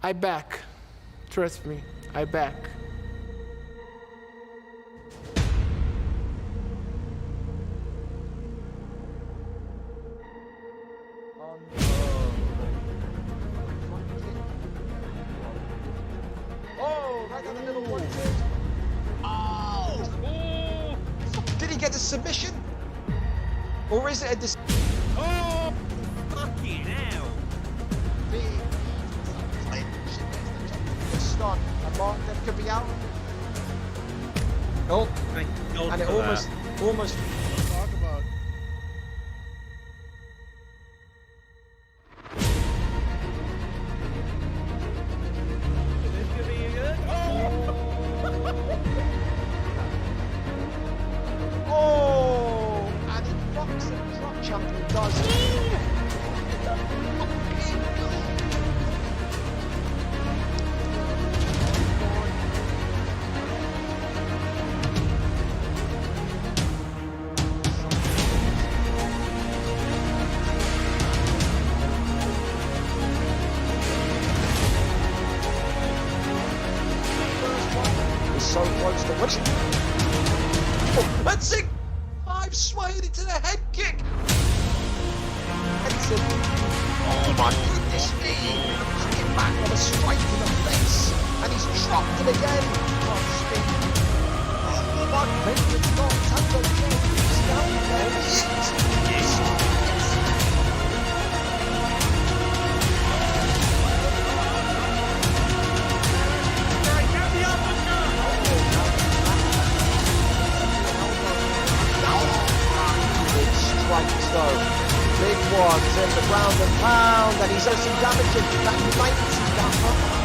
I back. Trust me, I back. Oh, that got a little one. Oh! Did he get a submission? Or is it a Oh! Fucking hell! Stun. And Martin then could be out. Oh, Thank God and it for almost. Talk about. This could be good. Oh! And he rocks the drop champion does. So close to winning. Oh, that's it! I've swayed into the head kick! Edson. Oh my goodness me! Kicking back on a straight to the face! And he's dropped it again! Oh, speed. Oh, my favourite goal, Tango James down there. Yes! Strikes though, big ones in the ground and pound, and he's done some damage in that 90 down.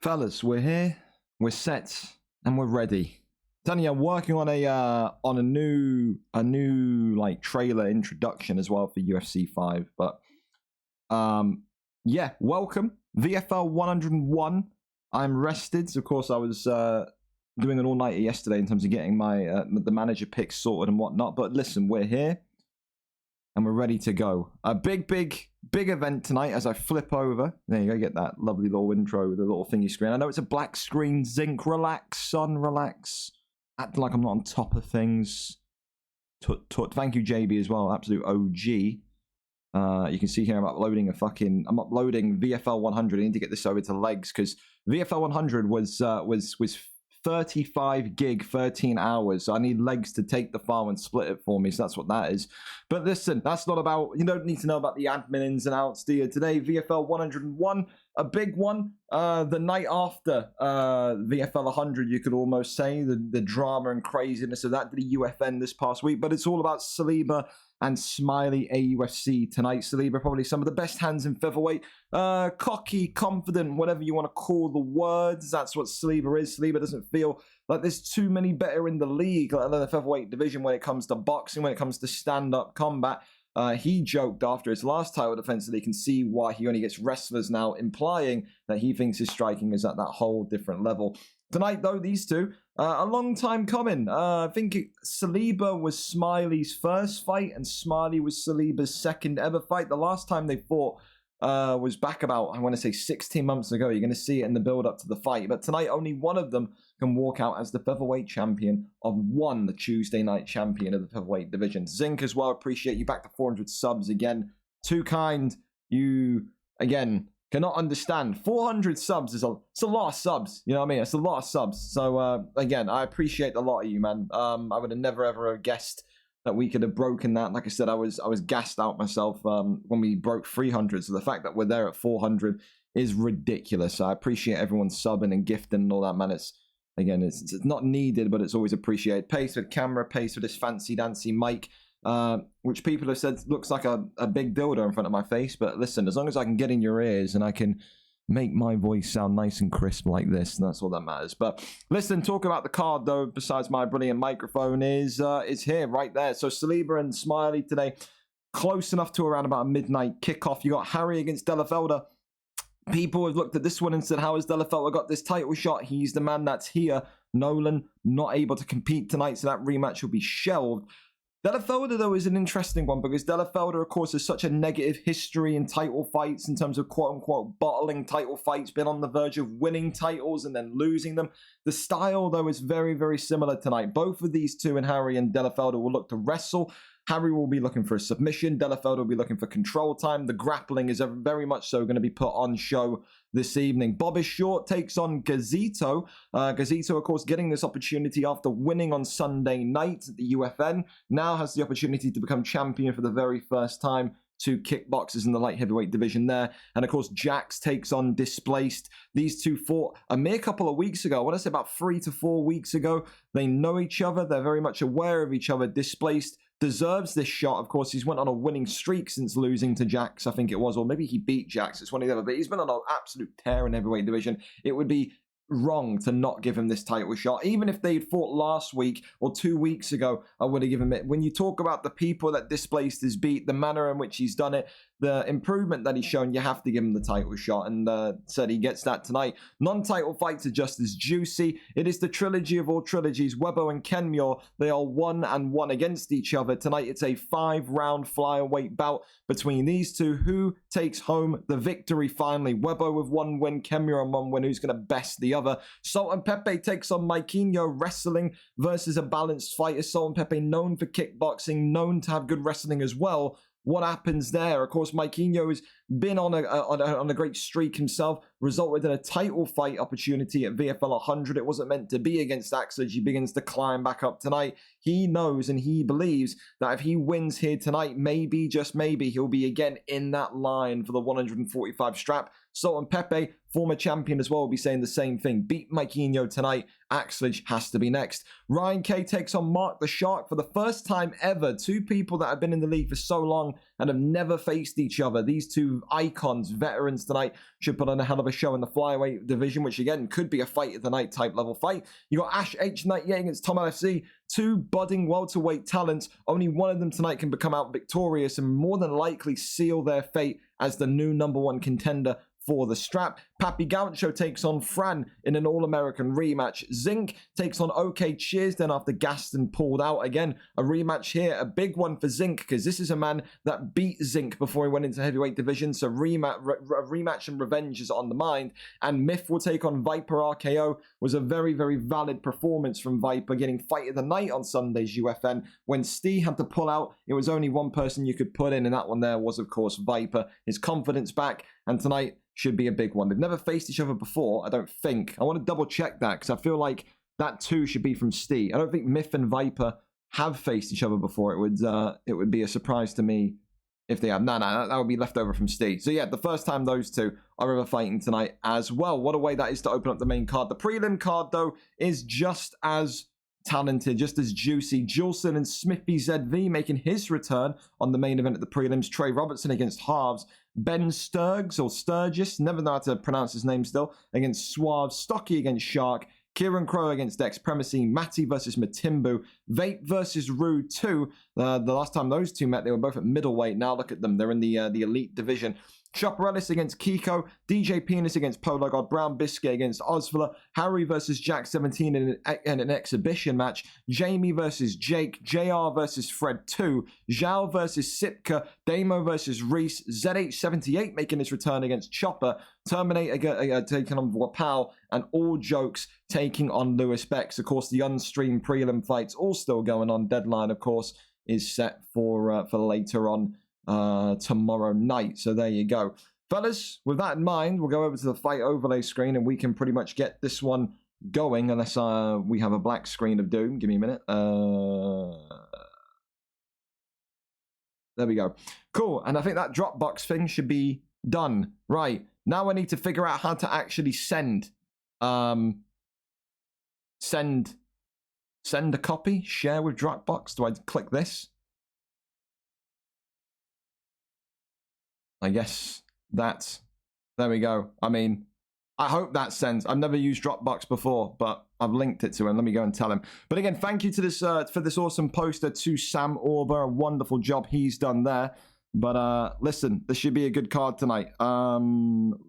Fellas, we're here, we're set, and we're ready. Danny, I'm working on a new like trailer introduction as well for UFC 5. But yeah, welcome VFL 101. I'm rested. Of course, I was doing an all-nighter yesterday in terms of getting my the manager picks sorted and whatnot. But listen, we're here and we're ready to go. A big event tonight as I flip over. There you go, get that lovely little intro with a little thingy screen. I know it's a black screen. Zinc, relax, son, relax. Acting like I'm not on top of things. Thank you, JB, as well. Absolute OG. You can see here I'm uploading I'm uploading VFL 100. I need to get this over to legs because VFL 100 was 35 gig, 13 hours. So I need legs to take the file and split it for me. So that's what that is. But listen, that's not about, you don't need to know about the admin ins and outs, do you? Today, VFL 101, a big one. The night after VFL 100, you could almost say, the drama and craziness of that, the UFN this past week. But it's all about Saliba and Smiley AUFC tonight. Saliba, probably some of the best hands in featherweight. Cocky, confident, whatever you want to call the words. That's what Saliba is. Saliba doesn't feel like there's too many better in the league, like the featherweight division, when it comes to boxing, when it comes to stand-up combat. He joked after his last title defense that he can see why he only gets wrestlers now, implying that he thinks his striking is at that whole different level. Tonight, though, these two, a long time coming. I think Saliba was Smiley's first fight, and Smiley was Saliba's second ever fight. The last time they fought was back about, I want to say, 16 months ago. You're going to see it in the build-up to the fight. But tonight, only one of them can walk out as the featherweight champion of one, the Tuesday night champion of the featherweight division. Zinc as well, appreciate you back to 400 subs again. Too kind. You, again, cannot understand. 400 subs is it's a lot of subs. You know what I mean? It's a lot of subs. So, again, I appreciate a lot of you, man. I would have never, ever guessed that we could have broken that. Like I said, I was gassed out myself when we broke 300. So the fact that we're there at 400 is ridiculous. I appreciate everyone subbing and gifting and all that, man. It's not needed, but it's always appreciated. Pace with camera, pace with this fancy dancy mic, which people have said looks like a big dildo in front of my face. But listen, as long as I can get in your ears and I can make my voice sound nice and crisp like this, and that's all that matters. But listen, talk about the card though, besides my brilliant microphone, is here, right there. So Saliba and Smiley today, close enough to around about a midnight kickoff. You got Harry against Delafelder. People have looked at this one and said, how has Delafelder got this title shot? He's the man that's here. Nolan not able to compete tonight, so that rematch will be shelved. Delafelder, though, is an interesting one because Delafelder, of course, has such a negative history in title fights in terms of quote-unquote bottling title fights, been on the verge of winning titles and then losing them. The style, though, is very, very similar tonight. Both of these two, and Harry and Delafelder, will look to wrestle. Harry will be looking for a submission. Delafelder will be looking for control time. The grappling is very much so going to be put on show this evening. Bobby Short takes on Gazito. Gazito, of course, getting this opportunity after winning on Sunday night at the UFN. Now has the opportunity to become champion for the very first time. Two kickboxers in the light heavyweight division there. And of course, Jax takes on Displaced. These two fought a mere couple of weeks ago. I want to say about 3 to 4 weeks ago. They know each other. They're very much aware of each other. Displaced deserves this shot. Of course, he's went on a winning streak since losing to Jax, I think it was, or maybe he beat Jax. It's one or the other, but he's been on an absolute tear in heavyweight division. It would be wrong to not give him this title shot. Even if they'd fought last week or 2 weeks ago, I would have given him it. When you talk about the people that Displaced has beat, the manner in which he's done it, the improvement that he's shown, you have to give him the title shot, and said he gets that tonight. Non-title fights are just as juicy. It is the trilogy of all trilogies. Webbo and Kenmure, they are 1-1 against each other. Tonight it's a 5-round flyweight bout between these two. Who takes home the victory finally? Webbo with 1 win, Kenmure on 1 win. Who's going to best the other? Salt and Pepe takes on Maikinho. Wrestling versus a balanced fighter. Salt and Pepe known for kickboxing, known to have good wrestling as well. What happens there? Of course, Maikinho has been on a great streak himself, resulted in a title fight opportunity at VFL 100. It wasn't meant to be against Axel. He begins to climb back up tonight. He knows and he believes that if he wins here tonight, maybe, just maybe, he'll be again in that line for the 145 strap. Salt and Pepe, former champion as well, will be saying the same thing. Beat Maikinho tonight. Axlage has to be next. Ryan K takes on Mark the Shark for the first time ever. Two people that have been in the league for so long and have never faced each other. These two icons, veterans tonight, should put on a hell of a show in the flyweight division, which again could be a fight of the night type level fight. You got Ash H98 against Tom LFC. Two budding welterweight talents. Only one of them tonight can become out victorious and more than likely seal their fate as the new #1 contender for the strap. Papi Gaucho takes on Fran in an All-American rematch. Zinc takes on OK Cheers then after Gaston pulled out. Again, a rematch here, a big one for Zinc because this is a man that beat Zinc before he went into heavyweight division, so rematch and revenge is on the mind. And Myth will take on Viper. RKO was a very, very valid performance from Viper, getting fight of the night on Sunday's UFN. When Steve had to pull out, it was only one person you could put in, and that one there was, of course, Viper. His confidence back, and tonight should be a big one. They've never faced each other before, I don't think. I want to double check that because I feel like that too should be from Steve. I don't think Myth and Viper have faced each other before. It would be a surprise to me if they have. No, that would be left over from Steve. So yeah, the first time those two are ever fighting tonight as well. What a way that is to open up the main card. The prelim card though is just as talented, just as juicy. Julson and Smithy ZV making his return on the main event at the prelims. Trey Robertson against Harves. Ben Sturgs or Sturgis, never know how to pronounce his name still, against Suave. Stocky against Shark. Kieran Crow against Dex Premisy. Matty versus Matimbu. Vape versus Rude 2. The last time those two met, they were both at middleweight. Now look at them. They're in the elite division. Chopper Ellis against Kiko, DJ Penis against Polo God, Brown Biscuit against Osvila, Harry versus Jack 17 in an exhibition match, Jamie versus Jake, JR versus Fred 2, Zhao versus Sipka, Damo versus Reese, ZH78 making his return against Chopper, Terminator taking on Wapao, and All Jokes taking on Lewis Bex. Of course, the unstreamed prelim fights all still going on. Deadline, of course, is set for later on tomorrow night. So there you go. Fellas, with that in mind, we'll go over to the fight overlay screen and we can pretty much get this one going unless we have a black screen of doom. Give me a minute. There we go. Cool. And I think that Dropbox thing should be done. Right. Now I need to figure out how to actually send a copy, share with Dropbox. Do I click this? I guess that's, there we go. I mean, I hope that sends. I've never used Dropbox before, but I've linked it to him. Let me go and tell him. But again, thank you to this for this awesome poster to Sam Orber. A wonderful job he's done there. But listen, this should be a good card tonight.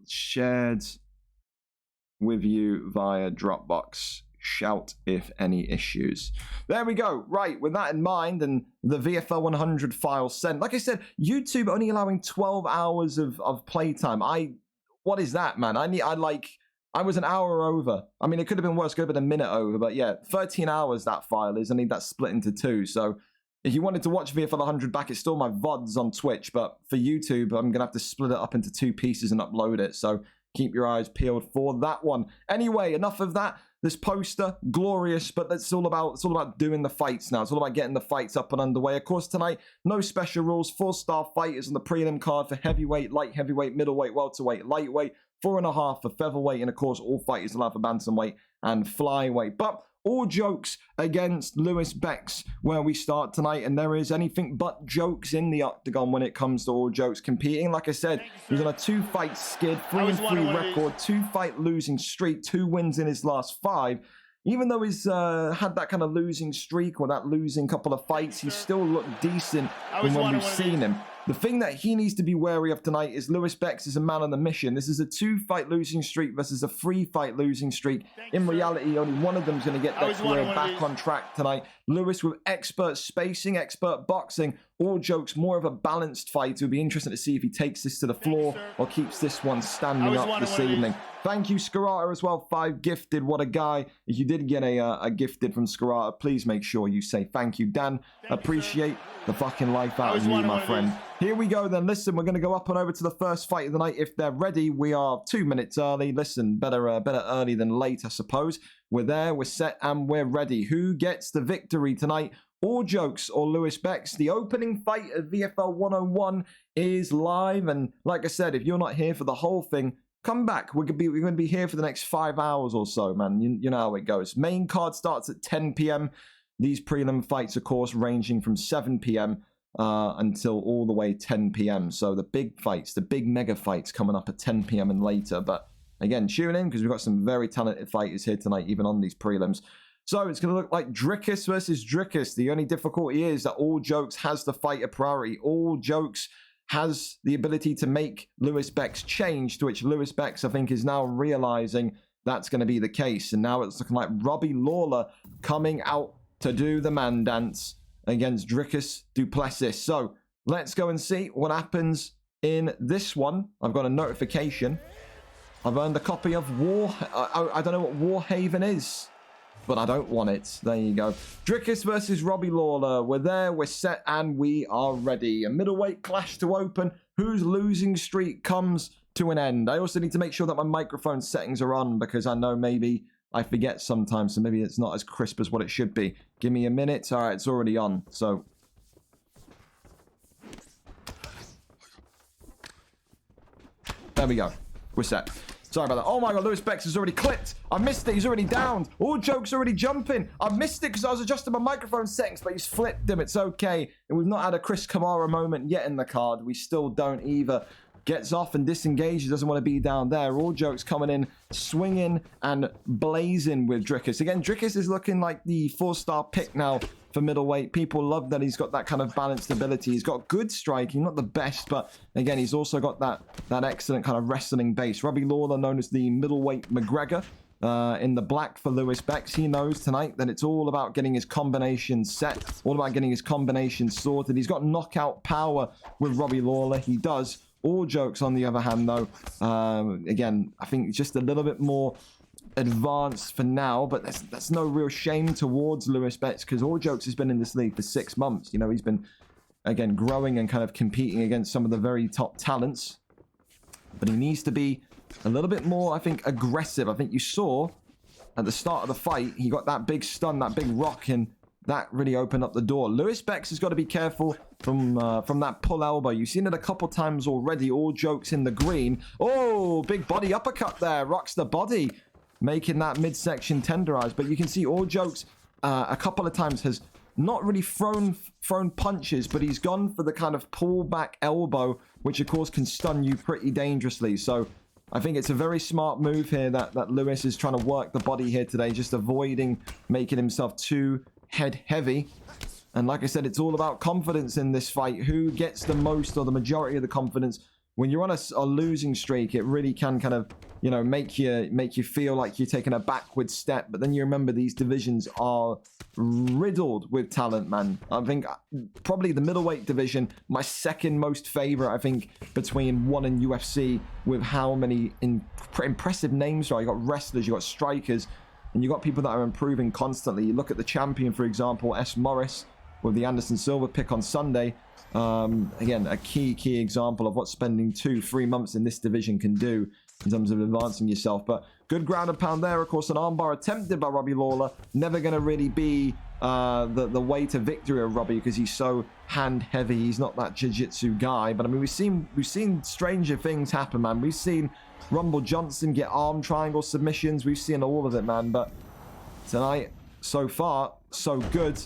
Shared with you via Dropbox. Shout if any issues. There we go. Right, with that in mind and the VFL 100 file sent. Like I said, YouTube only allowing 12 hours of playtime. What is that, man? I was an hour over. I mean, it could have been worse, could have been a minute over, but yeah, 13 hours that file is. I need that split into 2. So if you wanted to watch VFL 100 back, it's still my VODs on Twitch, but for YouTube, I'm gonna have to split it up into 2 pieces and upload it. So keep your eyes peeled for that one. Anyway, enough of that. This poster, glorious, but it's all about doing the fights now. It's all about getting the fights up and underway. Of course, tonight, no special rules. 4-star fighters on the prelim card for heavyweight, light heavyweight, middleweight, welterweight, lightweight, 4.5 for featherweight, and of course, all fighters allowed for bantamweight and flyweight. But all jokes against Lewis Bex, where we start tonight, and there is anything but jokes in the octagon when it comes to all jokes competing. Like I said, he's on a 2-fight skid, 3-3 record, 2-fight losing streak, 2 wins in his last 5. Even though he's had that kind of losing streak or that losing couple of fights, he still looked decent from when we've seen him. The thing that he needs to be wary of tonight is Lewis Bex is a man on the mission. This is a 2-fight losing streak versus a 3-fight losing streak. In reality, only one of them is going to get their career back on track tonight. Lewis with expert spacing, expert boxing, all jokes, more of a balanced fight. It would be interesting to see if he takes this to the floor or keeps this one standing up this evening. Thank you, Skarata, as well. 5 gifted. What a guy. If you did get a gifted from Skarata, please make sure you say thank you, Dan. Appreciate the fucking life out of you, my friend. Here we go then. Listen, we're going to go up and over to the first fight of the night. If they're ready, we are 2 minutes early. Listen, better early than late, I suppose. We're there, we're set, and we're ready. Who gets the victory tonight? All jokes or Lewis Bex? The opening fight of VFL 101 is live. And like I said, if you're not here for the whole thing, come back. We're going to be here for the next 5 hours or so, man. You know how it goes. Main card starts at 10 p.m. These prelim fights, of course, ranging from 7 p.m. Until all the way 10 p.m. So the big fights, the big mega fights coming up at 10 p.m. and later. But again, tune in because we've got some very talented fighters here tonight, even on these prelims. So it's going to look like Drickus versus Drickus. The only difficulty is that All Jokes has the fighter priority. All Jokes has the ability to make Lewis Bex change, to which Lewis Bex, I think, is now realizing that's going to be the case. And now it's looking like Robbie Lawler coming out to do the man dance against Drickus Duplessis. So let's go and see what happens in this one. I've got a notification. I've earned a copy of I don't know what Warhaven is, but I don't want it. There you go. Drickus versus Robbie Lawler. We're there, we're set, and we are ready. A middleweight clash to open. Whose losing streak comes to an end? I also need to make sure that my microphone settings are on because I know maybe I forget sometimes, so maybe it's not as crisp as what it should be. Give me a minute. All right, it's already on. So there we go. We're set. Sorry about that. Oh my God, Lewis Bex has already clipped. I missed it. He's already downed. All Jokes already jumping. I missed it because I was adjusting my microphone settings, but he's flipped him. It's okay. And we've not had a Chris Kamara moment yet in the card. We still don't either. Gets off and disengages. Doesn't want to be down there. All Jokes coming in, swinging and blazing with Drickus. Again, Drickus is looking like the 4-star pick now for middleweight. People love that he's got that kind of balanced ability. He's got good striking, not the best, but again, he's also got that excellent kind of wrestling base. Robbie Lawler, known as the middleweight McGregor, in the black for Lewis Bex. He knows tonight that it's all about getting his combination set, all about getting his combination sorted. He's got knockout power with Robbie Lawler. He does. All Jokes, on the other hand, though, again, I think just a little bit more advanced for now, but that's no real shame towards Lewis Bex because All Jokes has been in this league for 6 months. You know, he's been, again, growing and kind of competing against some of the very top talents, but he needs to be a little bit more, I think, aggressive. I think you saw at the start of the fight, he got that big stun, that big rock, and that really opened up the door. Lewis Bex has got to be careful from that pull elbow. You've seen it a couple times already. All jokes in the green. Oh, big body uppercut there. Rocks the body, making that midsection tenderized. But you can see All Jokes a couple of times has not really thrown punches, but he's gone for the kind of pull back elbow, which of course can stun you pretty dangerously. So I think it's a very smart move here that Lewis is trying to work the body here today, just avoiding making himself too head heavy. And like I said, it's all about confidence in this fight. Who gets the most or the majority of the confidence? When you're on a losing streak, it really can kind of, you know, make you feel like you're taking a backward step. But then you remember these divisions are riddled with talent, man. I think probably the middleweight division, my second most favorite, I think, between one and UFC, with how many impressive names. Right, you got wrestlers, you got strikers, and you got people that are improving constantly. You look at the champion, for example, S. Morris, with the Anderson Silva pick on Sunday. Again, a key example of what spending 2-3 months in this division can do in terms of advancing yourself. But good ground and pound there. Of course, an armbar attempted by Robbie Lawler. Never going to really be the way to victory of Robbie, because he's so hand heavy. He's not that jiu-jitsu guy. But I mean, we've seen stranger things happen, man. We've seen Rumble Johnson get arm triangle submissions. We've seen all of it, man. But tonight, so far, so good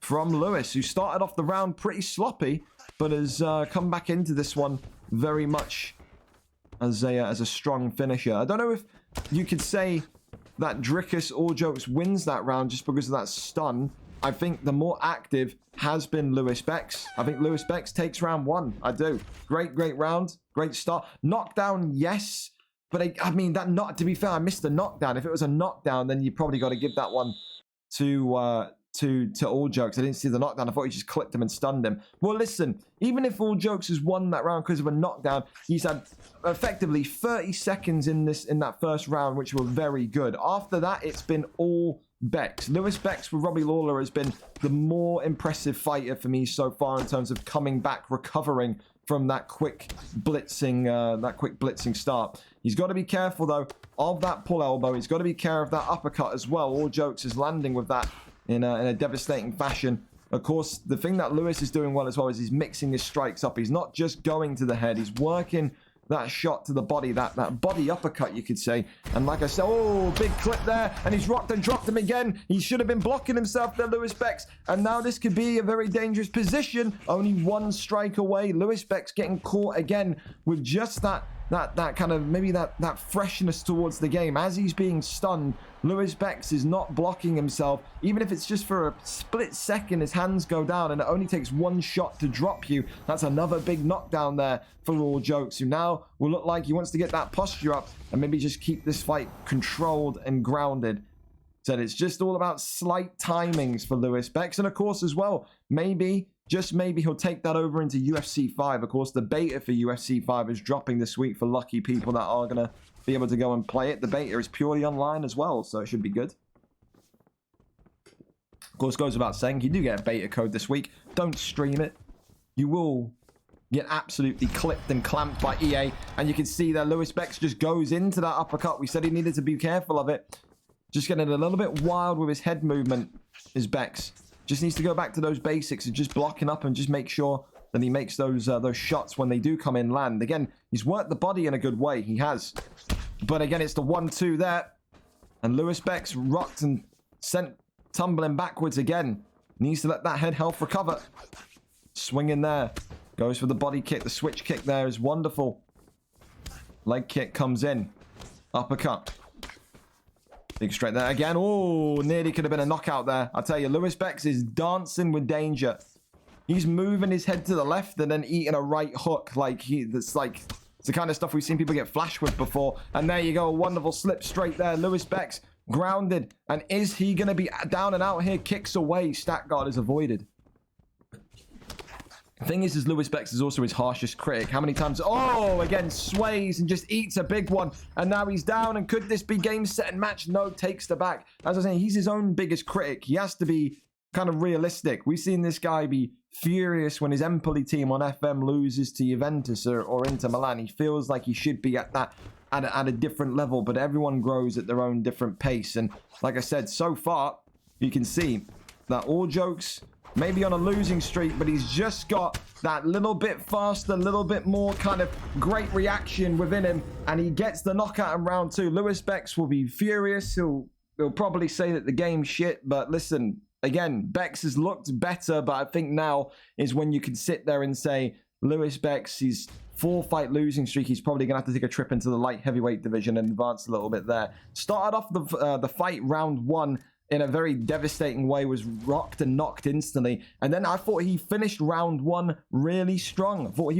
from Lewis, who started off the round pretty sloppy, but has come back into this one very much as a strong finisher. I don't know if you could say that Drickus All Jokes wins that round just because of that stun. I think the more active has been Lewis Bex. I think Lewis Bex takes round 1. I do. Great round. Great start. Knockdown, yes. But I mean, to be fair, I missed the knockdown. If it was a knockdown, then you probably got to give that one to All Jokes. I didn't see the knockdown. I thought he just clipped him and stunned him. Well, listen, even if All Jokes has won that round because of a knockdown, he's had effectively 30 seconds in that first round, which were very good. After that, it's been all Bex. Lewis Bex with Robbie Lawler has been the more impressive fighter for me so far in terms of coming back, recovering from that quick blitzing start. He's got to be careful though of that pull elbow. He's got to be careful of that uppercut as well. All Jokes is landing with that in a devastating fashion. Of course, the thing that Lewis is doing well as well is he's mixing his strikes up. He's not just going to the head. He's working that shot to the body, that body uppercut, you could say. And like I said, oh, big clip there. And he's rocked and dropped him again. He should have been blocking himself there, Lewis Bex. And now this could be a very dangerous position. Only one strike away. Lewis Bex getting caught again with just that kind of, maybe that freshness towards the game. As he's being stunned, Lewis Bex is not blocking himself. Even if it's just for a split second, his hands go down and it only takes one shot to drop you. That's another big knockdown there for All Jokes, who now will look like he wants to get that posture up and maybe just keep this fight controlled and grounded. So it's just all about slight timings for Lewis Bex. And of course as well, maybe, just maybe, he'll take that over into UFC 5. Of course, the beta for UFC 5 is dropping this week for lucky people that are going to be able to go and play it. The beta is purely online as well, so it should be good. Of course, goes without saying, you do get a beta code this week. Don't stream it. You will get absolutely clipped and clamped by EA. And you can see that Lewis Bex just goes into that uppercut. We said he needed to be careful of it. Just getting a little bit wild with his head movement is Bex. Just needs to go back to those basics of just blocking up and just make sure that he makes those shots when they do come in land. Again, he's worked the body in a good way. He has. But again, it's the 1-2 there. And Lewis Bex rocked and sent tumbling backwards again. Needs to let that head health recover. Swing in there. Goes for the body kick. The switch kick there is wonderful. Leg kick comes in. Uppercut. Big straight there again. Oh, nearly could have been a knockout there. I tell you, Lewis Bex is dancing with danger. He's moving his head to the left and then eating a right hook. It's the kind of stuff we've seen people get flashed with before. And there you go, a wonderful slip straight there. Lewis Bex grounded. And is he going to be down and out here? Kicks away. Stat guard is avoided. The thing is Lewis Bex is also his harshest critic. How many times? Oh, again, sways and just eats a big one. And now he's down. And could this be game, set, and match? No, takes the back. As I was saying, he's his own biggest critic. He has to be kind of realistic. We've seen this guy be furious when his Empoli team on FM loses to Juventus or Inter Milan. He feels like he should be at a different level. But everyone grows at their own different pace. And like I said, so far, you can see that all jokes maybe on a losing streak, but he's just got that little bit faster, a little bit more kind of great reaction within him, and he gets the knockout in round 2. Lewis Bex will be furious. He'll probably say that the game's shit, but listen, again, Bex has looked better, but I think now is when you can sit there and say, Lewis Bex, he's 4-fight losing streak. He's probably going to have to take a trip into the light heavyweight division and advance a little bit there. Started off the fight round 1 in a very devastating way, was rocked and knocked instantly, and then I thought he finished round 1 really strong. I thought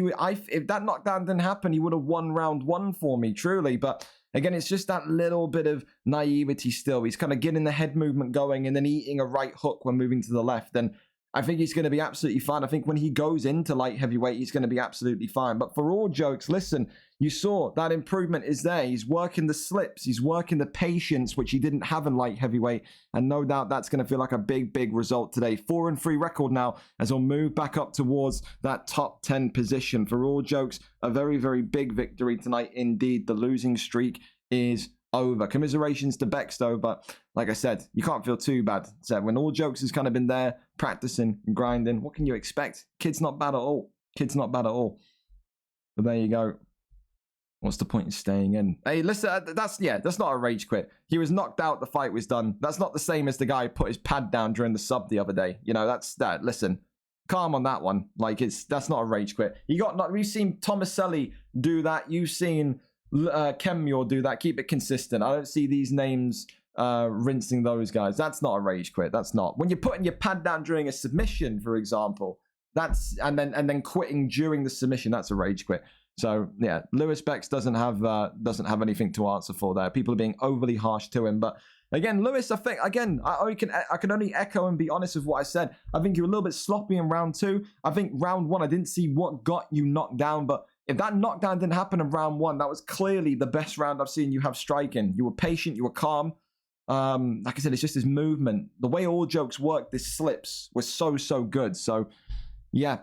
if that knockdown didn't happen, he would have won round 1 for me, truly. But again, it's just that little bit of naivety still. He's kind of getting the head movement going and then eating a right hook when moving to the left, and I think he's going to be absolutely fine. I think when he goes into light heavyweight, he's going to be absolutely fine. But for all jokes, listen, you saw that improvement is there. He's working the slips. He's working the patience, which he didn't have in light heavyweight. And no doubt that's going to feel like a big, big result today. 4-3 record now as he'll move back up towards that top 10 position. For all jokes, a very, very big victory tonight indeed. The losing streak is over. Commiserations to Bex though, but like I said, you can't feel too bad. So when all jokes has kind of been there, practicing and grinding, what can you expect? Kid's not bad at all. Kid's not bad at all. But there you go. What's the point in staying in? Hey, listen, that's not a rage quit. He was knocked out, the fight was done. That's not the same as the guy who put his pad down during the sub the other day. You know, that's that. Listen, calm on that one. Like, that's not a rage quit. We've seen Tomaselli do that. You've seen Kemmure do that. Keep it consistent. I don't see these names rinsing those guys. That's not a rage quit. That's not. When you're putting your pad down during a submission, for example, that's and then quitting during the submission, that's a rage quit. So yeah, Lewis Bex doesn't have anything to answer for there. People are being overly harsh to him, but again, Lewis, I think again, I can only echo and be honest with what I said. I think you were a little bit sloppy in round 2. I think round 1, I didn't see what got you knocked down, but if that knockdown didn't happen in round 1, that was clearly the best round I've seen you have striking. You were patient, you were calm. Like I said, it's just his movement. The way all jokes work, this slips was so good. So yeah,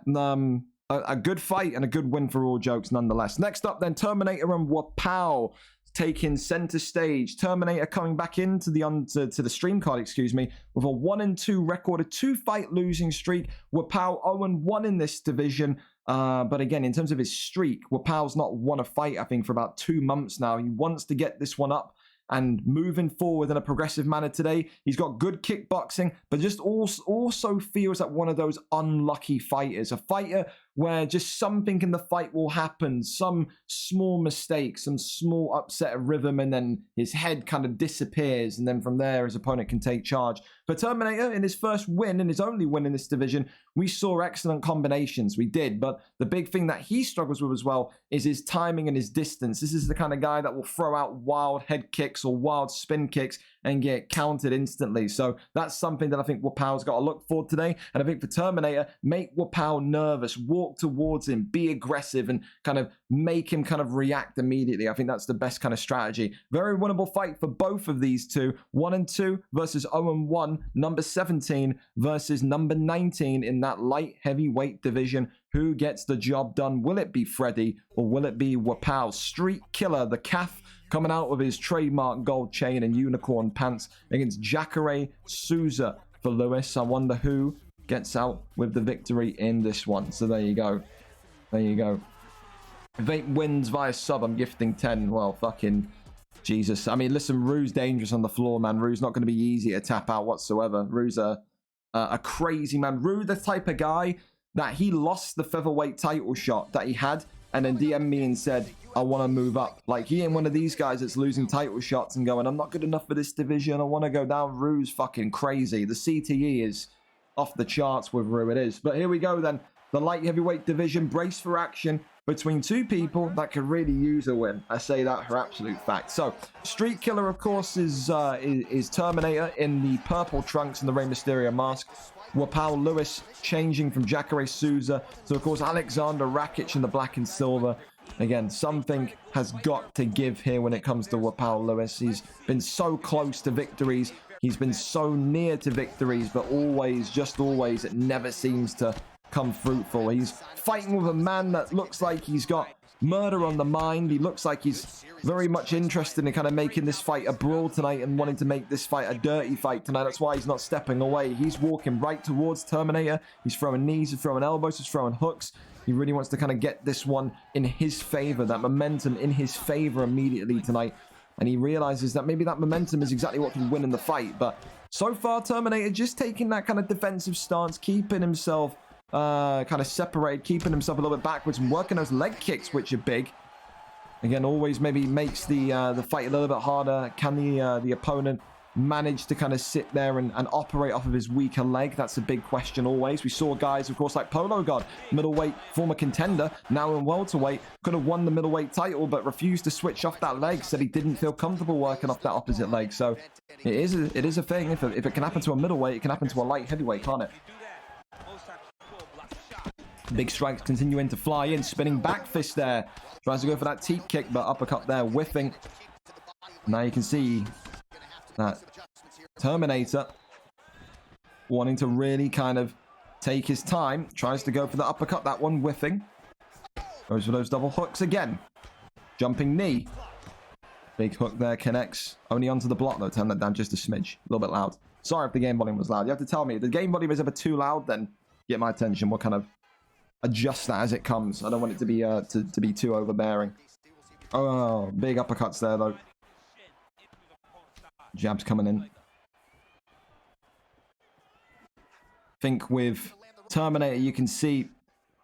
a good fight and a good win for all jokes nonetheless. Next up then, Terminator and Wapao taking center stage. Terminator coming back into to the stream card, excuse me, with a 1-2 record, a 2-fight losing streak. Wapao 0-1 in this division. But again, in terms of his streak, Wapao's not won a fight, I think, for about 2 months now. He wants to get this one up and moving forward in a progressive manner today. He's got good kickboxing, but just also feels like one of those unlucky fighters. A fighter where just something in the fight will happen, some small mistake, some small upset of rhythm, and then his head kind of disappears, and then from there his opponent can take charge. But Terminator, in his first win, and his only win in this division, we saw excellent combinations. We did, but the big thing that he struggles with as well is his timing and his distance. This is the kind of guy that will throw out wild head kicks or wild spin kicks and get countered instantly. So that's something that I think Wapao's got to look for today. And I think for Terminator, make Wapao nervous, walk towards him, be aggressive, and kind of make him kind of react immediately. I think that's the best kind of strategy. Very winnable fight for both of these two. 1-2 versus 0-1. Number 17 versus number 19 in that light heavyweight division. Who gets the job done? Will it be Freddy or will it be Wapao? Street Killer, the calf, coming out with his trademark gold chain and unicorn pants against Jacare Souza for Lewis. I wonder who gets out with the victory in this one. So there you go. There you go. If 8 wins via sub, I'm gifting 10. Well, fucking Jesus. I mean, listen, Rue's dangerous on the floor, man. Rue's not going to be easy to tap out whatsoever. Rue's a crazy man. Rue, the type of guy that he lost the featherweight title shot that he had and then DM'd me and said, I want to move up. Like, he ain't one of these guys that's losing title shots and going, I'm not good enough for this division. I want to go down. Rue's fucking crazy. The CTE is off the charts with Rue, it is. But here we go then. The light heavyweight division, brace for action between two people that could really use a win. I say that for absolute fact. So, Street Killer, of course, is Terminator in the purple trunks and the Rey Mysterio mask. Wapao Lewis changing from Jacare Souza to, of course, Alexander Rakic in the black and silver. Again, something has got to give here when it comes to Wapao Lewis. He's been so close to victories. He's been so near to victories, but always, just always, it never seems to come fruitful. He's fighting with a man that looks like he's got murder on the mind. He looks like he's very much interested in kind of making this fight a brawl tonight and wanting to make this fight a dirty fight tonight. That's why he's not stepping away. He's walking right towards Terminator. He's throwing knees, he's throwing elbows, he's throwing hooks. He really wants to kind of get this one in his favor, that momentum in his favor immediately tonight. And he realizes that maybe that momentum is exactly what can win in the fight. But so far, Terminator just taking that kind of defensive stance, keeping himself kind of separated, keeping himself a little bit backwards and working those leg kicks, which are big. Again, always maybe makes the fight a little bit harder. Can the opponent manage to kind of sit there and operate off of his weaker leg? That's a big question always. We saw guys, of course, like Polo God, middleweight, former contender, now in welterweight, could have won the middleweight title, but refused to switch off that leg, said he didn't feel comfortable working off that opposite leg. So it is a thing. If it can happen to a middleweight, it can happen to a light heavyweight, can't it? Big strikes continuing to fly in, spinning back fist there. Tries to go for that teep kick, but uppercut there, whiffing. Now you can see that Terminator wanting to really kind of take his time. Tries to go for the uppercut, that one whiffing. Goes for those double hooks again. Jumping knee. Big hook there, connects. Only onto the block though, turn that down just a smidge. A little bit loud. Sorry if the game volume was loud. You have to tell me. If the game volume is ever too loud, then get my attention. We'll kind of adjust that as it comes. I don't want it to be too overbearing. Oh, big uppercuts there though. Jabs coming in. Think with Terminator, you can see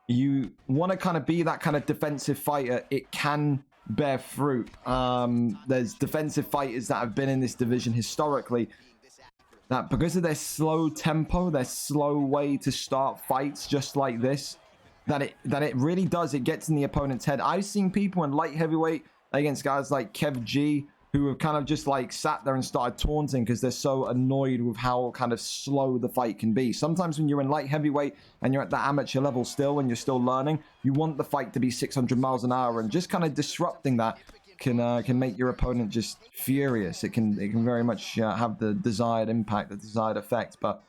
you want to kind of be that kind of defensive fighter. It can bear fruit. There's defensive fighters that have been in this division historically that because of their slow tempo, their slow way to start fights just like this, that it really does, it gets in the opponent's head. I've seen people in light heavyweight against guys like Kev G who have kind of just like sat there and started taunting because they're so annoyed with how kind of slow the fight can be. Sometimes when you're in light heavyweight and you're at that amateur level still and you're still learning, you want the fight to be 600 miles an hour, and just kind of disrupting that can make your opponent just furious. It can very much have the desired impact, the desired effect. But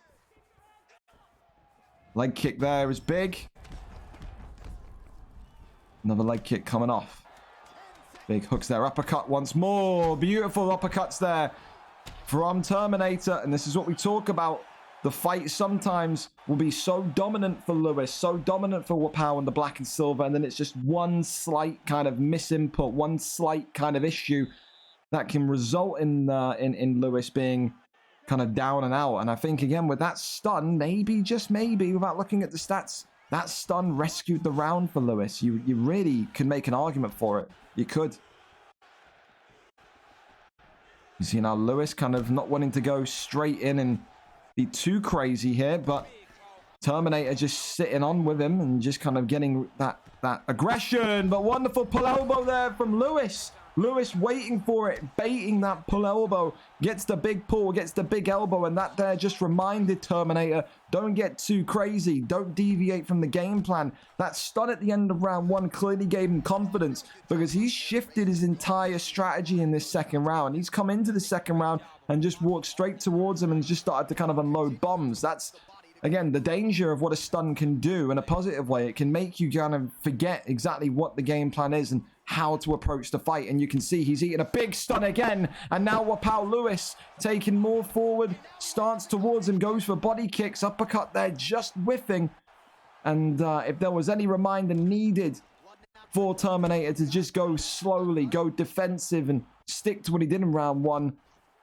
leg kick there is big. Another leg kick coming off. Big hooks there. Uppercut once more. Beautiful uppercuts there from Terminator. And this is what we talk about. The fight sometimes will be so dominant for Lewis, so dominant for Wapao and the black and silver, and then it's just one slight kind of misinput, one slight kind of issue that can result in Lewis being kind of down and out. And I think, again, with that stun, maybe, just maybe, without looking at the stats, that stun rescued the round for Lewis. You really could make an argument for it. You could. You see now Lewis kind of not wanting to go straight in and be too crazy here, but Terminator just sitting on with him and just kind of getting that aggression. But wonderful pull elbow there from Lewis. Lewis waiting for it, baiting that pull elbow, gets the big pull, gets the big elbow, and that there just reminded Terminator, don't get too crazy, don't deviate from the game plan. That stun at the end of round one clearly gave him confidence because he's shifted his entire strategy in this second round. He's come into the second round and just walked straight towards him and just started to kind of unload bombs. That's, again, the danger of what a stun can do in a positive way. It can make you kind of forget exactly what the game plan is and how to approach the fight. And you can see he's eating a big stun again. And now Wapao Lewis taking more forward stance towards him, goes for body kicks, uppercut there, just whiffing. And if there was any reminder needed for Terminator to just go slowly, go defensive and stick to what he did in round one,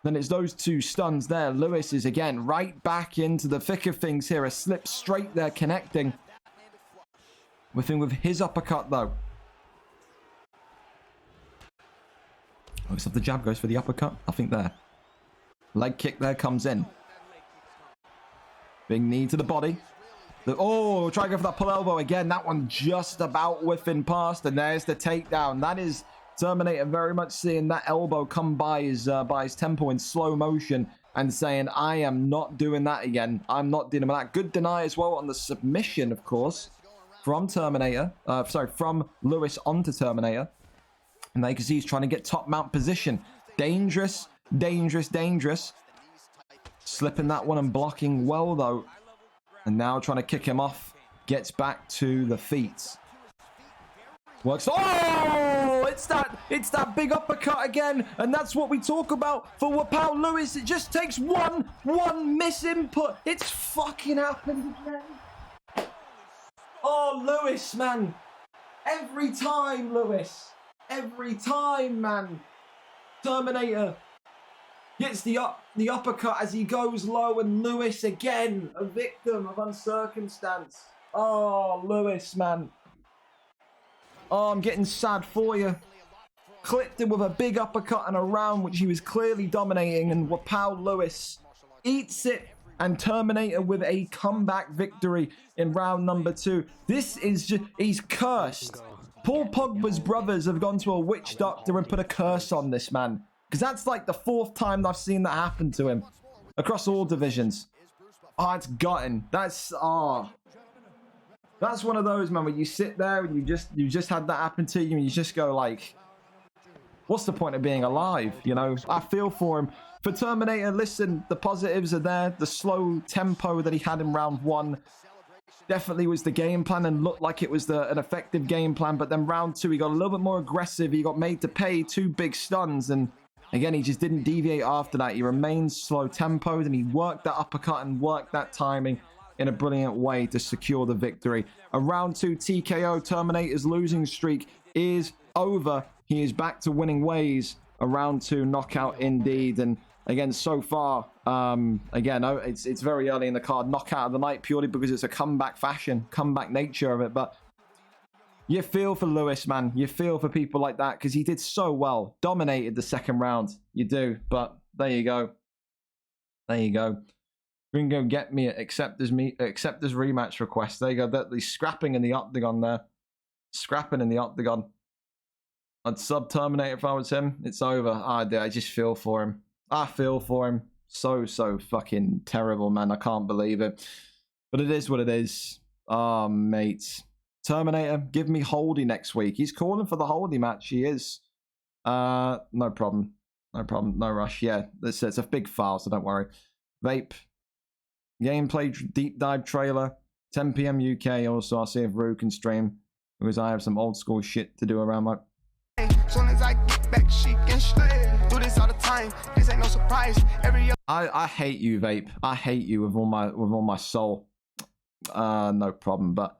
then it's those two stuns there. Lewis is again right back into the thick of things here. A slip straight there, connecting. Whiffing with his uppercut though. Looks like the jab goes for the uppercut. I think there. Leg kick there comes in. Big knee to the body. Oh, try to go for that pull elbow again. That one just about whiffing past. And there's the takedown. That is Terminator very much seeing that elbow come by his temple in slow motion and saying, I am not doing that again. I'm not dealing with that. Good deny as well on the submission, of course, from Terminator. From Lewis onto Terminator. And now you can see he's trying to get top mount position. Dangerous, dangerous, dangerous. Slipping that one and blocking well, though. And now trying to kick him off. Gets back to the feet. Works. Oh, it's that big uppercut again, and that's what we talk about for Wapao Lewis. It just takes one miss input. It's fucking happened again. Oh, Lewis, man. Every time, Lewis. Every time, man. Terminator gets the uppercut as he goes low, and Lewis again, a victim of uncircumstance. Oh, Lewis, man. Oh, I'm getting sad for you. Clipped him with a big uppercut in a round which he was clearly dominating, and Wapao Lewis eats it, and Terminator with a comeback victory in round number 2. This is just, he's cursed. Paul Pogba's brothers have gone to a witch doctor and put a curse on this man. Because that's like the 4th time I've seen that happen to him. Across all divisions. Oh, it's gutting. That's one of those, man, where you sit there and you just had that happen to you and you just go like, what's the point of being alive? You know, I feel for him. For Terminator, listen, the positives are there. The slow tempo that he had in round 1 definitely was the game plan and looked like it was an effective game plan. But then round 2, he got a little bit more aggressive. He got made to pay 2 big stuns. And again, he just didn't deviate after that. He remained slow tempoed and he worked that uppercut and worked that timing in a brilliant way to secure the victory. A round 2 TKO. Terminator's losing streak is over. He is back to winning ways. A round 2 knockout indeed. And again, so far, again, it's very early in the card. Knockout of the night purely because it's a comeback fashion, comeback nature of it. But you feel for Lewis, man. You feel for people like that because he did so well. Dominated the second round. You do. But there you go. There you go. Ringo, get me accept this rematch request. There you go. He's scrapping in the octagon there. Scrapping in the octagon. I'd sub Terminator if I was him. It's over. I just feel for him. I feel for him. So fucking terrible, man. I can't believe it. But it is what it is. Oh, mate. Terminator, give me Holdy next week. He's calling for the Holdy match. He is. No problem. No problem. No rush. Yeah, it's a big file, so don't worry. Vape. Gameplay deep dive trailer. 10 p.m. UK. Also, I'll see if Rue can stream. Because I have some old school shit to do around my... Soon as I get back, she can slay. Do this all the time. This ain't no surprise. I hate you, Vape. I hate you with all my soul. No problem, but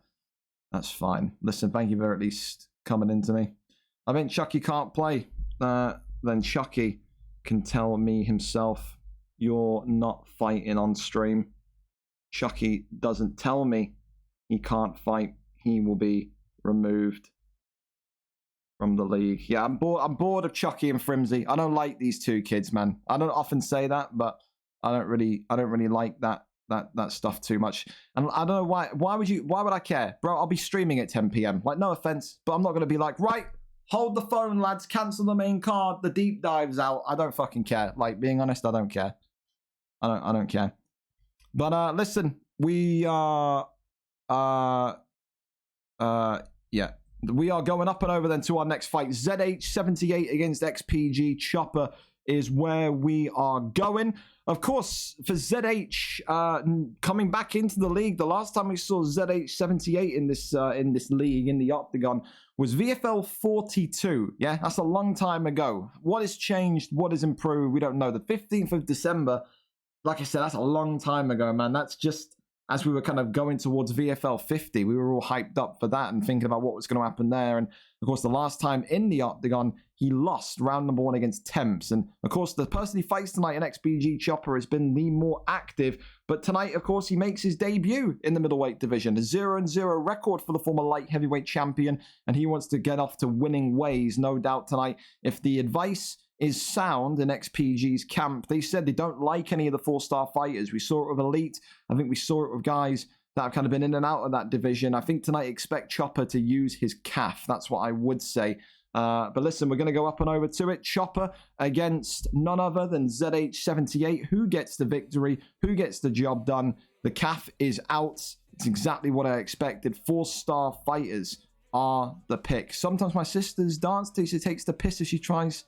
that's fine. Listen, thank you for at least coming into me. I think Chucky can't play. Then Chucky can tell me himself, you're not fighting on stream. Chucky doesn't tell me he can't fight. He will be removed from the league. Yeah, I'm bored of Chucky and Frimsy. I don't like these two kids, man. I don't often say that, but I don't really like that stuff too much. And I don't know why would I care? Bro, I'll be streaming at 10 p.m. Like, no offense, but I'm not going to be like, right, hold the phone, lads, cancel the main card, the deep dive's out. I don't fucking care. Like, being honest, I don't care. I don't care. But listen, we are yeah. We are going up and over then to our next fight. ZH78 against XPG. Chopper is where we are going. Of course, for ZH coming back into the league, the last time we saw ZH78 in this league, in the Octagon, was VFL 42. Yeah, that's a long time ago. What has changed? What has improved? We don't know. The 15th of December, like I said, that's a long time ago, man. That's just as we were kind of going towards VFL 50, we were all hyped up for that and thinking about what was going to happen there. And of course, the last time in the Octagon, he lost round number 1 against Temps. And of course, the person he fights tonight in XPG Chopper has been the more active. But tonight, of course, he makes his debut in the middleweight division. A 0-0 record for the former light heavyweight champion. And he wants to get off to winning ways, no doubt tonight. If the advice is sound in XPG's camp, they said they don't like any of the 4-star fighters. We saw it with Elite. I think we saw it with guys that have kind of been in and out of that division. I think tonight expect Chopper to use his calf. That's what I would say. But listen, we're going to go up and over to it. Chopper against none other than ZH78. Who gets the victory? Who gets the job done? The calf is out. It's exactly what I expected. 4-star fighters are the pick. Sometimes my sister's dance teacher takes the piss if she tries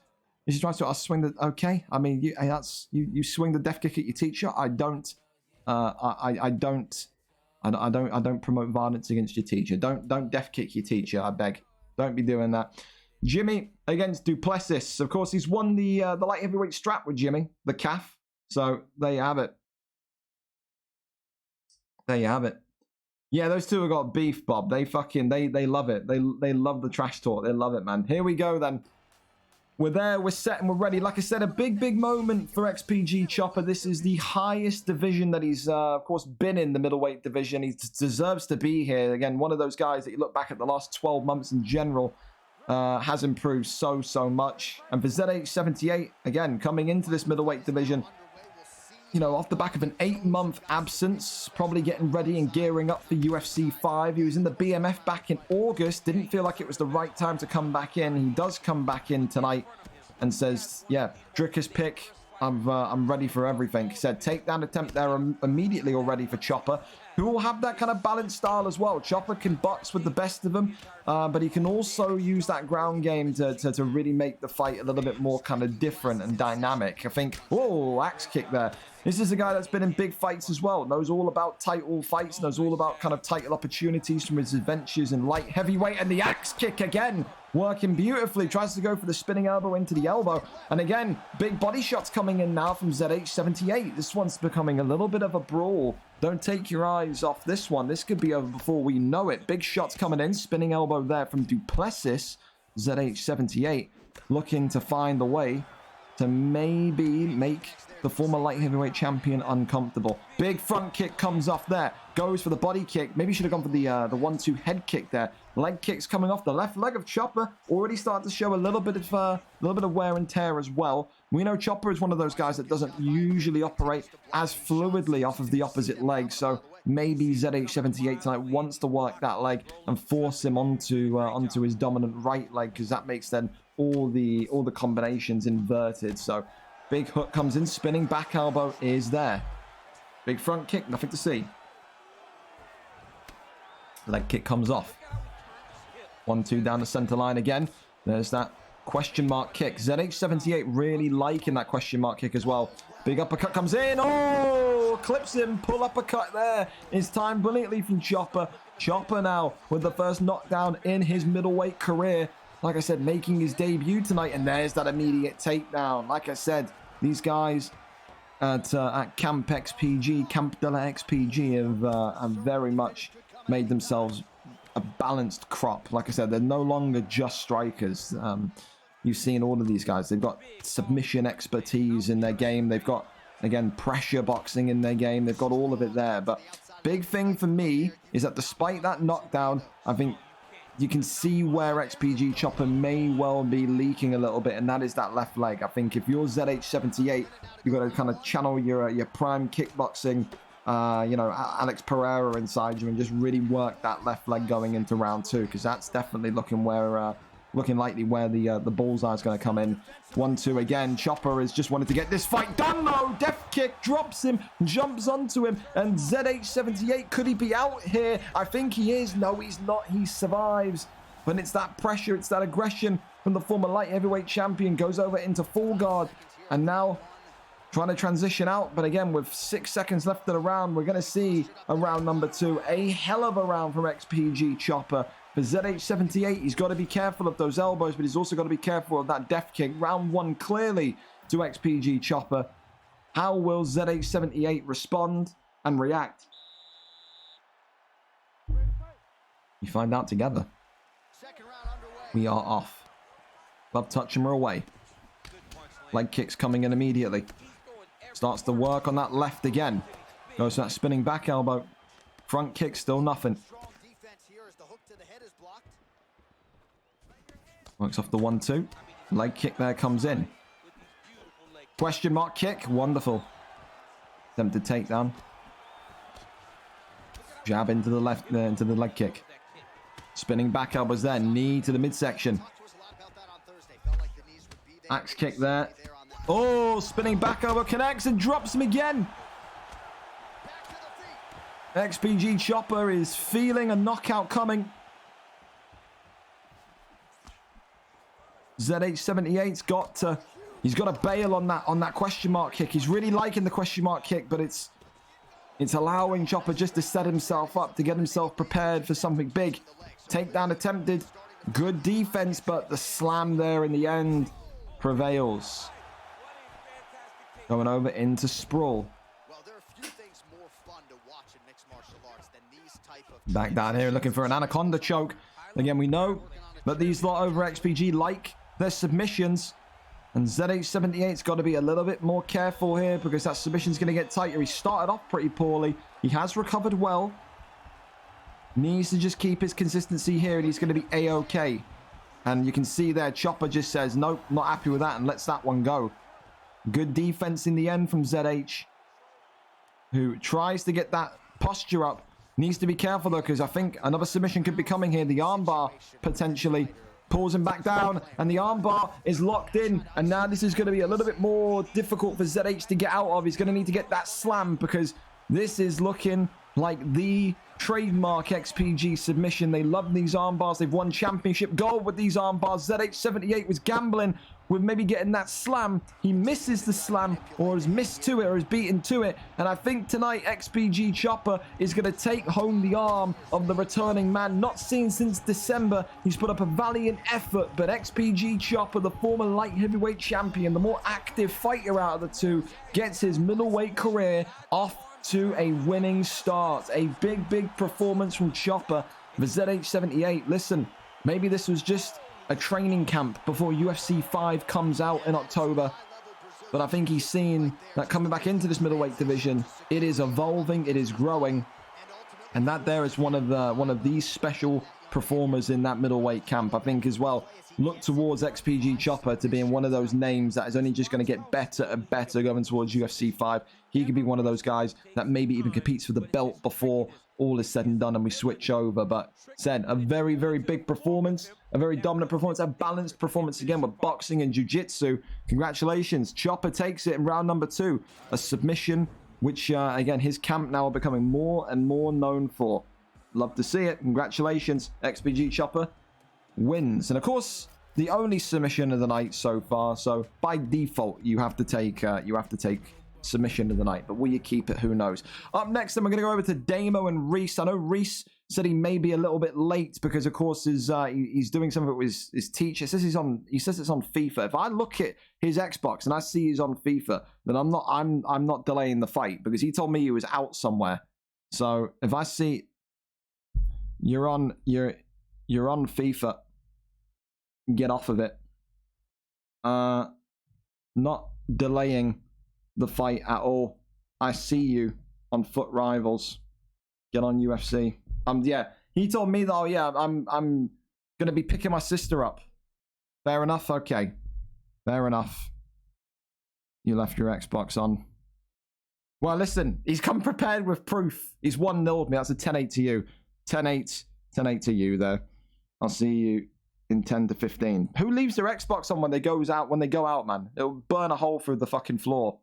to swing the... Okay, I mean, you swing the death kick at your teacher. I don't promote violence against your teacher. Don't death kick your teacher, I beg. Don't be doing that. Jimmy against Duplessis. Of course, he's won the light heavyweight strap with Jimmy, the calf. So there you have it. There you have it. Yeah, those two have got beef, Bob. They love it. They love the trash talk. They love it, man. Here we go then. We're there, we're set, and we're ready. Like I said, a big moment for XPG Chopper. This is the highest division that he's, of course, been in, the middleweight division. He deserves to be here. Again, one of those guys that you look back at the last 12 months in general, has improved so much. And for ZH78, again, coming into this middleweight division, you know, off the back of an 8-month absence, probably getting ready and gearing up for UFC 5. He was in the BMF back in August. Didn't feel like it was the right time to come back in. He does come back in tonight and says, yeah, Dricker's pick. I'm ready for everything. He said, takedown attempt there immediately already for Chopper, who will have that kind of balanced style as well. Chopper can box with the best of them, but he can also use that ground game to really make the fight a little bit more kind of different and dynamic. I think, whoa, axe kick there. This is a guy that's been in big fights as well. Knows all about title fights. Knows all about kind of title opportunities from his adventures in light heavyweight. And the axe kick again, working beautifully. Tries to go for the spinning elbow into the elbow. And again, big body shots coming in now from ZH78. This one's becoming a little bit of a brawl. Don't take your eyes off this one. This could be over before we know it. Big shots coming in. Spinning elbow there from Duplessis. ZH78 looking to find the way to maybe make the former light heavyweight champion uncomfortable. Big front kick comes off there. Goes for the body kick. Maybe should have gone for the 1-2 head kick there. Leg kicks coming off the left leg of Chopper. Already starting to show a little bit of wear and tear as well. We know Chopper is one of those guys that doesn't usually operate as fluidly off of the opposite leg. So maybe ZH78 tonight wants to work that leg and force him onto his dominant right leg, because that makes then all the combinations inverted. So big hook comes in, spinning back elbow is there. Big front kick, nothing to see. Leg kick comes off. 1-2 down the center line again. There's that question mark kick. ZH78 really liking that question mark kick as well. Big uppercut comes in. Oh, clips him. Pull uppercut there. It's timed brilliantly from Chopper. Chopper now with the first knockdown in his middleweight career. Like I said, making his debut tonight. And there's that immediate takedown. Like I said, these guys at Camp XPG, Camp de la XPG have very much made themselves a balanced crop. Like I said, they're no longer just strikers. You've seen all of these guys. They've got submission expertise in their game. They've got, again, pressure boxing in their game. They've got all of it there. But big thing for me is that despite that knockdown, I think you can see where XPG Chopper may well be leaking a little bit, and that is that left leg. I think if you're ZH78, you've got to kind of channel your prime kickboxing, you know, Alex Pereira inside you, and just really work that left leg going into round 2, because that's definitely looking likely where the bullseye is going to come in. 1-2 again. Chopper is just wanted to get this fight done though. Death kick drops him, jumps onto him, and ZH78, could he be out here? I think he is. No, he's not. He survives. But it's that pressure, it's that aggression from the former light heavyweight champion. Goes over into full guard, and now trying to transition out. But again, with 6 seconds left of the round, we're going to see a round number 2. A hell of a round from XPG Chopper. For ZH78, he's got to be careful of those elbows, but he's also got to be careful of that death kick. Round 1 clearly to XPG Chopper. How will ZH78 respond and react? We find out together. We are off. Glove touch and we're away. Leg kicks coming in immediately. Starts to work on that left again. Goes to that spinning back elbow. Front kick, still nothing. Works off the 1-2. Leg kick there comes in. Question mark kick. Wonderful. Attempted takedown. Jab into the left, into the leg kick. Spinning back elbows there. Knee to the midsection. Axe kick there. Oh, spinning back elbow connects and drops him again. XPG Chopper is feeling a knockout coming. ZH78's he's got to bail on that question mark kick. He's really liking the question mark kick, but it's allowing Chopper just to set himself up, to get himself prepared for something big. Takedown attempted. Good defense, but the slam there in the end prevails. Going over into sprawl. Well, there are few things more fun to watch in mixed martial arts than these type of Back down here looking for an anaconda choke. Again, we know that these lot over XPG like their submissions. And ZH78's got to be a little bit more careful here because that submission's going to get tighter. He started off pretty poorly. He has recovered well. Needs to just keep his consistency here and he's going to be A-OK. And you can see there, Chopper just says, nope, not happy with that and lets that one go. Good defense in the end from ZH, who tries to get that posture up. Needs to be careful though, because I think another submission could be coming here. The armbar potentially pulls him back down, and the armbar is locked in. And now this is going to be a little bit more difficult for ZH to get out of. He's going to need to get that slam because this is looking like the trademark XPG submission. They love these armbars. They've won championship gold with these armbars. ZH78 was gambling with maybe getting that slam. He misses the slam or has missed to it or has beaten to it. And I think tonight XPG Chopper is going to take home the arm of the returning man. Not seen since December. He's put up a valiant effort, but XPG Chopper, the former light heavyweight champion, the more active fighter out of the two, gets his middleweight career off to a winning start. A big performance from Chopper for ZH78. Listen, maybe this was just a training camp before UFC 5 comes out in October. But I think he's seen that coming back into this middleweight division, it is evolving, it is growing. And that there is one of these special performers in that middleweight camp. I think as well, look towards XPG Chopper to being one of those names that is only just going to get better and better going towards UFC 5. He could be one of those guys that maybe even competes for the belt before all is said and done and we switch over. But said, a very big performance, a very dominant performance, a balanced performance again with boxing and jiu-jitsu. Congratulations. Chopper takes it in round number 2. A submission, which again, his camp now are becoming more and more known for. Love to see it. Congratulations. XPG Chopper wins. And of course, the only submission of the night so far. So by default, you have to take submission of the night, but will you keep it? Who knows? Up next, then we're going to go over to Damo and Reese. I know Reese said he may be a little bit late because, of course, he's doing something with his teacher. He says it's on FIFA. If I look at his Xbox and I see he's on FIFA, then I'm not delaying the fight because he told me he was out somewhere. So if I see you're on FIFA, get off of it. Not delaying the fight at all. I see you on Foot Rivals. Get on UFC. Yeah, he told me that. Oh yeah, I'm gonna be picking my sister up. Fair enough. Okay, fair enough. You left your Xbox on. Well, listen, he's come prepared with proof. He's 1-0'd me. That's a 10-8 to you. 10-8 to you there. I'll see you in 10 to 15. Who leaves their Xbox on when they go out, man? It'll burn a hole through the fucking floor.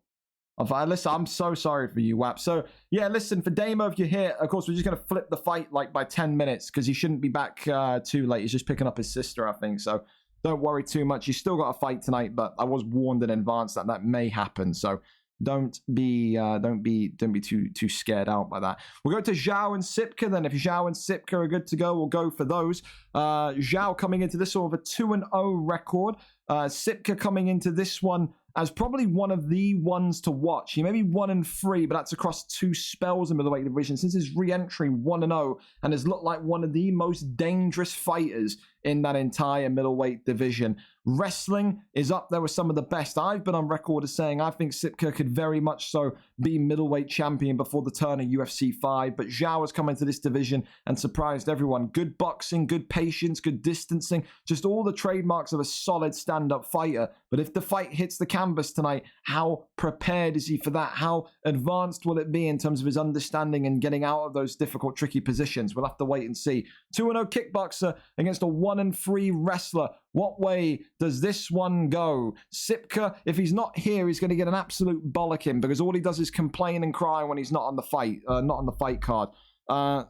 Listen, I'm so sorry for you, WAP. So, yeah, listen, for Damo, if you're here, of course, we're just going to flip the fight, like, by 10 minutes, because he shouldn't be back too late. He's just picking up his sister, I think, so don't worry too much. He's still got a fight tonight, but I was warned in advance that that may happen, so don't be too scared out by that. We'll go to Zhao and Sipka then. If Zhao and Sipka are good to go, we'll go for those. Zhao coming into this one with a 2-0 record. Sipka coming into this one as probably one of the ones to watch. He may be 1-3, but that's across 2 spells in the middleweight division. Since his re-entry, 1-0, and has looked like one of the most dangerous fighters in that entire middleweight division. Wrestling is up there with some of the best. I've been on record as saying I think Sipka could very much so be middleweight champion before the turn of UFC 5, but Zhao has come into this division and surprised everyone. Good boxing, good patience, good distancing, just all the trademarks of a solid stand-up fighter. But if the fight hits the canvas tonight, how prepared is he for that? How advanced will it be in terms of his understanding and getting out of those difficult, tricky positions? We'll have to wait and see. 2-0 kickboxer against a 1-3 wrestler. What way does this one go? Sipka, if he's not here, he's going to get an absolute bollocking because all he does is complain and cry when he's not on the fight card.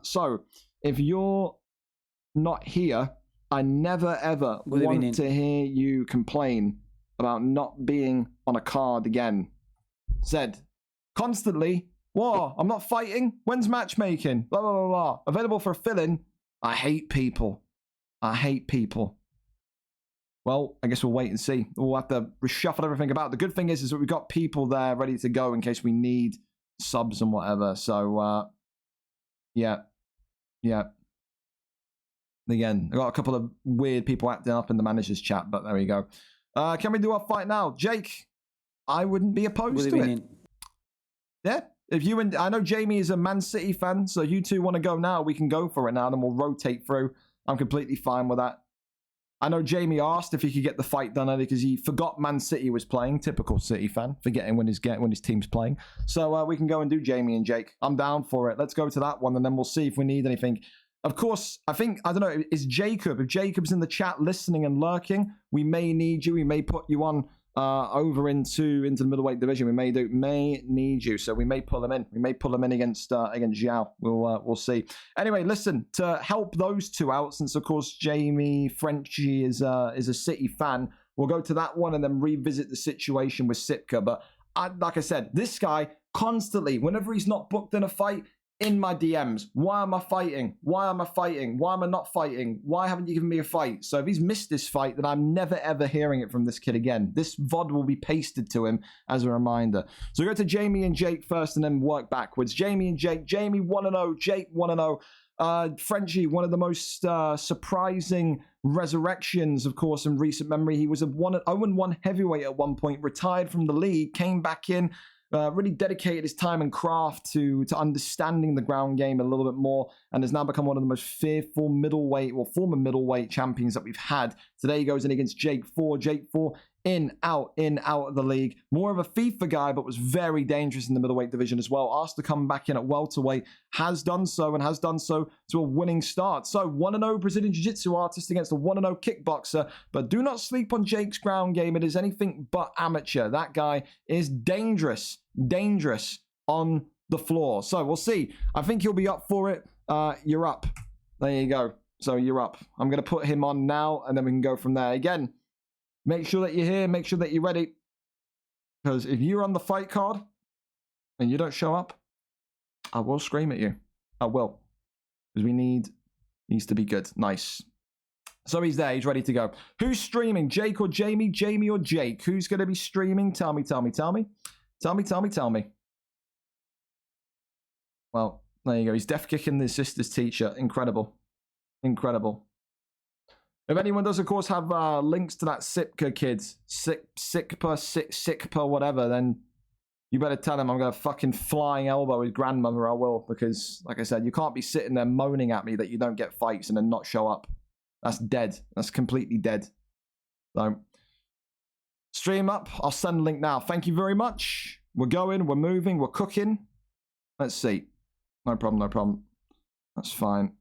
So if you're not here, I never ever want to hear you complain about not being on a card again. Said constantly, "What? I'm not fighting. When's matchmaking? Blah blah blah blah. Available for a fill-in." I hate people. I hate people. Well, I guess we'll wait and see. We'll have to reshuffle everything about. The good thing is that we've got people there ready to go in case we need subs and whatever. So, yeah. Again, I got a couple of weird people acting up in the manager's chat, but there we go. Can we do our fight now? Jake, I wouldn't be opposed to it. Yeah. If you and I know Jamie is a Man City fan, so you two want to go now, we can go for it now, then we'll rotate through. I'm completely fine with that. I know Jamie asked if he could get the fight done early because he forgot Man City was playing. Typical City fan, forgetting when his team's playing. So we can go and do Jamie and Jake. I'm down for it. Let's go to that one, and then we'll see if we need anything. Of course, I don't know, is Jacob, if Jacob's in the chat listening and lurking, we may need you. We may put you on over into the middleweight division. We may need you, so we may pull him in. We may pull him in against Zhao. We'll see. Anyway, listen, to help those two out, since of course Jamie Frenchie is a City fan, we'll go to that one and then revisit the situation with Sipka. But like I said, this guy constantly, whenever he's not booked in a fight, in my DMs, why am I fighting? Why am I fighting? Why am I not fighting? Why haven't you given me a fight? So if he's missed this fight, then I'm never ever hearing it from this kid again. This VOD will be pasted to him as a reminder. So we go to Jamie and Jake first and then work backwards. Jamie and Jake. Jamie 1-0, Jake 1-0. Frenchie, one of the most surprising resurrections, of course, in recent memory. He was a 0-1 heavyweight at one point, retired from the league, came back in, really dedicated his time and craft to understanding the ground game a little bit more, and has now become one of the most fearful former middleweight champions that we've had. Today he goes in against Jake 4. Jake 4 in, out of the league. More of a FIFA guy, but was very dangerous in the middleweight division as well. Asked to come back in at welterweight, has done so, and has done so to a winning start. So 1-0 Brazilian Jiu-Jitsu artist against a 1-0 kickboxer. But do not sleep on Jake's ground game. It is anything but amateur. That guy is dangerous on the floor. So we'll see. I think he'll be up for it. You're up. There you go. So you're up. I'm going to put him on now, and then we can go from there. Again, make sure that you're here. Make sure that you're ready. Because if you're on the fight card and you don't show up, I will scream at you. I will. Because needs to be good. Nice. So he's there. He's ready to go. Who's streaming? Jake or Jamie? Jamie or Jake? Who's going to be streaming? Tell me. Tell me. Well, there you go. He's def kicking his sister's teacher. Incredible. If anyone does, of course, have links to that Sipka kid, Sikpa, whatever, then you better tell him I'm going to fucking flying elbow his grandmother. I will, because, like I said, you can't be sitting there moaning at me that you don't get fights and then not show up. That's dead. That's completely dead. So, stream up. I'll send a link now. Thank you very much. We're going. We're moving. We're cooking. Let's see. No problem. That's fine.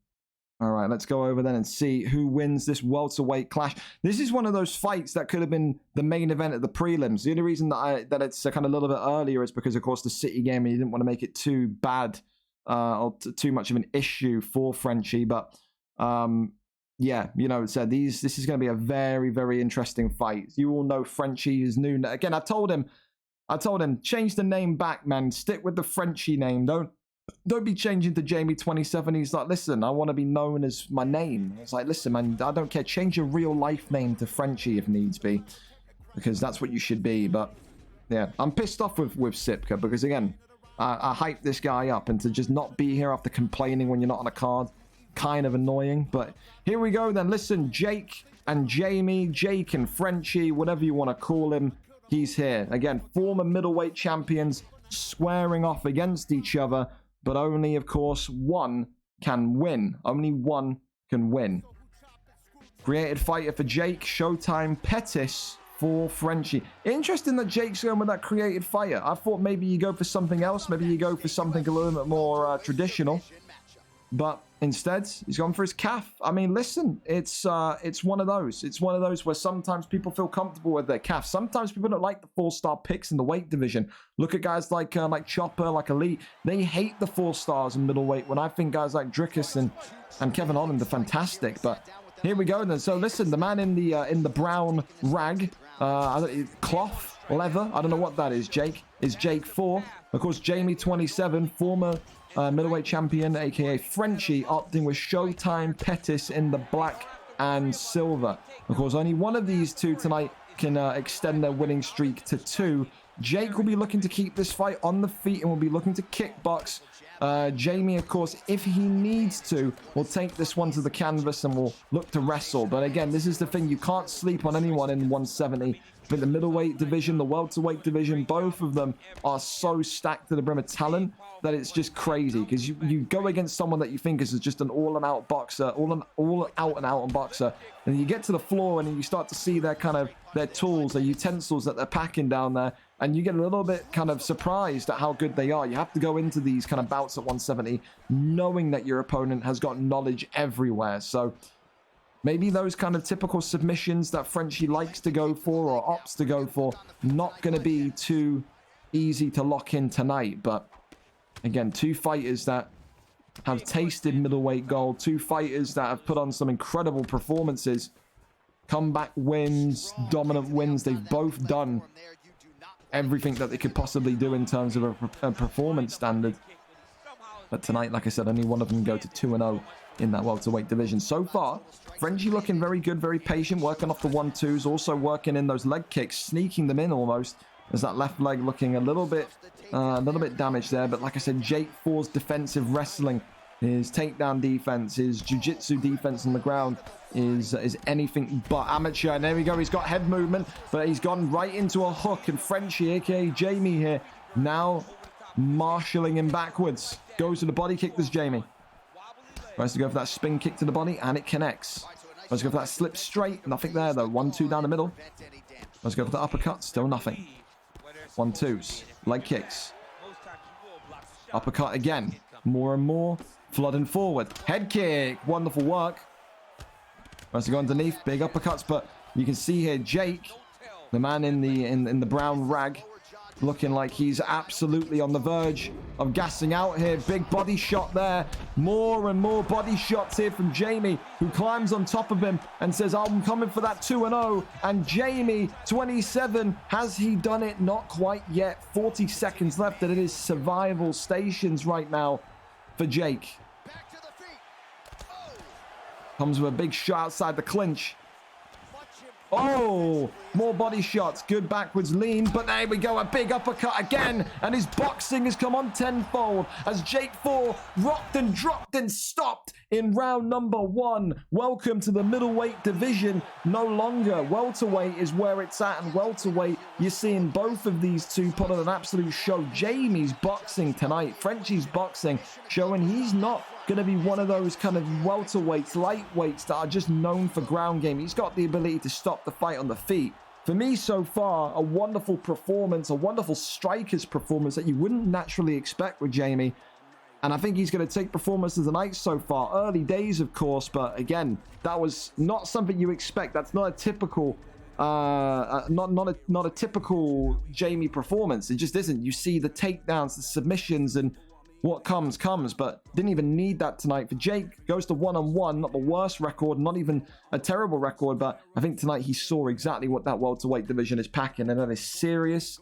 All right, let's go over then and see who wins this welterweight clash. This is one of those fights that could have been the main event at the prelims. The only reason that it's kind of a little bit earlier is because, of course, the City game, and you didn't want to make it too bad or too much of an issue for Frenchie. But yeah, so this is going to be a very, very interesting fight. You all know Frenchie is new. Again, I told him, change the name back, man. Stick with the Frenchie name. Don't be changing to Jamie 27. He's like, listen, I want to be known as my name. It's like, listen, man, I don't care. Change your real life name to Frenchie if needs be, because that's what you should be. But yeah, I'm pissed off with Sipka because, again, I hyped this guy up, and to just not be here after complaining when you're not on a card, kind of annoying. But here we go then. Listen, Jake and Jamie, Jake and Frenchie, whatever you want to call him, he's here. Again, former middleweight champions squaring off against each other. But only, of course, one can win. Only one can win. Created fighter for Jake. Showtime Pettis for Frenchie. Interesting that Jake's going with that created fighter. I thought maybe you go for something else. Maybe you go for something a little bit more traditional. But instead, he's gone for his calf. I mean, listen, it's one of those. It's one of those where sometimes people feel comfortable with their calf. Sometimes people don't like the 4-star picks in the weight division. Look at guys like Chopper, like Elite. They hate the 4 stars in middleweight, when I think guys like Drickus and Kevin Holland are fantastic. But here we go then. So listen, the man in the brown rag, cloth, leather, I don't know what that is, Jake, is Jake 4. Of course, Jamie 27, former middleweight champion, aka Frenchie, opting with Showtime Pettis in the black and Silva. Of course, only one of these two tonight can extend their winning streak to 2. Jake will be looking to keep this fight on the feet and will be looking to kickbox. Jamie, of course, if he needs to, will take this one to the canvas and will look to wrestle. But again, this is the thing. You can't sleep on anyone in 170. But the middleweight division, the welterweight division, both of them are so stacked to the brim of talent that it's just crazy. Because you go against someone that you think is just an all-and-out boxer, all-out-and-out boxer, and you get to the floor and you start to see their tools, their utensils that they're packing down there, and you get a little bit kind of surprised at how good they are. You have to go into these kind of bouts at 170 knowing that your opponent has got knowledge everywhere. So maybe those kind of typical submissions that Frenchie likes to go for or opts to go for, not going to be too easy to lock in tonight. But again, 2 fighters that have tasted middleweight gold, 2 fighters that have put on some incredible performances, comeback wins, dominant wins. They've both done everything that they could possibly do in terms of a performance standard. But tonight, like I said, only one of them go to 2-0 in that welterweight division. So far, Frenchie looking very good, very patient, working off the 1-2s, also working in those leg kicks, sneaking them in almost, as that left leg looking a little bit damaged there. But like I said, Jake Thor's defensive wrestling, his takedown defense, his jiu-jitsu defense on the ground is anything but amateur. And there we go, he's got head movement, but he's gone right into a hook, and Frenchie, aka Jamie here, now marshalling him backwards. Goes to the body kick, this Jamie. Tries to go for that spin kick to the body, and it connects. Tries to go for that slip straight. Nothing there, though. 1-2 down the middle. Tries to go for the uppercut. Still nothing. 1-2s. Leg kicks. Uppercut again. More and more. Flooding forward. Head kick. Wonderful work. Tries to go underneath. Big uppercuts, but you can see here Jake, the man in the brown rag, looking like he's absolutely on the verge of gassing out here. Big body shot there. More and more body shots here from Jamie, who climbs on top of him and says, I'm coming for that 2-0. And Jamie, 27, has he done it? Not quite yet. 40 seconds left, and it is survival stations right now for Jake. Comes with a big shot outside the clinch. Oh, more body shots. Good backwards lean, but there we go. A big uppercut again, and his boxing has come on tenfold as Jake Thor rocked and dropped and stopped in round number 1. Welcome to the middleweight division. No longer welterweight is where it's at, and welterweight, you're seeing both of these two put on an absolute show. Jamie's boxing tonight, Frenchie's boxing, showing he's not going to be one of those kind of welterweights, lightweights that are just known for ground game. He's got the ability to stop the fight on the feet. For me, so far, a wonderful performance, a wonderful striker's performance that you wouldn't naturally expect with Jamie. And I think he's going to take performance of the night so far. Early days, of course, but again, that was not something you expect. That's not a typical, not a typical Jamie performance. It just isn't. You see the takedowns, the submissions, and what comes, but didn't even need that tonight. For Jake, goes to 1-on-1, not the worst record, not even a terrible record, but I think tonight he saw exactly what that welterweight division is packing, and that is serious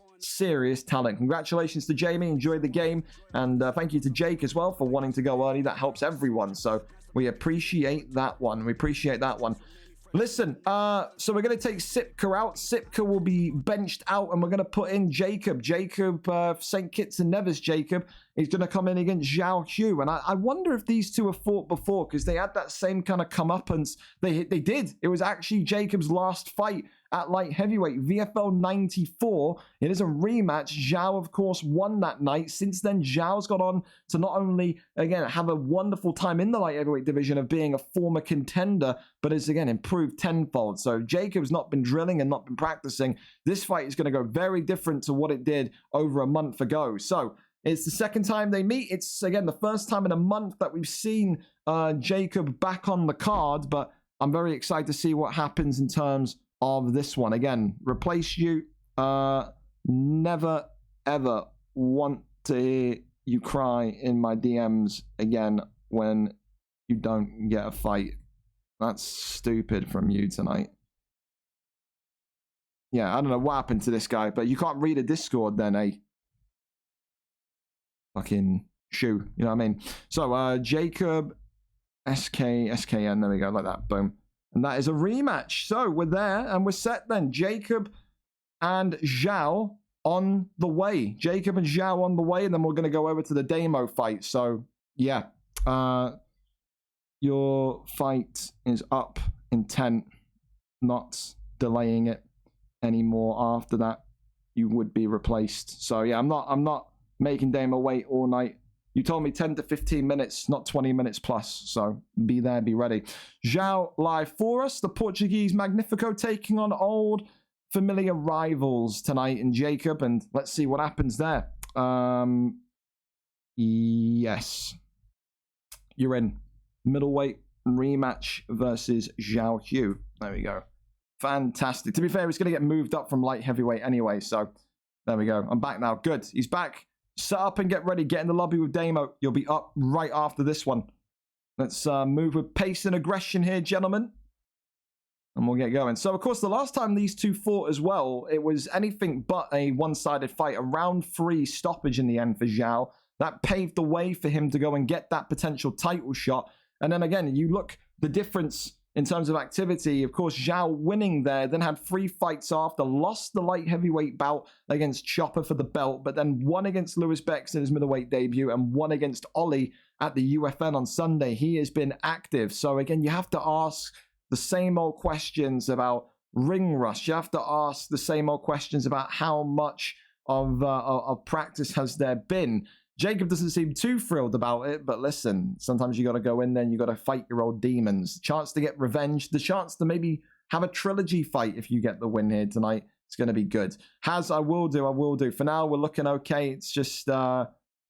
talent. Congratulations to Jamie, enjoyed the game, and thank you to Jake as well for wanting to go early. That helps everyone, so we appreciate that one. Listen, so we're going to take Sipka out. Sipka will be benched out, and we're going to put in Jacob. St. Kitts and Nevis Jacob is going to come in against Zhao Hu. And I wonder if these two have fought before, because they had that same kind of comeuppance. They did. It was actually Jacob's last fight at light heavyweight, VFL 94. It is a rematch. Zhao, of course, won that night. Since then, Zhao's got on to not only, again, have a wonderful time in the light heavyweight division of being a former contender, but has, again, improved tenfold. So Jacob's not been drilling and not been practicing. This fight is going to go very different to what it did over a month ago. So it's the second time they meet. It's, again, the first time in a month that we've seen Jacob back on the card, but I'm very excited to see what happens in terms of this one. Again, replace you. Never, ever want to hear you cry in my DMs again when you don't get a fight. That's stupid from you tonight. Yeah, I don't know what happened to this guy, but you can't read a Discord then, eh? Fucking shoe, you know what I mean? So, Jacob, SKN, there we go, like that, boom. And that is a rematch. So we're there and we're set then. Jacob and Zhao on the way. Jacob and Zhao on the way, and then we're going to go over to the Damo fight. So, yeah. Your fight is up, intent, not delaying it anymore. After that, you would be replaced. So, yeah, I'm not making Damo wait all night. You told me 10 to 15 minutes, not 20 minutes plus. So be there, be ready. Zhao live for us. The Portuguese Magnifico taking on old familiar rivals tonight in Jacob. And let's see what happens there. Yes. You're in. Middleweight rematch versus Zhao Hu. There we go. Fantastic. To be fair, he's going to get moved up from light heavyweight anyway. So there we go. I'm back now. Good. He's back. Set up and get ready. Get in the lobby with Damo. You'll be up right after this one. Let's move with pace and aggression here, gentlemen. And we'll get going. So, of course, the last time these two fought as well, it was anything but a one-sided fight. A round 3 stoppage in the end for Zhao. That paved the way for him to go and get that potential title shot. And then again, you look the difference in terms of activity. Of course, Zhao winning there, then had 3 fights after, lost the light heavyweight bout against Chopper for the belt, but then won against Lewis Bex in his middleweight debut and won against Ollie at the UFL on Sunday. He has been active. So again, you have to ask the same old questions about ring rust. You have to ask the same old questions about how much of practice has there been. Jacob doesn't seem too thrilled about it, but listen, sometimes you got to go in there and you got to fight your old demons. Chance to get revenge, the chance to maybe have a trilogy fight if you get the win here tonight. It's going to be good. I will do. For now, we're looking okay. It's just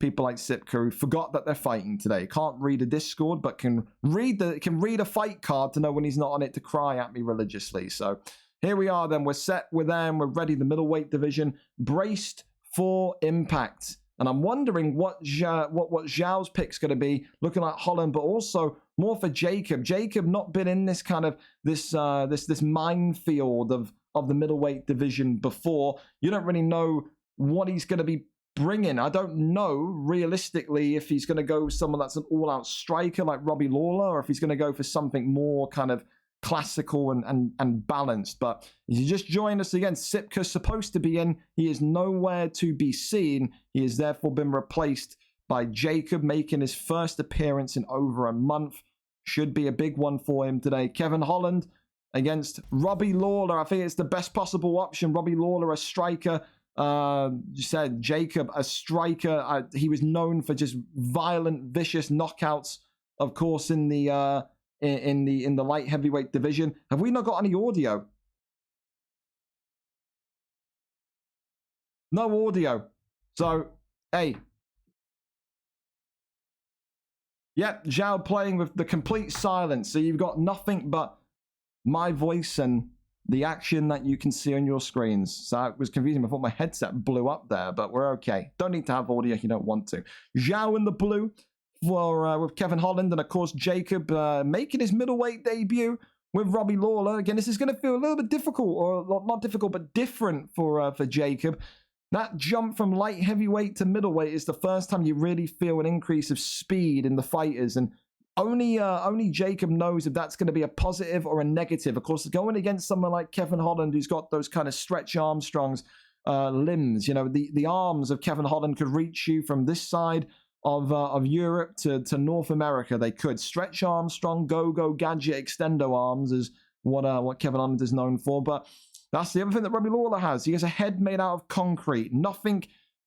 people like Sipka who forgot that they're fighting today. Can't read a Discord, but can read a fight card to know when he's not on it to cry at me religiously. So here we are then. We're set, we're there, and we're ready. The middleweight division, braced for impact. And I'm wondering what Zhao's pick's going to be, looking like Holland, but also more for Jacob. Jacob not been in this kind of this minefield of the middleweight division before. You don't really know what he's going to be bringing. I don't know realistically if he's going to go with someone that's an all-out striker like Robbie Lawler, or if he's going to go for something more kind of classical and balanced. But if you just joined us again, Sipka's supposed to be in. He is nowhere to be seen. He has therefore been replaced by Jacob, making his first appearance in over a month. Should be a big one for him today. Kevin Holland against Robbie Lawler. I think it's the best possible option. Robbie Lawler, a striker. You said Jacob, a striker. He was known for just violent, vicious knockouts, of course, in the light heavyweight division. Have we not got any audio? No audio. So, hey. Yep, Zhao playing with the complete silence. So you've got nothing but my voice and the action that you can see on your screens. So it was confusing. I thought my headset blew up there, but we're okay. Don't need to have audio if you don't want to. Zhao in the blue with Kevin Holland, and of course Jacob making his middleweight debut with Robbie Lawler. Again, this is going to feel a little bit difficult, or not difficult, but different for Jacob. That jump from light heavyweight to middleweight is the first time you really feel an increase of speed in the fighters, and only Jacob knows if that's going to be a positive or a negative. Of course, going against someone like Kevin Holland, who's got those kind of Stretch Armstrong's limbs, you know, the arms of Kevin Holland could reach you from this side of Europe to North America. They could. Stretch Armstrong, go gadget, extendo arms is what Kevin Holland is known for. But that's the other thing that Robbie Lawler has. He has a head made out of concrete. Nothing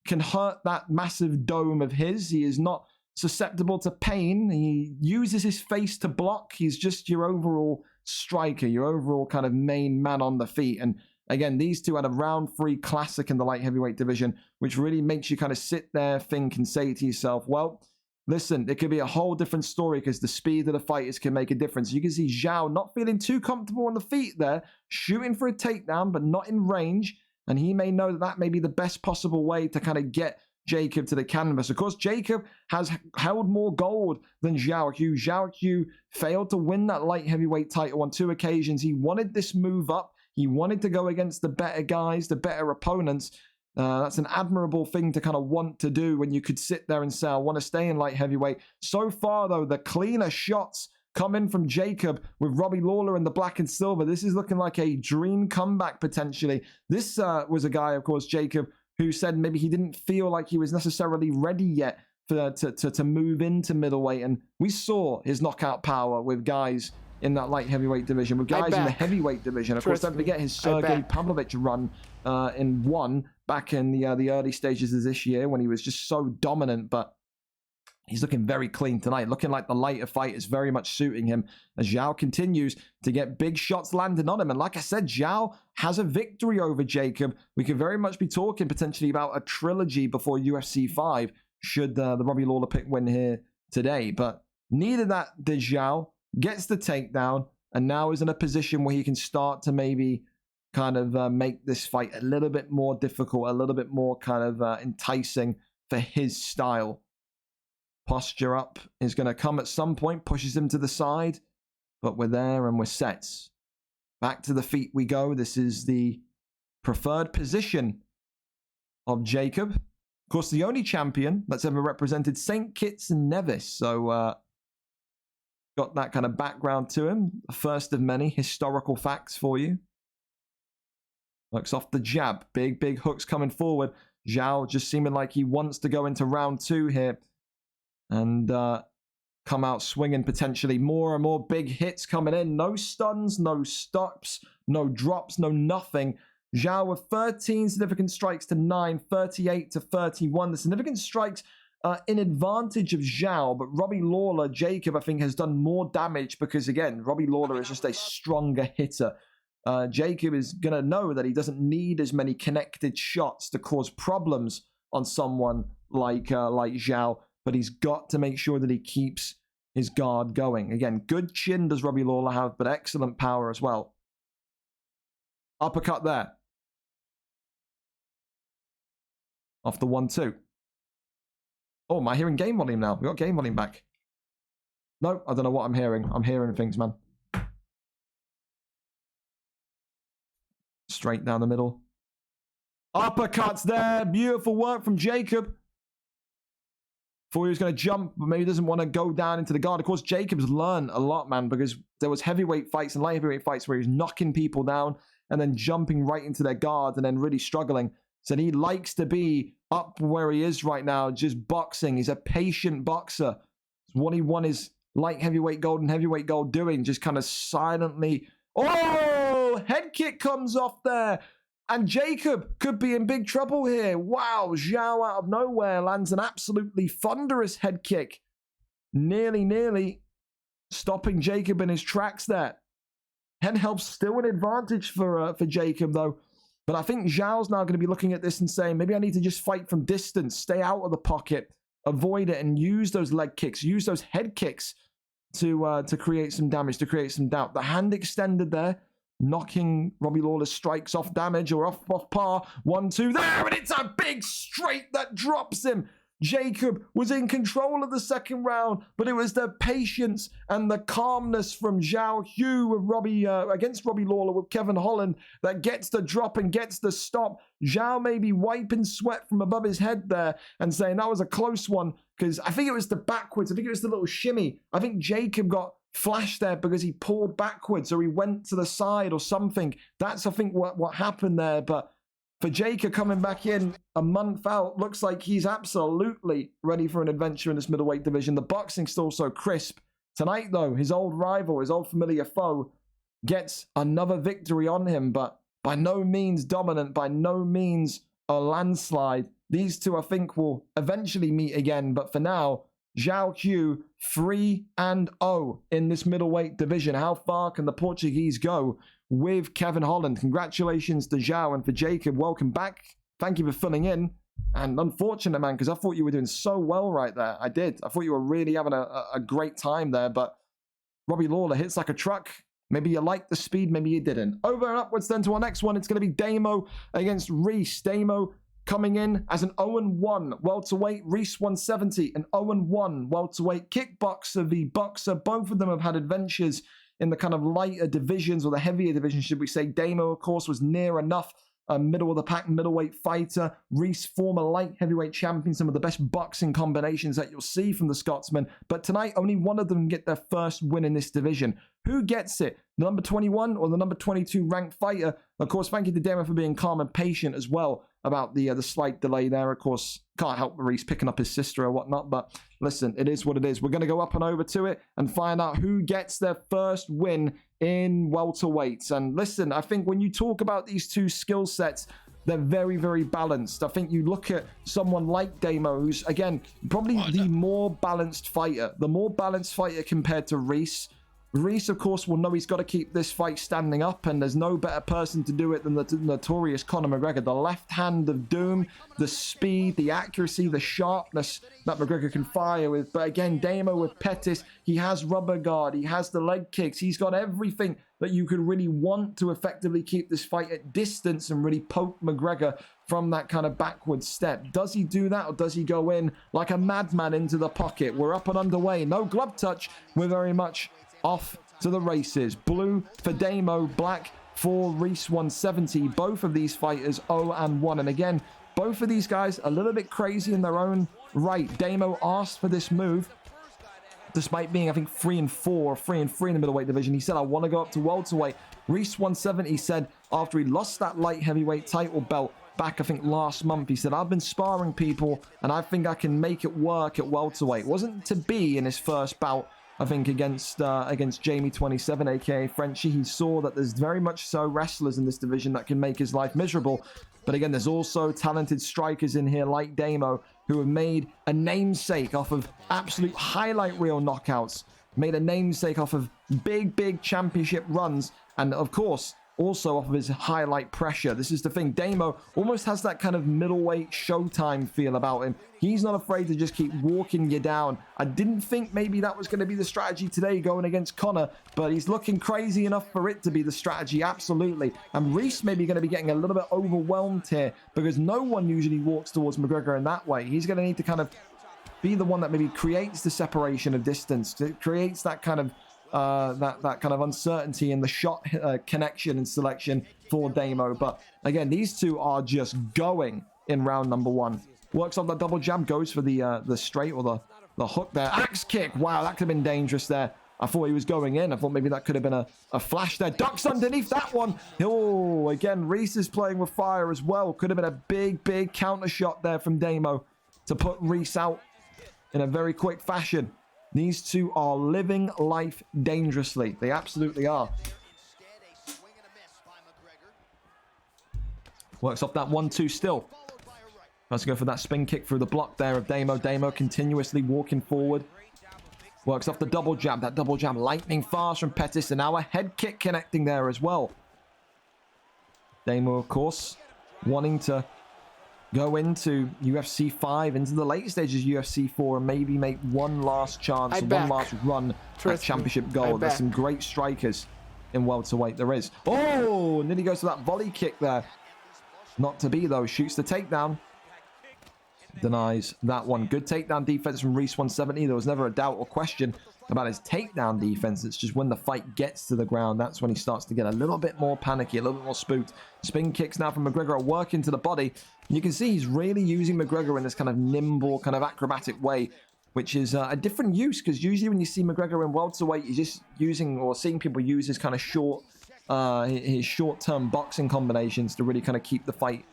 can hurt that massive dome of his. He is not susceptible to pain. He uses his face to block. He's just your overall striker, your overall kind of main man on the feet. And again, these two had a round 3 classic in the light heavyweight division, which really makes you kind of sit there, think, and say to yourself, well, listen, it could be a whole different story because the speed of the fighters can make a difference. You can see Zhao not feeling too comfortable on the feet there, shooting for a takedown, but not in range. And he may know that that may be the best possible way to kind of get Jacob to the canvas. Of course, Jacob has held more gold than Zhao Hu. Zhao Hu failed to win that light heavyweight title on 2 occasions. He wanted this move up. He wanted to go against the better guys, the better opponents. That's an admirable thing to kind of want to do when you could sit there and say, I want to stay in light heavyweight. So far, though, the cleaner shots coming from Jacob with Robbie Lawler in the black and silver. This is looking like a dream comeback potentially. This was a guy, of course, Jacob, who said maybe he didn't feel like he was necessarily ready yet to move into middleweight. And we saw his knockout power with guys in that light heavyweight division, with guys in the heavyweight division. Of course, don't forget his Sergey Pavlovich run in one back in the early stages of this year when he was just so dominant. But he's looking very clean tonight, looking like the lighter fight is very much suiting him as Zhao continues to get big shots landing on him. And like I said, Zhao has a victory over Jacob. We could very much be talking potentially about a trilogy before UFC 5 should the Robbie Lawler pick win here today. But neither that did Zhao. Gets the takedown, and now is in a position where he can start to maybe kind of make this fight a little bit more difficult, a little bit more kind of enticing for his style. Posture up is going to come at some point, pushes him to the side, but we're there and we're set. Back to the feet we go. This is the preferred position of Jacob. Of course, the only champion that's ever represented St. Kitts and Nevis, so got that kind of background to him. The first of many historical facts for you. Looks off the jab. Big hooks coming forward. Zhao just seeming like he wants to go into round 2 here. And come out swinging potentially. More and more big hits coming in. No stuns, no stops, no drops, no nothing. Zhao with 13 significant strikes to 9, 38 to 31. The significant strikes in advantage of Zhao, but Robbie Lawler, Jacob, I think, has done more damage because, again, Robbie Lawler is just a stronger hitter. Jacob is going to know that he doesn't need as many connected shots to cause problems on someone like Zhao, but he's got to make sure that he keeps his guard going. Again, good chin does Robbie Lawler have, but excellent power as well. Uppercut there. Off the 1-2. Oh, am I hearing game volume now? We got game volume back. No, I don't know what I'm hearing. I'm hearing things, man. Straight down the middle. Uppercuts there. Beautiful work from Jacob. Thought he was going to jump, but maybe doesn't want to go down into the guard. Of course, Jacob's learned a lot, man, because there was heavyweight fights and light heavyweight fights where he was knocking people down and then jumping right into their guard and then really struggling. So he likes to be up where he is right now, just boxing. He's a patient boxer. It's what he won his light heavyweight gold and heavyweight gold doing, just kind of silently. Oh, head kick comes off there. And Jacob could be in big trouble here. Wow, Zhao out of nowhere lands an absolutely thunderous head kick. Nearly stopping Jacob in his tracks there. Head help's still an advantage for Jacob, though. But I think Zhao's now going to be looking at this and saying, maybe I need to just fight from distance, stay out of the pocket, avoid it, and use those leg kicks, use those head kicks to create some damage, to create some doubt. The hand extended there, knocking Robbie Lawler's strikes off damage or off par. 1-2 there, and it's a big straight that drops him. Jacob was in control of the second round, but it was the patience and the calmness from Zhao Hu with against Robbie Lawler with Kevin Holland that gets the drop and gets the stop. Zhao may be wiping sweat from above his head there and saying that was a close one, because I think it was the backwards. I think it was the little shimmy. I think Jacob got flashed there because he pulled backwards or he went to the side or something. That's, I think, what happened there. But for Jacob coming back in a month out, looks like he's absolutely ready for an adventure in this middleweight division. The boxing's still so crisp. Tonight, though, his old rival, his old familiar foe, gets another victory on him, but by no means dominant, by no means a landslide. These two, I think, will eventually meet again, but for now, Zhao Hu 3-0 in this middleweight division. How far can the Portuguese go with Kevin Holland? Congratulations to Zhao, and for Jacob, welcome back. Thank you for filling in. And unfortunate, man, because I thought you were doing so well right there. I did. I thought you were really having a great time there, but Robbie Lawler hits like a truck. Maybe you liked the speed, maybe you didn't. Over and upwards then to our next one. It's going to be Damo against Reese. Damo coming in as an 0-1 welterweight. Reese 170, an 0-1 welterweight kickboxer v boxer. Both of them have had adventures in the kind of lighter divisions or the heavier divisions, should we say. Damo, of course, was near enough a middle of the pack middleweight fighter. Reese, former light heavyweight champion, some of the best boxing combinations that you'll see from the Scotsman. But tonight, only one of them can get their first win in this division. Who gets it? The number 21 or the number 22 ranked fighter? Of course, thank you to Demo for being calm and patient as well about the slight delay there. Of course, can't help Reese picking up his sister or whatnot. But listen, it is what it is. We're going to go up and over to it and find out who gets their first win in welterweights. And listen, I think when you talk about these two skill sets, they're very, very balanced. I think you look at someone like Damo, who's, again, probably the more balanced fighter. The more balanced fighter compared to Reese. Reese, of course, will know he's got to keep this fight standing up, and there's no better person to do it than the notorious Conor McGregor. The left hand of doom, the speed, the accuracy, the sharpness that McGregor can fire with. But again, Damo with Pettis, he has rubber guard, he has the leg kicks, he's got everything that you could really want to effectively keep this fight at distance and really poke McGregor from that kind of backward step. Does he do that, or does he go in like a madman into the pocket? We're up and underway. No glove touch. We're very much off to the races. Blue for Damo, black for Reese 170. Both of these fighters 0-1. And again, both of these guys a little bit crazy in their own right. Damo asked for this move, despite being, I think, 3-4 or 3-3 in the middleweight division. He said, I want to go up to welterweight. Reese 170 said, after he lost that light heavyweight title belt back, I think, last month, he said, I've been sparring people, and I think I can make it work at welterweight. It wasn't to be in his first bout, I think, against Jamie 27, aka Frenchie. He saw that there's very much so wrestlers in this division that can make his life miserable. But again, there's also talented strikers in here like Damo who have made a namesake off of absolute highlight reel knockouts, made a namesake off of big championship runs, and of course, also off of his highlight pressure. This is the thing. Damo almost has that kind of middleweight Showtime feel about him. He's not afraid to just keep walking you down. I didn't think maybe that was going to be the strategy today going against Conor, but he's looking crazy enough for it to be the strategy, absolutely. And Reese may be going to be getting a little bit overwhelmed here because no one usually walks towards McGregor in that way. He's going to need to kind of be the one that maybe creates the separation of distance. It creates that kind of that kind of uncertainty in the shot connection and selection for Damo. But again, these two are just going in round number one. Works on the double jab, goes for the straight or the hook there. Axe kick. Wow, that could have been dangerous there. I thought he was going in. I thought maybe that could have been a flash there. Ducks underneath that one. Oh, again, Reese is playing with fire as well. Could have been a big counter shot there from Damo to put Reese out in a very quick fashion. These two are living life dangerously. They absolutely are. Works off that 1-2 still. Let's go for that spin kick through the block there of Damo. Damo continuously walking forward. Works off the double jab. That double jab lightning fast from Pettis. And now a head kick connecting there as well. Damo, of course, wanting to go into UFC 5, into the late stages of UFC 4, and maybe make one last chance, one last run at championship gold. There's some great strikers in welterweight. There is. Oh, and then he goes to that volley kick there. Not to be, though. Shoots the takedown. Denies that one. Good takedown defense from Reese 170. There was never a doubt or question about his takedown defense. It's just when the fight gets to the ground, that's when he starts to get a little bit more panicky, a little bit more spooked. Spin kicks now from McGregor are working to the body. You can see he's really using McGregor in this kind of nimble, kind of acrobatic way, which is a different use, because usually when you see McGregor in welterweight, he's just using, or seeing people use his kind of his short-term boxing combinations to really kind of keep the fight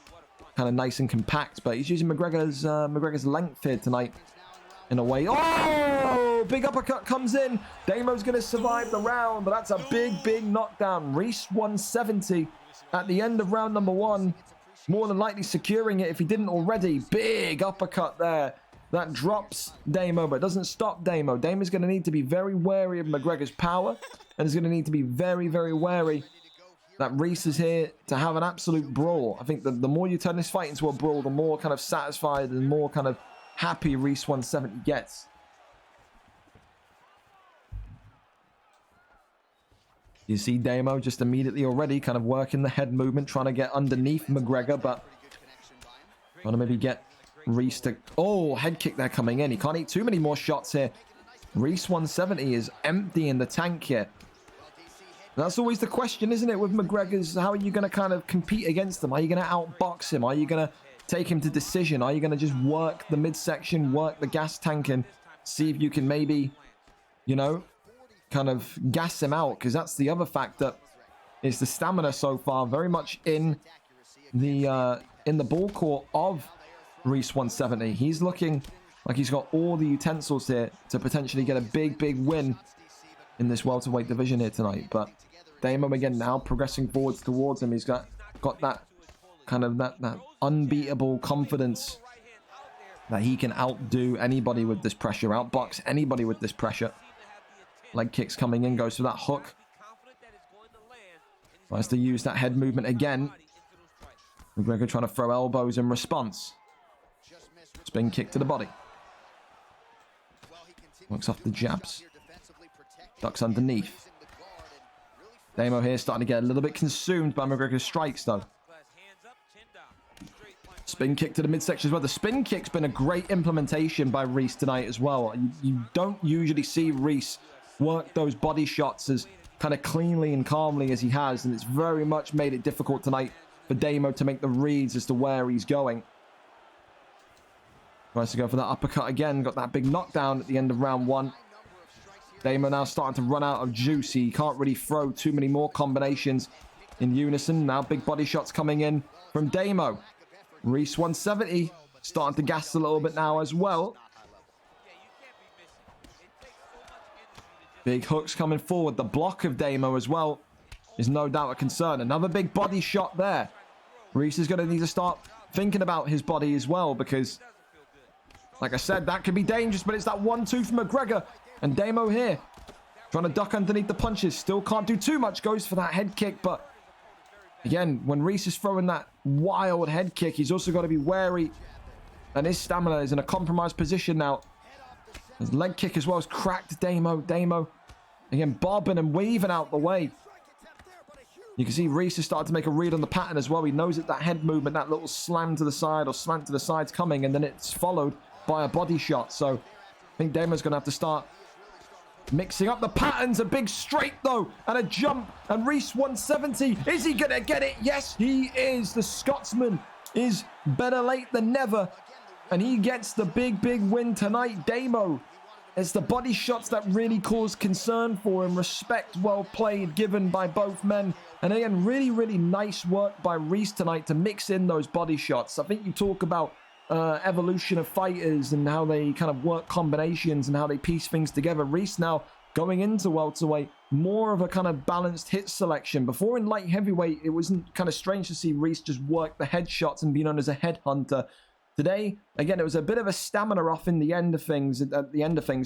kind of nice and compact. But he's using McGregor's length here tonight in a way. Oh, big uppercut comes in. Damo's going to survive the round, but that's a big knockdown. Reese 170 at the end of round number one. More than likely securing it if he didn't already. Big uppercut there. That drops Damo, but doesn't stop Damo. Damo's going to need to be very wary of McGregor's power, and is going to need to be very wary that Reese is here to have an absolute brawl. I think the more you turn this fight into a brawl, the more kind of satisfied and more kind of happy Reese 170 gets. You see Damo just immediately already kind of working the head movement, trying to get underneath McGregor, but want to maybe get Reese to... Oh, head kick there coming in. He can't eat too many more shots here. Reese 170 is empty in the tank here. That's always the question, isn't it, with McGregor's? How are you going to kind of compete against him? Are you going to outbox him? Are you going to take him to decision? Are you going to just work the midsection, work the gas tank, and see if you can maybe, you know, kind of gas him out? Because that's the other factor, is the stamina so far very much in the ball court of Reese 170. He's looking like he's got all the utensils here to potentially get a big win in this welterweight division here tonight. But Damo again now progressing forwards towards him. He's got that kind of that unbeatable confidence that he can outdo anybody with this pressure, outbox anybody with this pressure. Leg kicks coming in, goes for that hook. Tries to use that head movement again. McGregor trying to throw elbows in response. Spin kick to the body. Works off the jabs. Ducks underneath. Damo here starting to get a little bit consumed by McGregor's strikes though. Spin kick to the midsection as well. The spin kick's been a great implementation by Reese tonight as well. You don't usually see Reese work those body shots as kind of cleanly and calmly as he has, and it's very much made it difficult tonight for Damo to make the reads as to where he's going. Tries to go for that uppercut again. Got that big knockdown at the end of round one. Damo now starting to run out of juice. He can't really throw too many more combinations in unison. Now big body shots coming in from Damo. Reese 170 starting to gas a little bit now as well. Big hooks coming forward. The block of Damo as well is no doubt a concern. Another big body shot there. Reese is going to need to start thinking about his body as well, because like I said, that could be dangerous, but it's that 1-2 from McGregor. And Damo here trying to duck underneath the punches. Still can't do too much. Goes for that head kick, but again, when Reese is throwing that wild head kick, he's also got to be wary. And his stamina is in a compromised position now. His leg kick as well has cracked Damo. Damo, again, bobbing and weaving out the way. You can see Reese has started to make a read on the pattern as well. He knows that head movement, that little slam to the side or slant to the side's coming, and then it's followed by a body shot. So I think Damo's going to have to start mixing up the patterns. A big straight though, and a jump, and Reese 170. Is he going to get it? Yes, he is. The Scotsman is better late than never, and he gets the big win tonight. Damo, it's the body shots that really cause concern for him. Respect well played given by both men. And again, really nice work by Reese tonight to mix in those body shots. I think you talk about evolution of fighters and how they kind of work combinations and how they piece things together. Reese now going into welterweight, more of a kind of balanced hit selection. Before in light heavyweight, it wasn't kind of strange to see Reese just work the headshots and be known as a headhunter. Today, again, it was a bit of a stamina off in the end of things,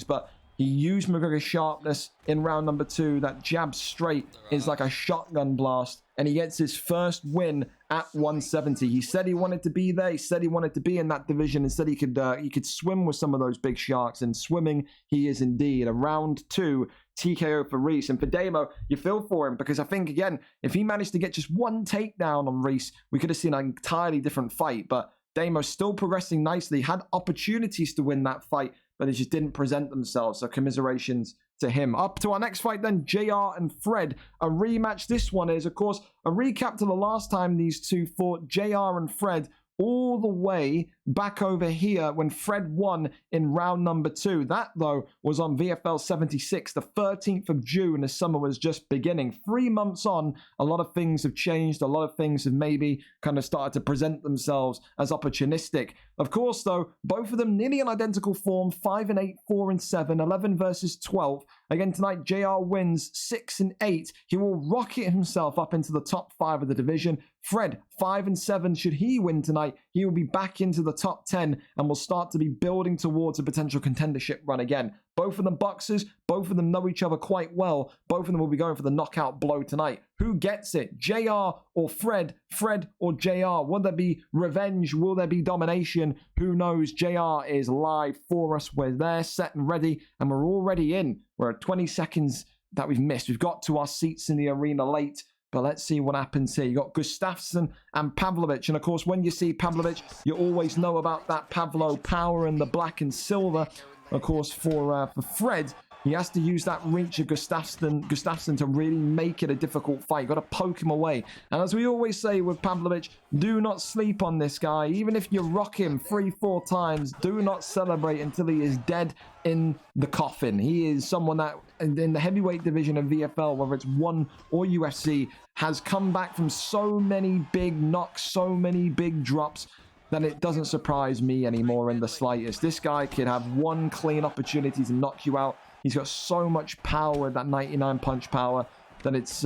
but he used McGregor's sharpness in round number 2. That jab straight is like a shotgun blast, and he gets his first win at 170. He said he wanted to be there. He said he wanted to be in that division and said he could swim with some of those big sharks, and swimming he is indeed. A round 2 TKO for Reese. And for Damo, you feel for him, because I think, again, if he managed to get just one takedown on Reese, we could have seen an entirely different fight. But Damo's still progressing nicely, had opportunities to win that fight, but they just didn't present themselves. So commiserations to him. Up to our next fight then, JR and Fred. A rematch. This one is, of course, a recap to the last time these two fought. JR and Fred all the way back over here when Fred won in round number 2. That, though, was on VFL 76, the 13th of June, as summer was just beginning. 3 months on, a lot of things have changed. A lot of things have maybe kind of started to present themselves as opportunistic. Of course, though, both of them nearly in identical form, 5-8, 4-7, 11 versus 12. Again, tonight, JR wins 6-8. He will rocket himself up into the top 5 of the division. Fred, 5-7. Should he win tonight, he will be back into the top 10 and will start to be building towards a potential contendership run again. Both of them boxers, both of them know each other quite well. Both of them will be going for the knockout blow tonight. Who gets it? JR or Fred? Fred or JR? Will there be revenge? Will there be domination? Who knows? JR is live for us. We're there, set and ready, and we're already in. We're at 20 seconds that we've missed. We've got to our seats in the arena late, but let's see what happens here. You got Gustafsson and Pavlovich. And of course, when you see Pavlovich, you always know about that Pavlo power and the black and silver. Of course, for Fred, He has to use that reach of Gustafsson to really make it a difficult fight. Got to poke him away. And as we always say with Pavlovich, do not sleep on this guy. Even if you rock him 3-4 times, do not celebrate until he is dead in the coffin. He is someone that, in the heavyweight division of VFL, whether it's ONE or UFC, has come back from so many big knocks, so many big drops, that it doesn't surprise me anymore in the slightest. This guy could have one clean opportunity to knock you out. He's got so much power, that 99 punch power, that it's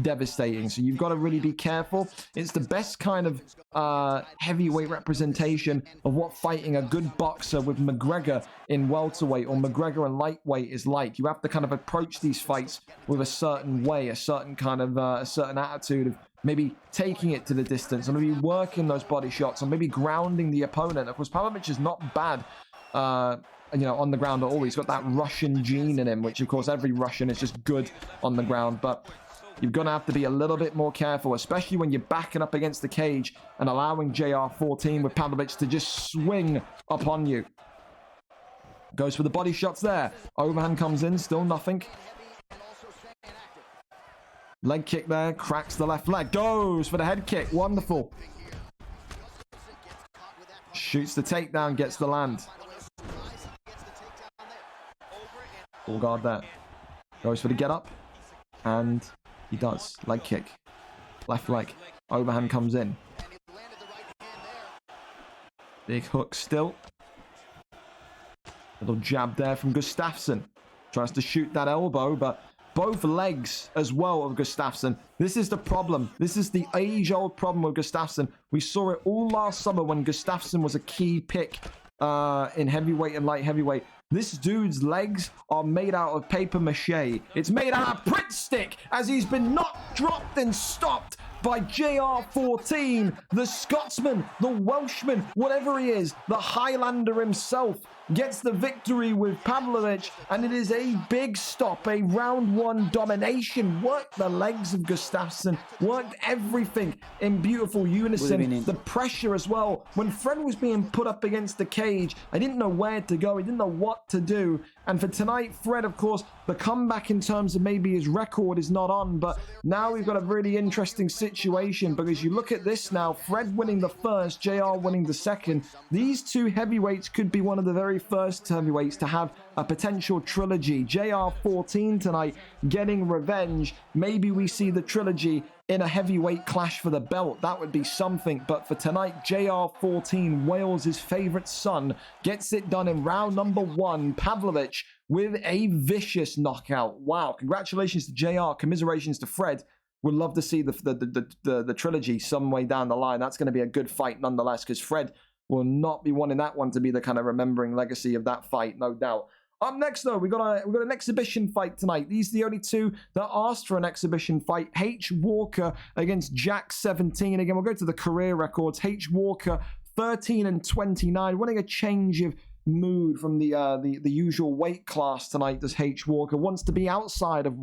devastating. So you've got to really be careful. It's the best kind of heavyweight representation of what fighting a good boxer with McGregor in welterweight or McGregor in lightweight is like. You have to kind of approach these fights with a certain way, a certain kind of a certain attitude of maybe taking it to the distance, or maybe working those body shots, or maybe grounding the opponent. Of course, Pavlovich is not bad, on the ground at all. He's got that Russian gene in him, which of course every Russian is just good on the ground, but you're going to have to be a little bit more careful, especially when you're backing up against the cage and allowing JR14 with Pavlovich to just swing upon you. Goes for the body shots there. Overhand comes in, still nothing. Leg kick there, cracks the left leg. Goes for the head kick, wonderful. Shoots the takedown, gets the land. Full guard there. Goes for the get up. And he does. Leg kick. Left leg. Overhand comes in. Big hook still. Little jab there from Gustafsson. Tries to shoot that elbow, but both legs as well of Gustafsson. This is the problem. This is the age-old problem with Gustafsson. We saw it all last summer when Gustafsson was a key pick in heavyweight and light heavyweight. This dude's legs are made out of paper mache. It's made out of Pritt stick, as he's been knocked, dropped, and stopped by JR14, the Scotsman, the Welshman, whatever he is, the Highlander himself, gets the victory with Pavlovich, and it is a big stop, a round one domination. Worked the legs of Gustafsson, worked everything in beautiful unison. The pressure as well. When Fred was being put up against the cage, I didn't know where to go. I didn't know what to do. And for tonight, Fred, of course, the comeback in terms of maybe his record is not on, but now we've got a really interesting situation, because you look at this now, Fred winning the first, JR winning the second. These two heavyweights could be one of the very first heavyweights to have a potential trilogy. JR14 tonight getting revenge. Maybe we see the trilogy in a heavyweight clash for the belt. That would be something. But for tonight, JR14, Wales' favourite son, gets it done in round number one. Pavlovich with a vicious knockout. Wow. Congratulations to JR. Commiserations to Fred. Would love to see the trilogy some way down the line. That's going to be a good fight nonetheless, because Fred will not be wanting that one to be the kind of remembering legacy of that fight, no doubt. Up next, though, we got an exhibition fight tonight. These are the only two that asked for an exhibition fight. H. Walker against Jack 17. Again, we'll go to the career records. H. Walker 13-29, winning a change of mood from the usual weight class tonight. Does H. Walker wants to be outside of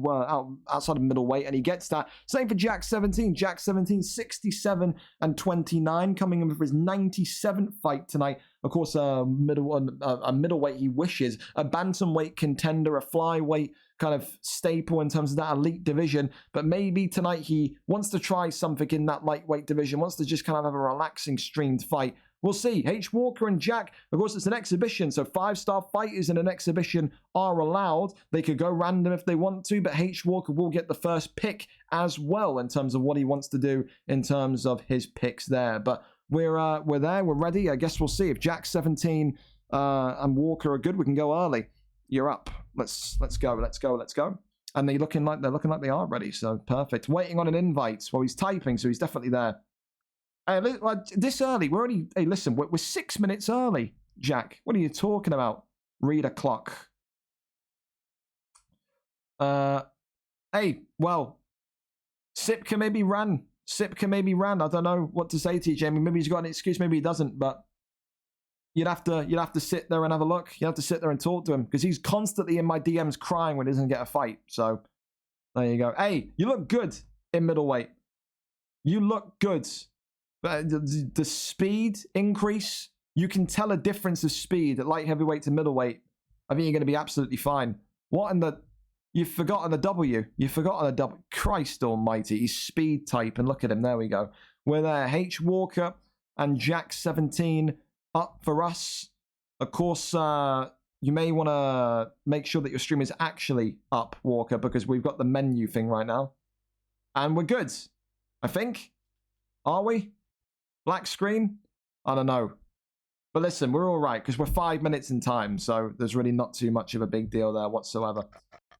middleweight, and he gets that. Same for Jack 17. Jack 17 67-29, coming in for his 97th fight tonight. Of course, a middleweight he wishes, a bantamweight contender, a flyweight kind of staple in terms of that elite division. But maybe tonight he wants to try something in that lightweight division, wants to just kind of have a relaxing, streamed fight. We'll see. H. Walker and Jack, of course, it's an exhibition, so 5-star fighters in an exhibition are allowed. They could go random if they want to, but H. Walker will get the first pick as well in terms of what he wants to do in terms of his picks there. But we're there, we're ready. I guess we'll see if Jack 17 and Walker are good. We can go early. You're up. Let's go. And they're looking like they are ready. So perfect. Waiting on an invite. Well, he's typing, so he's definitely there. Hey, this early, we're only... Hey, listen, we're 6 minutes early, Jack. What are you talking about? Read a clock. Hey, well, Sipka maybe ran. I don't know what to say to you, Jamie. Maybe he's got an excuse, maybe he doesn't, but you'd have to sit there and have a look. You'd have to sit there and talk to him, because he's constantly in my DMs crying when he doesn't get a fight. So, there you go. Hey, you look good in middleweight. You look good. But the speed increase, you can tell a difference of speed at light heavyweight to middleweight. I think you're going to be absolutely fine. What in the... You've forgotten the W. You've forgotten the W. Christ almighty. He's speed type. And look at him. There we go. We're there. H. Walker and Jack 17 up for us. Of course, you may want to make sure that your stream is actually up, Walker, because we've got the menu thing right now. And we're good. I think. Are we? Black screen? I don't know. But listen, we're all right because we're 5 minutes in time. So there's really not too much of a big deal there whatsoever.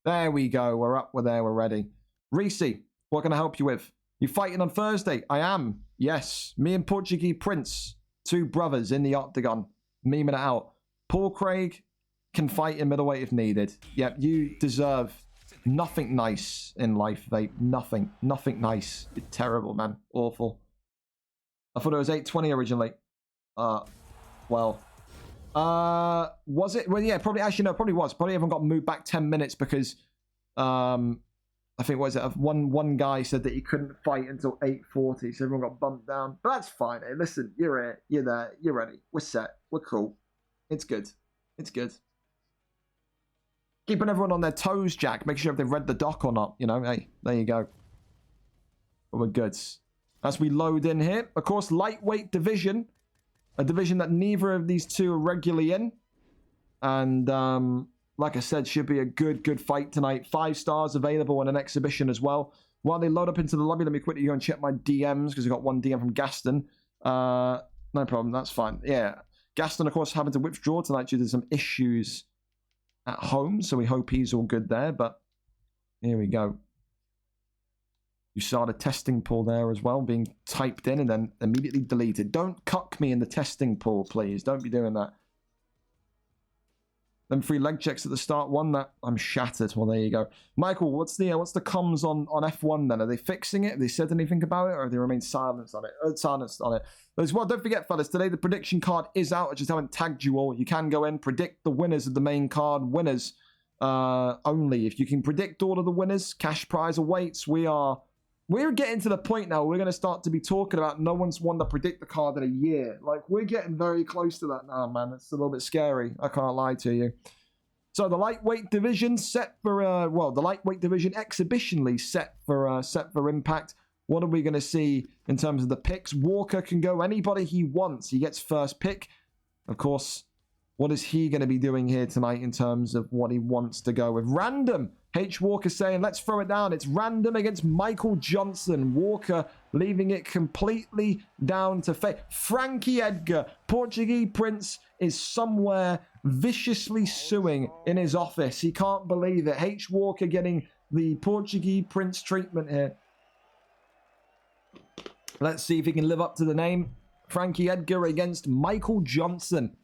There we go. We're up. We're there. We're ready. Reese, what can I help you with? You fighting on Thursday? I am. Yes. Me and Portuguese Prince. 2 brothers in the octagon. Memeing it out. Paul Craig can fight in middleweight if needed. Yep, you deserve nothing nice in life, vape. Nothing. Nothing nice. It's terrible, man. Awful. I thought it was 8:20 originally. Well. Was it? Well, yeah, probably. Actually, no, probably was. Probably everyone got moved back 10 minutes because, I think, what is it? One guy said that he couldn't fight until 8:40, so everyone got bumped down. But that's fine. Hey, listen, you're here, you're there, you're ready. We're set. We're cool. It's good. It's good. Keeping everyone on their toes, Jack. Make sure if they've read the doc or not. You know, hey, there you go. But we're good. As we load in here, of course, lightweight division. A division that neither of these two are regularly in. And, like I said, should be a good fight tonight. 5 stars available in an exhibition as well. While they load up into the lobby, let me quickly go and check my DMs, because I got one DM from Gaston. No problem, that's fine. Yeah. Gaston, of course, having to withdraw tonight due to some issues at home, so we hope he's all good there, but here we go. You saw the testing pool there as well, being typed in and then immediately deleted. Don't cuck me in the testing pool, please. Don't be doing that. Them 3 leg checks at the start. One that I'm shattered. Well, there you go. Michael, what's the comms on F1 then? Are they fixing it? Have they said anything about it, or have they remained silent on it? Silenced on it. As well, don't forget, fellas, today the prediction card is out. I just haven't tagged you all. You can go in, predict the winners of the main card. Winners only. If you can predict all of the winners, cash prize awaits. We're getting to the point now. We're going to start to be talking about no one's won to predict the card in a year. Like, we're getting very close to that now, man. It's a little bit scary. I can't lie to you. So the lightweight division set for, the lightweight division exhibitionally set for impact. What are we going to see in terms of the picks? Walker can go anybody he wants. He gets first pick. Of course, what is he going to be doing here tonight in terms of what he wants to go with? Random. H. Walker saying, let's throw it down. It's random against Michael Johnson. Walker leaving it completely down to fate. Frankie Edgar, Portuguese Prince, is somewhere viciously suing in his office. He can't believe it. H. Walker getting the Portuguese Prince treatment here. Let's see if he can live up to the name. Frankie Edgar against Michael Johnson.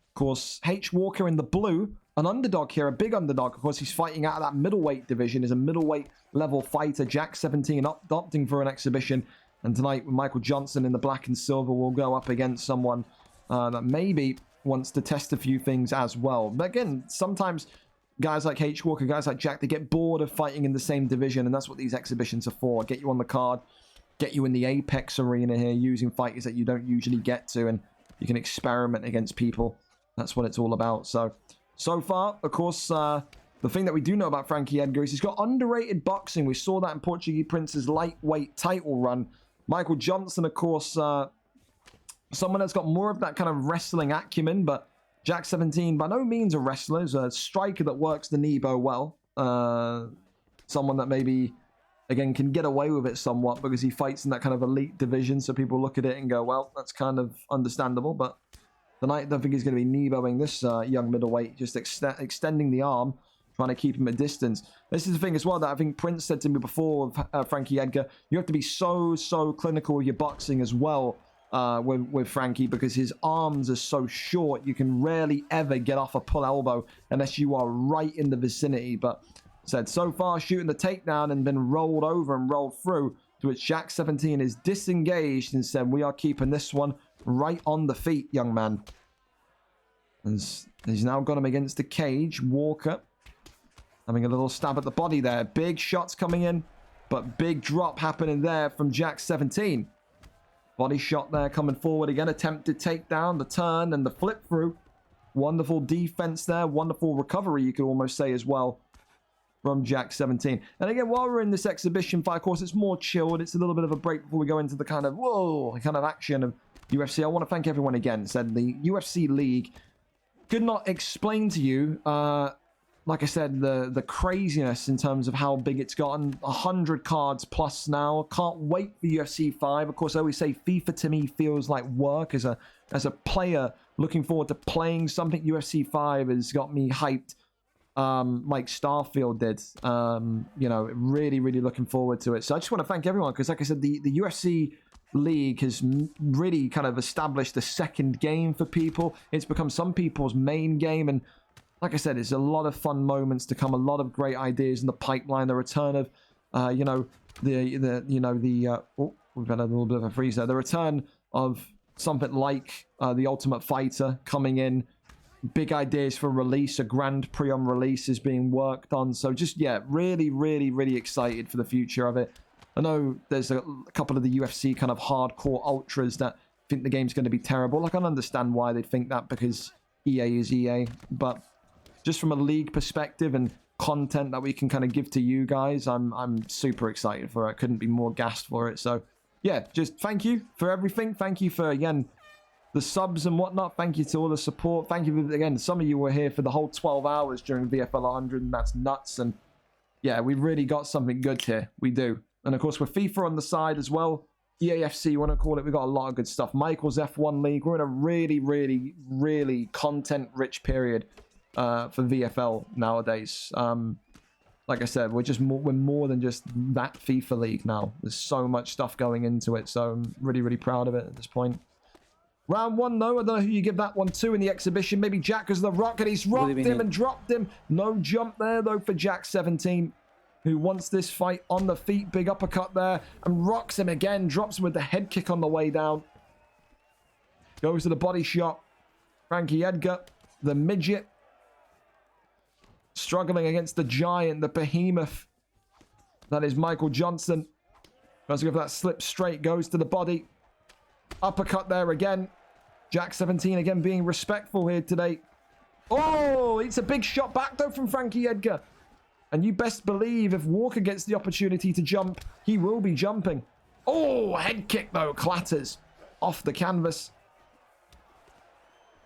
Of course, H. Walker in the blue. An underdog here, a big underdog. Of course, he's fighting out of that middleweight division. Is a middleweight level fighter. Jack 17 opting for an exhibition. And tonight, Michael Johnson in the black and silver will go up against someone that maybe wants to test a few things as well. But again, sometimes guys like H. Walker, guys like Jack, they get bored of fighting in the same division. And that's what these exhibitions are for. Get you on the card. Get you in the Apex arena here using fighters that you don't usually get to. And you can experiment against people. That's what it's all about. So far, of course, the thing that we do know about Frankie Edgar is he's got underrated boxing. We saw that in Portuguese Prince's lightweight title run. Michael Johnson, of course, someone that's got more of that kind of wrestling acumen, but Jack 17, by no means a wrestler. He's a striker that works the Nebo well. Someone that maybe, again, can get away with it somewhat because he fights in that kind of elite division, so people look at it and go, well, that's kind of understandable, but tonight, I don't think he's going to be Neboing this young middleweight, just extending the arm, trying to keep him at distance. This is the thing as well that I think Prince said to me before with Frankie Edgar. You have to be so clinical with your boxing as well with Frankie because his arms are so short. You can rarely ever get off a pull elbow unless you are right in the vicinity. But said so far, shooting the takedown and been rolled over and rolled through, to which Jack 17 is disengaged and said, we are keeping this one right on the feet, young man. And he's now got him against the cage. Walker having a little stab at the body there. Big shots coming in, but big drop happening there from Jack 17. Body shot there coming forward again. Attempted takedown, the turn and the flip through. Wonderful defense there. Wonderful recovery, you could almost say as well, from Jack 17. And again, while we're in this exhibition fight, of course, it's more chilled. It's a little bit of a break before we go into the kind of, action of UFC. I want to thank everyone again. Said the UFC League could not explain to you, like I said, the craziness in terms of how big it's gotten. 100 cards plus now. Can't wait for UFC 5. Of course, I always say FIFA to me feels like work as a player. Looking forward to playing something. UFC 5 has got me hyped, like Starfield did. Really, really looking forward to it. So I just want to thank everyone because, like I said, the UFC League has really kind of established the second game for people. It's become some people's main game, and like I said, it's a lot of fun moments to come, a lot of great ideas in the pipeline. The return of, we've had a little bit of a freeze there. The return of something like the Ultimate Fighter coming in. Big ideas for release. A Grand Prix on release is being worked on. So just, really, really, really excited for the future of it. I know there's a couple of the UFC kind of hardcore ultras that think the game's going to be terrible. I can understand why they think that because EA is EA, but just from a league perspective and content that we can kind of give to you guys, I'm super excited for it. Couldn't be more gassed for it. So yeah, just thank you for everything. Thank you for, again, the subs and whatnot. Thank you to all the support. Thank you for, again, some of you were here for the whole 12 hours during VFL 100, and that's nuts. And yeah, we really got something good here. We do. And of course, with FIFA on the side as well, EAFC, you want to call it, we got a lot of good stuff. Michael's F1 League. We're in a really, really, really content-rich period for VFL nowadays. Like I said, we're more than just that FIFA league now. There's so much stuff going into it, so I'm really, really proud of it at this point. Round one, though, I don't know who you give that one to in the exhibition. Maybe Jack as the Rock, and he's rocked him and dropped him. No jump there, though, for Jack 17, who wants this fight on the feet. Big uppercut there, and rocks him again. Drops him with the head kick on the way down. Goes to the body shot. Frankie Edgar, the midget, struggling against the giant, the behemoth. That is Michael Johnson. Tries to go for that slip straight. Goes to the body. Uppercut there again. Jack 17 again being respectful here today. Oh, it's a big shot back though from Frankie Edgar. And you best believe if Walker gets the opportunity to jump, he will be jumping. Oh, head kick though, clatters off the canvas.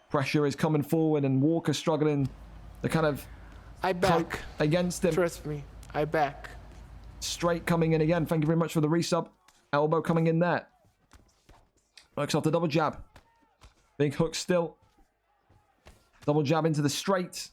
Pressure is coming forward and Walker struggling to kind of I back against him. Trust me, I back. Straight coming in again. Thank you very much for the resub. Elbow coming in there. Works off the double jab. Big hook still. Double jab into the straight.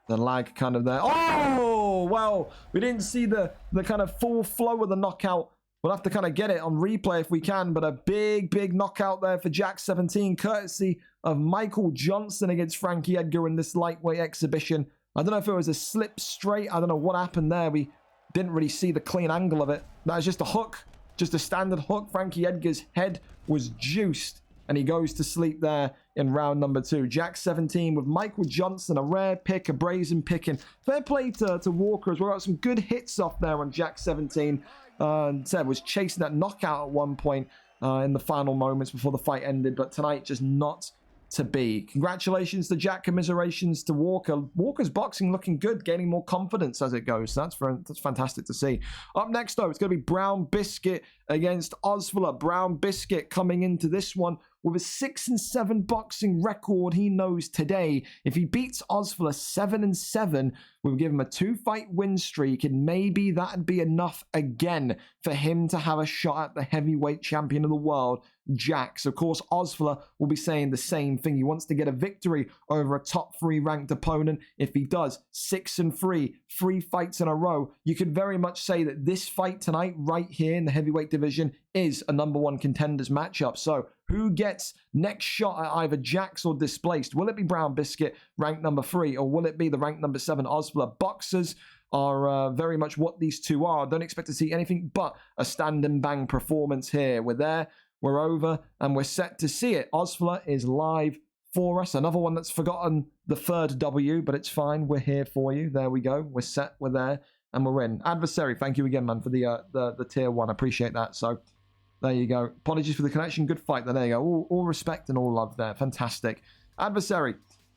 The lag kind of there. Oh, well, we didn't see the kind of full flow of the knockout. We'll have to kind of get it on replay if we can, but a big, big knockout there for Jack 17, courtesy of Michael Johnson against Frankie Edgar in this lightweight exhibition. I don't know if it was a slip straight. I don't know what happened there. We didn't really see the clean angle of it. That was just a hook, just a standard hook. Frankie Edgar's head was juiced, and he goes to sleep there in round number 2. Jack 17 with Michael Johnson, a rare pick, a brazen picking. Fair play to Walker as well. Got some good hits off there on Jack 17. Said was chasing that knockout at one point in the final moments before the fight ended, but tonight just not to be. Congratulations to Jack, commiserations to Walker. Walker's boxing looking good, gaining more confidence as it goes. So that's fantastic to see. Up next, though, it's going to be Brown Biscuit against Osvula. Brown Biscuit coming into this one with a 6-7 boxing record. He knows today if he beats Osvula 7-7, we'll give him a 2-fight win streak, and maybe that'd be enough again for him to have a shot at the heavyweight champion of the world, Jax. Of course, Osvula will be saying the same thing. He wants to get a victory over a top 3 ranked opponent. If he does 6-3, 3 fights in a row, you could very much say that this fight tonight, right here in the heavyweight division, is a number 1 contenders matchup. So who gets next shot at either Jax or displaced? Will it be Brown Biscuit, ranked number 3, or will it be the ranked number 7 Osvula? Boxers are very much what these two are. Don't expect to see anything but a stand and bang performance here. We're there, we're over, and we're set to see it. Osvula is live for us. Another one that's forgotten the 3rd W, but it's fine. We're here for you. There we go. We're set, we're there, and we're in. Adversary, thank you again, man, for the tier 1. I appreciate that. So There you go. Apologies for the connection. Good fight. There you go. All respect and all love there. Fantastic. Adversary.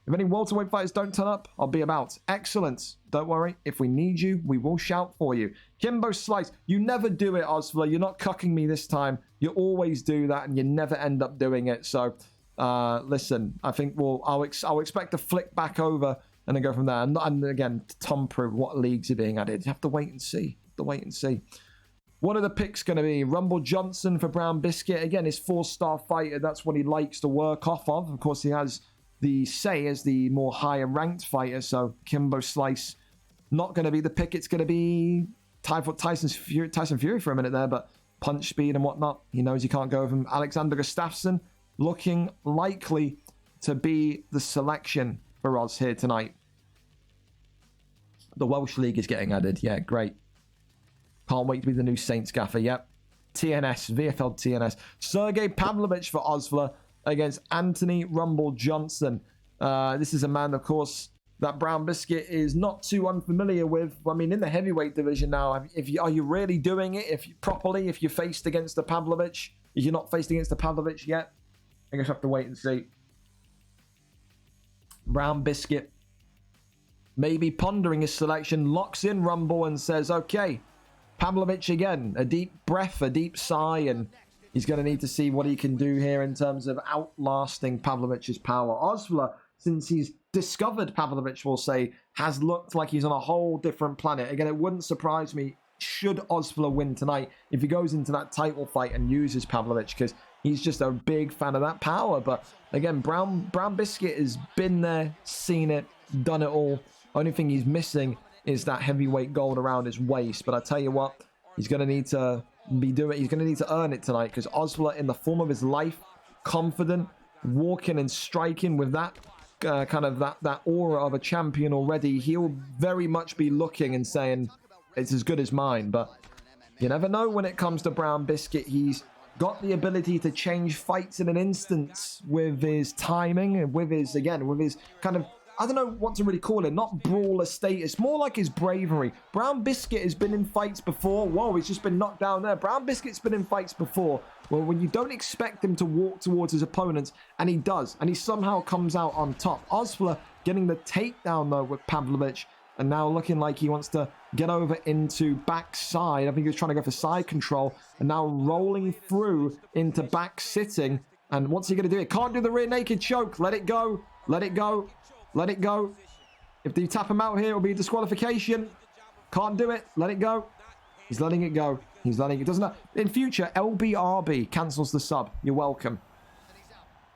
If any welterweight fighters don't turn up, I'll be about. Excellent. Don't worry. If we need you, we will shout for you. Kimbo Slice. You never do it, Osvla. You're not cucking me this time. You always do that, and you never end up doing it. So, listen. I think I'll expect to flick back over and then go from there. And again, Tom Prue, what leagues are being added? You have to wait and see. What are the picks going to be? Rumble Johnson for Brown Biscuit. Again, his 4-star fighter. That's what he likes to work off of. Of course, he has the say as the more higher ranked fighter. So Kimbo Slice, not going to be the pick. It's going to be Tyson Fury for a minute there, but punch speed and whatnot. He knows he can't go with him. Alexander Gustafsson looking likely to be the selection for Oz here tonight. The Welsh League is getting added. Yeah, great. Can't wait to be the new Saints gaffer. Yep. TNS, VFL TNS. Sergey Pavlovich for Osvla against Anthony Rumble Johnson. This is a man, of course, that Brown Biscuit is not too unfamiliar with. I mean, in the heavyweight division now, are you really doing it if you're faced against the Pavlovich? If you're not faced against the Pavlovich yet, I guess I have to wait and see. Brown Biscuit maybe pondering his selection, locks in Rumble and says, okay, Pavlovich again, a deep breath, a deep sigh, and he's going to need to see what he can do here in terms of outlasting Pavlovich's power. Osvla, since he's discovered Pavlovich, we'll say, has looked like he's on a whole different planet. Again, it wouldn't surprise me should Osvla win tonight if he goes into that title fight and uses Pavlovich, because he's just a big fan of that power. But again, Brown Biscuit has been there, seen it, done it all. Only thing he's missing is that heavyweight gold around his waist. But I tell you what, he's going to need to he's going to need to earn it tonight, because Osvla, in the form of his life, confident, walking and striking with that kind of that aura of a champion already, he'll very much be looking and saying, it's as good as mine. But you never know when it comes to Brown Biscuit. He's got the ability to change fights in an instant with his timing and with his kind of, I don't know what to really call it, not brawler status, more like his bravery. Brown Biscuit has been in fights before. Whoa, he's just been knocked down there. Brown Biscuit's been in fights before. Well, when you don't expect him to walk towards his opponents, and he does, and he somehow comes out on top. Osvla getting the takedown, though, with Pavlovich, and now looking like he wants to get over into backside. I think he was trying to go for side control, and now rolling through into back sitting. And what's he going to do? He can't do the rear naked choke. Let it go. Let it go. Let it go. If you tap him out here, it'll be a disqualification. Can't do it. Let it go. He's letting it go. He's letting it. Doesn't. In future, LBRB cancels the sub. You're welcome.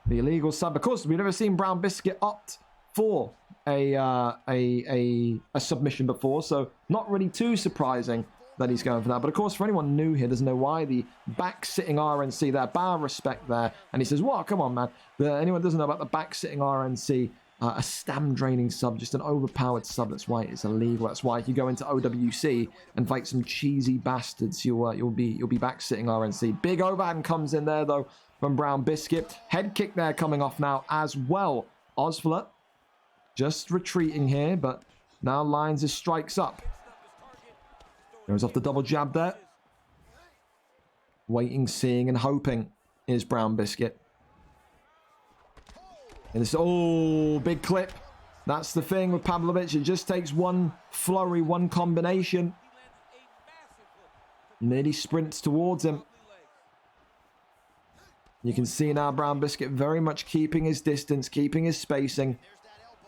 The illegal sub. Of course, we've never seen Brown Biscuit opt for a submission before, so not really too surprising that he's going for that. But of course, for anyone new here, doesn't know why, the back sitting RNC there, bar respect there, and he says, "What? Come on, man." Anyone doesn't know about the back sitting RNC? A stam draining sub, just an overpowered sub. That's why it's illegal. That's why if you go into OWC and fight some cheesy bastards, you'll be back sitting RNC. Big overhand comes in there though from Brown Biscuit. Head kick there coming off now as well. Osvla just retreating here, but now lines his strikes up. Goes off the double jab there. Waiting, seeing, and hoping is Brown Biscuit. And it's, oh, big clip. That's the thing with Pavlovich. It just takes one flurry, one combination. Nearly sprints towards him. You can see now Brown Biscuit very much keeping his distance, keeping his spacing.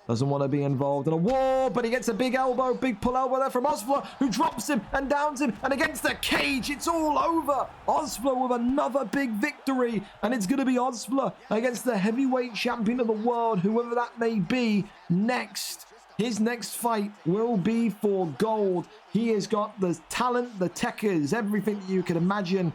Doesn't want to be involved in a war, but he gets a big elbow, big pull elbow there from Osvla, who drops him and downs him, and against the cage, it's all over. Osvla with another big victory, and it's going to be Osvla against the heavyweight champion of the world, whoever that may be, next. His next fight will be for gold. He has got the talent, the techers, everything that you can imagine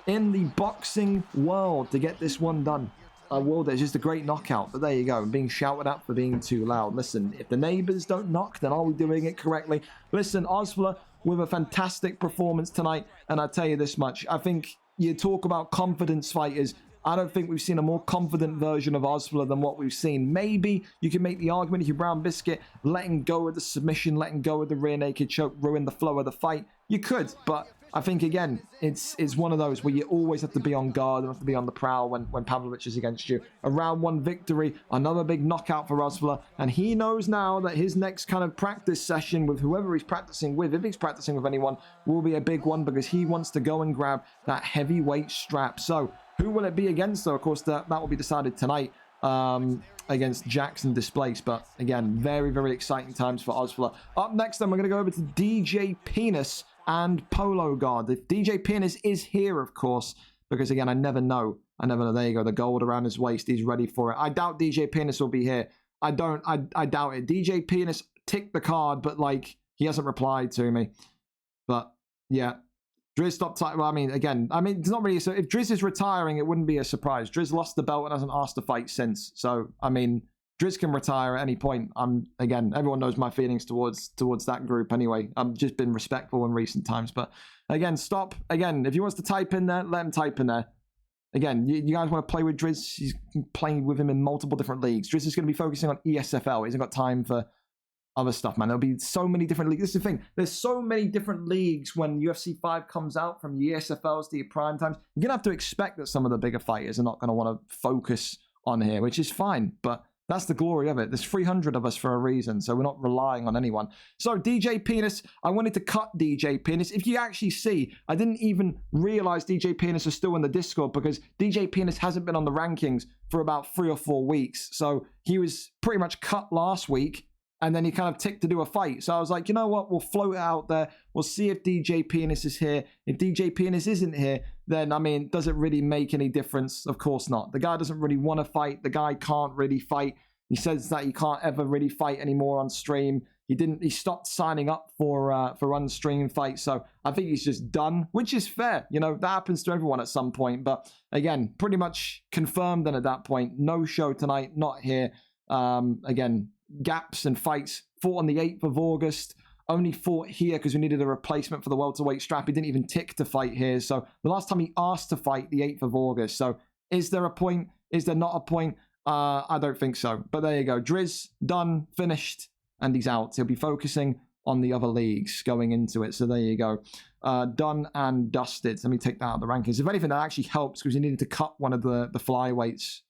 in the boxing world to get this one done. It's just a great knockout, but there you go. Being shouted at for being too loud. Listen, if the neighbors don't knock, then are we doing it correctly? Listen, Osvla with a fantastic performance tonight, and I tell you this much. I think you talk about confidence fighters. I don't think we've seen a more confident version of Osvla than what we've seen. Maybe you can make the argument if you're Brown Biscuit, letting go of the submission, letting go of the rear naked choke, ruin the flow of the fight. You could, but I think, again, it's one of those where you always have to be on guard and have to be on the prowl when Pavlovich is against you. A round 1 victory, another big knockout for Osvula, and he knows now that his next kind of practice session with whoever he's practicing with, if he's practicing with anyone, will be a big one because he wants to go and grab that heavyweight strap. So, who will it be against, though? Of course, that will be decided tonight. Against Jackson Displace, but again, very, very exciting times for Osvula. Up next, then, we're going to go over to DJ Penis and Polo God. If DJ Penis is here, of course, because again, I never know. There you go, the gold around his waist. He's ready for it. I doubt DJ Penis will be here. I doubt it. DJ Penis ticked the card, but like, he hasn't replied to me. But yeah. Driz stopped. Well, I mean, it's not really. So if Driz is retiring, it wouldn't be a surprise. Driz lost the belt and hasn't asked to fight since. So I mean, Driz can retire at any point. Everyone knows my feelings towards that group anyway. I've just been respectful in recent times. But again, stop. Again, if he wants to type in there, let him type in there. Again, you guys want to play with Driz? He's playing with him in multiple different leagues. Driz is going to be focusing on ESFL. He hasn't got time for other stuff, man. There'll be so many different leagues. This is the thing. There's so many different leagues when UFC 5 comes out, from your ESFLs to your prime times. You're going to have to expect that some of the bigger fighters are not going to want to focus on here, which is fine. But that's the glory of it. There's 300 of us for a reason, so we're not relying on anyone. So DJ Penis, I wanted to cut DJ Penis. If you actually see, I didn't even realize DJ Penis is still in the Discord because DJ Penis hasn't been on the rankings for about 3 or 4 weeks. So he was pretty much cut last week. And then he kind of ticked to do a fight. So I was like, you know what? We'll float it out there. We'll see if DJ Penis is here. If DJ Penis isn't here, then, I mean, does it really make any difference? Of course not. The guy doesn't really want to fight. The guy can't really fight. He says that he can't ever really fight anymore on stream. He stopped signing up for on-stream fights. So I think he's just done, which is fair. You know, that happens to everyone at some point. But again, pretty much confirmed then at that point. No show tonight, not here. Again, gaps and fights. Fought on the 8th of August. Only fought here because we needed a replacement for the welterweight strap. He didn't even tick to fight here. So the last time he asked to fight, the 8th of August. So is there a point? Is there not a point? I don't think so. But there you go. Driz, done, finished, and he's out. He'll be focusing on the other leagues going into it. So there you go. Done and dusted. Let me take that out of the rankings. If anything, that actually helps because we needed to cut one of the flyweights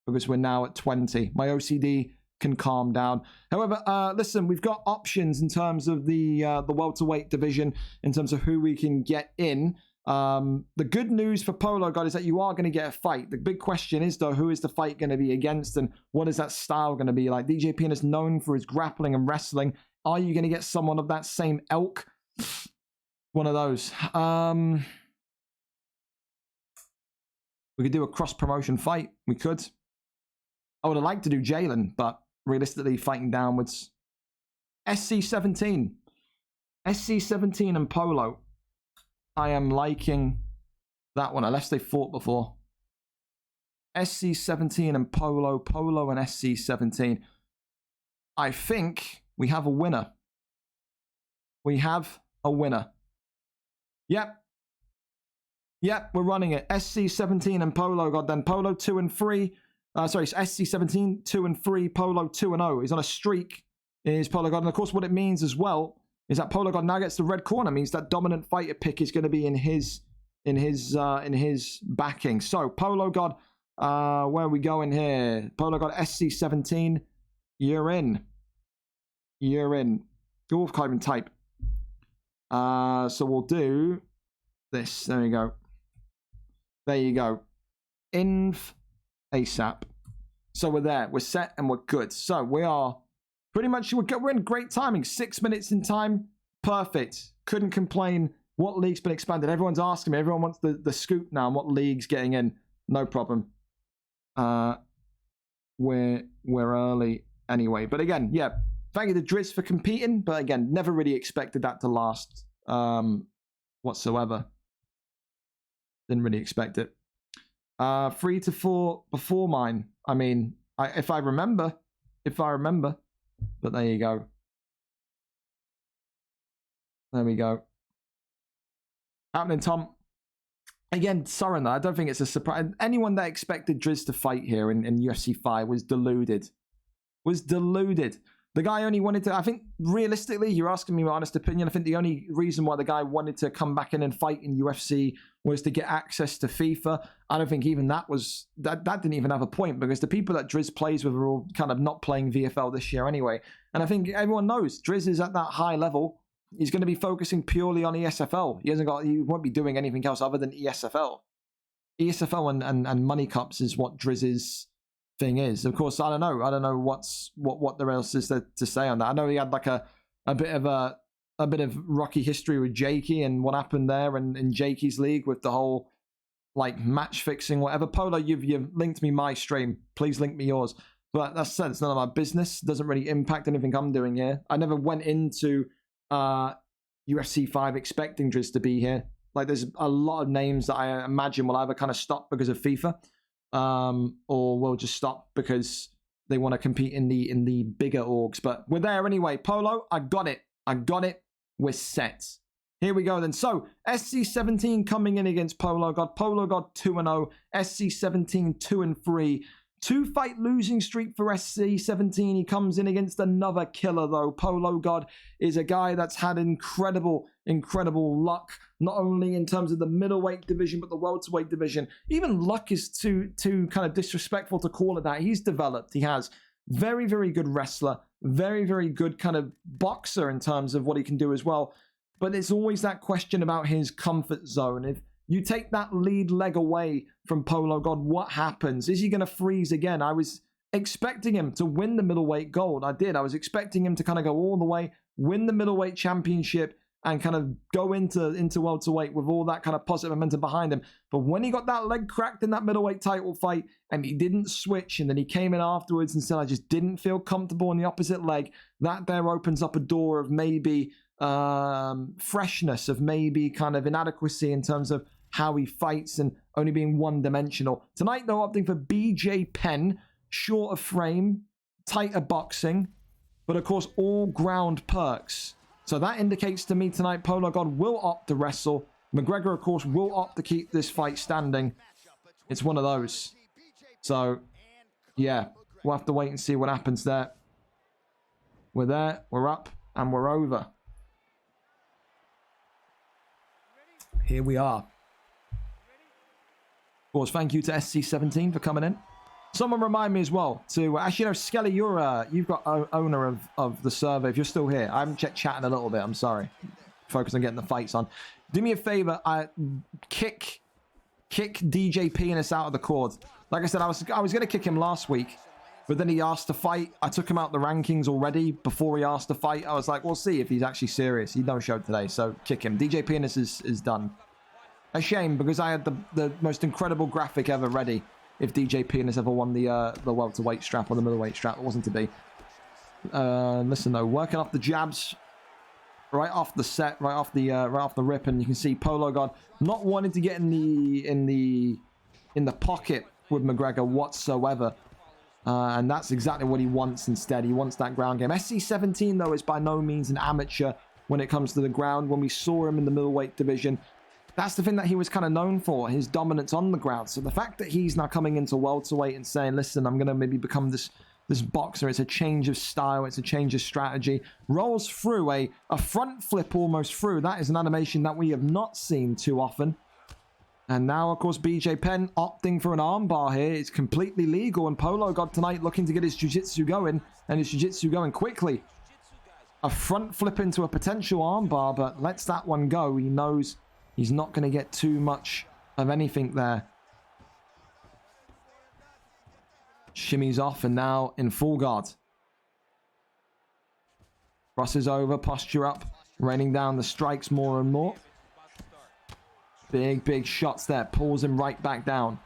because we're now at 20. My OCD can calm down. However, listen, we've got options in terms of the welterweight division, in terms of who we can get in. The good news for Polo God is that you are going to get a fight. The big question is, though, who is the fight going to be against and what is that style going to be like? DJ Pien is known for his grappling and wrestling. Are you going to get someone of that same ilk? One of those. We could do a cross-promotion fight. We could. I would have liked to do Jalen, but realistically, fighting downwards. SC17. SC17 and Polo. I am liking that one, unless they fought before. SC17 and Polo. Polo and SC17. I think we have a winner. We have a winner. Yep. Yep, we're running it. SC17 and Polo. God, then Polo 2 and 3. Sorry, it's SC17, 2 and 3, Polo 2 and 0. He's on a streak, is Polo God. And of course, what it means as well is that Polo God now gets the red corner. Means that dominant fighter pick is going to be in his backing. So Polo God, where are we going here? Polo God SC17, you're in. You're in. Go off, Kyvan type. So we'll do this. There you go. There you go. Inv ASAP. So we're there. We're set and we're good. So we are pretty much, we're in great timing. 6 minutes in time. Perfect. Couldn't complain. What league's been expanded? Everyone's asking me. Everyone wants the scoop now on what league's getting in. No problem. We're early anyway. But again, yeah. Thank you to Driz for competing. But again, never really expected that to last whatsoever. Didn't really expect it. 3 to 4 before mine. I mean, if I remember. But there you go. There we go. Happening, Tom. Again, sorry, I don't think it's a surprise. Anyone that expected Driz to fight here in UFC 5 was deluded. The The guy only wanted to, I think, realistically, you're asking me my honest opinion. I think the only reason why the guy wanted to come back in and fight in UFC was to get access to FIFA. I don't think even that didn't even have a point, because the people that Driz plays with are all kind of not playing VFL this year anyway. And I think everyone knows Driz is at that high level. He's going to be focusing purely on ESFL. He won't be doing anything else other than ESFL. ESFL and Money Cups is what Driz's thing is. Of course, I don't know what there else is to say on that. I know he had like a bit of rocky history with Jakey and what happened there in Jakey's league with the whole like match fixing, whatever. Polo, you've linked me my stream. Please link me yours. But that's said, it's none of my business. It doesn't really impact anything I'm doing here. I never went into UFC 5 expecting Driz to be here. Like, there's a lot of names that I imagine will either kind of stop because of FIFA, or will just stop because they want to compete in the bigger orgs. But we're there anyway. Polo, I got it. We're set. Here we go then. So SC17 coming in against Polo God. Polo God 2-0. SC17 2-3. 2-fight losing streak for SC17. He comes in against another killer though. Polo God is a guy that's had incredible luck, not only in terms of the middleweight division, but the welterweight division. Even luck is too kind of disrespectful to call it that. He's developed. He has very, very good wrestler, very, very good kind of boxer in terms of what he can do as well. But it's always that question about his comfort zone. If you take that lead leg away from Polo God, what happens? Is he going to freeze again? I was expecting him to win the middleweight gold. I did. I was expecting him to kind of go all the way, win the middleweight championship, and kind of go into welterweight with all that kind of positive momentum behind him. But when he got that leg cracked in that middleweight title fight, and he didn't switch, and then he came in afterwards and said, I just didn't feel comfortable in the opposite leg, that there opens up a door of maybe freshness, of maybe kind of inadequacy in terms of how he fights and only being one-dimensional. Tonight, they're opting for BJ Penn, shorter frame, tighter boxing, but of course, all ground perks. So that indicates to me tonight, Polo God will opt to wrestle. McGregor, of course, will opt to keep this fight standing. It's one of those. So, yeah, we'll have to wait and see what happens there. We're there, we're up, and we're over. Here we are. Of course, thank you to SC17 for coming in. Someone remind me as well to actually, you know, Skelly, you've got owner of the server. If you're still here, I haven't checked chatting a little bit. I'm sorry. Focus on getting the fights on. Do me a favor. Kick DJ Penis out of the cord. Like I said, I was gonna kick him last week, but then he asked to fight. I took him out the rankings already before he asked to fight. I was like, we'll see if he's actually serious. He no showed today, so kick him. DJ Penis is done. A shame, because I had the most incredible graphic ever ready. If DJ Penis ever won the welterweight strap or the middleweight strap, it wasn't to be. Listen though, working off the jabs, right off the set, right off the rip, and you can see Polo God not wanting to get in the pocket with McGregor whatsoever, and that's exactly what he wants instead. He wants that ground game. SC17 though is by no means an amateur when it comes to the ground. When we saw him in the middleweight division, that's the thing that he was kind of known for, his dominance on the ground. So the fact that he's now coming into welterweight and saying, listen, I'm going to maybe become this boxer, it's a change of style, it's a change of strategy, rolls through a front flip almost through. That is an animation that we have not seen too often. And now, of course, BJ Penn opting for an armbar here. It's completely legal, and Polo God tonight looking to get his jiu-jitsu going, and his jiu-jitsu going quickly. A front flip into a potential armbar, but lets that one go. He knows he's not going to get too much of anything there. Shimmies off, and now in full guard. Crosses over, posture up, raining down the strikes more and more. Big shots there. Pulls him right back down.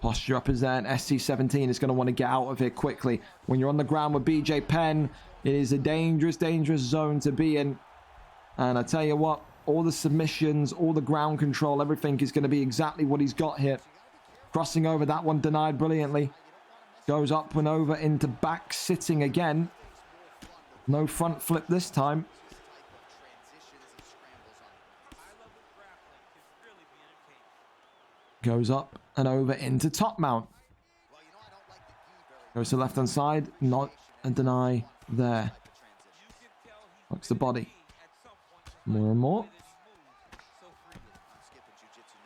Posture up is there, and SC17 is going to want to get out of here quickly. When you're on the ground with BJ Penn, it is a dangerous zone to be in. And I tell you what, all the submissions, all the ground control, everything is going to be exactly what he's got here. Crossing over, that one denied brilliantly. Goes up and over into back sitting again. No front flip this time. Goes up and over into top mount. Goes to the left-hand side. Not a deny there. Looks the body. More and more.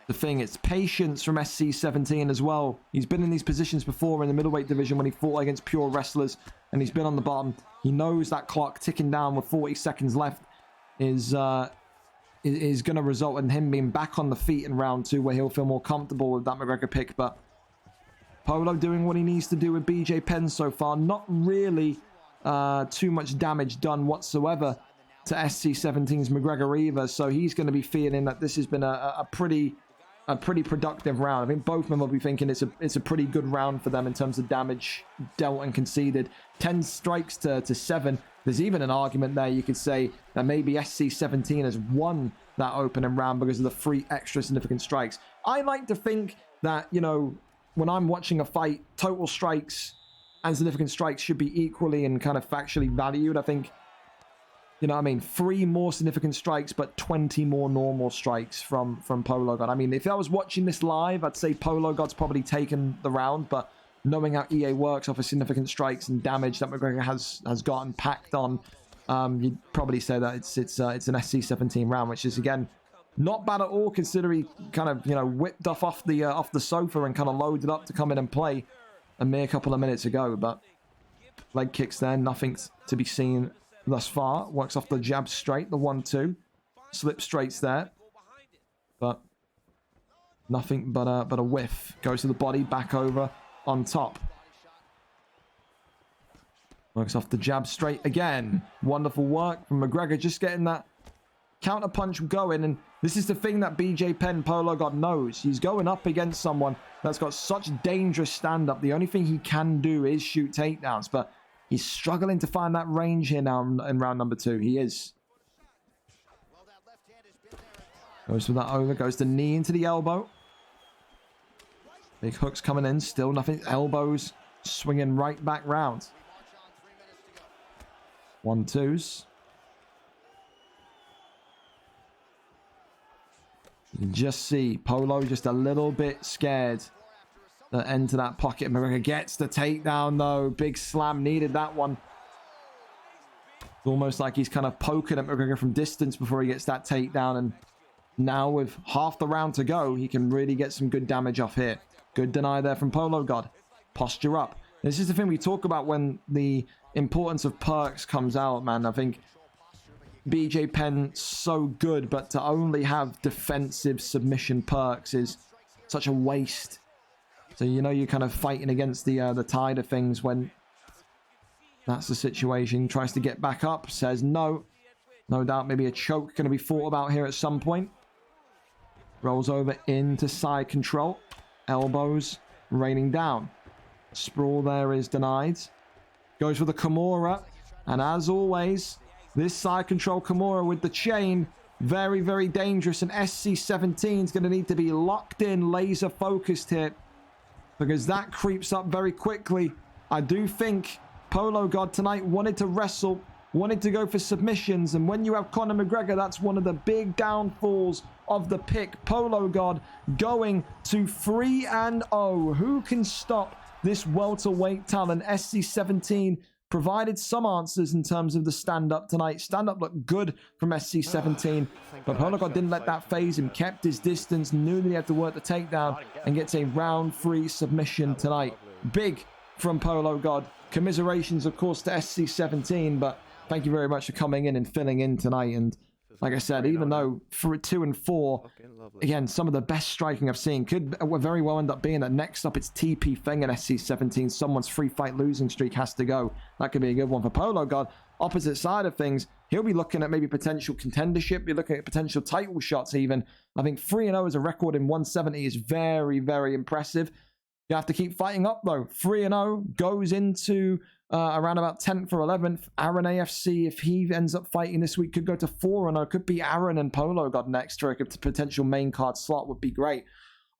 The thing, it's patience from SC17 as well. He's been in these positions before in the middleweight division when he fought against pure wrestlers, and he's been on the bottom. He knows that clock ticking down with 40 seconds left is going to result in him being back on the feet in round 2, where he'll feel more comfortable with that McGregor pick. But Polo doing what he needs to do with BJ Penn so far. Not really too much damage done whatsoever to SC17's McGregor either. So he's going to be feeling that this has been a pretty productive round. I think both of them will be thinking it's a pretty good round for them in terms of damage dealt and conceded. 10 strikes to 7. There's even an argument there, you could say, that maybe SC17 has won that opening round because of the 3 extra significant strikes. I like to think that, you know, when I'm watching a fight, total strikes and significant strikes should be equally and kind of factually valued. I think, you know what I mean, 3 more significant strikes, but 20 more normal strikes from Polo God. I mean, if I was watching this live, I'd say Polo God's probably taken the round, but knowing how EA works off of significant strikes and damage that McGregor has gotten packed on, you'd probably say that it's an SC17 round, which is, again, not bad at all, considering he kind of, you know, whipped off the sofa and kind of loaded up to come in and play a mere couple of minutes ago. But leg kicks there, nothing to be seen thus far. Works off the jab straight, the 1-2. Slip straights there. But nothing but a whiff. Goes to the body, back over on top. Works off the jab straight again. Wonderful work from McGregor, just getting that counter punch going. And this is the thing that BJ Penn, Polo God, knows. He's going up against someone that's got such dangerous stand-up. The only thing he can do is shoot takedowns, but he's struggling to find that range here now in round number 2. He is. Goes for that over. Goes the knee into the elbow. Big hooks coming in. Still nothing. Elbows swinging right back round. 1-2s. You can just see Polo just a little bit scared. Into that pocket. McGregor gets the takedown though. Big slam, needed that one. It's almost like he's kind of poking at McGregor from distance before he gets that takedown. And now with half the round to go, he can really get some good damage off here. Good deny there from Polo God. Posture up. This is the thing we talk about when the importance of perks comes out, man. I think BJ Penn so good, but to only have defensive submission perks is such a waste. So, you know, you're kind of fighting against the tide of things when that's the situation. Tries to get back up, says no. No doubt maybe a choke going to be thought about here at some point. Rolls over into side control. Elbows raining down. Sprawl there is denied. Goes for the Kimura. And as always, this side control Kimura with the chain, very, very dangerous. And SC17 is going to need to be locked in, laser focused here, because that creeps up very quickly. I do think Polo God tonight wanted to wrestle, wanted to go for submissions, and when you have Conor McGregor, that's one of the big downfalls of the pick. Polo God going to 3-0. Who can stop this welterweight talent? SC17 provided some answers in terms of the stand-up tonight. Stand-up looked good from SC17, but Polo God didn't let that phase him, kept his distance, knew that he had to work the takedown, and gets a round 3 submission tonight. Big from Polo God. Commiserations, of course, to SC17, but thank you very much for coming in and filling in tonight. And like I said, even though for 2 and 4, again, some of the best striking I've seen, could very well end up being that next up it's TP Feng and SC17. Someone's 3-fight losing streak has to go. That could be a good one for Polo God. Opposite side of things, he'll be looking at maybe potential contendership, be looking at potential title shots even. I think 3-0 as a record in 170 is very, very impressive. You have to keep fighting up though. 3-0 goes into around about 10th or 11th. Aaron AFC, if he ends up fighting this week, could go to 4-0. Could be Aaron and Polo God next for a potential main card slot, would be great.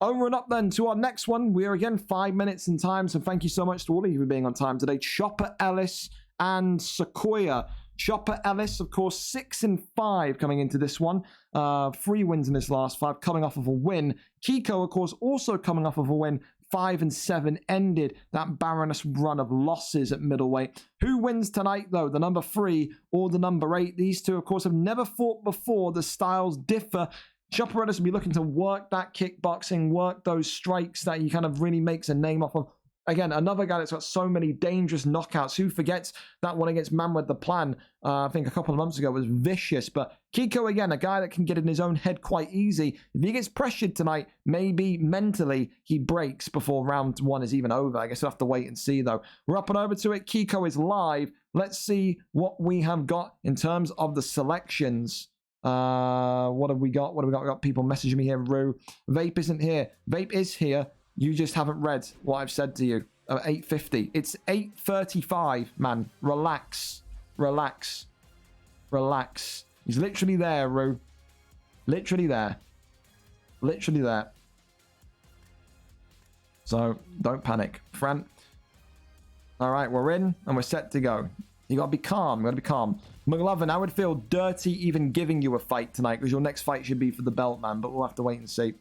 Over and up then to our next one. We are again 5 minutes in time, so thank you so much to all of you for being on time today. Chopper Ellis and Sequoia. Chopper Ellis, of course, 6-5 coming into this one. 3 wins in his last 5, coming off of a win. Kiko, of course, also coming off of a win. 5-7 ended that Baroness run of losses at middleweight. Who wins tonight, though? The number 3 or the number 8? These two, of course, have never fought before. The styles differ. Chopper Ellis will be looking to work that kickboxing, work those strikes that he kind of really makes a name off of. Again, another guy that's got so many dangerous knockouts. Who forgets that one against Man with the Plan, I think a couple of months ago, was vicious. But Kiko, again, a guy that can get in his own head quite easy. If he gets pressured tonight, maybe mentally he breaks before round 1 is even over. I guess we'll have to wait and see, though. We're up and over to it. Kiko is live. Let's see what we have got in terms of the selections. What have we got? What have we got? We got people messaging me here. Rue. Vape isn't here. Vape is here. You just haven't read what I've said to you. 8:50. It's 8:35, man. Relax. Relax. Relax. He's literally there, Rue. Literally there. Literally there. So, don't panic. Fran. All right, we're in and we're set to go. You got to be calm. You got to be calm. McLovin, I would feel dirty even giving you a fight tonight because your next fight should be for the belt, man. But we'll have to wait and see.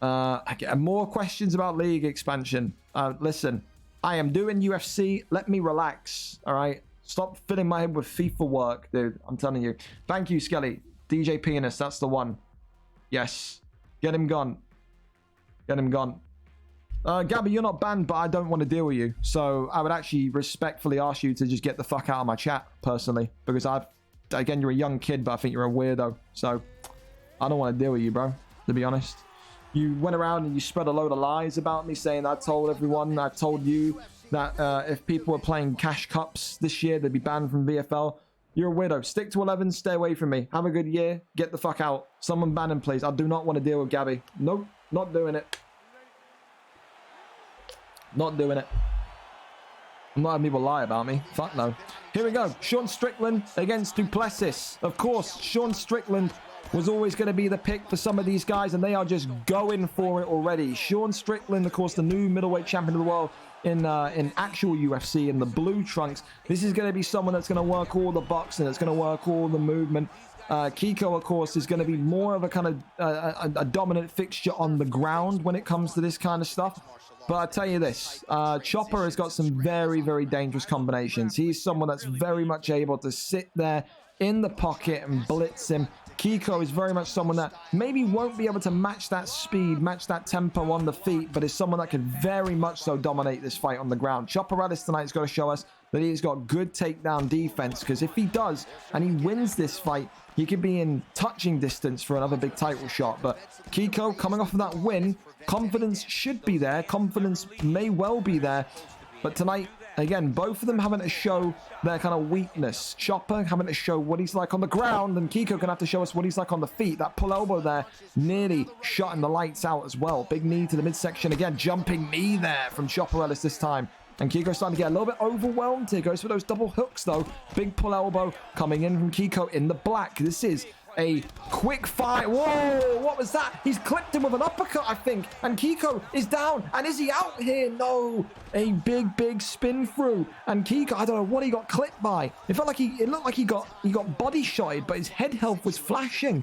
I get more questions about league expansion. Listen, I am doing UFC. Let me relax. All right. Stop filling my head with FIFA work, dude. I'm telling you. Thank you, Skelly. DJ Penis. That's the one. Yes. Get him gone. Get him gone. Gabby, you're not banned, but I don't want to deal with you. So I would actually respectfully ask you to just get the fuck out of my chat, personally. Because again, you're a young kid, but I think you're a weirdo. So I don't want to deal with you, bro. To be honest. You went around and you spread a load of lies about me, saying I told everyone, I told you that if people were playing cash cups this year, they'd be banned from VFL. You're a weirdo. Stick to 11, stay away from me. Have a good year. Get the fuck out. Someone ban him, please. I do not want to deal with Gabby. Nope, not doing it. Not doing it. I'm not having people lie about me. Fuck no. Here we go. Sean Strickland against Duplessis. Of course, Sean Strickland was always going to be the pick for some of these guys, and they are just going for it already. Sean Strickland, of course, the new middleweight champion of the world in actual UFC, in the blue trunks. This is going to be someone that's going to work all the boxing, that's going to work all the movement. Kiko, of course, is going to be more of a kind of a dominant fixture on the ground when it comes to this kind of stuff. But I tell you this, Chopper has got some very, very dangerous combinations. He's someone that's very much able to sit there in the pocket and blitz him. Kiko is very much someone that maybe won't be able to match that speed, match that tempo on the feet, but is someone that can very much so dominate this fight on the ground. Chopper Ellis tonight is going to show us that he's got good takedown defense, because if he does and he wins this fight, he could be in touching distance for another big title shot. But Kiko, coming off of that win, confidence should be there. Confidence may well be there. But tonight, again, both of them having to show their kind of weakness. Chopper having to show what he's like on the ground, and Kiko can have to show us what he's like on the feet. That pull elbow there nearly shutting the lights out as well. Big knee to the midsection again. Jumping knee there from Chopper Ellis this time. And Kiko's starting to get a little bit overwhelmed here. Goes for those double hooks, though. Big pull elbow coming in from Kiko in the black. This is a quick fight. Whoa, what was that? He's clipped him with an uppercut, I think. And Kiko is down. And is he out here? No. A big, big spin through. And Kiko, I don't know what he got clipped by. It looked like he got body shotted, but his head health was flashing.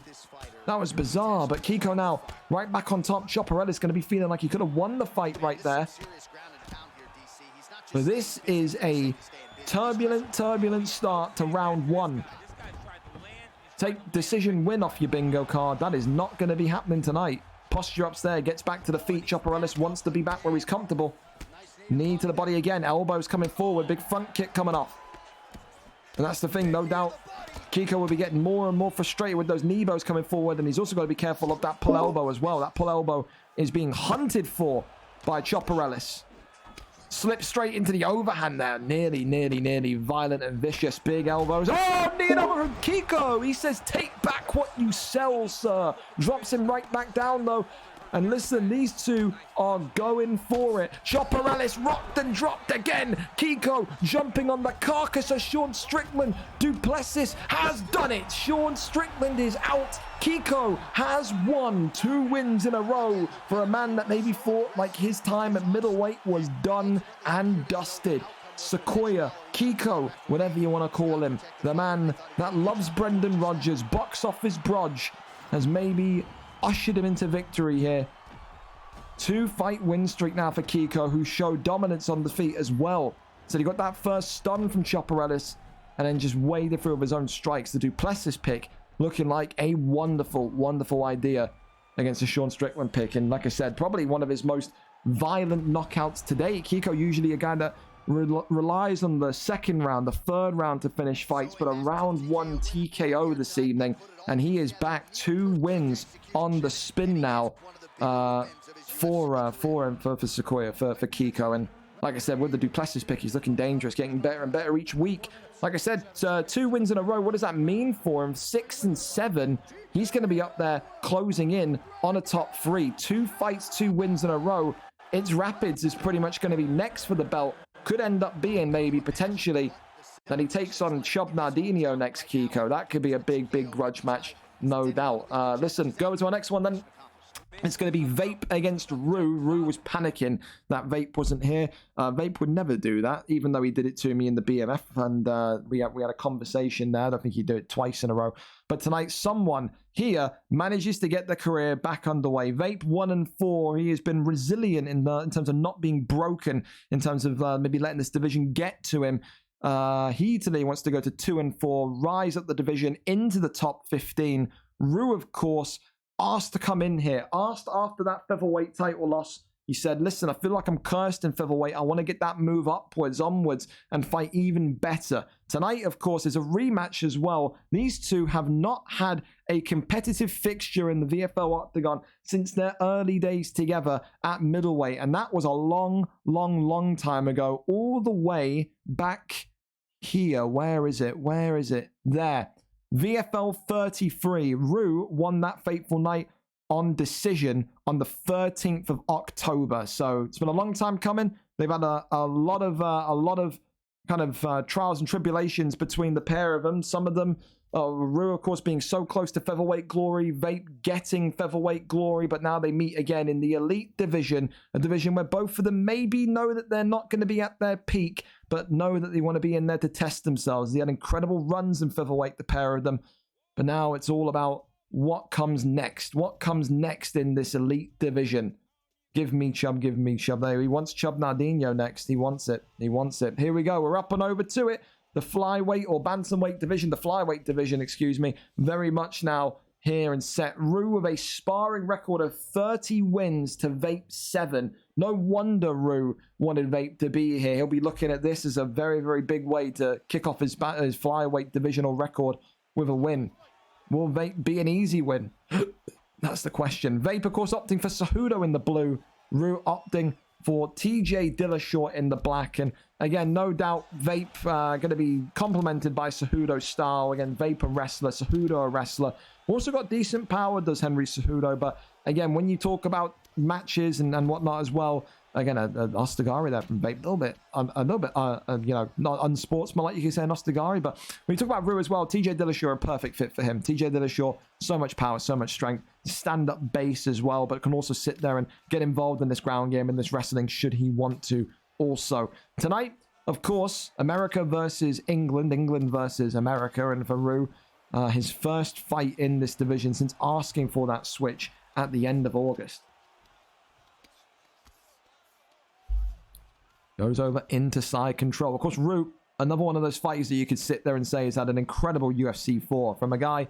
That was bizarre. But Kiko now right back on top. Chopper Ellis going to be feeling like he could have won the fight right there. But this is a turbulent start to round 1. Take decision win off your bingo card. That is not going to be happening tonight. Posture ups there. Gets back to the feet. Chopper Ellis wants to be back where he's comfortable. Knee to the body again. Elbows coming forward. Big front kick coming off. And that's the thing, no doubt. Kiko will be getting more and more frustrated with those knee bows coming forward. And he's also got to be careful of that pull elbow as well. That pull elbow is being hunted for by Chopper Ellis. Slip straight into the overhand there. Nearly violent and vicious. Big elbows. Oh, knee over from Kiko. He says, take back what you sell, sir. Drops him right back down, though. And listen, these two are going for it. Chopper Ellis rocked and dropped again. Kiko jumping on the carcass of Sean Strickland. Duplessis has done it. Sean Strickland is out. Kiko has won 2 wins in a row for a man that maybe thought like his time at middleweight was done and dusted. Sequoia, Kiko, whatever you want to call him, the man that loves Brendan Rodgers, box office Brodge, has maybe ushered him into victory here. 2-fight win streak now for Kiko, who showed dominance on the feet as well. So he got that first stun from Chopper Ellis and then just waded through with his own strikes. The Duplessis pick looking like a wonderful, wonderful idea against the Sean Strickland pick. And like I said, probably one of his most violent knockouts today. Kiko usually a guy that relies on the second round, the third round to finish fights, but a round 1 TKO this evening. And he is back 2 wins on the spin now for Sequoia, for Kiko. And like I said, with the Duplessis pick, he's looking dangerous, getting better and better each week. Like I said, 2 wins in a row. What does that mean for him? 6 and 7. He's going to be up there closing in on a top 3. 2 fights, 2 wins in a row. It's Rapids is pretty much going to be next for the belt. Could end up being maybe potentially that he takes on Chub Nardinho next, Kiko. That could be a big, big grudge match, no doubt. Listen, go to our next one then. It's going to be Vape against Rue. Rue was panicking that Vape wasn't here. Vape would never do that, even though he did it to me in the BMF. And we had a conversation there. I don't think he'd do it twice in a row. But tonight, someone here manages to get the career back underway. Vape 1 and 4. He has been resilient in terms of not being broken, in terms of maybe letting this division get to him. He today wants to go to 2 and 4, rise up the division into the top 15. Rue, of course, asked to come in here, asked after that featherweight title loss. He said, listen, I feel like I'm cursed in featherweight. I want to get that move upwards, onwards, and fight even better. Tonight, of course, is a rematch as well. These two have not had a competitive fixture in the VFL Octagon since their early days together at middleweight. And that was a long, long, long time ago, all the way back here. Where is it? Where is it? There. VFL 33. Rue won that fateful night on decision on the 13th of October. So it's been a long time coming. They've had a lot of kind of trials and tribulations between the pair of them. Some of them, Rue, of course, being so close to featherweight glory, Vape getting featherweight glory, but now they meet again in the elite division, a division where both of them maybe know that they're not going to be at their peak, but know that they want to be in there to test themselves. They had incredible runs in featherweight, the pair of them, but now it's all about what comes next. What comes next in this elite division? Give me Chub, give me Chub. There, he wants Chub Nardinho next. He wants it. He wants it. Here we go. We're up and over to it. The flyweight or bantamweight division, the flyweight division, excuse me, very much now here and set. Rue with a sparring record of 30 wins to Vape 7. No wonder Rue wanted Vape to be here. He'll be looking at this as a very, very big way to kick off his flyweight divisional record with a win. Will Vape be an easy win? That's the question. Vape, of course, opting for Cejudo in the blue. Rue opting for TJ Dillashaw in the black. And again, no doubt Vape going to be complemented by Cejudo's style. Again, Vape a wrestler, Cejudo a wrestler. Also got decent power, does Henry Cejudo. But again, when you talk about matches and whatnot as well, again, Ostigari there from Vape, a little bit, not unsportsmanlike, you can say, an Ostigari. But when you talk about Rue as well, TJ Dillashaw, a perfect fit for him. TJ Dillashaw, so much power, so much strength, stand-up base as well, but can also sit there and get involved in this ground game, in this wrestling, should he want to also. Tonight, of course, America versus England, England versus America, and for Rue, his first fight in this division since asking for that switch at the end of August. Goes over into side control. Of course, Rue, another one of those fighters that you could sit there and say has had an incredible UFC 4 from a guy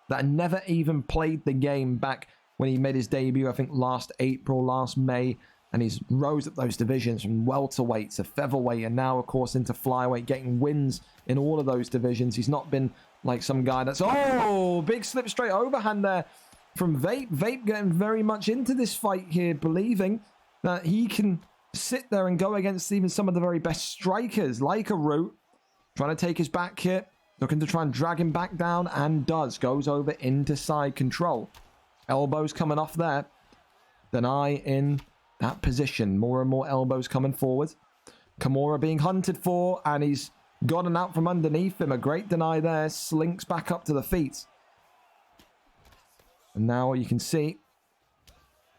that never even played the game back when he made his debut, I think last April, last May, and he's rose up those divisions from welterweight to featherweight, and now, of course, into flyweight, getting wins in all of those divisions. He's not been like some guy that's, oh, big slip straight overhand there from Vape. Vape getting very much into this fight here, believing that he can sit there and go against even some of the very best strikers, like a Rue, trying to take his back here, looking to try and drag him back down, and does. Goes over into side control. Elbows coming off there. Deny in that position. More and more elbows coming forward. Kimura being hunted for, and he's gotten out from underneath him. A great deny there. Slinks back up to the feet. And now you can see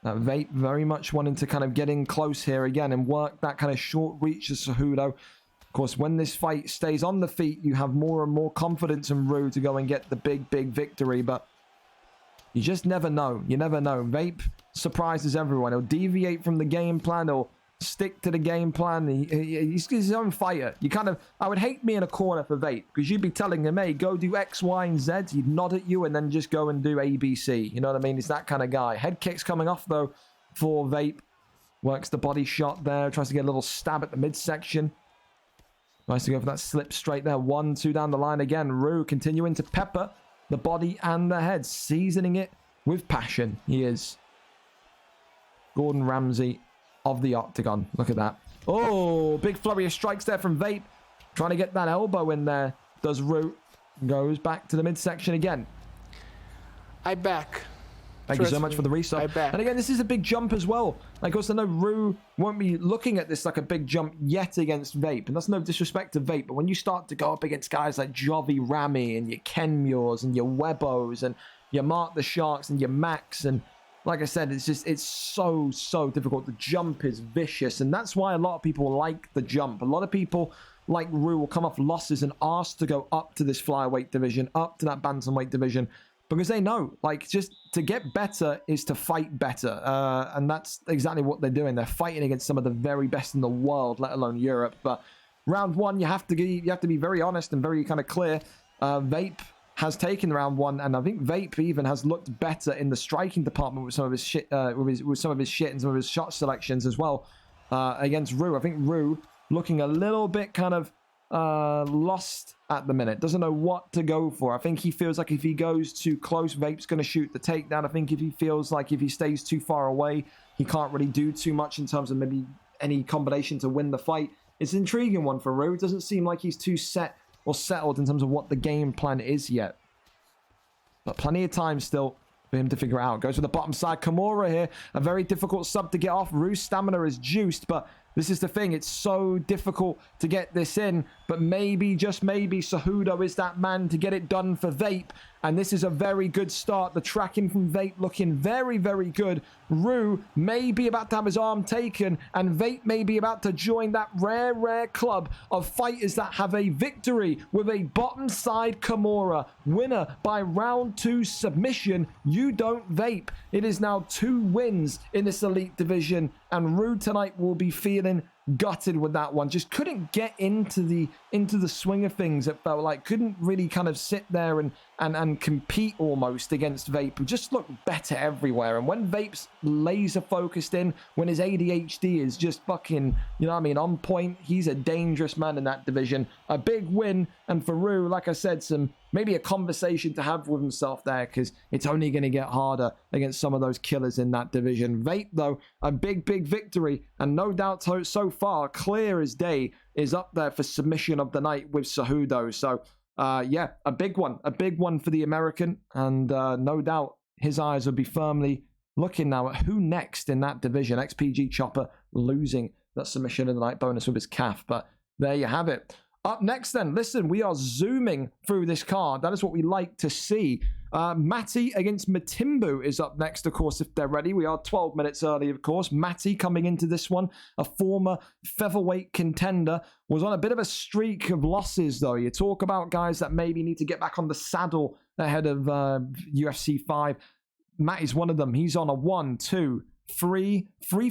that Vape very much wanting to kind of get in close here again and work that kind of short reach of Cejudo. Of course, when this fight stays on the feet, you have more and more confidence in Rue to go and get the big, big victory. But You just never know. You never know. Vape surprises everyone. He'll deviate from the game plan. He'll stick to the game plan. He's his own fighter. I would hate me in a corner for Vape because you'd be telling him, hey, go do X, Y, and Z. He'd nod at you and then just go and do A, B, C. You know what I mean? He's that kind of guy. Head kicks coming off, though, for Vape. Works the body shot there. Tries to get a little stab at the midsection. Nice to go for that slip straight there. 1-2 down the line again. Rue continuing to pepper the body and the head. Seasoning it with passion. He is. Gordon Ramsay of the Octagon. Look at that. Oh, big flurry of strikes there from Vape. Trying to get that elbow in there. Does Rue. Goes back to the midsection again. I back. Thank you so much for the resub. And again, this is a big jump as well. Like, also, no, Rue won't be looking at this like a big jump yet against Vape. And that's no disrespect to Vape. But when you start to go up against guys like Jovi Rami and your Kenmures and your Webbos and your Mark the Sharks and your Max, and like I said, it's so difficult. The jump is vicious. And that's why a lot of people like the jump. A lot of people like Rue will come off losses and ask to go up to this flyweight division, up to that bantamweight division. Because they know, like, just to get better is to fight better. And that's exactly what they're doing. They're fighting against some of the very best in the world, let alone Europe. But round one, you have to be very honest and very kind of clear. Vape has taken round one, and I think Vape even has looked better in the striking department with some of his shit, with some of his shit and some of his shot selections as well against Rue. I think Rue looking a little bit kind of lost at the minute, doesn't know what to go for. I think he feels like if he goes too close, Vape's going to shoot the takedown. I think if he feels like if he stays too far away, he can't really do too much in terms of maybe any combination to win the fight. It's an intriguing one for Rue. It doesn't seem like he's too set or settled in terms of what the game plan is yet, but plenty of time still for him to figure out. Goes for the bottom side. Kimura here, a very difficult sub to get off. Rue's stamina is juiced, but this is the thing. It's so difficult to get this in, but maybe, just maybe, Cejudo is that man to get it done for Vape. And this is a very good start. The tracking from Vape looking very, very good. Rue may be about to have his arm taken, and Vape may be about to join that rare club of fighters that have a victory with a bottom side Kimura. Winner by round 2 submission. You don't Vape. It is now 2 wins in this elite division, and Rue tonight will be feeling gutted with that one. Just couldn't get into the swing of things. It felt like couldn't really kind of sit there and compete almost against Vape, who just looked better everywhere. And when Vape's laser focused in, when his ADHD is just fucking, you know what I mean, on point, he's a dangerous man in that division. A big win, and for Rue, like I said, maybe a conversation to have with himself there, because it's only going to get harder against some of those killers in that division. Vape, though, a big victory, and no doubt so far, clear as day, is up there for submission of the night with Cejudo. So, yeah, a big one for the American, and no doubt his eyes will be firmly looking now at who next in that division. XPG Chopper losing that submission of the night bonus with his calf, but there you have it. Up next then, listen, we are zooming through this card. That is what we like to see. Matty against Matimbu is up next, of course, if they're ready. We are 12 minutes early, of course. Matty coming into this one, a former featherweight contender, was on a bit of a streak of losses, though. You talk about guys that maybe need to get back on the saddle ahead of UFC 5. Matty's one of them. He's on a 1, 2, 3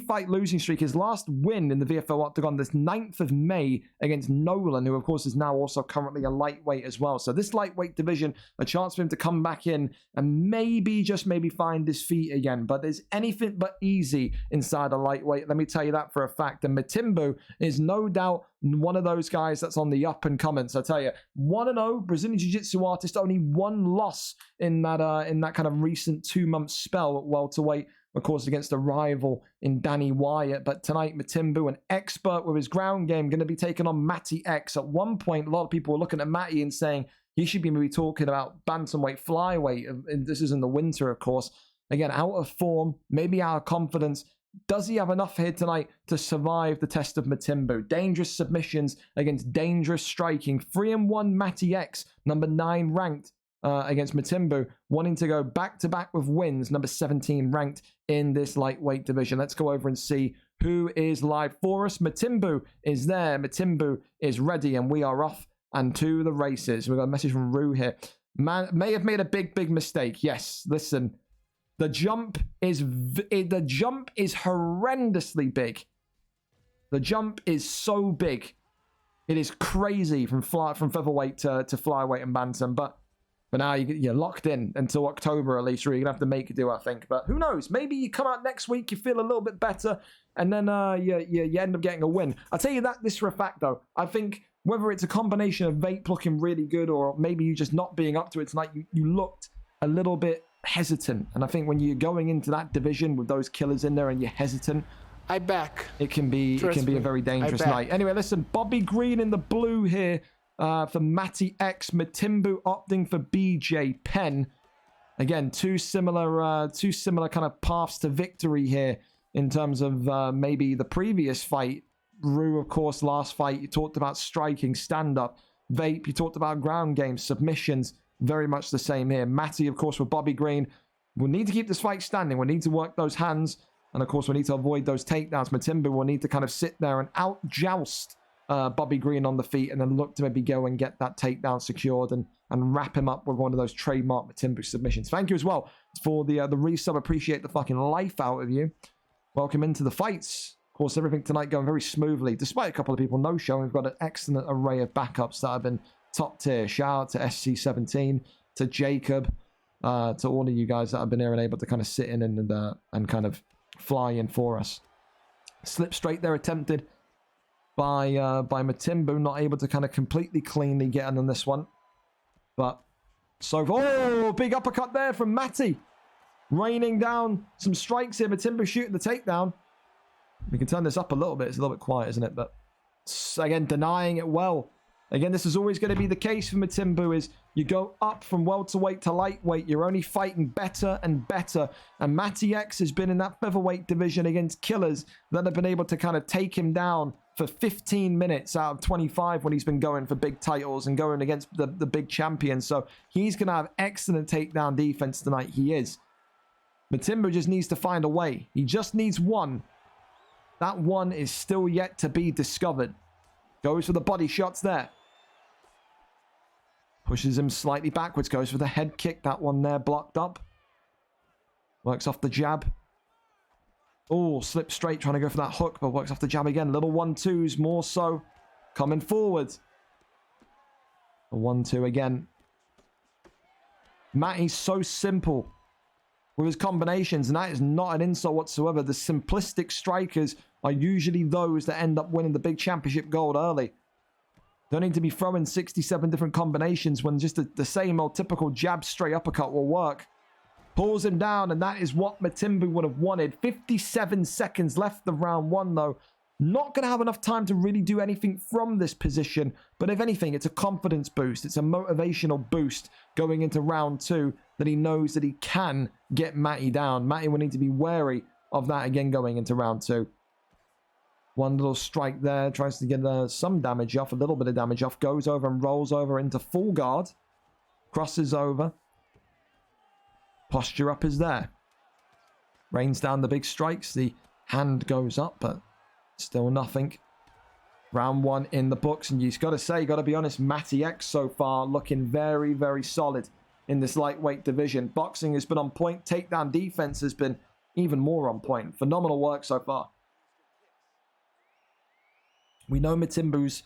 fight losing streak. His last win in the VFL Octagon this 9th of May against Nolan, who of course is now also currently a lightweight as well. So this lightweight division, a chance for him to come back in and maybe, just maybe, find his feet again. But there's anything but easy inside a lightweight, let me tell you that for a fact. And Matimbu is no doubt one of those guys that's on the up and coming. So I tell you, 1-0 Brazilian Jiu-Jitsu artist, only 1 loss in that kind of recent 2-month spell at welterweight, of course, against a rival in Danny Wyatt. But tonight, Matimbu, an expert with his ground game, going to be taking on Matty X. At one point, a lot of people were looking at Matty and saying he should be maybe talking about bantamweight, flyweight. And this is in the winter, of course. Again, out of form, maybe out of confidence. Does he have enough here tonight to survive the test of Matimbu? Dangerous submissions against dangerous striking. 3-1 Matty X, number 9 ranked. Against Matimbu, wanting to go back-to-back with wins, number 17 ranked in this lightweight division. Let's go over and see who is live for us. Matimbu is there. Matimbu is ready, and we are off and to the races. We've got a message from Rue here. Man, may have made a big mistake. Yes, listen, The jump is horrendously big. The jump is so big. It is crazy from featherweight to flyweight and bantam. But now you're locked in until October at least, or you're going to have to make it do, I think. But who knows? Maybe you come out next week, you feel a little bit better, and then you end up getting a win. I'll tell you this for a fact, though. I think whether it's a combination of Vape looking really good or maybe you just not being up to it tonight, you looked a little bit hesitant. And I think when you're going into that division with those killers in there and you're hesitant, it can be a very dangerous night. Anyway, listen, Bobby Green in the blue here for Matty X, Matimbu opting for BJ Penn. Again, two similar kind of paths to victory here in terms of maybe the previous fight. Rue, of course, last fight, you talked about striking, stand-up. Vape, you talked about ground games, submissions, very much the same here. Matty, of course, with Bobby Green. We'll need to keep this fight standing. We'll need to work those hands. And, of course, we need to avoid those takedowns. Matimbu will need to kind of sit there and out-joust Bobby Green on the feet and then look to maybe go and get that takedown secured and wrap him up with one of those trademark Matimbu submissions. Thank you as well for the resub. Appreciate the fucking life out of you. Welcome into the fights. Of course, everything tonight going very smoothly. Despite a couple of people no-showing, we've got an excellent array of backups that have been top tier. Shout out to SC17, to Jacob, to all of you guys that have been here and able to kind of sit in and kind of fly in for us. Slip straight there attempted by Matimbu, not able to kind of completely cleanly get in on this one. But so big uppercut there from Matty. Raining down some strikes here. Matimbu shooting the takedown. We can turn this up a little bit. It's a little bit quiet, isn't it? But again, denying it well. Again, this is always going to be the case for Matimbu, is you go up from welterweight to lightweight. You're only fighting better and better. And Matty X has been in that featherweight division against killers that have been able to kind of take him down for 15 minutes out of 25 when he's been going for big titles and going against the big champions. So he's going to have excellent takedown defense tonight. He is. Matimbu just needs to find a way. He just needs one. That one is still yet to be discovered. Goes for the body shots there. Pushes him slightly backwards. Goes for the head kick. That one there blocked up. Works off the jab. Oh, slip straight. Trying to go for that hook, but works off the jab again. Little 1-2s more so. Coming forward. The 1-2 again. Matty's so simple with his combinations, and that is not an insult whatsoever. The simplistic strikers are usually those that end up winning the big championship gold early. Don't need to be throwing 67 different combinations when just the same old typical jab straight uppercut will work. Pulls him down, and that is what Matimbu would have wanted. 57 seconds left of round one, though. Not going to have enough time to really do anything from this position, but if anything, it's a confidence boost. It's a motivational boost going into round two that he knows that he can get Matty down. Matty will need to be wary of that again going into round two. One little strike there, tries to get some damage off, a little bit of damage off, goes over and rolls over into full guard. Crosses over. Posture up is there. Rains down the big strikes. The hand goes up, but still nothing. Round one in the books, and you've got to be honest, Matty X so far looking very, very solid in this lightweight division. Boxing has been on point. Takedown defense has been even more on point. Phenomenal work so far. We know Matimbu's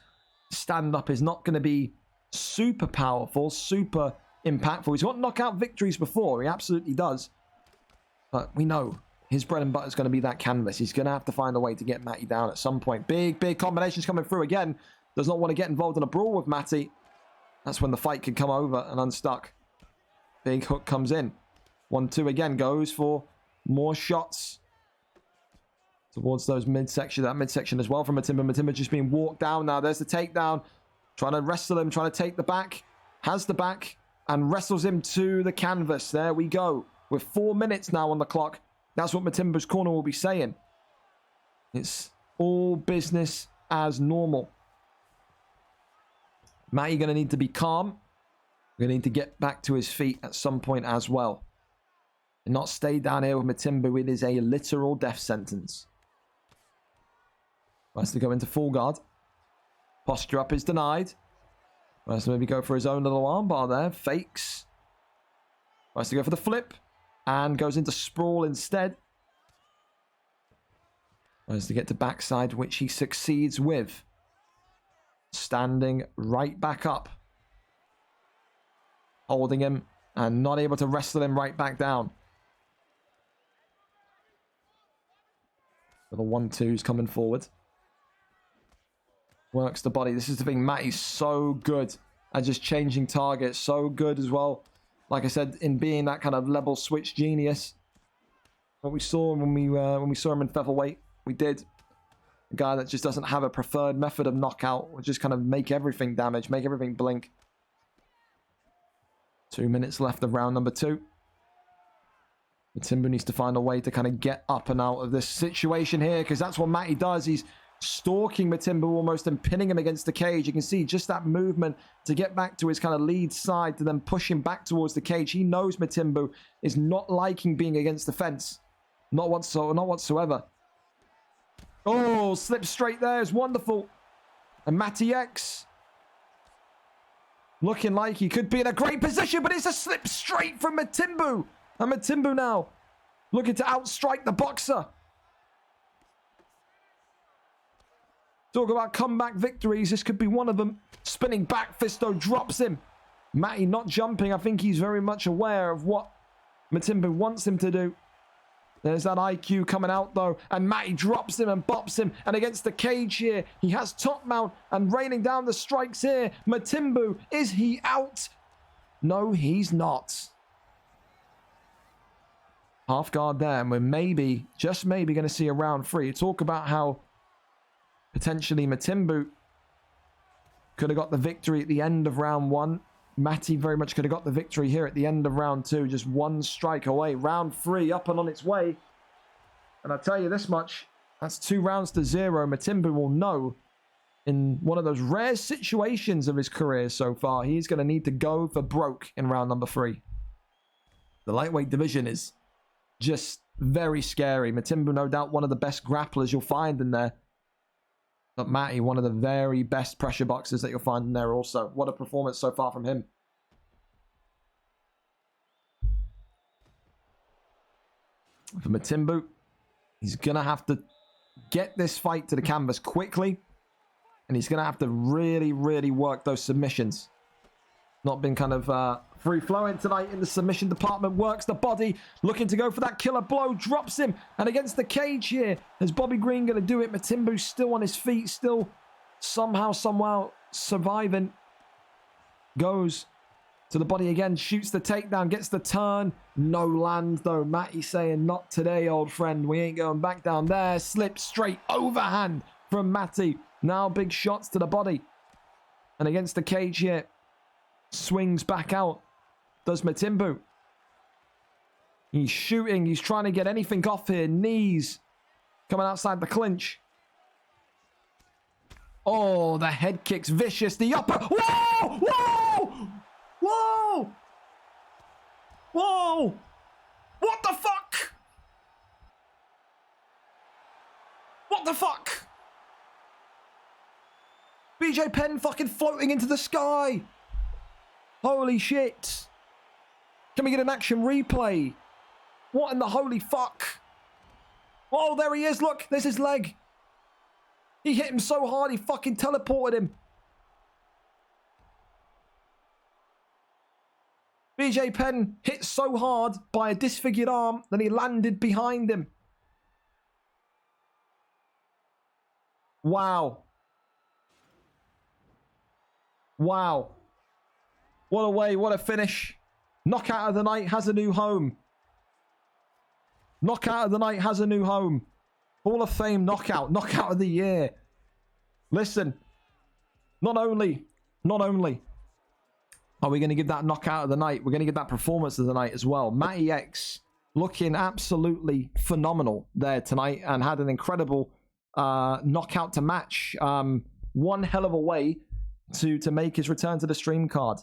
stand-up is not going to be super powerful, super impactful. He's got knockout victories before. He absolutely does. But we know his bread and butter is going to be that canvas. He's going to have to find a way to get Matty down at some point. Big, big combinations coming through again. Does not want to get involved in a brawl with Matty. That's when the fight can come over and unstuck. Big hook comes in. 1-2 again, goes for more shots towards those midsection, that midsection as well from Matimbu. Matimbu just being walked down now. There's the takedown. Trying to wrestle him, trying to take the back. Has the back and wrestles him to the canvas. There we go. With 4 minutes now on the clock. That's what Matimbu's corner will be saying. It's all business as normal. Matty going to need to be calm. Going to need to get back to his feet at some point as well. And not stay down here with Matimbu. It is a literal death sentence. Tries to go into full guard. Posture up is denied. Tries to maybe go for his own little armbar there. Fakes. Tries to go for the flip. and goes into sprawl instead. Tries to get to backside, which he succeeds with. Standing right back up. Holding him and not able to wrestle him right back down. Little 1-2s coming forward. Works the body. This is the thing. Matty's so good at just changing targets. So good as well. Like I said, in being that kind of level switch genius. What we saw when we saw him in featherweight. We did. A guy that just doesn't have a preferred method of knockout. Will just kind of make everything damage. Make everything blink. 2 minutes left of round number 2. Matimbu needs to find a way to kind of get up and out of this situation here. Because that's what Matty does. He's stalking Matimbu almost and pinning him against the cage. You can see just that movement to get back to his kind of lead side to then push him back towards the cage. He knows Matimbu is not liking being against the fence. Not whatsoever. Oh, slip straight there is wonderful. And Matty X looking like he could be in a great position, but it's a slip straight from Matimbu. And Matimbu now looking to outstrike the boxer. Talk about comeback victories. This could be one of them. Spinning back fist though drops him. Matty not jumping. I think he's very much aware of what Matimbu wants him to do. There's that IQ coming out though. And Matty drops him and bops him. And against the cage here, he has top mount and raining down the strikes here. Matimbu, is he out? No, he's not. Half guard there. And we're maybe, just maybe, going to see a round 3. Talk about how potentially Matimbu could have got the victory at the end of round 1. Matty very much could have got the victory here at the end of round 2. Just one strike away. Round 3 up and on its way. And I tell you this much. That's 2 rounds to 0. Matimbu will know in one of those rare situations of his career so far. He's going to need to go for broke in round number 3. The lightweight division is just very scary. Matimbu, no doubt, one of the best grapplers you'll find in there. But Matty, one of the very best pressure boxers that you'll find in there also. What a performance so far from him. For Matimbu, he's going to have to get this fight to the canvas quickly. And he's going to have to really, really work those submissions. Not been kind of free-flowing tonight in the submission department. Works the body, looking to go for that killer blow. Drops him. And against the cage here, is Bobby Green going to do it? Matimbu still on his feet, still somehow surviving. Goes to the body again, shoots the takedown, gets the turn. No land though. Matty saying, not today, old friend. We ain't going back down there. Slip straight overhand from Matty. Now big shots to the body. And against the cage here, swings back out. Does Matimbu. He's shooting. He's trying to get anything off here. Knees coming outside the clinch. Oh, the head kick's vicious. The upper. Whoa! Whoa! Whoa! Whoa! What the fuck? What the fuck? BJ Penn fucking floating into the sky. Holy shit. Can we get an action replay? What in the holy fuck? Oh, there he is. Look, there's his leg. He hit him so hard, he fucking teleported him. BJ Penn hit so hard by a disfigured arm that he landed behind him. Wow. Wow. What a way, what a finish. Knockout of the night has a new home. Knockout of the night has a new home. Hall of Fame knockout. Knockout of the year. Listen. Not only are we going to give that knockout of the night, we're going to give that performance of the night as well. Matty X looking absolutely phenomenal there tonight and had an incredible knockout to match. One hell of a way to make his return to the stream card.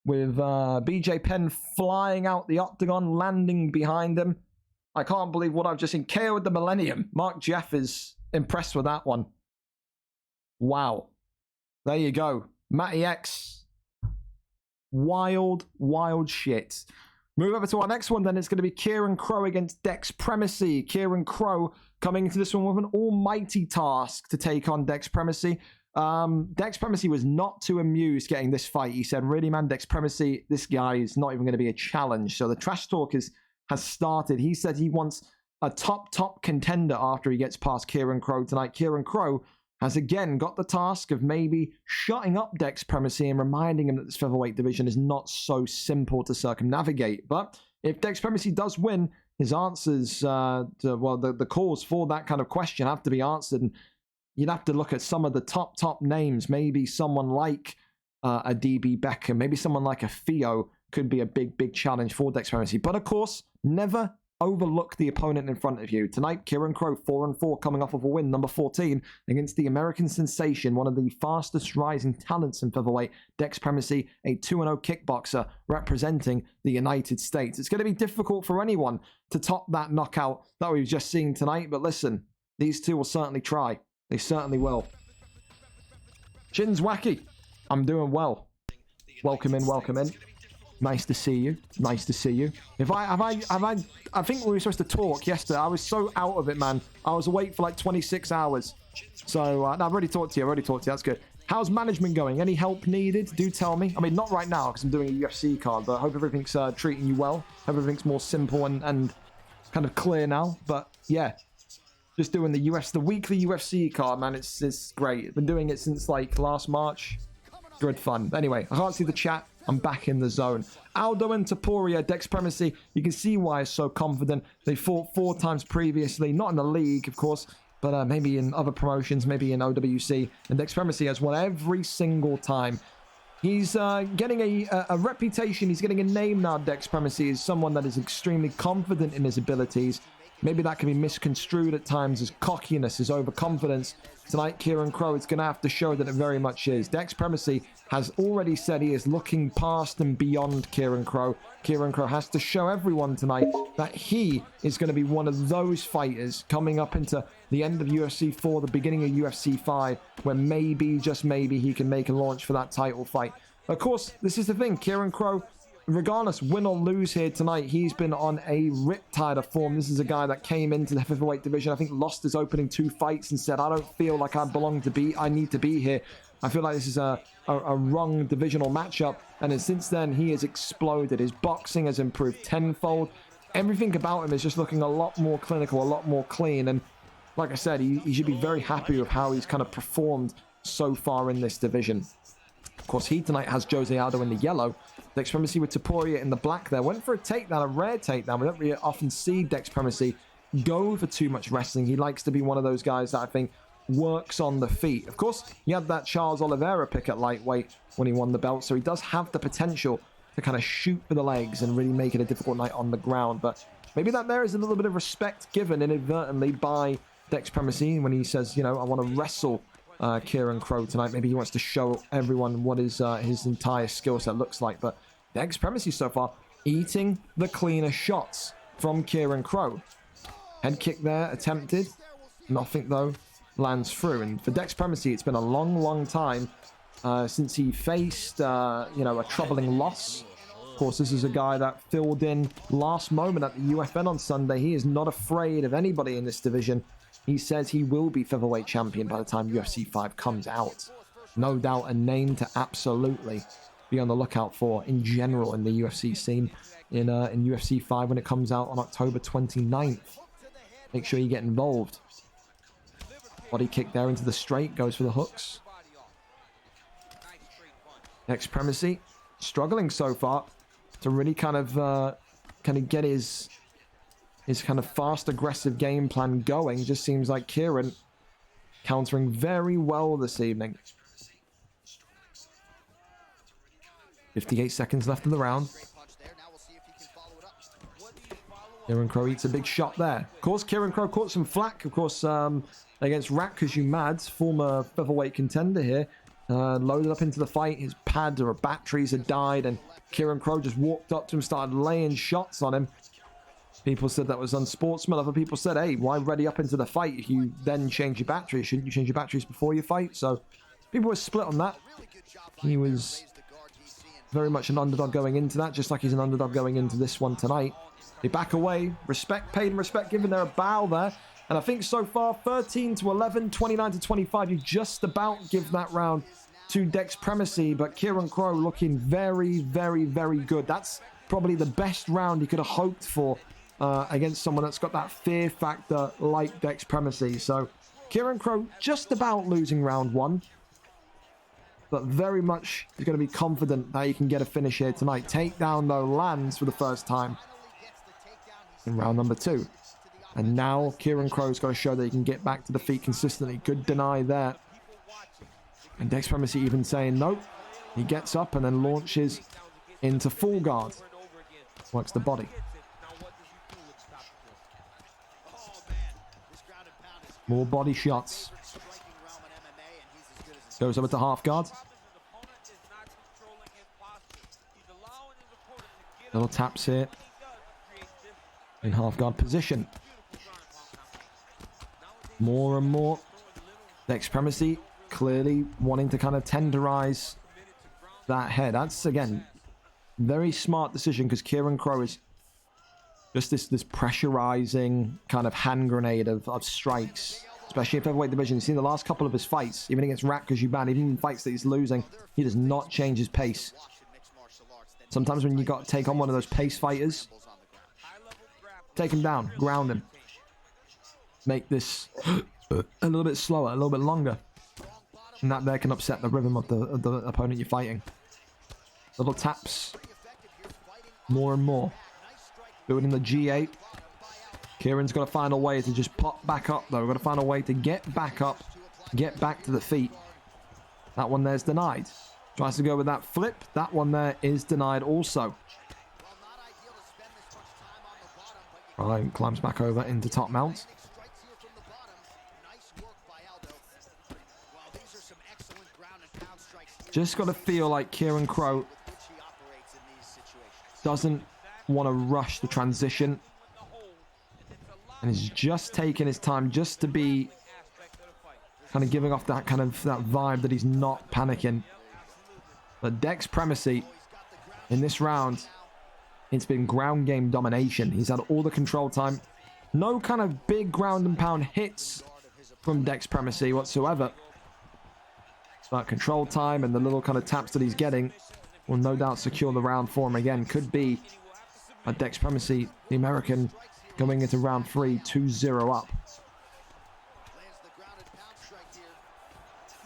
With BJ Penn flying out the octagon, landing behind him. I can't believe what I've just seen. KO with the Millennium. Mark Jeff is impressed with that one. Wow. There you go. Matty X. Wild, wild shit. Move over to our next one, then it's going to be Kieran Crow against Dex Primacy. Kieran Crow coming into this one with an almighty task to take on Dex Primacy. Dex Primacy was not too amused getting this fight. He said, really, man, Dex Primacy, this guy is not even going to be a challenge. So the trash talk has started. He said he wants a top contender after he gets past Kieran Crow tonight. Kieran Crow has again got the task of maybe shutting up Dex Primacy and reminding him that this featherweight division is not so simple to circumnavigate. But if Dex Primacy does win, his answers, the calls for that kind of question have to be answered. And you'd have to look at some of the top names. Maybe someone like a DB Beckham, maybe someone like a Theo could be a big challenge for Dex Primacy. But of course, never overlook the opponent in front of you. Tonight, Kieran Crow, 4-4, coming off of a win, number 14, against the American sensation, one of the fastest rising talents in featherweight, Dex Primacy, a 2-0 kickboxer representing the United States. It's going to be difficult for anyone to top that knockout that we've just seen tonight, but listen, these two will certainly try. They certainly will. Chin's wacky. I'm doing well. Welcome in, welcome in. Nice to see you. Nice to see you. I think we were supposed to talk yesterday. I was so out of it, man. I was awake for like 26 hours. So, no, I've already talked to you. That's good. How's management going? Any help needed? Do tell me. I mean, not right now because I'm doing a UFC card, but I hope everything's treating you well. Hope everything's more simple and kind of clear now. But yeah, just doing the weekly UFC card, man. It's great. I've been doing it since like last March. Good fun. Anyway, I can't see the chat. I'm back in the zone. Aldo and Taporia, Dex Primacy. You can see why he's so confident. They fought 4 times previously. Not in the league, of course, but maybe in other promotions, maybe in OWC. And Dex Primacy has won every single time. He's getting a reputation. He's getting a name now, Dex Primacy, as someone that is extremely confident in his abilities. Maybe that can be misconstrued at times as cockiness, as overconfidence. Tonight, Kieran Crow is going to have to show that it very much is. Dex Primacy has already said he is looking past and beyond Kieran Crow. Kieran Crow has to show everyone tonight that he is going to be one of those fighters coming up into the end of UFC 4, the beginning of UFC 5, where maybe, just maybe, he can make a launch for that title fight. Of course, this is the thing. Kieran Crow, regardless, win or lose here tonight, he's been on a riptide of form. This is a guy that came into the heavyweight division, I think lost his opening 2 fights and said, I don't feel like I need to be here. I feel like this is a wrong divisional matchup. And since then, he has exploded. His boxing has improved tenfold. Everything about him is just looking a lot more clinical, a lot more clean. And like I said, he should be very happy with how he's kind of performed so far in this division. Of course, he tonight has Jose Aldo in the yellow. Dex Primacy with Taporia in the black there. Went for a takedown, a rare takedown. We don't really often see Dex Primacy go for too much wrestling. He likes to be one of those guys that I think works on the feet. Of course, he had that Charles Oliveira pick at lightweight when he won the belt, so he does have the potential to kind of shoot for the legs and really make it a difficult night on the ground. But maybe that there is a little bit of respect given inadvertently by Dex Primacy when he says, you know, I want to wrestle Kieran Crow tonight. Maybe he wants to show everyone what his entire skill set looks like. But Dex Primacy so far eating the cleaner shots from Kieran Crow. Head kick there attempted. Nothing though lands through. And for Dex Primacy, it's been a long time since he faced a troubling loss. Of course, this is a guy that filled in last moment at the UFN on Sunday. He is not afraid of anybody in this division. He says he will be featherweight champion by the time UFC 5 comes out. No doubt a name to absolutely be on the lookout for in general in the UFC scene in UFC 5 when it comes out on October 29th. Make sure you get involved. Body kick there into the straight, goes for the hooks. Dex Primacy struggling so far to really kind of get his kind of fast, aggressive game plan going. Just seems like Kieran countering very well this evening. 58 seconds left in the round. Kieran Crow eats a big shot there. Of course, Kieran Crow caught some flack, of course, against Ratkus Mads, former featherweight contender here. Loaded up into the fight. His pads or batteries had died, and Kieran Crow just walked up to him, started laying shots on him. People said that was unsportsmanlike. Other people said, hey, why ready up into the fight if you then change your batteries? Shouldn't you change your batteries before you fight? So people were split on that. He was very much an underdog going into that, just like he's an underdog going into this one tonight. They back away. Respect paid and respect given. They're a bow there. And I think so far, 13 to 11, 29 to 25, you just about give that round to Dex Primacy. But Kieran Crow looking very, very, very good. That's probably the best round he could have hoped for against someone that's got that fear factor like Dex Primacy. So Kieran Crow just about losing round one, but very much is going to be confident that he can get a finish here tonight. Takedown, though, lands for the first time in round number 2. And now Kieran Crow's got to show that he can get back to the feet consistently. Good deny there. And Dex Primacy even saying nope. He gets up and then launches into full guard. Works the body. More body shots. Goes over to half guard. Little taps here. In half guard position. More and more. Dex Primacy clearly wanting to kind of tenderize that head. That's, again, very smart decision because Kieran Crow is just this pressurizing kind of hand grenade of strikes, especially in featherweight division. You've seen the last couple of his fights, even against Ratkajuban, even in fights that he's losing, he does not change his pace. Sometimes when you got to take on one of those pace fighters, take him down, ground him. Make this a little bit slower, a little bit longer. And that there can upset the rhythm of the opponent you're fighting. Little taps. More and more. Building the G8. Kieran's got to find a way to just pop back up, though. We've got to find a way to get back up, get back to the feet. That one there's denied. Tries to go with that flip. That one there is denied also. Right, climbs back over into top mount. Just got to feel like Kieran Crow doesn't want to rush the transition. And he's just taking his time just to be kind of giving off that kind of that vibe that he's not panicking. But Dex Primacy in this round, it's been ground game domination. He's had all the control time. No kind of big ground and pound hits from Dex Primacy whatsoever. But control time and the little kind of taps that he's getting will no doubt secure the round for him again. Could be a Dex Primacy, the American, going into round 3, 2-0 up.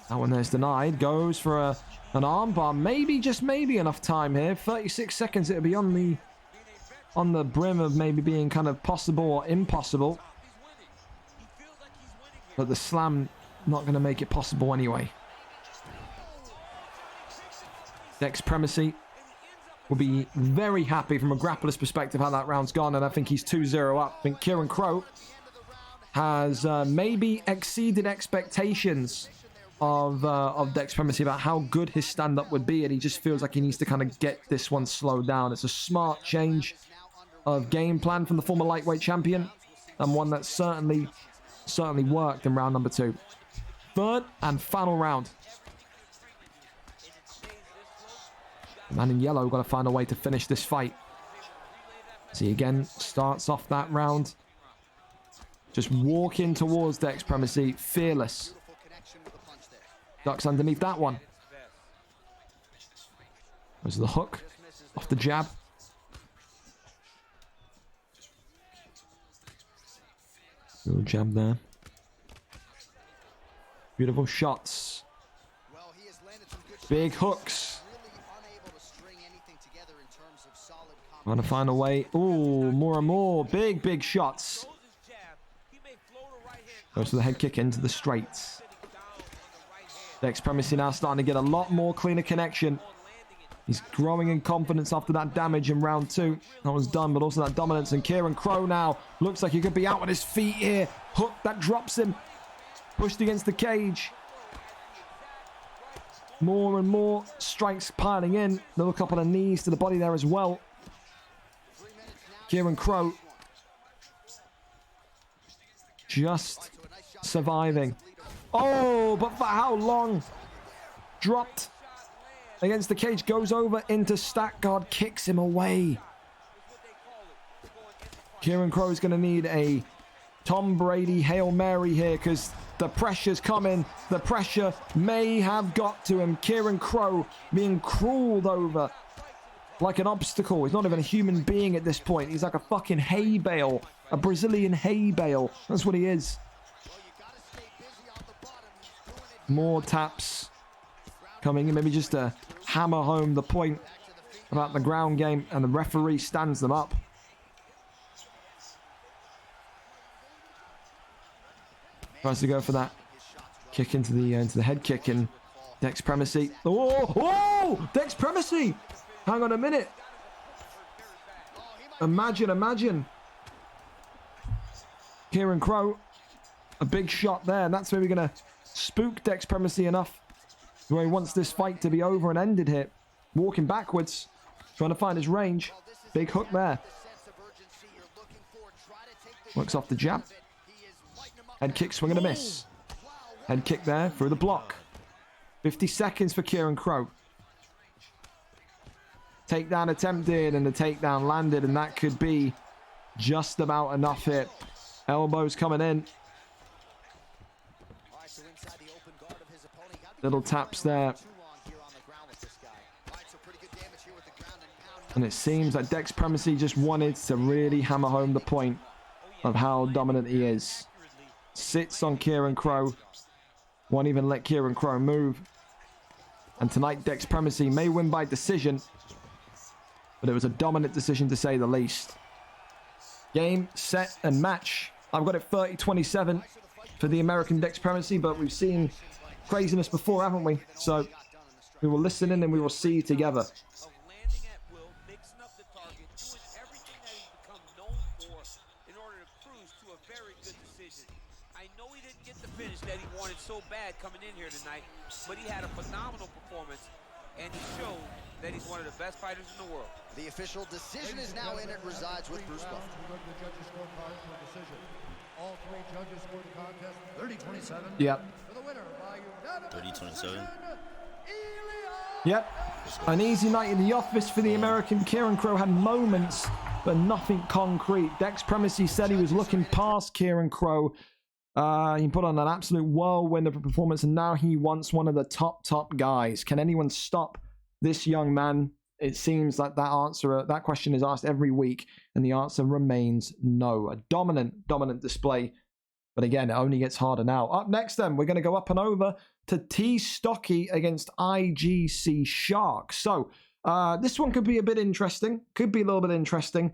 That one there's denied. Goes for an armbar. Maybe, just maybe enough time here. 36 seconds. It'll be on the brim of maybe being kind of possible or impossible. But the slam not going to make it possible anyway. Dex Primacy will be very happy from a grappler's perspective how that round's gone, and I think he's 2-0 up. I think Kieran Crow has maybe exceeded expectations of Dex Primacy about how good his stand-up would be, and he just feels like he needs to kind of get this one slowed down. It's a smart change of game plan from the former lightweight champion, and one that certainly worked in round number 2. Third and final round. The man in yellow got to find a way to finish this fight. See, again, starts off that round just walking towards Dex Primacy, fearless. Ducks underneath that one. There's the hook off the jab. Little jab there. Beautiful shots. Big hooks. Want to find a way. Ooh, more and more. Big shots. Goes to the head kick into the straights. Dex Primacy now starting to get a lot more cleaner connection. He's growing in confidence after that damage in round 2. That was done, but also that dominance. And Kieran Crow now looks like he could be out on his feet here. Hook that drops him. Pushed against the cage. More and more strikes piling in. Little couple of knees to the body there as well. Kieran Crow just surviving. Oh, but for how long? Dropped against the cage. Goes over into stack guard. Kicks him away. Kieran Crow is going to need a Tom Brady Hail Mary here because the pressure's coming. The pressure may have got to him. Kieran Crow being crawled over like an obstacle. He's not even a human being at this point. He's like a fucking hay bale. A Brazilian hay bale. That's what he is. More taps coming in. Maybe just to hammer home the point about the ground game. And the referee stands them up. Tries to go for that kick into the head kick, and Dex Primacy. Oh, Dex Primacy! Hang on a minute. Imagine. Kieran Crow, a big shot there, and that's maybe going to spook Dex Primacy enough where he wants this fight to be over and ended here. Walking backwards, trying to find his range. Big hook there. Works off the jab. Head kick, swing and a miss. Head kick there through the block. 50 seconds for Kieran Crow. Takedown attempted and the takedown landed, and that could be just about enough hit. Elbows coming in. Little taps there. And it seems like Dex Primacy just wanted to really hammer home the point of how dominant he is. Sits on Kieran Crow. Won't even let Kieran Crow move. And tonight, Dex Primacy may win by decision, but it was a dominant decision to say the least. Game, set, and match. I've got it 30-27 for the American Dex Primacy, but we've seen craziness before, haven't we? So we will listen in and we will see together. So bad coming in here tonight, but he had a phenomenal performance, and he showed that he's one of the best fighters in the world. The official decision is now in. It resides with Bruce Buff. All three judges scored the contest 30-27. Yep. For the winner by 30-27. Yep. An easy night in the office for the American. Kieran Crow had moments, but nothing concrete. Dex Primacy said he was looking past Kieran Crow. He put on an absolute whirlwind of a performance, and now he wants one of the top guys. Can anyone stop this young man? It seems like that question is asked every week, and the answer remains no. A dominant display, but again, it only gets harder now. Up next, then, we're going to go up and over to T Stocky against IGC Shark. So this one could be a bit interesting. Could be a little bit interesting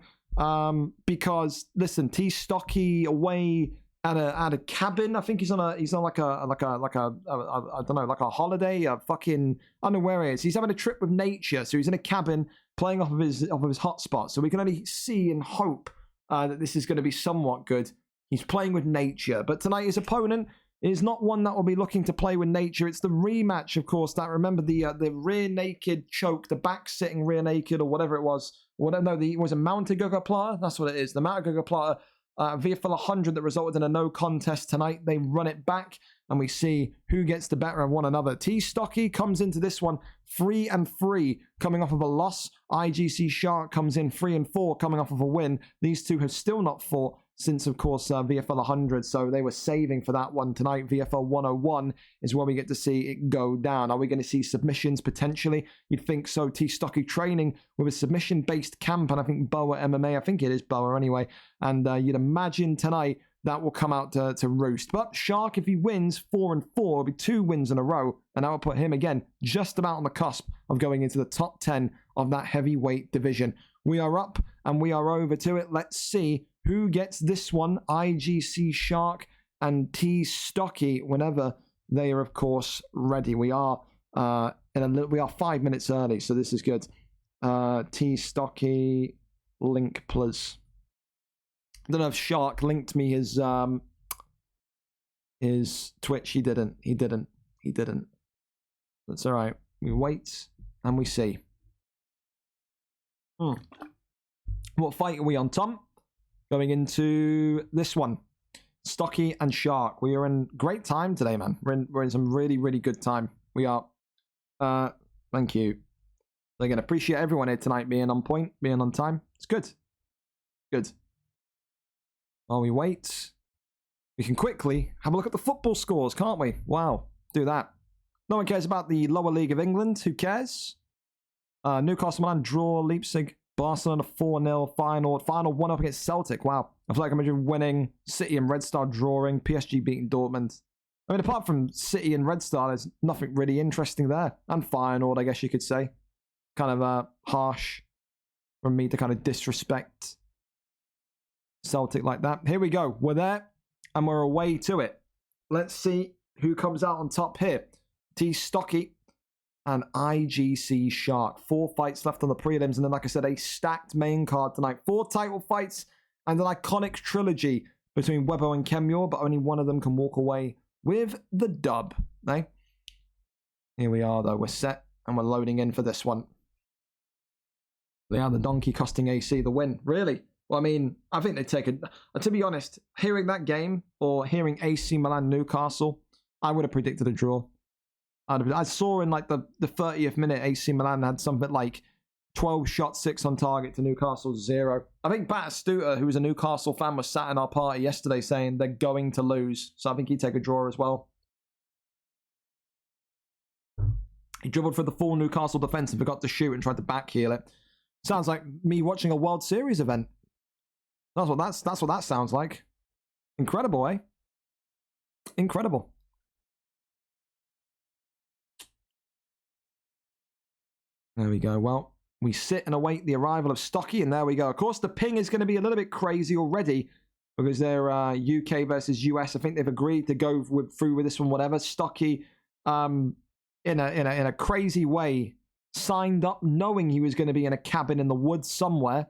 because listen, T Stocky away at a cabin. I think he's on like a I don't know, like a holiday, a fucking, I don't know where he is. He's having a trip with nature, so he's in a cabin playing off of his hotspot. So we can only see and hope that this is going to be somewhat good. He's playing with nature, but tonight his opponent is not one that will be looking to play with nature. It's the rematch, of course. That, remember the rear naked choke, the back sitting rear naked or whatever it was. It was a mounted gogoplata. That's what it is. The mounted gogoplata. VFL 100 that resulted in a no contest tonight. They run it back and we see who gets the better of one another. T Stocky comes into this one 3-3 coming off of a loss. IGC Shark comes in 3-4 coming off of a win. These two have still not fought since, of course, VFL 100, so they were saving for that one tonight. VFL 101 is where we get to see it go down. Are we going to see submissions potentially? You'd think so. T Stocky training with a submission-based camp, and I think Boa MMA, I think it is Boa anyway, and you'd imagine tonight that will come out to roost. But Shark, if he wins 4-4, it'll be 2 wins in a row, and that will put him, again, just about on the cusp of going into the top 10 of that heavyweight division. We are up, and we are over to it. Let's see who gets this one. IGC Shark and T Stocky whenever they are, of course, ready. We are we are 5 minutes early, so this is good. T Stocky link, please. I don't know if Shark linked me his Twitch. He didn't. That's all right. We wait and we see. What fight are we on, Tom? Going into this one, Stocky and Shark. We are in great time today, man. We're in some really good time. We are Thank you. Again, appreciate everyone here tonight being on point, being on time. It's good. Good. While we wait, we can quickly have a look at the football scores, can't we? Wow. Do that. No one cares about the lower league of England. Who cares? Newcastle Milan draw, Leipzig, Barcelona 4-0, final 1-up against Celtic. Wow. I feel like I'm imagining winning, City and Red Star drawing, PSG beating Dortmund. I mean, apart from City and Red Star, there's nothing really interesting there. And Feyenoord, I guess you could say. Kind of harsh from me to kind of disrespect Celtic like that. Here we go. We're there, and we're away to it. Let's see who comes out on top here. T. Stocky and IGC Shark. 4 fights left on the prelims, and then, like I said, a stacked main card tonight. 4 title fights and an iconic trilogy between Webber and Kemure, but only one of them can walk away with the dub. Eh? Here we are, though. We're set, and we're loading in for this one. Yeah, the donkey costing AC the win. Really? Well, I mean, I think they'd take it. To be honest, hearing that game or hearing AC Milan Newcastle, I would have predicted a draw. I saw in like the 30th minute, AC Milan had something like 12 shots, 6 on target to Newcastle's 0. I think Batistuta, who was a Newcastle fan, was sat in our party yesterday saying they're going to lose. So I think he'd take a draw as well. He dribbled for the full Newcastle defence and forgot to shoot and tried to backheel it. Sounds like me watching a World Series event. That's what that sounds like. Incredible, eh? Incredible. There we go. Well, we sit and await the arrival of Stocky, and there we go. Of course, the ping is going to be a little bit crazy already because they're UK versus US. I think they've agreed to go through with this one, whatever. Stocky, in a crazy way, signed up knowing he was going to be in a cabin in the woods somewhere.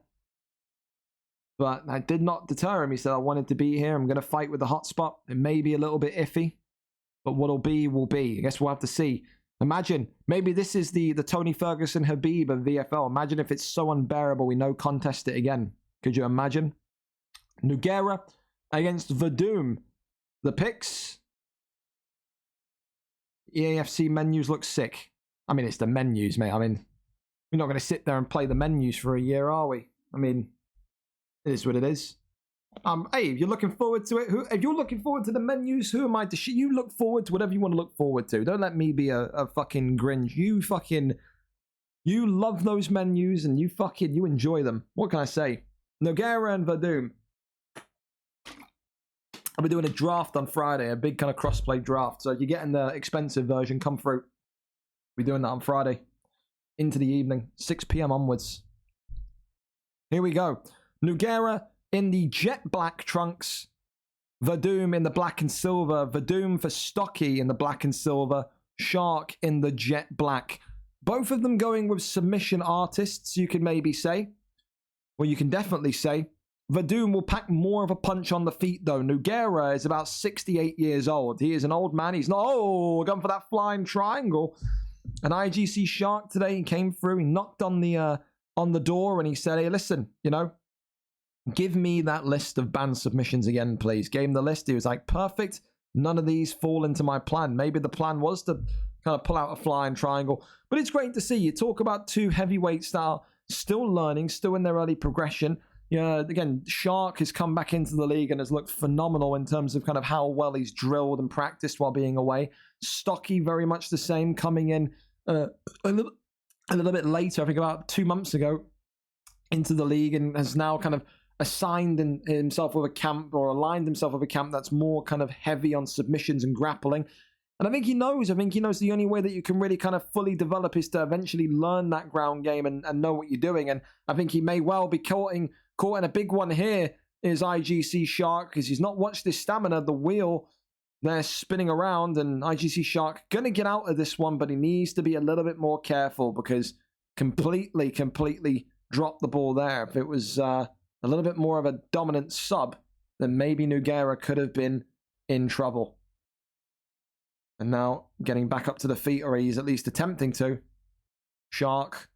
But that did not deter him. He said, I wanted to be here. I'm going to fight with the hotspot. It may be a little bit iffy, but what'll be will be. I guess we'll have to see. Imagine, maybe this is the Tony Ferguson Habib of VFL. Imagine if it's so unbearable we no contest it again. Could you imagine? Nogueira against Vadum. The picks. AUFC menus look sick. I mean, it's the menus, mate. I mean, we're not going to sit there and play the menus for a year, are we? I mean, it is what it is. Hey, if you're looking forward to it, if you're looking forward to the menus, who am I to shit? You look forward to whatever you want to look forward to. Don't let me be a fucking Grinch. You love those menus and you enjoy them. What can I say? Nogueira and Vadum. I'll be doing a draft on Friday, a big kind of crossplay draft. So if you're getting the expensive version, come through. We're doing that on Friday. Into the evening, 6 p.m. onwards. Here we go. Nogueira in the jet black trunks. Vadum in the black and silver. Vadum for Stocky in the black and silver. Shark in the jet black. Both of them going with submission artists, you could maybe say. Well, you can definitely say. Vadum will pack more of a punch on the feet, though. Nogueira is about 68 years old. He is an old man. He's not, going for that flying triangle. An IGC Shark today, he came through. He knocked on the door and he said, hey, listen, give me that list of banned submissions again, please. Gave him the list. He was like, perfect. None of these fall into my plan. Maybe the plan was to kind of pull out a flying triangle. But it's great to see. You talk about 2 heavyweights that are still learning, still in their early progression. Yeah, again, Shark has come back into the league and has looked phenomenal in terms of kind of how well he's drilled and practiced while being away. Stocky, very much the same, coming in a little bit later, I think about 2 months ago, into the league and has now kind of assigned himself with a camp or aligned himself with a camp that's more kind of heavy on submissions and grappling. And I think he knows the only way that you can really kind of fully develop is to eventually learn that ground game and know what you're doing. And I think he may well be caught in a big one here is IGC Shark, because he's not watched this stamina, the wheel they're spinning around, and IGC Shark gonna get out of this one, but he needs to be a little bit more careful because completely dropped the ball there. If it was a little bit more of a dominant sub, then maybe Nogueira could have been in trouble. And now getting back up to the feet, or he's at least attempting to. Shark.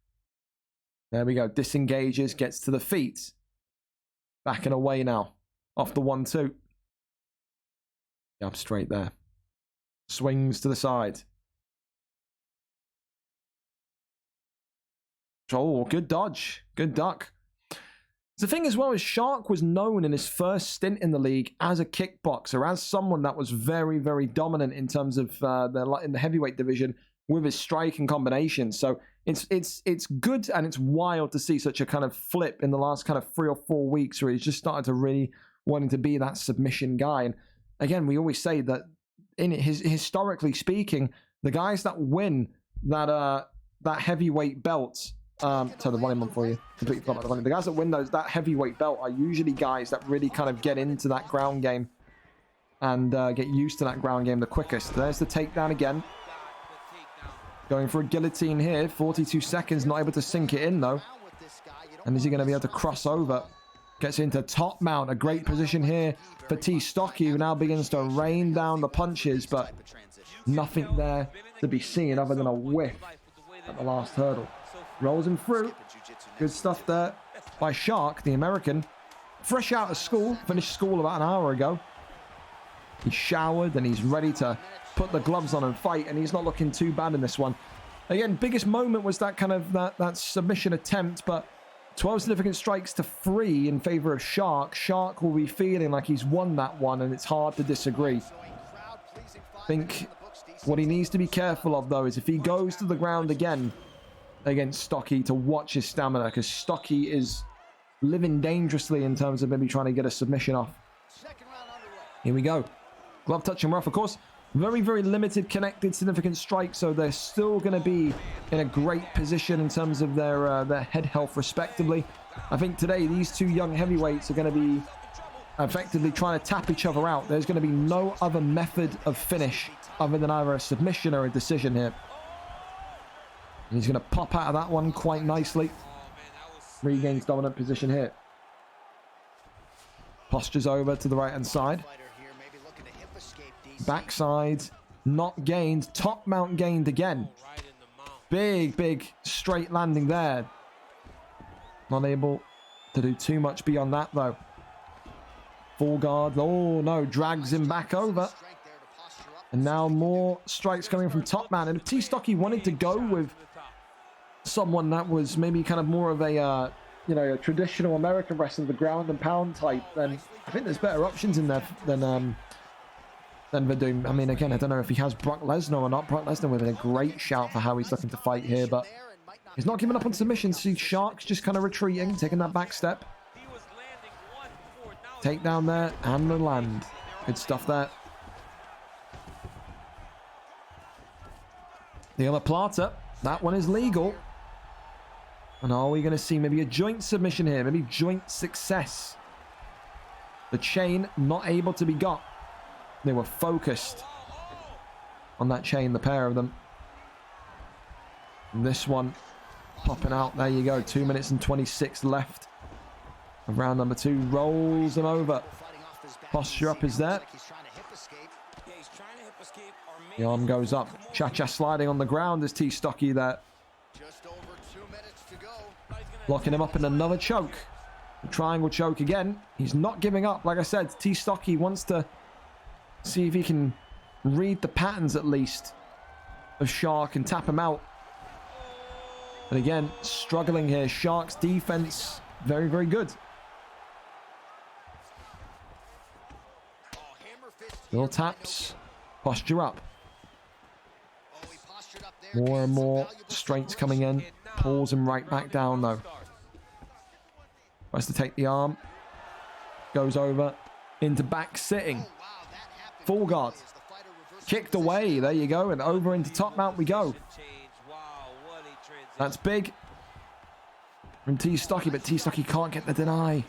There we go. Disengages, gets to the feet. Back and away now. Off the 1-2. Up straight there. Swings to the side. Oh, good dodge. Good duck. The thing as well is Shark was known in his first stint in the league as a kickboxer, as someone that was very, very dominant in terms of in the heavyweight division with his strike and combinations. So it's good and it's wild to see such a kind of flip in the last kind of 3 or 4 weeks where he's just started to really wanting to be that submission guy. And again, we always say that historically speaking, the guys that win that heavyweight belt. Turn the volume on for you. Completely forgot about the volume. The guys that win that heavyweight belt are usually guys that really kind of get into that ground game and get used to that ground game the quickest. There's the takedown again. Going for a guillotine here. 42 seconds. Not able to sink it in though. And is he going to be able to cross over? Gets into top mount. A great position here for T Stocky, who now begins to rain down the punches, but nothing there to be seen other than a whiff at the last hurdle. Rolls him through. Good stuff there by Shark, the American. Fresh out of school. Finished school about an hour ago. He's showered and he's ready to put the gloves on and fight, and he's not looking too bad in this one. Again, biggest moment was that kind of that submission attempt, but 12 significant strikes to 3 in favor of Shark. Shark will be feeling like he's won that one, and it's hard to disagree. I think what he needs to be careful of, though, is if he goes to the ground again against Stocky, to watch his stamina, because Stocky is living dangerously in terms of maybe trying to get a submission off. Here we go. Glove touch and rough, of course. Very, very limited connected significant strikes, so they're still going to be in a great position in terms of their head health, respectively. I think today these two young heavyweights are going to be effectively trying to tap each other out. There's going to be no other method of finish other than either a submission or a decision here. And he's going to pop out of that one quite nicely. Regains dominant position here. Postures over to the right-hand side. Backside, not gained. Top mount gained again. Big, big straight landing there. Not able to do too much beyond that, though. Full guard. Oh, no. Drags him back over. And now more strikes coming from top mount. And if T Stocky wanted to go with someone that was maybe kind of more of a, a traditional American wrestler, the ground and pound type, then I think there's better options in there than Verdun. I mean, again, I don't know if he has Brock Lesnar or not. Brock Lesnar with a great shout for how he's looking to fight here, but he's not giving up on submissions. See, Shark's just kind of retreating, taking that back step. Take down there and the land. Good stuff there. The other Plata, that one is legal. And are we going to see maybe a joint submission here? Maybe joint success. The chain not able to be got. They were focused on that chain, the pair of them. And this one popping out. There you go. 2 minutes and 26 left of round number 2. Rolls him over. Posture up is there. The arm goes up. Cha-cha sliding on the ground as T Stocky there. Locking him up in another choke. A triangle choke again. He's not giving up. Like I said, T Stocky wants to see if he can read the patterns at least of Shark and tap him out. And again, struggling here. Shark's defense, very, very good. Little taps. Posture up. More and more strengths coming in. Pulls him right back down though. Tries to take the arm. Goes over into back sitting. Full guard. Kicked away. There you go. And over into top mount we go. That's big from T Stocky, but T Stocky can't get the deny.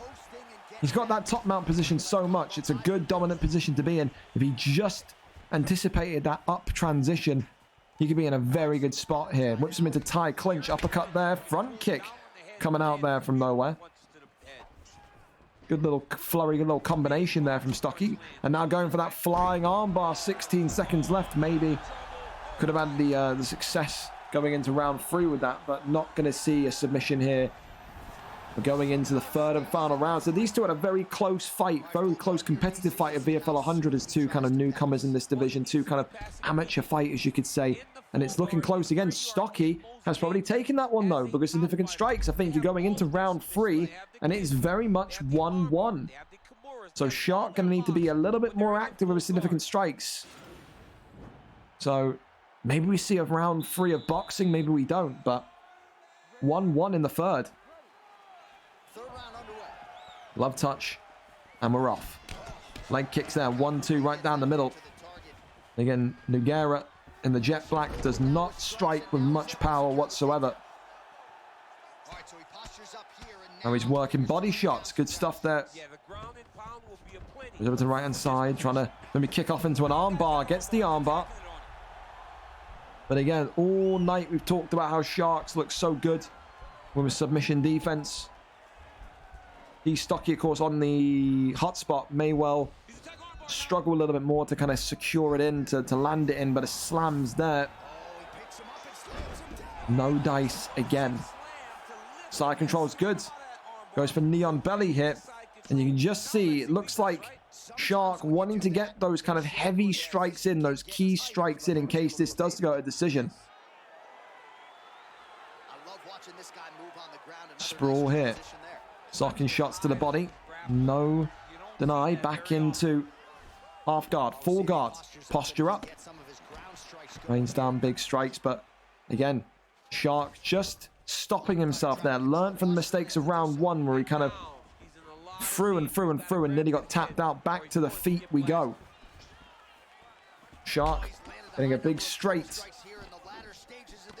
He's got that top mount position so much. It's a good dominant position to be in. If he just anticipated that up transition, he could be in a very good spot here. Whips him into tie clinch. Uppercut there. Front kick coming out there from nowhere. Good little flurry, good little combination there from Stocky. And now going for that flying armbar. 16 seconds left. Maybe could have had the success going into round 3 with that, but not going to see a submission here We're going into the third and final round. So these two had a very close fight, very close competitive fight at VFL 100 as two kind of newcomers in this division, two kind of amateur fighters, you could say. And it's looking close again. Stocky has probably taken that one, though, because significant strikes. I think you're going into round 3, and it is very much 1-1. So Shark going to need to be a little bit more active with his significant strikes. So maybe we see a round 3 of boxing, maybe we don't, but 1-1 in the third. Love touch, and we're off. Leg kicks there, 1-2 right down the middle. Again, Nogueira in the jet black does not strike with much power whatsoever. Now he's working body shots. Good stuff there. He's over to the right-hand side, trying to maybe kick off into an armbar. Gets the armbar. But again, all night we've talked about how Sharks look so good with a submission defense. He's Stocky, of course, on the hotspot. May well struggle a little bit more to kind of secure it in, to land it in, but it slams there. No dice again. Side control's good. Goes for neon belly hit. And you can just see, it looks like Shark wanting to get those kind of heavy strikes in, those key strikes in case this does go to decision. Sprawl here. Socking shots to the body. No deny. Back into half guard. Full guard. Posture up. Rains down big strikes. But again, Shark just stopping himself there. Learned from the mistakes of round 1 where he kind of through and through and through and nearly got tapped out. Back to the feet we go. Shark getting a big straight.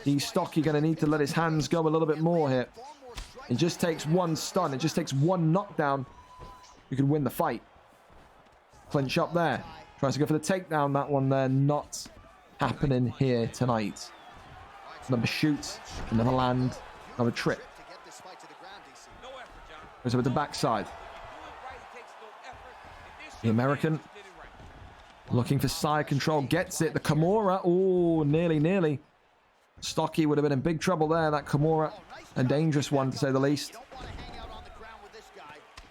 He's Stocky going to need to let his hands go a little bit more here. It just takes one stun. It just takes one knockdown. You could win the fight. Clinch up there. Tries to go for the takedown. That one there not happening here tonight. Another shoot. Another land. Another trip. Goes over the backside. The American looking for side control. Gets it. The Kimura. Oh, nearly. Stocky would have been in big trouble there. That Kimura. A dangerous one, to say the least.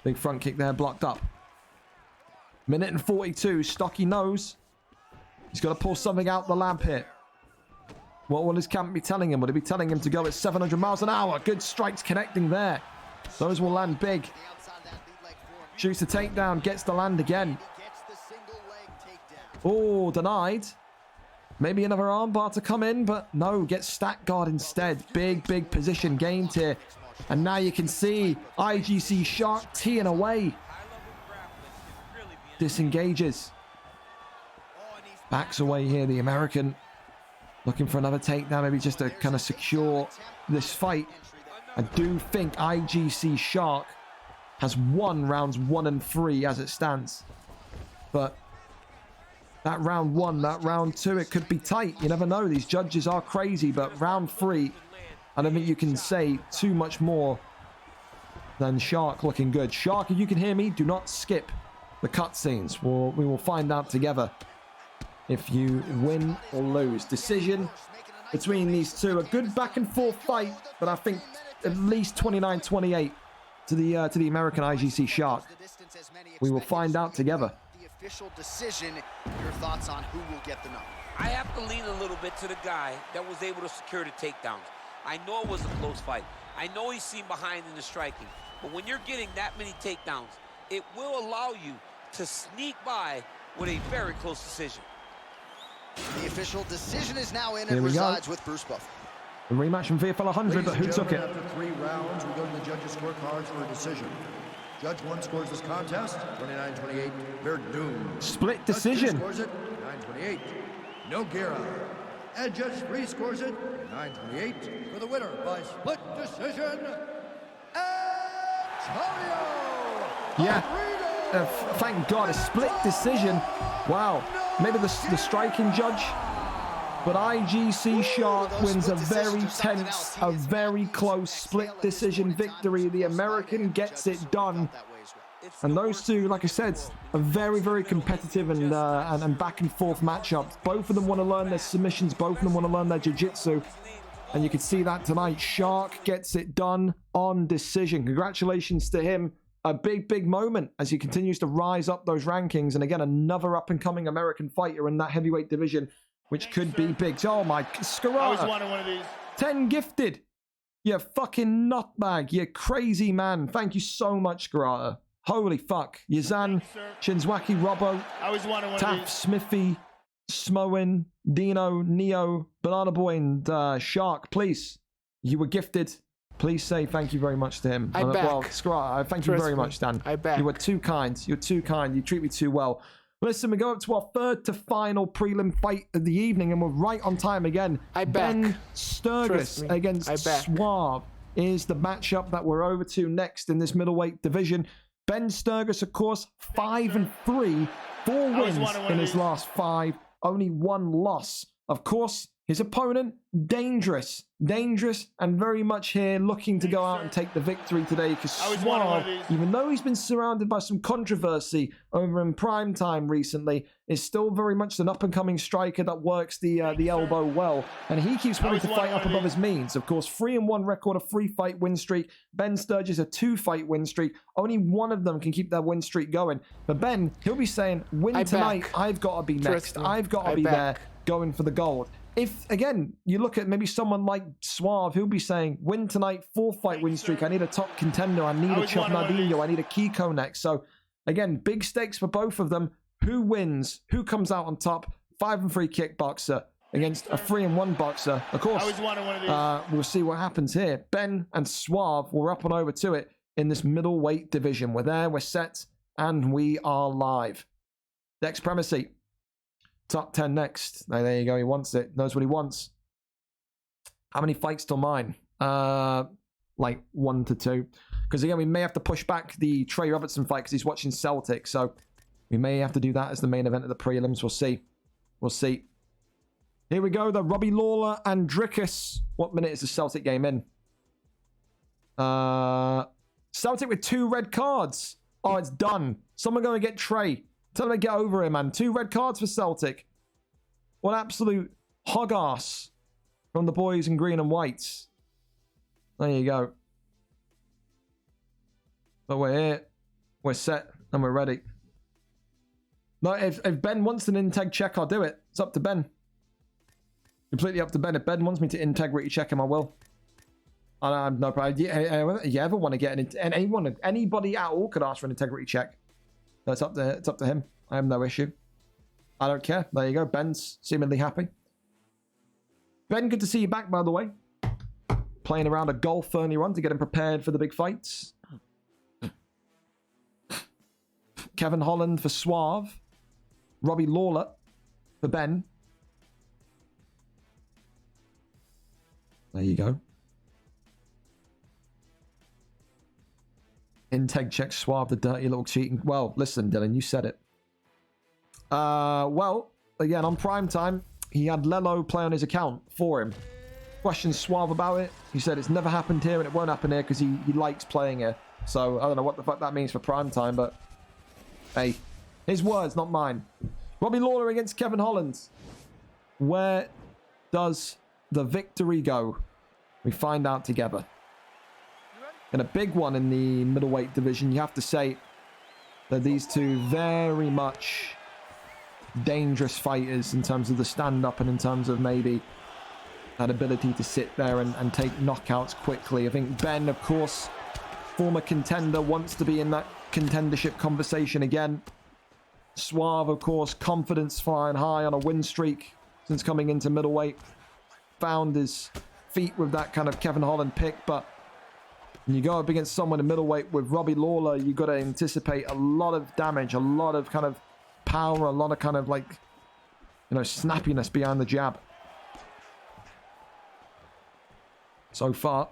Big front kick there, blocked up. Minute and 42. Stocky knows he's got to pull something out the lab here. What will his camp be telling him? Will he be telling him to go at 700 miles an hour? Good strikes connecting there. Those will land big. Shoots the takedown, gets the land again. Oh, denied. Maybe another armbar to come in, but no, gets stack guard instead. Big position gained here. And now you can see IGC Shark teeing away. Disengages. Backs away here, the American. Looking for another takedown, maybe just to kind of secure this fight. I do think IGC Shark has won rounds 1 and 3 as it stands. But that round 1, that round 2, it could be tight. You never know. These judges are crazy, but round 3, I don't think you can say too much more than Shark looking good. Shark, if you can hear me, do not skip the cutscenes. We will find out together if you win or lose. Decision between these two. A good back and forth fight, but I think at least 29-28 to the American IGC Shark. We will find out together. Official decision. Your thoughts on who will get the nod? I have to lean a little bit to the guy that was able to secure the takedowns. I know it was a close fight. I know he's seen behind in the striking. But when you're getting that many takedowns, it will allow you to sneak by with a very close decision. The official decision is now in and resides with Bruce Buff. A rematch from VFL 100, but who took it? After 3 rounds, we go to the judges' scorecards for a decision. Judge 1 scores this contest, 29-28, Verdun. Split decision. Judge 2 scores it, 9-28, Nogueira. And Judge 3 scores it, 9-28, for the winner by split decision, Antonio. Yeah, thank God, a split decision. Wow, maybe the striking judge. But IGC Shark wins a very tense, a very close split decision victory. The American gets it done. And those two, like I said, are very competitive and back and forth matchups. Both of them want to learn their submissions. Both of them want to learn their jiu-jitsu. And you can see that tonight. Shark gets it done on decision. Congratulations to him. A big, big moment as he continues to rise up those rankings. And again, another up-and-coming American fighter in that heavyweight division, which could be big. Oh, my. Skarata. I always wanted one of these. 10 gifted. You fucking nutbag. You crazy man. Thank you so much, Skarata. Holy fuck. Yazan, Shinzwaki, Robbo, I always wanted one of Taff, these. Smithy, Smoin, Dino, Neo, Banana Boy, and Shark. Please, you were gifted. Please say thank you very much to him. I back. Well, Skarata, thank you Trust very me. much, Dan. I back. You were too kind. You're too kind. You treat me too well. Listen, we go up to our third to final prelim fight of the evening, and we're right on time again. I back. Ben Sturgis Trust me. against I back. Suave is the matchup that we're over to next in this middleweight division. Ben Sturgis, of course, 5-3, 4 wins in his last 5, only 1 loss. Of course, his opponent, dangerous, and very much here looking to go out and take the victory today, because Suave, even though he's been surrounded by some controversy over in prime time recently, is still very much an up-and-coming striker that works the elbow well, and he keeps wanting to fight up above his means. Of course, 3-1 record, a 3-fight win streak. Ben Sturgis, a 2-fight win streak. Only one of them can keep their win streak going. But Ben, he'll be saying, win tonight, I've got to be next. I've got to be there going for the gold. If, again, you look at maybe someone like Suave, he'll be saying, win tonight, 4-fight win streak. I need a top contender. I need a Chop Nardinho. I need a Kiko next. So, again, big stakes for both of them. Who wins? Who comes out on top? 5-3 kickboxer against a 3-1 boxer. Of course, we'll see what happens here. Ben and Suave, we're up and over to it in this middleweight division. We're there, we're set, and we are live. Next Primacy. Top 10 next. There you go. He wants it. Knows what he wants. How many fights till mine? Like 1 to 2. Because again, we may have to push back the Trey Robertson fight because he's watching Celtic. So we may have to do that as the main event of the prelims. We'll see. We'll see. Here we go. The Robbie Lawler and Drickus. What minute is the Celtic game in? Celtic with 2 red cards. Oh, it's done. Someone going to get Trey. Tell him to get over him, man. 2 red cards for Celtic. What absolute hog ass from the boys in green and whites. There you go. But we're here. We're set. And we're ready. No, if Ben wants an integ check, I'll do it. It's up to Ben. Completely up to Ben. If Ben wants me to integrity check him, I will. I have no problem. You ever want to get anybody at all could ask for an integrity check. No, it's up to him. I have no issue. I don't care. There you go. Ben's seemingly happy. Ben, good to see you back, by the way. Playing around a golf earlier on to get him prepared for the big fights. Kevin Holland for Suave. Robbie Lawler for Ben. There you go. Integ check Suave, the dirty little cheating. Well, listen, Dylan, you said it. Well, again, on prime time, he had Lelo play on his account for him. Questioned Suave about it. He said it's never happened here and it won't happen here because he likes playing here. So, I don't know what the fuck that means for prime time, but hey, his words, not mine. Robbie Lawler against Kevin Holland. Where does the victory go? We find out together. And a big one in the middleweight division. You have to say that these two very much dangerous fighters in terms of the stand-up and in terms of maybe that ability to sit there and take knockouts quickly. I think Ben, of course, former contender, wants to be in that contendership conversation again. Suave, of course, confidence flying high on a win streak since coming into middleweight. Found his feet with that kind of Kevin Holland pick, but when you go up against someone in middleweight with Robbie Lawler, you've got to anticipate a lot of damage, a lot of kind of power, a lot of kind of like, you know, snappiness behind the jab. So far.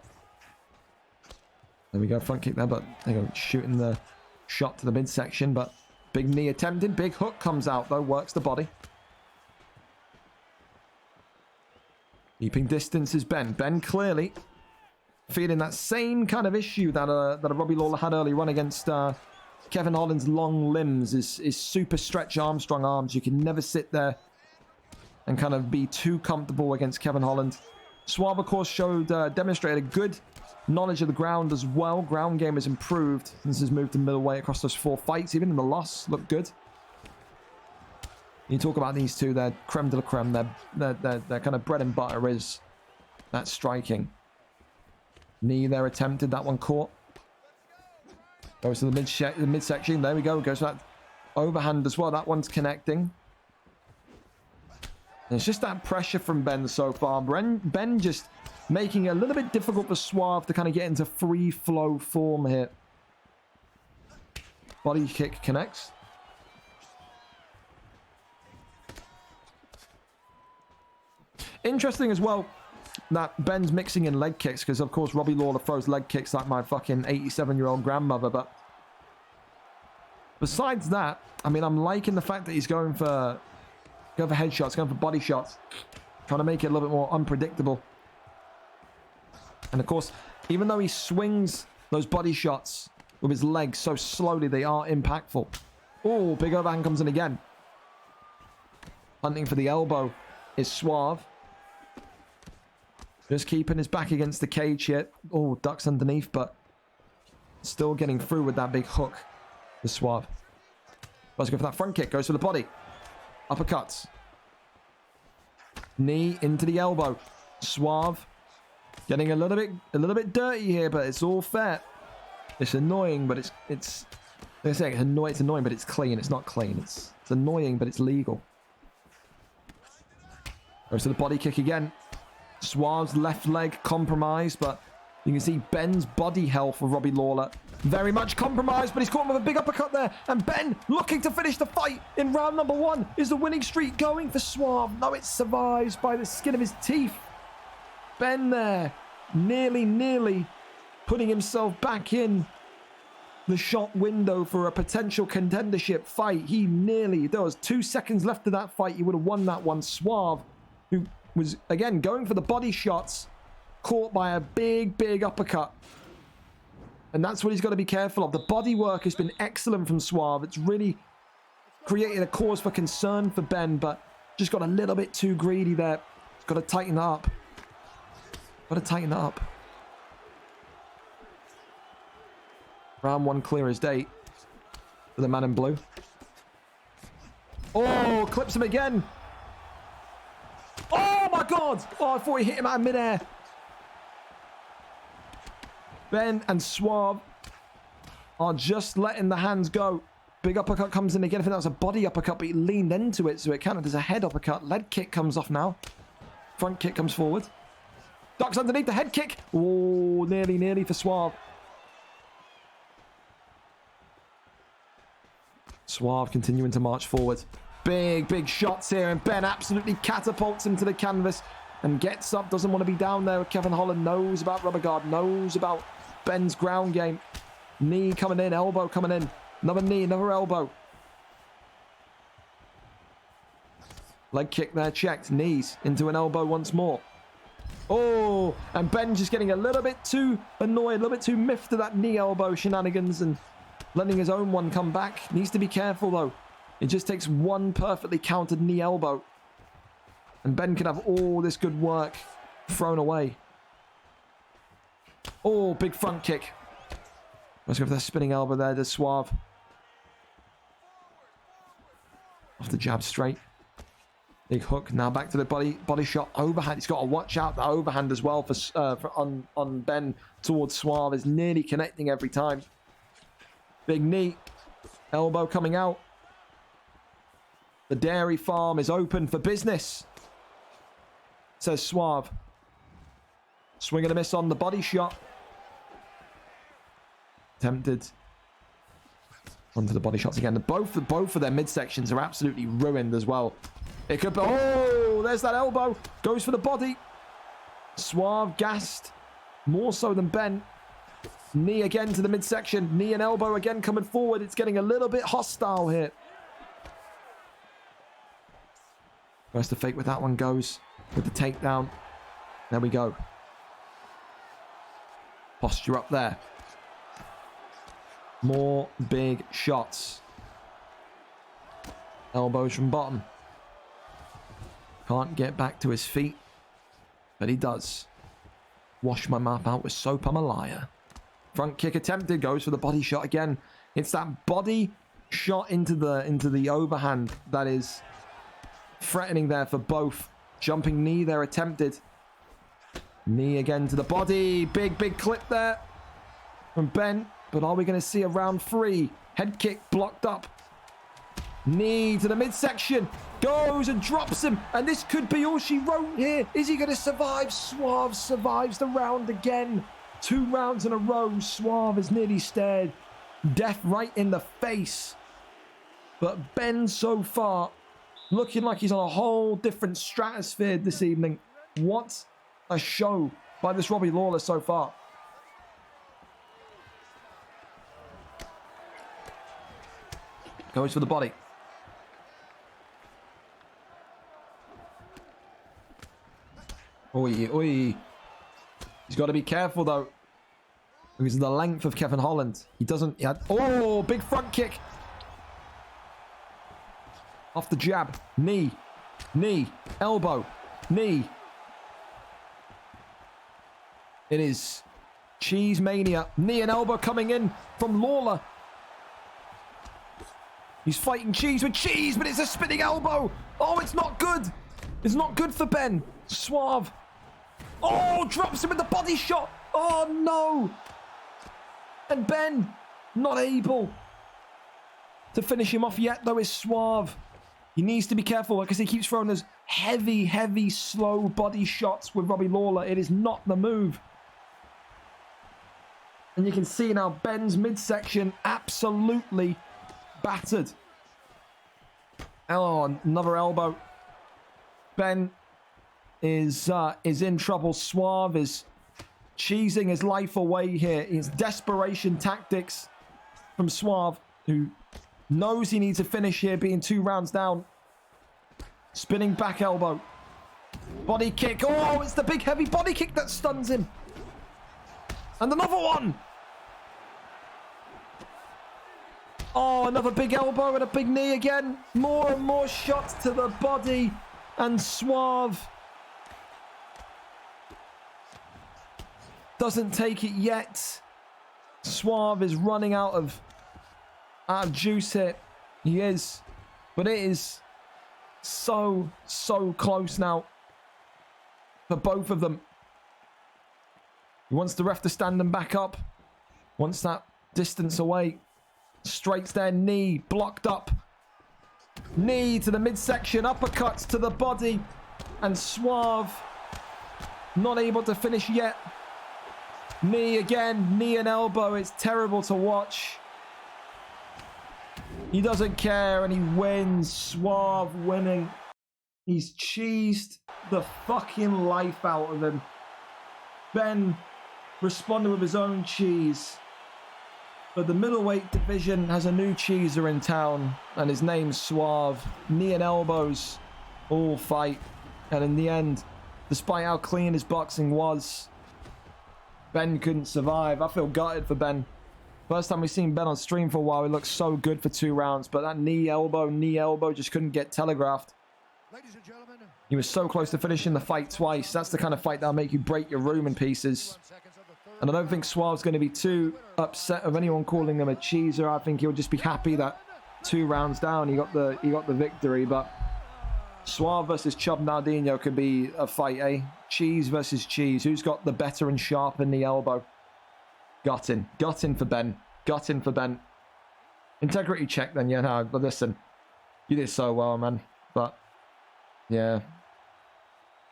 There we go, front kick there, but there you go, shooting the shot to the midsection, but big knee attempted, big hook comes out though, works the body. Keeping distance is Ben. Ben clearly feeling that same kind of issue that a Robbie Lawler had early on against Kevin Holland's long limbs, is super stretch strong arms. You can never sit there and kind of be too comfortable against Kevin Holland. Suave, of course, demonstrated good knowledge of the ground as well. Ground game has improved since he's moved to middleweight across those 4 fights. Even in the loss, looked good. You talk about these two, they're creme de la creme. Their kind of bread and butter is that striking. Knee there attempted, that one caught. Goes to the midsection. There we go. Goes to that overhand as well. That one's connecting. And it's just that pressure from Ben so far. Ben just making it a little bit difficult for Suave to kind of get into free flow form here. Body kick connects. Interesting as well that Ben's mixing in leg kicks, because of course Robbie Lawler throws leg kicks like my fucking 87-year-old grandmother. But besides that, I mean, I'm liking the fact that he's going for headshots, going for body shots, trying to make it a little bit more unpredictable. And of course, even though he swings those body shots with his legs so slowly, they are impactful. Oh, big overhand comes in again. Hunting for the elbow is Suave. Just keeping his back against the cage here. Oh, ducks underneath, but still getting through with that big hook. The Suave. Let's go for that front kick. Goes for the body. Uppercuts. Knee into the elbow. Suave. Getting a little bit dirty here, but it's all fair. It's annoying, but it's like I say, it's annoying, but it's clean. It's not clean. It's annoying, but it's legal. Goes to the body kick again. Suave's left leg compromised, but you can see Ben's body health for Robbie Lawler very much compromised, but he's caught him with a big uppercut there. And Ben looking to finish the fight in round number 1. Is the winning streak going for Suave? No, it survives by the skin of his teeth. Ben there nearly putting himself back in the shot window for a potential contendership fight. There was 2 seconds left of that fight. He would have won that one. Suave, who was, again, going for the body shots, caught by a big uppercut. And that's what he's got to be careful of. The body work has been excellent from Suave. It's really created a cause for concern for Ben, but just got a little bit too greedy there. He's got to tighten that up. Round 1 clear as day for the man in blue. Oh, clips him again. Oh my God! Oh, I thought he hit him out of midair. Ben and Suave are just letting the hands go. Big uppercut comes in again. I think that was a body uppercut, but he leaned into it, so it counted as a head uppercut. Leg kick comes off now. Front kick comes forward. Ducks underneath the head kick. Oh, nearly for Suave. Suave continuing to march forward. Big shots here, and Ben absolutely catapults him to the canvas and gets up. Doesn't want to be down there. Kevin Holland knows about rubber guard, knows about Ben's ground game. Knee coming in, elbow coming in. Another knee, another elbow. Leg kick there, checked. Knees into an elbow once more. Oh, and Ben just getting a little bit too annoyed, a little bit too miffed to that knee elbow shenanigans and letting his own one come back. Needs to be careful though. It just takes one perfectly countered knee elbow, and Ben could have all this good work thrown away. Oh, big front kick. Let's go for that spinning elbow there to Suave. Off the jab straight. Big hook. Now back to the body shot. Overhand. He's got to watch out the overhand as well on Ben towards Suave. Is nearly connecting every time. Big knee. Elbow coming out. The dairy farm is open for business, says Suave. Swing and a miss on the body shot. Tempted. Onto the body shots again. Both of their midsections are absolutely ruined as well. It could be... Oh, there's that elbow. Goes for the body. Suave gassed. More so than Ben. Knee again to the midsection. Knee and elbow again coming forward. It's getting a little bit hostile here. Where's the fake with that one goes with the takedown. There we go. Posture up there. More big shots. Elbows from bottom. Can't get back to his feet. But he does. Wash my mouth out with soap, I'm a liar. Front kick attempted, goes for the body shot again. It's that body shot into the overhand that is threatening there for both. Jumping knee there attempted. Knee again to the body. Big clip there from Ben. But are we going to see a round 3? Head kick blocked up. Knee to the midsection. Goes and drops him. And this could be all she wrote here. Is he going to survive? Suave survives the round again. 2 rounds in a row. Suave has nearly stared death right in the face. But Ben so far looking like he's on a whole different stratosphere this evening. What a show by this Robbie Lawler so far. Goes for the body. Oi, oi. He's got to be careful though, because of the length of Kevin Holland. He doesn't... Oh, big front kick. Off the jab. Knee. Knee. Elbow. Knee. It is Cheese Mania. Knee and elbow coming in from Lawler. He's fighting Cheese with Cheese, but it's a spinning elbow. Oh, it's not good. It's not good for Ben. Suave. Oh, drops him with the body shot. Oh, no. And Ben not able to finish him off yet, though, is Suave. He needs to be careful because he keeps throwing those heavy, slow body shots with Robbie Lawler. It is not the move. And you can see now Ben's midsection absolutely battered. Oh, another elbow. Ben is in trouble. Suave is cheesing his life away here. It's desperation tactics from Suave, who knows he needs a finish here, being 2 rounds down. Spinning back elbow. Body kick. Oh, it's the big heavy body kick that stuns him. And another one. Oh, another big elbow and a big knee again. More and more shots to the body. And Suave doesn't take it yet. Suave is running out of juice here. He is. But it is so close now for both of them. He wants the ref to stand them back up. Wants that distance away. Straights their knee, blocked up. Knee to the midsection, uppercuts to the body. And Suave not able to finish yet. Knee again, knee and elbow. It's terrible to watch. He doesn't care and he wins. Suave winning. He's cheesed the fucking life out of him. Ben responded with his own cheese. But the middleweight division has a new cheeser in town, and his name's Suave. Knee and elbows all fight. And in the end, despite how clean his boxing was, Ben couldn't survive. I feel gutted for Ben. First time we've seen Ben on stream for a while, he looked so good for 2 rounds, but that knee elbow just couldn't get telegraphed. Ladies and gentlemen, He was so close to finishing the fight twice. That's the kind of fight that'll make you break your room in pieces. And I don't think Suave's going to be too upset of anyone calling him a cheeser. I think he'll just be happy that 2 rounds down he got the victory. But Suave versus Chub Nardino could be a fight, eh? Cheese versus cheese. Who's got the better and sharp in the elbow? Gutting for Ben. Gutting for Ben. Integrity check then, yeah, no, but listen. You did so well, man. But, yeah.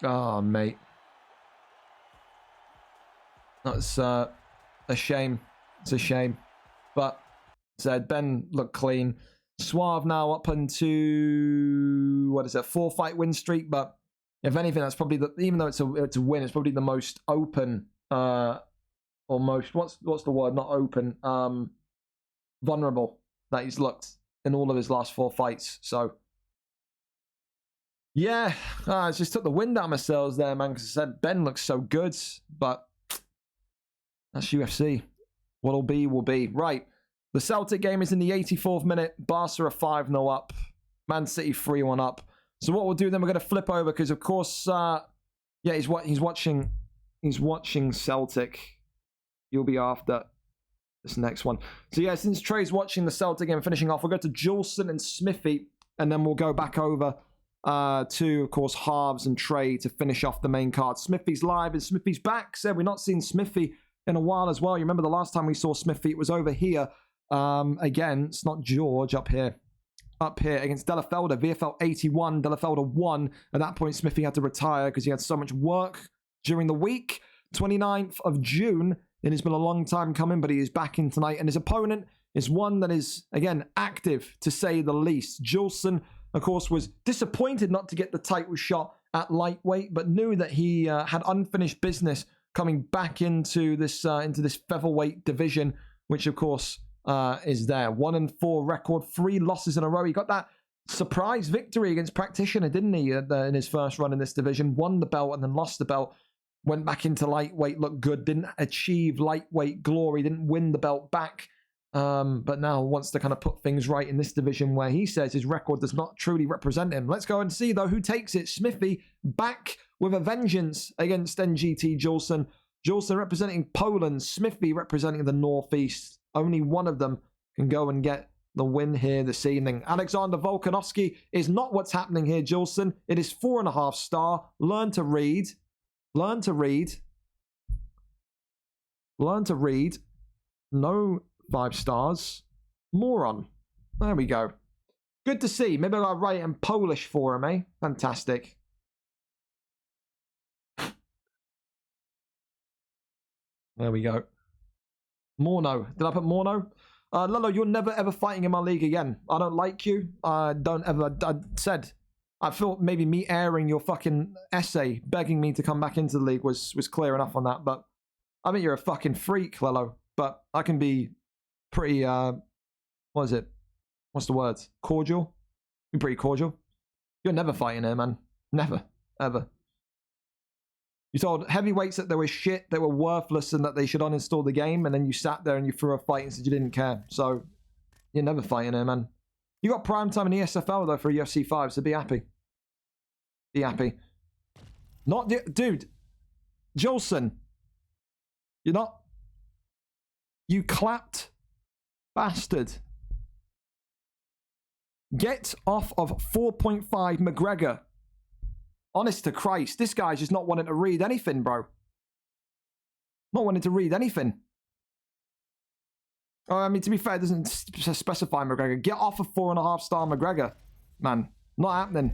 Oh, mate. That's a shame. It's a shame. But, said Ben looked clean. Suave now up into, 4-fight win streak. But, if anything, that's probably, even though it's a win, it's probably the most open, almost, what's the word? Not open. Vulnerable that he's looked in all of his last 4 fights. So, yeah, I just took the wind out of my sails there, man, because I said Ben looks so good, but that's UFC. What'll be, will be. Right, the Celtic game is in the 84th minute. Barca are 5-0 up. Man City 3-1 up. So what we'll do then, we're going to flip over, because of course, Yeah, he's watching Celtic. You'll be after this next one. So yeah, since Trey's watching the Celtic game, finishing off, we'll go to Juleson and Smithy, and then we'll go back over to, of course, Harves and Trey to finish off the main card. Smithy's live and Smithy's back. Said we've not seen Smithy in a while as well. You remember the last time we saw Smithy, it was over here. Again, it's not George up here. Up here against Delafelder, VFL 81. Delafelder won. At that point, Smithy had to retire because he had so much work during the week. 29th of June. It has been a long time coming, but he is back in tonight. And his opponent is one that is, again, active to say the least. Juleson, of course, was disappointed not to get the title shot at lightweight, but knew that he had unfinished business coming back into this featherweight division, which, of course, is there. 1-4 record, 3 losses in a row. He got that surprise victory against Practitioner, didn't he, in his first run in this division? Won the belt and then lost the belt. Went back into lightweight, looked good, didn't achieve lightweight glory, didn't win the belt back. But now wants to kind of put things right in this division where he says his record does not truly represent him. Let's go and see, though, who takes it. Smithy back with a vengeance against NGT Juleson. Juleson representing Poland, Smithy representing the Northeast. Only one of them can go and get the win here this evening. Alexander Volkanovski is not what's happening here, Juleson. It is 4.5 star. Learn to read. Learn to read. Learn to read. No 5 stars. Moron. There we go. Good to see. Maybe I'll write it in Polish for him, eh? Fantastic. There we go. Morno. Did I put Morno? Lolo, you're never ever fighting in my league again. I don't like you. I said... I thought maybe me airing your fucking essay, begging me to come back into the league was clear enough on that, but I think you're a fucking freak, Lello. But I can be pretty, what is it? What's the word? Cordial? Be pretty cordial. You're never fighting here, man. Never. Ever. You told heavyweights that they were shit, they were worthless, and that they should uninstall the game, and then you sat there and you threw a fight and said you didn't care. So, you're never fighting here, man. You got prime time in the ESFL, though, for UFC 5, so be happy. Be happy. Dude. Juleson. You're not... You clapped bastard. Get off of 4.5 McGregor. Honest to Christ, this guy's just not wanting to read anything, bro. Not wanting to read anything. I mean, to be fair, it doesn't specify McGregor. Get off of 4.5 star McGregor. Man, not happening.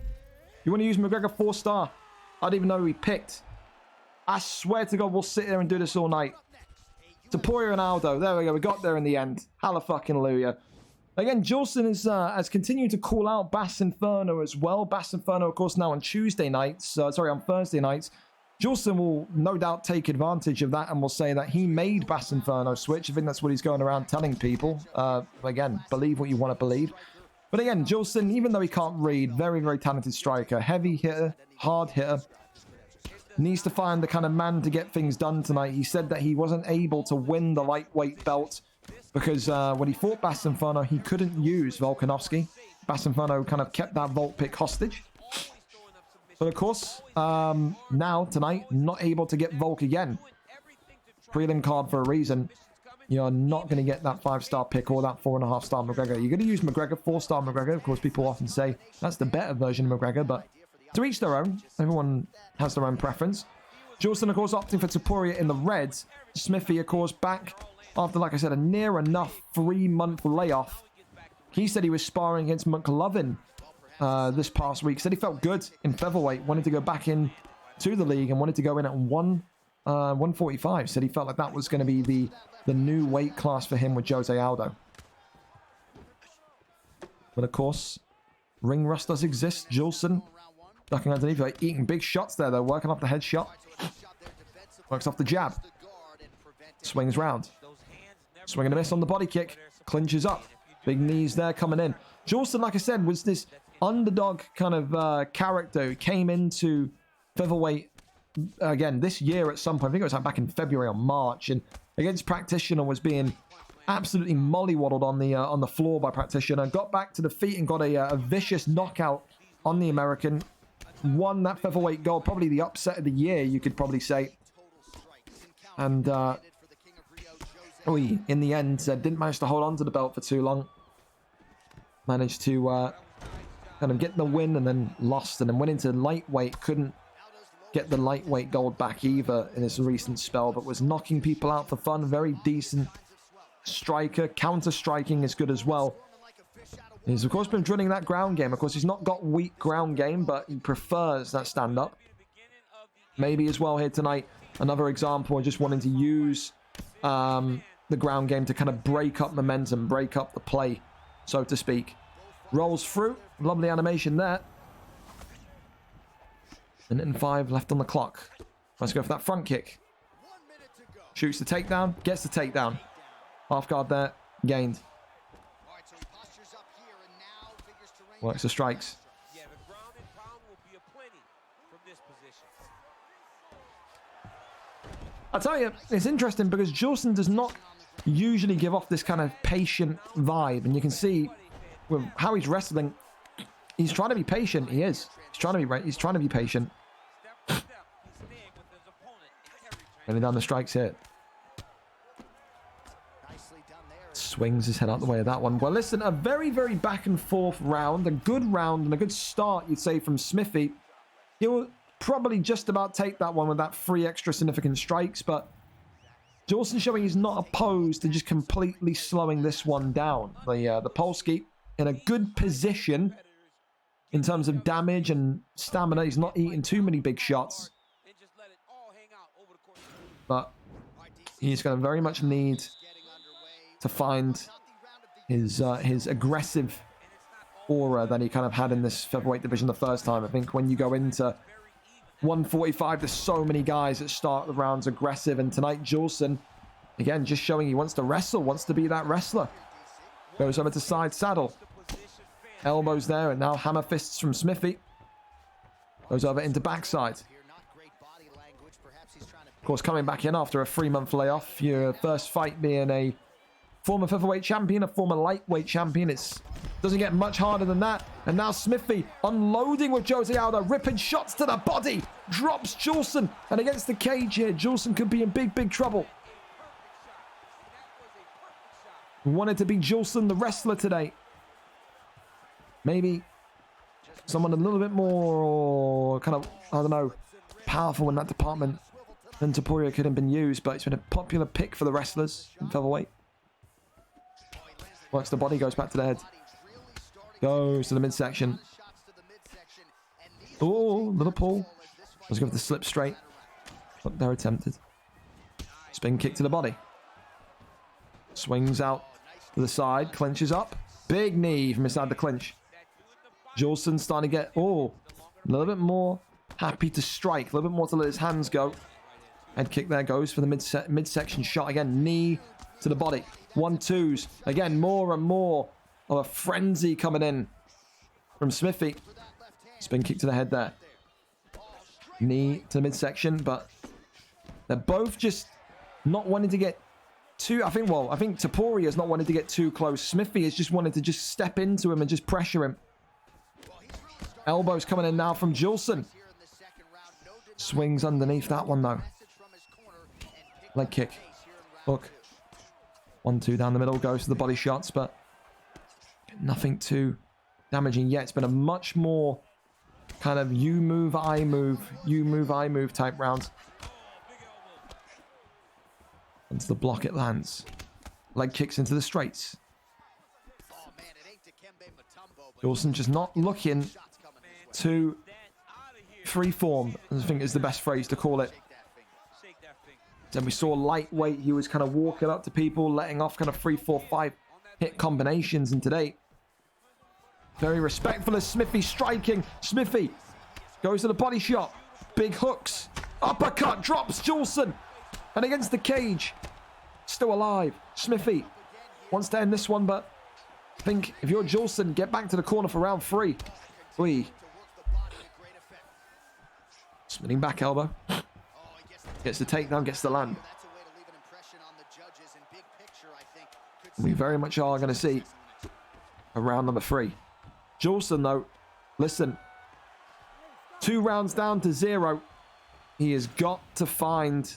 You want to use McGregor 4 star? I didn't even know who he picked. I swear to God, we'll sit here and do this all night. Taporia and Aldo. There we go. We got there in the end. Hallelujah. Again, Juleson has continued to call out Bass Inferno as well. Bass Inferno, of course, now on Tuesday nights. On Thursday nights. Juleson will no doubt take advantage of that and will say that he made Bass Inferno switch. I think that's what he's going around telling people. Again, believe what you want to believe. But again, Juleson, even though he can't read, very, very talented striker. Heavy hitter, hard hitter. Needs to find the kind of man to get things done tonight. He said that he wasn't able to win the lightweight belt because when he fought Bass Inferno, he couldn't use Volkanovski. Bass Inferno kind of kept that Volt pick hostage. But of course, now, tonight, not able to get Volk again. Prelim card for a reason. You're not going to get that 5-star pick or that 4.5 star McGregor. You're going to use McGregor, 4-star McGregor. Of course, people often say that's the better version of McGregor, but to each their own. Everyone has their own preference. Juleson, of course, opting for Taporia in the reds. Smithy, of course, back after, like I said, a near enough 3-month layoff. He said he was sparring against McLovin this past week. Said he felt good in featherweight, wanted to go back in to the league and wanted to go in at 145. Said he felt like that was going to be the new weight class for him with Jose Aldo. But of course, ring rust does exist. Juleson ducking underneath, like, eating big shots there though, working off the headshot. Works off the jab. Swings round. Swing and a miss on the body kick. Clinches up. Big knees there coming in. Juleson, like I said, was this underdog kind of character who came into featherweight again this year at some point. I think it was like back in February or March, and against Practitioner was being absolutely mollywaddled on the floor by Practitioner. Got back to the feet and got a vicious knockout on the American. won that featherweight gold. Probably the upset of the year, you could probably say. And in the end, didn't manage to hold on to the belt for too long. Managed to kind of get the win and then lost, and then went into lightweight. Couldn't get the lightweight gold back either in his recent spell, but was knocking people out for fun. Very decent striker. Counter striking is good as well. He's of course been drilling that ground game. Of course, he's not got weak ground game, but he prefers that stand up. Maybe as well here tonight, another example of just wanting to use the ground game to kind of break up momentum, break up the play, so to speak. Rolls through. Lovely animation there. Minute and 5 left on the clock. Let's go for that front kick. Shoots the takedown. Gets the takedown. Half guard there. Gained. Works the strikes. Yeah, the ground and pound will be aplenty from this position. I'll tell you, it's interesting because Jolson does not usually give off this kind of patient vibe, and you can see with how he's wrestling, he's trying to be patient. He is. He's trying to be patient. Getting down the strikes here. Swings his head out the way of that one. Well, listen, a very, very back and forth round. A good round and a good start, you'd say, from Smithy. He'll probably just about take that one with that 3 extra significant strikes, but Jolson showing he's not opposed to just completely slowing this one down. The Polski in a good position in terms of damage and stamina. He's not eating too many big shots, but he's going to very much need to find his aggressive aura that he kind of had in this featherweight division the first time. I think when you go into 145, there's so many guys that start the rounds aggressive, and tonight Jolson, again, just showing he wants to wrestle, wants to be that wrestler. Goes over to side saddle. Elbows there, and now hammer fists from Smithy. Goes over into backside. Of course, coming back in after a 3-month layoff, your first fight being a former featherweight champion, a former lightweight champion. It doesn't get much harder than that. And now Smithy unloading with Jose Aldo, ripping shots to the body. Drops Jolson. And against the cage here, Jolson could be in big, big trouble. Wanted to be Jolson, the wrestler, today. Maybe someone a little bit more kind of, I don't know, powerful in that department than Topuria could have been used. But it's been a popular pick for the wrestlers in featherweight. Works the body, goes back to the head. Goes to the midsection. Oh, little pull. Let's go for the slip straight. But they're attempted. Spin kick to the body. Swings out to the side. Clinches up. Big knee from inside the clinch. Jolson starting to get, a little bit more happy to strike. A little bit more to let his hands go. Head kick there, goes for the midsection shot. Again, knee to the body. 1-2s. Again, more and more of a frenzy coming in from Smithy. Spin kick to the head there. Knee to the midsection, but they're both just not wanting to get too... I think Topuria's not wanting to get too close. Smithy has just wanted to just step into him and just pressure him. Elbows coming in now from Jolson. Swings underneath that one, though. Leg kick. Hook. 1-2 down the middle, goes to the body shots, but nothing too damaging yet. It's been a much more kind of you move, I move type round. Into the block it lands. Leg kicks into the straights. Jolson just not looking to freeform, I think is the best phrase to call it. Then we saw lightweight, he was kind of walking up to people, letting off kind of 3, 4, 5 hit combinations. And today, very respectful as Smithy striking. Smithy goes to the body shot. Big hooks. Uppercut, drops Jolson. And against the cage, still alive. Smithy wants to end this one, but I think if you're Jolson, get back to the corner for round 3. Spinning back elbow. Gets the takedown, gets the land. We very much are going to see a round number 3. Jolson, though, listen. 2 rounds down to 0. He has got to find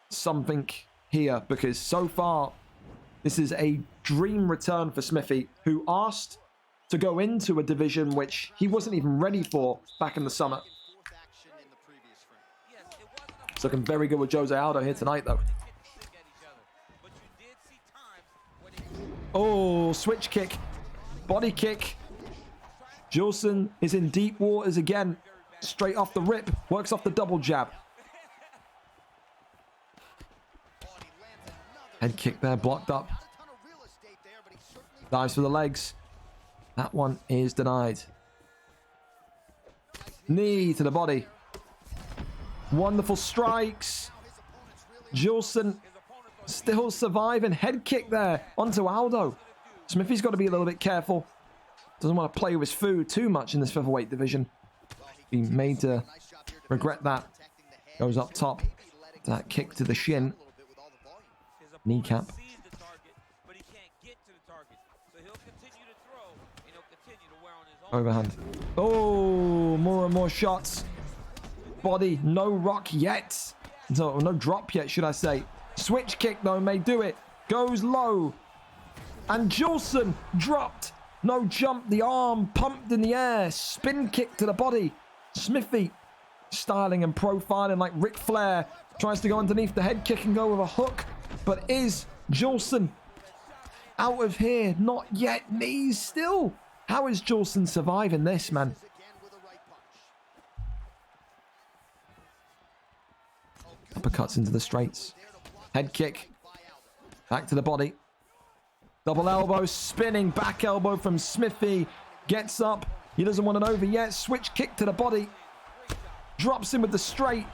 something here because so far this is a dream return for Smithy, who asked to go into a division which he wasn't even ready for back in the summer. It's looking very good with Jose Aldo here tonight, though. Oh, switch kick. Body kick. Jolson is in deep waters again. Straight off the rip. Works off the double jab. Head kick there, blocked up. Dives for the legs. That one is denied. Knee to the body. Wonderful strikes. Jolson still surviving. Head kick there onto Aldo. Smithy's got to be a little bit careful. Doesn't want to play with his food too much in this featherweight division. Be made to regret that. Goes up top. That kick to the shin. Kneecap. Overhand. Oh, more and more shots. Body, no rock yet. No drop yet, should I say. Switch kick, though, may do it. Goes low. And Jolson dropped. No jump. The arm pumped in the air. Spin kick to the body. Smithy styling and profiling like Ric Flair. Tries to go underneath the head kick and go with a hook. But is Jolson out of here? Not yet. Knees still. How is Jolson surviving this, man? Uppercuts into the straights. Head kick. Back to the body. Double elbow. Spinning back elbow from Smithy. Gets up. He doesn't want it over yet. Switch kick to the body. Drops him with the straight.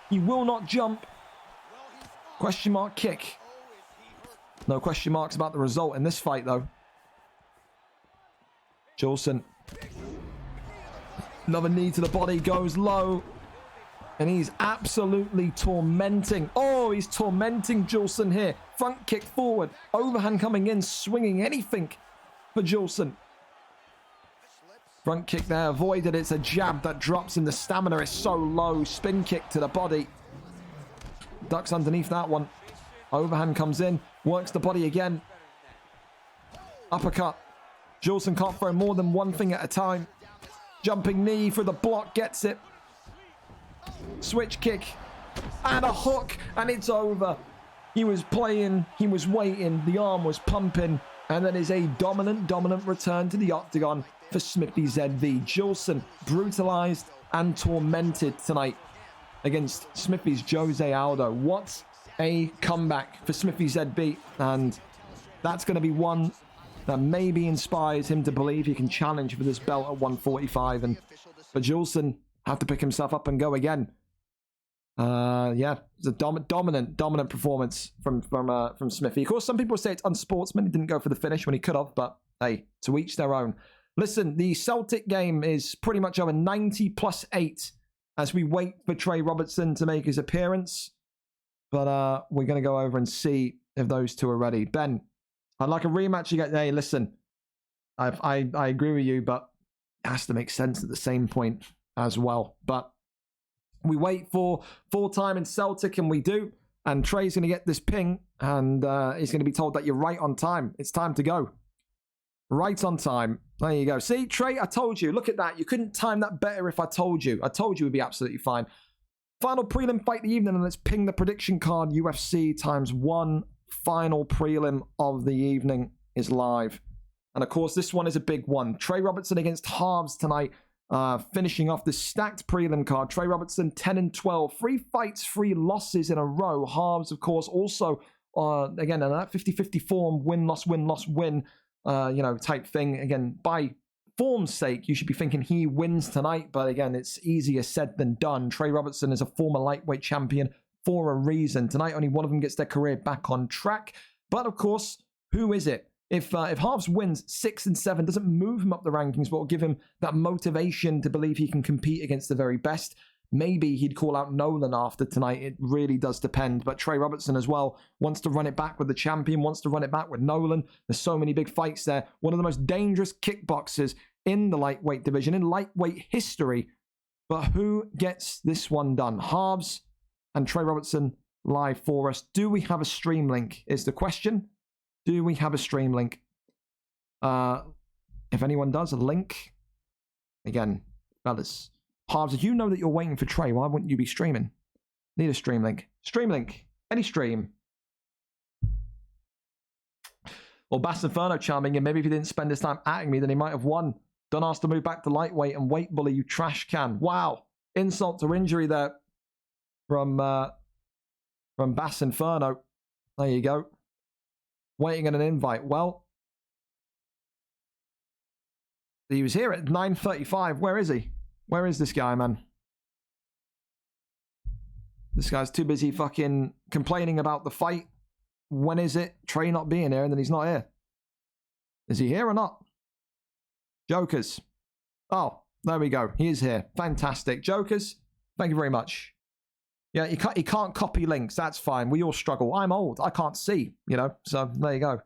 He will not jump. Question mark kick. No question marks about the result in this fight, though. Jolson. Another knee to the body. Goes low. And he's absolutely tormenting. Oh, he's tormenting Jolson here. Front kick forward. Overhand coming in. Swinging anything for Jolson. Front kick there. Avoided. It's a jab that drops him. The stamina is so low. Spin kick to the body. Ducks underneath that one. Overhand comes in. Works the body again. Uppercut. Jolson can't throw more than one thing at a time. Jumping knee for the block. Gets it. Switch kick. And a hook. And it's over. He was playing. He was waiting. The arm was pumping. And that is a dominant return to the octagon for Smithy ZV. Jolson brutalized and tormented tonight against Smithy's Jose Aldo. What a comeback for Smithy ZB. And that's going to be one that maybe inspires him to believe he can challenge for this belt at 145. And for Jolson, have to pick himself up and go again. Yeah, it's a dominant performance from Smithy. Of course, some people say it's unsportsman. He didn't go for the finish when he could have, but hey, to each their own. Listen, the Celtic game is pretty much over 90+8 as we wait for Trey Robertson to make his appearance. But we're going to go over and see if those two are ready. Ben, I'd like a rematch again. Hey, listen, I agree with you, but it has to make sense at the same point as well. But we wait for full time in Celtic, and we do. And Trey's going to get this ping, and he's going to be told that you're right on time. It's time to go. Right on time. There you go. See, Trey, I told you. Look at that. You couldn't time that better if I told you. I told you it would be absolutely fine. Final prelim fight of the evening, and let's ping the prediction card. UFC ×1. Final prelim of the evening is live. And of course, this one is a big one. Trey Robertson against Halves tonight. Finishing off the stacked prelim card. Trey Robertson 10-12. 3 fights, 3 losses in a row. Halves, of course, also again in that 50-50 form. Win, type thing. Again, by form's sake, you should be thinking he wins tonight. But again, it's easier said than done. Trey Robertson is a former lightweight champion for a reason. Tonight, only one of them gets their career back on track. But of course, who is it? If Halves wins 6 and 7, doesn't move him up the rankings, but will give him that motivation to believe he can compete against the very best. Maybe he'd call out Nolan after tonight. It really does depend. But Trey Robertson as well wants to run it back with the champion, wants to run it back with Nolan. There's so many big fights there. One of the most dangerous kickboxers in the lightweight division, in lightweight history. But who gets this one done? Harves and Trey Robertson live for us. Do we have a stream link is the question. Do we have a stream link? If anyone does, a link. Again, fellas. Harves, if you know that you're waiting for Trey, why wouldn't you be streaming? Need a stream link. Stream link. Any stream. Or Bass Inferno charming in. Maybe if he didn't spend his time atting me, then he might have won. Don't ask to move back to lightweight and weight bully, you trash can. Wow. Insult to injury there from Bass Inferno. There you go. Waiting on an invite. Well, he was here at 9:35. Where is he? Where is this guy, man? This guy's too busy fucking complaining about the fight. When is it? Trey not being here, and then he's not here. Is he here or not? Jokers. Oh, there we go. He is here. Fantastic. Jokers, thank you very much. Yeah, he can't copy links. That's fine. We all struggle. I'm old. I can't see, you know. So there you go.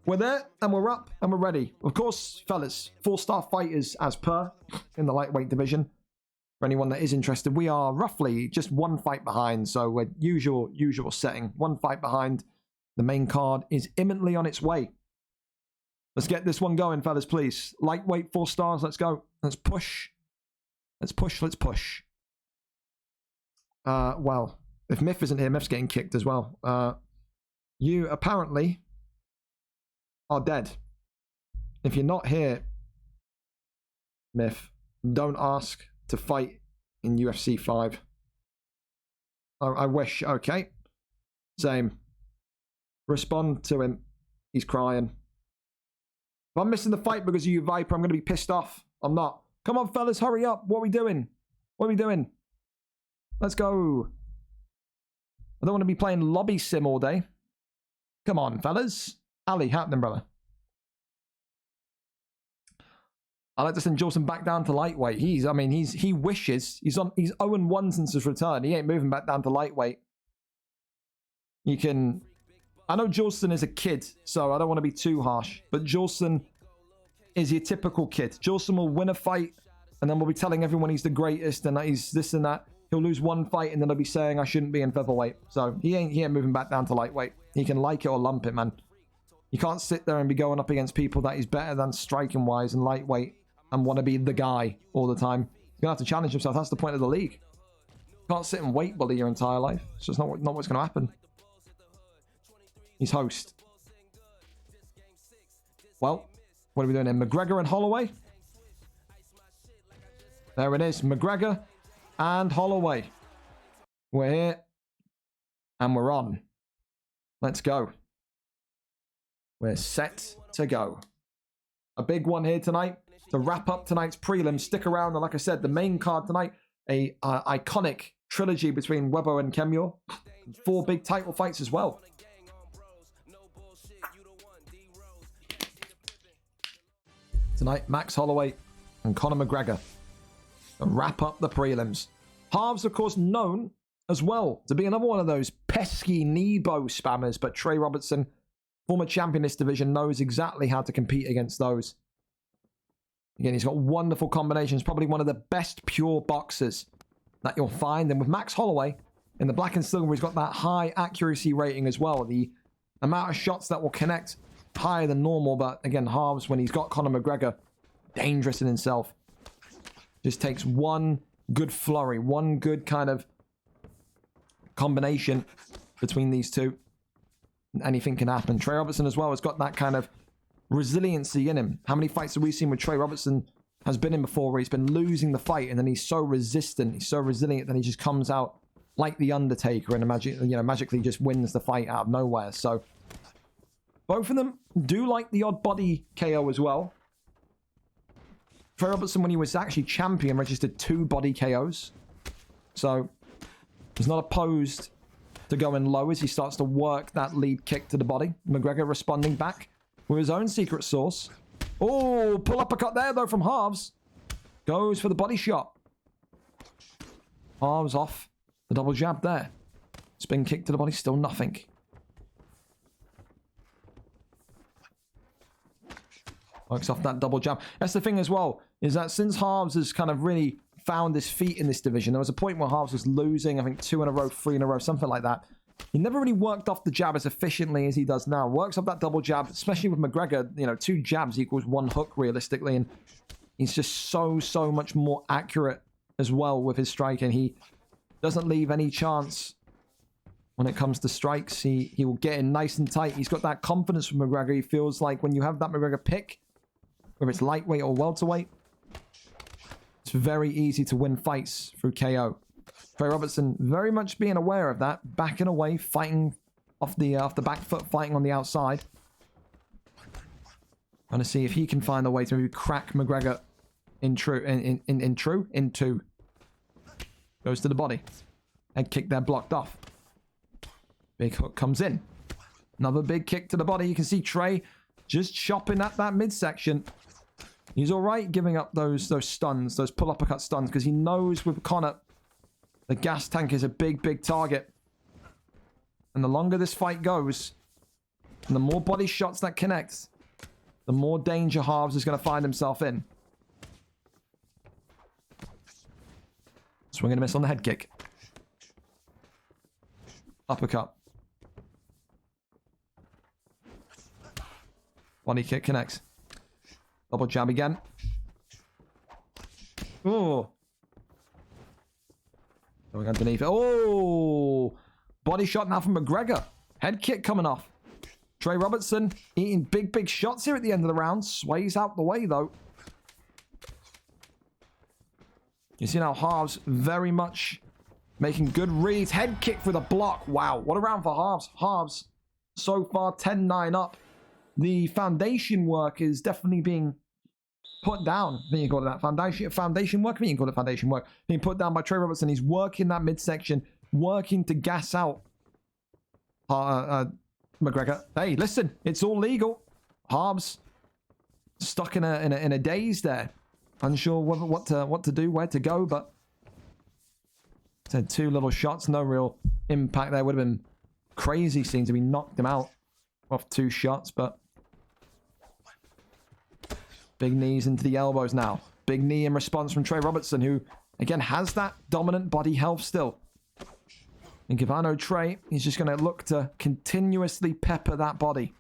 We're there, and we're up, and we're ready. Of course, fellas, 4-star fighters as per in the lightweight division. For anyone that is interested, we are roughly just one fight behind. So we're usual setting. One fight behind. The main card is imminently on its way. Let's get this one going, fellas, please. Lightweight 4 stars. Let's go. Let's push. Let's push. Let's push. Well, if Myth isn't here, Myth's getting kicked as well. You apparently are dead. If you're not here, Myth, don't ask to fight in UFC 5. I wish. Okay. Same. Respond to him. He's crying. If I'm missing the fight because of you, Viper, I'm going to be pissed off. I'm not. Come on, fellas, hurry up. What are we doing? What are we doing? Let's go. I don't want to be playing lobby sim all day. Come on, fellas. Ali, happening, brother. I like to send Jawson back down to lightweight. He wishes. He's 0-1 since his return. He ain't moving back down to lightweight. You can... I know Jawson is a kid, so I don't want to be too harsh. But Jawson is your typical kid. Jawson will win a fight, and then we'll be telling everyone he's the greatest, and that he's this and that. He'll lose one fight, and then he'll be saying, I shouldn't be in featherweight. So he ain't moving back down to lightweight. He can like it or lump it, man. You can't sit there and be going up against people that he's better than striking-wise and lightweight and want to be the guy all the time. He's going to have to challenge himself. That's the point of the league. You can't sit and weight bully your entire life. It's just not what's going to happen. He's host. Well, what are we doing here? McGregor and Holloway? There it is. McGregor and Holloway. We're here. And we're on. Let's go. We're set to go. A big one here tonight. To wrap up tonight's prelim. Stick around. And like I said, the main card tonight. A iconic trilogy between Webber and Kemure. 4 big title fights as well. Tonight, Max Holloway and Conor McGregor to wrap up the prelims. Harves, of course, known as well to be another one of those pesky Nebo spammers, but Trey Robertson, former champion in this division, knows exactly how to compete against those. Again, he's got wonderful combinations, probably one of the best pure boxers that you'll find. And with Max Holloway in the black and silver, he's got that high accuracy rating as well. The amount of shots that will connect higher than normal, but again, Harves, when he's got Conor McGregor, dangerous in himself. Just takes one good flurry, one good kind of combination between these two. Anything can happen. Trey Robertson as well has got that kind of resiliency in him. How many fights have we seen where Trey Robertson has been in before where he's been losing the fight and then he's so resistant, he's so resilient that he just comes out like the Undertaker and magically just wins the fight out of nowhere. So both of them do like the odd body KO as well. Trey Robertson, when he was actually champion, registered 2 body KOs. So he's not opposed to going low as he starts to work that lead kick to the body. McGregor responding back with his own secret sauce. Oh, pull uppercut there though from Harves. Goes for the body shot. Harves off the double jab there. Spin kick to the body, still nothing. Works off that double jab. That's the thing as well, is that since Harves has kind of really found his feet in this division. There was a point where Harves was losing, I think 2 in a row, 3 in a row, something like that. He never really worked off the jab as efficiently as he does now. Works off that double jab, especially with McGregor. You know, 2 jabs equals 1 hook realistically, and he's just so much more accurate as well with his striking. He doesn't leave any chance when it comes to strikes. He will get in nice and tight. He's got that confidence from McGregor. He feels like when you have that McGregor pick, whether it's lightweight or welterweight, it's very easy to win fights through KO. Trey Robertson very much being aware of that, backing away, fighting off the back foot, fighting on the outside. Trying to see if he can find a way to maybe crack McGregor in two. Goes to the body. Head kick there blocked off. Big hook comes in. Another big kick to the body. You can see Trey just chopping at that midsection. He's all right giving up those stuns, those pull uppercut stuns, because he knows with Conor, the gas tank is a big target. And the longer this fight goes, and the more body shots that connect, the more danger Harves is going to find himself in. Swing and a miss on the head kick. Uppercut. Body kick connects. Double jab again. Oh. Going underneath it. Oh. Body shot now from McGregor. Head kick coming off. Trey Robertson eating big shots here at the end of the round. Sways out the way though. You see now Harves very much making good reads. Head kick for the block. Wow. What a round for Harves. Harves so far 10-9 up. The foundation work is definitely being put down. I think you call it that. Foundation work? I think you call it foundation work. Being put down by Trey Robertson. He's working that midsection. Working to gas out McGregor. Hey, listen. It's all legal. Harves stuck in a daze there. Unsure what to do, where to go, but said 2 little shots, no real impact there. Would have been crazy scene to be knocked him out off 2 shots, but big knees into the elbows now. Big knee in response from Trey Robertson, who again has that dominant body health still. I think if I know Trey, he's just going to look to continuously pepper that body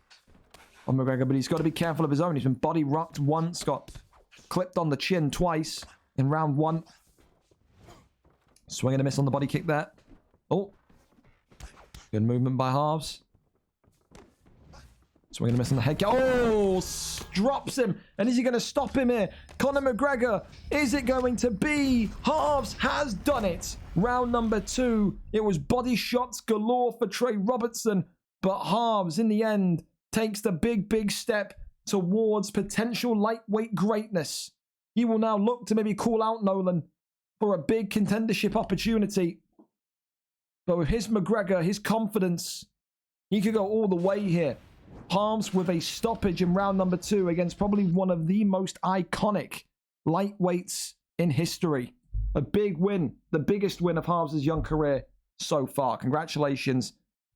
on McGregor, but he's got to be careful of his own. He's been body rocked once, got clipped on the chin twice in round 1. Swing and a miss on the body kick there. Oh. Good movement by Harves. Swing and a miss on the head kick. Oh, drops him. And is he going to stop him here? Conor McGregor, is it going to be? Harves has done it. Round number 2. It was body shots galore for Trey Robertson. But Harves, in the end, takes the big step towards potential lightweight greatness. He will now look to maybe call out Nolan for a big contendership opportunity. But with his McGregor, his confidence, he could go all the way here. Harves with a stoppage in round number 2 against probably one of the most iconic lightweights in history. A big win, the biggest win of Harves' young career so far. Congratulations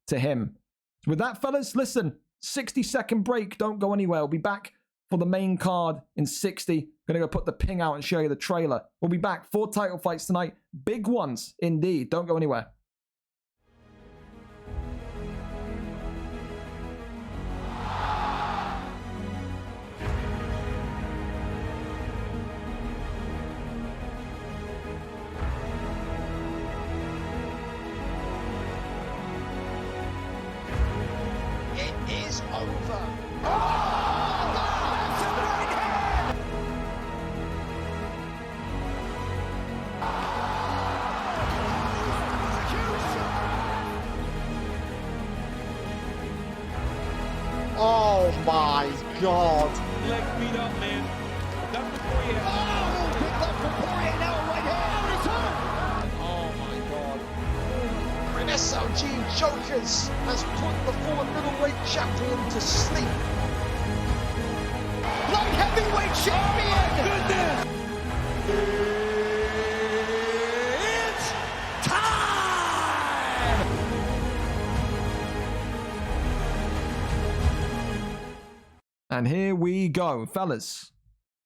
to him. With that, fellas, listen, 60-second break. Don't go anywhere. We'll be back for the main card in 60. Gonna go put the ping out and show you the trailer. We'll be back. 4 title fights tonight. Big ones indeed. Don't go anywhere. It is over. Oh my God. Leg beat up, man. Done for Poirier. Oh, picked up for Poirier now, right hand. Oh my God. An SLG Jokers has put the former middleweight champion to sleep. Light heavyweight champion. It's time. And here we go, fellas.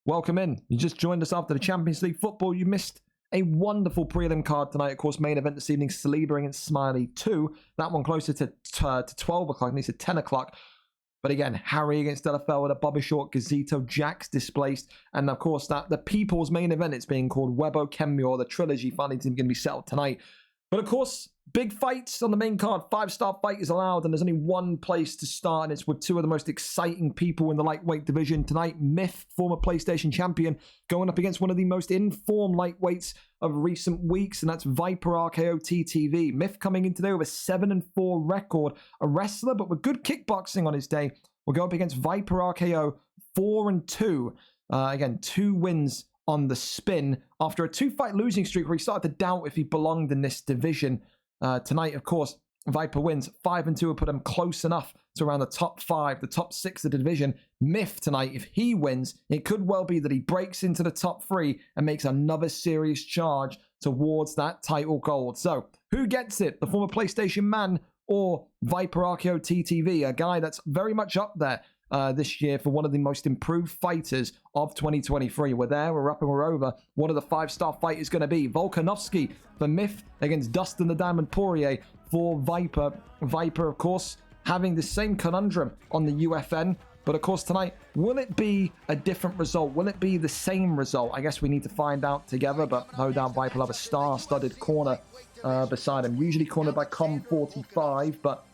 Welcome in. You just joined us after the Champions League football. You missed a wonderful prelim card tonight. Of course, main event this evening, Saliba against Smiley 2. That one closer to 12 o'clock, and it's at 10 o'clock. But again, Harry against Delafell with a Bobby Short, Gazito, Jax displaced. And of course, that the people's main event, it's being called Webo, Kenmure, the trilogy finally going to be settled tonight. But of course, big fights on the main card. 5-star fight is allowed, and there's only one place to start, and it's with two of the most exciting people in the lightweight division tonight. Myth, former PlayStation champion, going up against one of the most informed lightweights of recent weeks, and that's Viper RKO TTV. Myth coming in today with a 7-4 record, a wrestler, but with good kickboxing on his day. We'll go up against Viper RKO 4-2. Again, 2 wins on the spin after a 2-fight losing streak where he started to doubt if he belonged in this division. Tonight, of course, Viper wins 5-2 will put him close enough to around the top 5, the top 6 of the division. Myth tonight, if he wins, it could well be that he breaks into the top 3 and makes another serious charge towards that title gold. So, who gets it? The former PlayStation man or Viper RKO TTV, a guy that's very much up there this year for one of the most improved fighters of 2023. We're there, we're up and we're over. One of the 5-star fight is going to be Volkanovski for Myth against Dustin the Diamond Poirier for Viper. Viper, of course, having the same conundrum on the UFN. But of course tonight, will it be a different result? Will it be the same result? I guess we need to find out together, but no doubt Viper will have a star-studded corner beside him. Usually cornered by Com45, but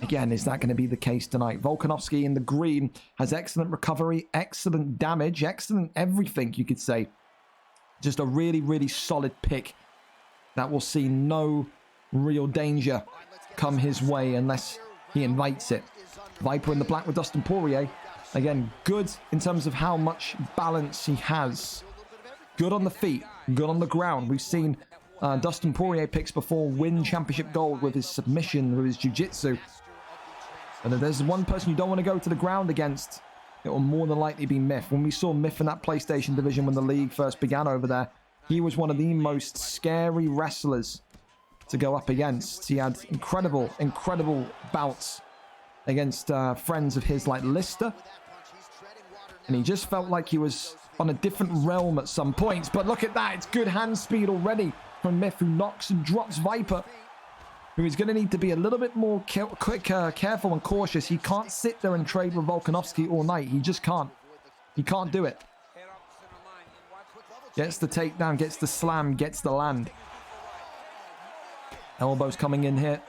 again, is that going to be the case tonight? Volkanovski in the green has excellent recovery, excellent damage, excellent everything, you could say. Just a really, really solid pick that will see no real danger come his way unless he invites it. Viper in the black with Dustin Poirier. Again, good in terms of how much balance he has. Good on the feet, good on the ground. We've seen Dustin Poirier picks before win championship gold with his submission, with his jiu-jitsu. And if there's one person you don't want to go to the ground against, it will more than likely be Myth. When we saw Myth in that PlayStation division when the league first began over there, he was one of the most scary wrestlers to go up against. He had incredible, incredible bouts against friends of his like Lister. And he just felt like he was on a different realm at some points. But look at that. It's good hand speed already from Myth, who knocks and drops Viper, who is going to need to be a little bit more careful and cautious. He can't sit there and trade with Volkanovski all night. He just can't. He can't do it. Gets the takedown, gets the slam, gets the land. Elbows coming in here.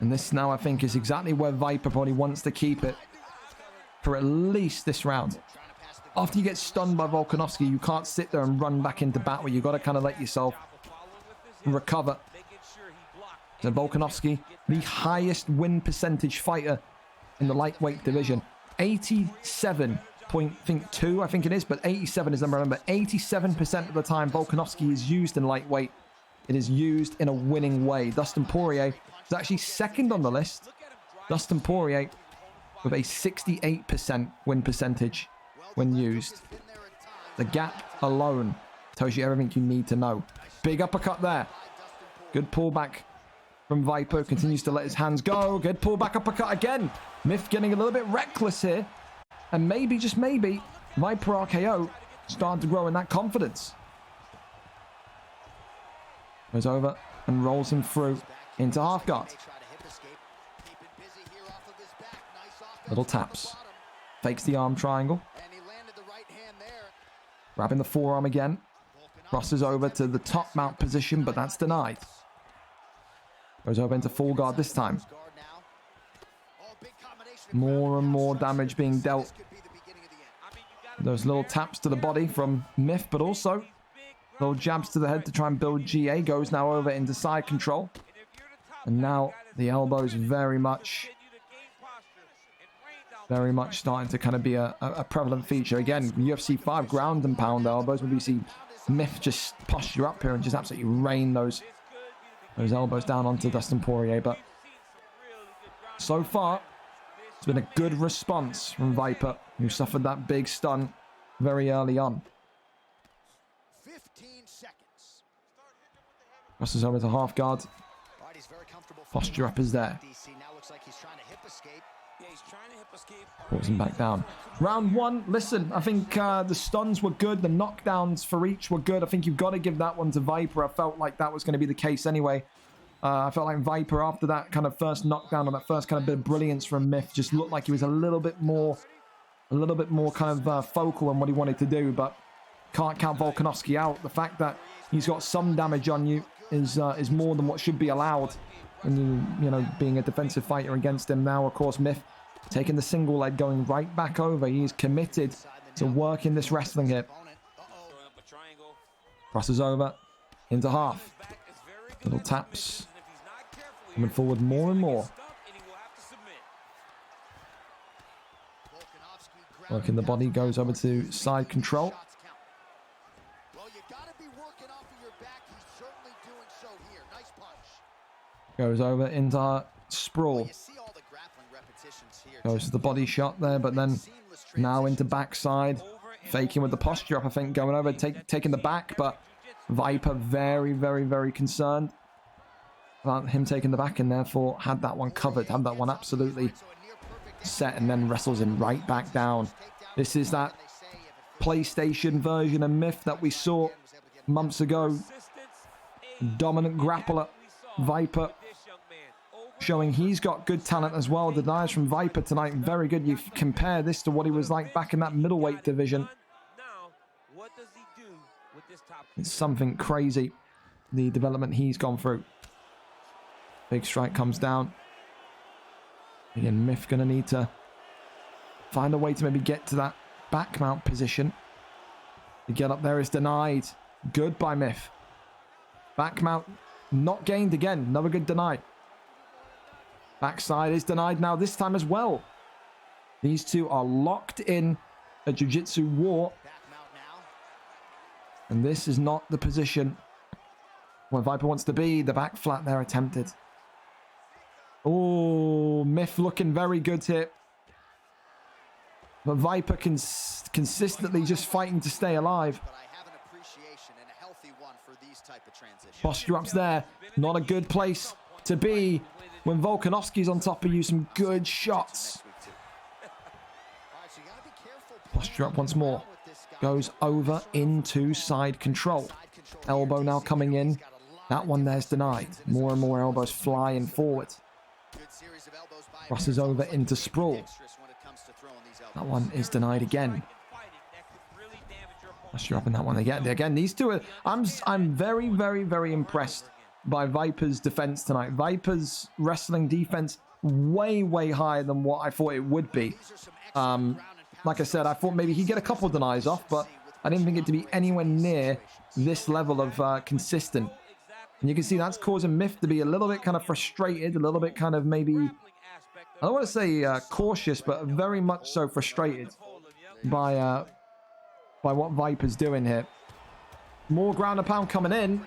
And this now, I think, is exactly where Viper probably wants to keep it for at least this round. After you get stunned by Volkanovski, you can't sit there and run back into battle. You've got to kind of let yourself recover. So Volkanovski, the highest win percentage fighter in the lightweight division. 87.2, I think it is, but 87 is the number. Remember, 87% of the time Volkanovski is used in lightweight. It is used in a winning way. Dustin Poirier is actually second on the list. Dustin Poirier with a 68% win percentage when used. The gap alone tells you everything you need to know. Big uppercut there. Good pullback from Viper. Continues to let his hands go. Good pullback uppercut again. Myth getting a little bit reckless here. And maybe, just maybe, Viper RKO starting to grow in that confidence. Goes over and rolls him through into half guard. Little taps. Fakes the arm triangle. Grabbing the forearm again. Crosses over to the top mount position, but that's denied. Goes over into full guard this time. More and more damage being dealt. Those little taps to the body from Myth, but also little jabs to the head to try and build GA. Goes now over into side control. And now the elbows very much starting to kind of be a prevalent feature. Again, UFC 5 ground and pound elbows. Maybe you see Myth just posture up here and just absolutely rain those elbows down onto Dustin Poirier. But so far, it's been a good response from Viper, who suffered that big stun very early on. 15 seconds. Crosses over to half guard. Posture up is there. DC now looks like he's trying to hip escape. Pulls him back down. Round 1, listen, I think the stuns were good. The knockdowns for each were good. I think you've got to give that one to Viper. I felt like that was going to be the case anyway. I felt like Viper, after that kind of first knockdown or that first kind of bit of brilliance from Myth, just looked like he was a little bit more kind of focal on what he wanted to do, but can't count Volkanovski out. The fact that he's got some damage on you is more than what should be allowed when you know, being a defensive fighter against him. Now, of course, Myth taking the single leg, going right back over. He is committed to working this wrestling here. Crosses over into half. Little taps. Coming forward more and more. Working the body, goes over to side control. Goes over into sprawl. Goes to the body shot there, but then now into backside. Faking with the posture up, I think, going over, taking the back, but Viper very, very, very concerned about him taking the back, and therefore had that one covered, had that one absolutely set, and then wrestles him right back down. This is that PlayStation version of Myth that we saw months ago. Dominant grappler, Viper, showing he's got good talent as well. The denies from Viper tonight, very good. You compare this to what he was like back in that middleweight division. It's something crazy, the development he's gone through. Big strike comes down. Again, Myth going to need to find a way to maybe get to that back mount position. The get up there is denied. Good by Myth. Back mount not gained again. Another good deny. Backside is denied now, this time as well. These two are locked in a jiu-jitsu war. And this is not the position where Viper wants to be. The back flat there attempted. Oh, Myth looking very good here. But Viper consistently just fighting to stay alive. Posture ups there. Not a good place to be when Volkanovski's on top of you. Some good shots. Posture up once more. Goes over into side control. Elbow now coming in. That one there's denied. More and more elbows flying forward. Crosses over into sprawl. That one is denied again. Posture up in that one again. Again, these two are... I'm very, very, very impressed by Viper's defense tonight. Viper's wrestling defense way, way higher than what I thought it would be. Like I said, I thought maybe he'd get a couple of denies off, but I didn't think it to be anywhere near this level of consistent. And you can see that's causing Myth to be a little bit kind of frustrated, a little bit kind of maybe, I don't want to say cautious, but very much so frustrated by what Viper's doing here. More ground and pound coming in,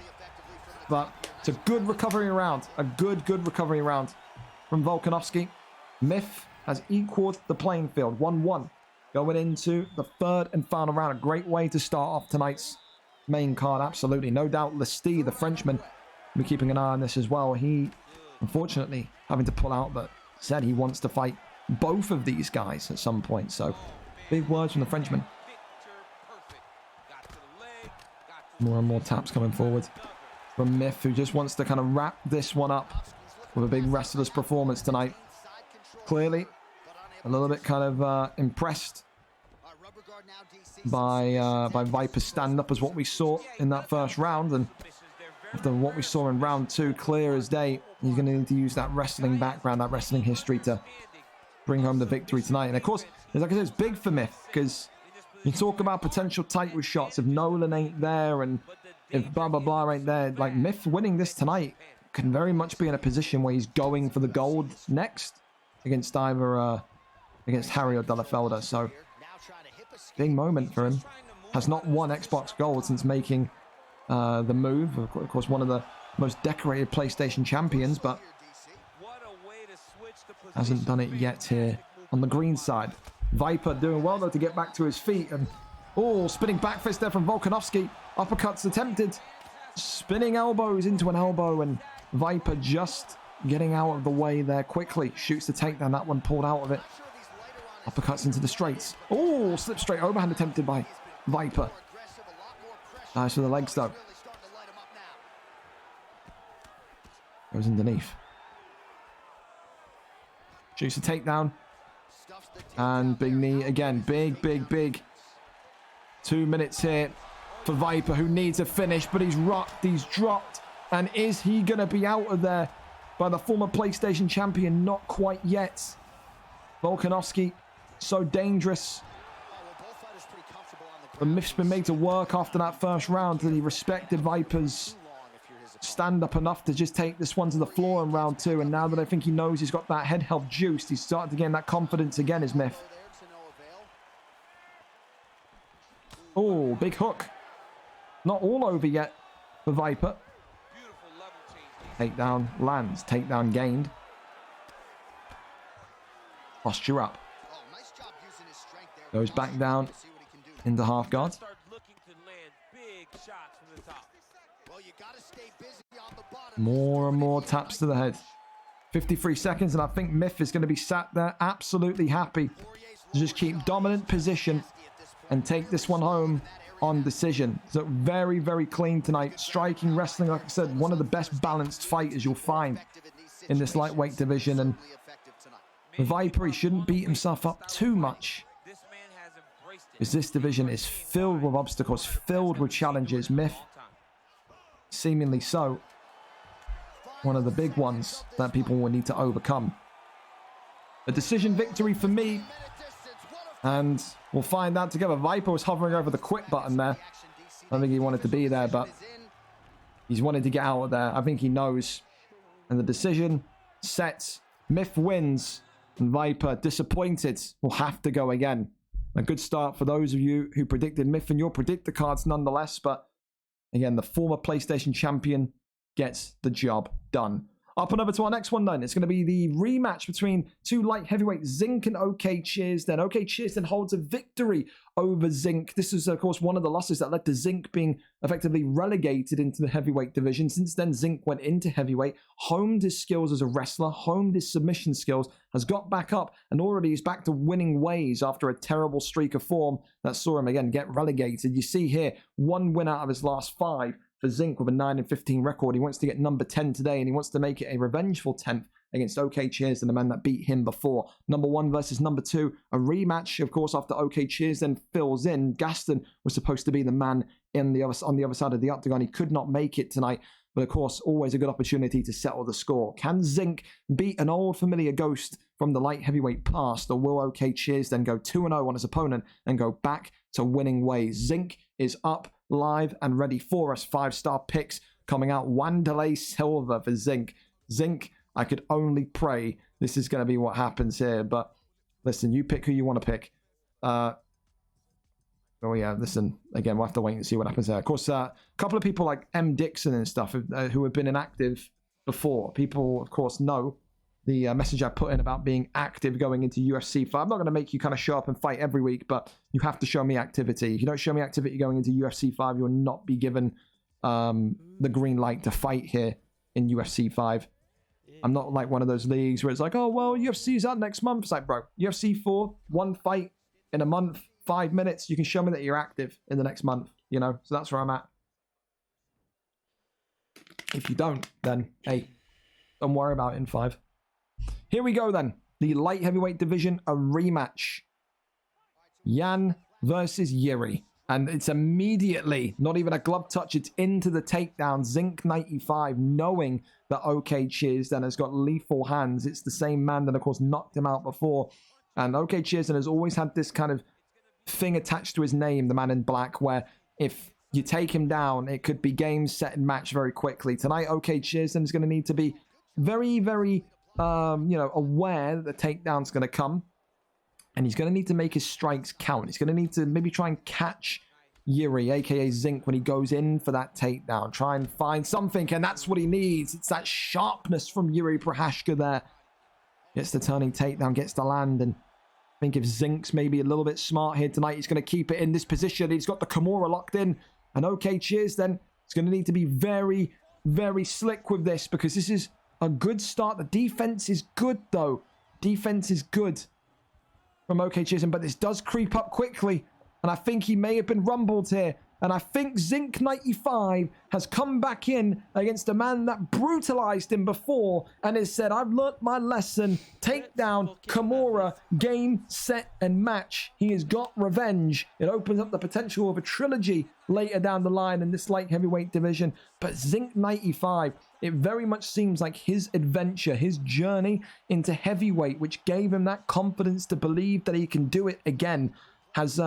but it's a good recovery round. A good recovery round from Volkanovski. Myth has equaled the playing field. 1-1. Going into the third and final round. A great way to start off tonight's main card. Absolutely. No doubt Lestie, the Frenchman, will be keeping an eye on this as well. He, unfortunately, having to pull out, but said he wants to fight both of these guys at some point. So, big words from the Frenchman. More and more taps coming forward from Myth, who just wants to kind of wrap this one up with a big wrestler's performance tonight. Clearly, a little bit kind of impressed by Viper's stand-up as what we saw in that first round. And after what we saw in round 2, clear as day, he's going to need to use that wrestling background, that wrestling history to bring home the victory tonight. And of course, like I said, it's big for Myth, because you talk about potential title shots. If Nolan ain't there and if blah, blah, blah ain't there, like Myth winning this tonight can very much be in a position where he's going for the gold next against either against Harry or Delafelder. So big moment for him. Has not won Xbox Gold since making the move. Of course, one of the most decorated PlayStation champions, but hasn't done it yet here on the green side. Viper doing well though to get back to his feet, and oh, spinning back fist there from Volkanovski. Uppercuts attempted. Spinning elbows into an elbow, and Viper just getting out of the way there quickly. Shoots the takedown. That one pulled out of it. Uppercuts into the straights. Oh, slip straight overhand attempted by Viper. Nice with the legs though. Goes underneath. Shoots a takedown. And big knee again. Big, big, big. 2 minutes here for Viper, who needs a finish, but he's rocked, he's dropped. And is he going to be out of there by the former PlayStation champion? Not quite yet. Volkanovski, so dangerous. The Myth's been made to work after that first round, that he respected Viper's stand-up enough to just take this one to the floor in round 2. And now that I think he knows he's got that head health juiced, he's starting to gain that confidence again, is Myth. Oh, big hook. Not all over yet for Viper. Takedown lands. Takedown gained. Posture up. Goes back down into half guard. More and more taps to the head. 53 seconds, and I think Myth is going to be sat there absolutely happy to just keep dominant position and take this one home on decision. So very, very clean tonight. Striking, wrestling, like I said, one of the best balanced fighters you'll find in this lightweight division. And Viper, he shouldn't beat himself up too much, because this division is filled with obstacles, filled with challenges. Myth, seemingly so, one of the big ones that people will need to overcome. A decision victory for me, and we'll find out together. Viper was hovering over the quit button there. I don't think he wanted to be there, but he's wanted to get out of there. I think he knows. And the decision sets. Myth wins, and Viper, disappointed, will have to go again. A good start for those of you who predicted Myth in your predictor cards nonetheless, but again, the former PlayStation champion gets the job done. Up and over to our next one then. It's going to be the rematch between two light heavyweights, Zinc and OK Cheers. Then OK Cheers then holds a victory over Zinc. This is, of course, one of the losses that led to Zinc being effectively relegated into the heavyweight division. Since then, Zinc went into heavyweight, homed his skills as a wrestler, homed his submission skills, has got back up, and already is back to winning ways after a terrible streak of form that saw him, again, get relegated. You see here, 1 win out of his last 5. For Zinc with a 9-15 record. He wants to get number 10 today, and he wants to make it a revengeful 10th against OK Cheers and the man that beat him before. Number 1 versus number 2. A rematch, of course, after OK Cheers then fills in. Gaston was supposed to be the man on the other side of the octagon. He could not make it tonight, but of course, always a good opportunity to settle the score. Can Zinc beat an old familiar ghost from the light heavyweight past, or will OK Cheers then go 2-0 on his opponent and go back to winning ways? Zinc is up, live and ready for us. 5-star picks coming out. Wanderlei Silva for Zinc. Zinc, I could only pray this is going to be what happens here. But listen, you pick who you want to pick. Oh yeah, listen, again, we'll have to wait and see what happens there. Of course, a couple of people like M. Dixon and stuff who have been inactive before. People, of course, know the message I put in about being active going into UFC 5. I'm not going to make you kind of show up and fight every week, but you have to show me activity. If you don't show me activity going into UFC 5, you will not be given the green light to fight here in UFC 5. I'm not like one of those leagues where it's like, oh, well, UFC's out next month. It's like, bro, UFC 4, 1 fight in a month, 5 minutes. You can show me that you're active in the next month, you know? So that's where I'm at. If you don't, then, hey, don't worry about it in 5. Here we go then. The light heavyweight division, a rematch. Jan versus Yuri. And it's immediately, not even a glove touch, it's into the takedown. Zinc 95, knowing that OK Cheers then has got lethal hands. It's the same man that, of course, knocked him out before. And OK Cheers then has always had this kind of thing attached to his name, the man in black, where if you take him down, it could be game, set, and match very quickly. Tonight, OK Cheers then is going to need to be very, very aware that the takedown's going to come, and he's going to need to make his strikes count. He's going to need to maybe try and catch Yuri, aka Zinc, when he goes in for that takedown. Try and find something, and that's what he needs. It's that sharpness from Yuri Prochazka there. Gets the turning takedown, gets the land, and I think if Zinc's maybe a little bit smart here tonight, he's going to keep it in this position. He's got the Kimura locked in, and OK Cheers then, he's going to need to be very, very slick with this, because this is a good start. The defense is good, though. Defense is good from OK Chisholm, but this does creep up quickly. And I think he may have been rumbled here. And I think Zinc 95 has come back in against a man that brutalized him before and has said, I've learnt my lesson. Take down Kimura, game, set, and match. He has got revenge. It opens up the potential of a trilogy later down the line in this light heavyweight division. But Zinc 95, it very much seems like his adventure, his journey into heavyweight, which gave him that confidence to believe that he can do it again, has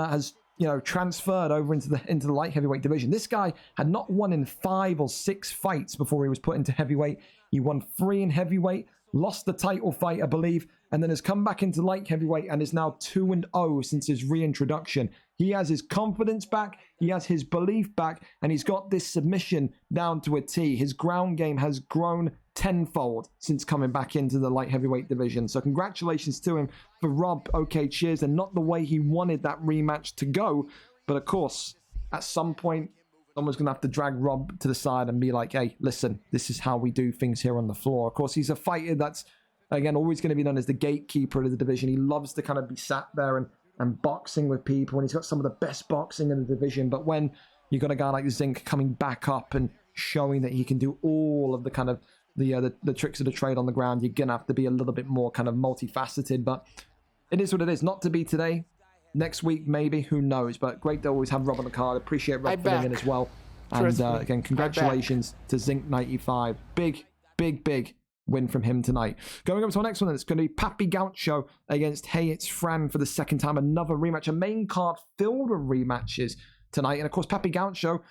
transferred over into the light heavyweight division. This guy had not won in 5 or 6 fights before he was put into heavyweight. He won 3 in heavyweight, lost the title fight, I believe, and then has come back into light heavyweight and is now 2-0 since his reintroduction. He has his confidence back, he has his belief back, and he's got this submission down to a T. His ground game has grown tenfold since coming back into the light heavyweight division. So congratulations to him for Rob. Okay, cheers. And not the way he wanted that rematch to go. But of course, at some point, someone's going to have to drag Rob to the side and be like, hey, listen, this is how we do things here on the floor. Of course, he's a fighter that's, again, always going to be known as the gatekeeper of the division. He loves to kind of be sat there and boxing with people. And he's got some of the best boxing in the division. But when you've got a guy like Zinc coming back up and showing that he can do all of the kind of the tricks of the trade on the ground, you're going to have to be a little bit more kind of multifaceted. But it is what it is. Not to be today. Next week, maybe. Who knows? But great to always have Rob on the card. Appreciate Rob filling in as well. And again, congratulations to Zinc 95. Big, big, big win from him tonight. Going up to our next one, it's going to be Papi Gaucho against Hey It's Fran for the second time. Another rematch. A main card filled with rematches tonight. And of course, Papi Gaucho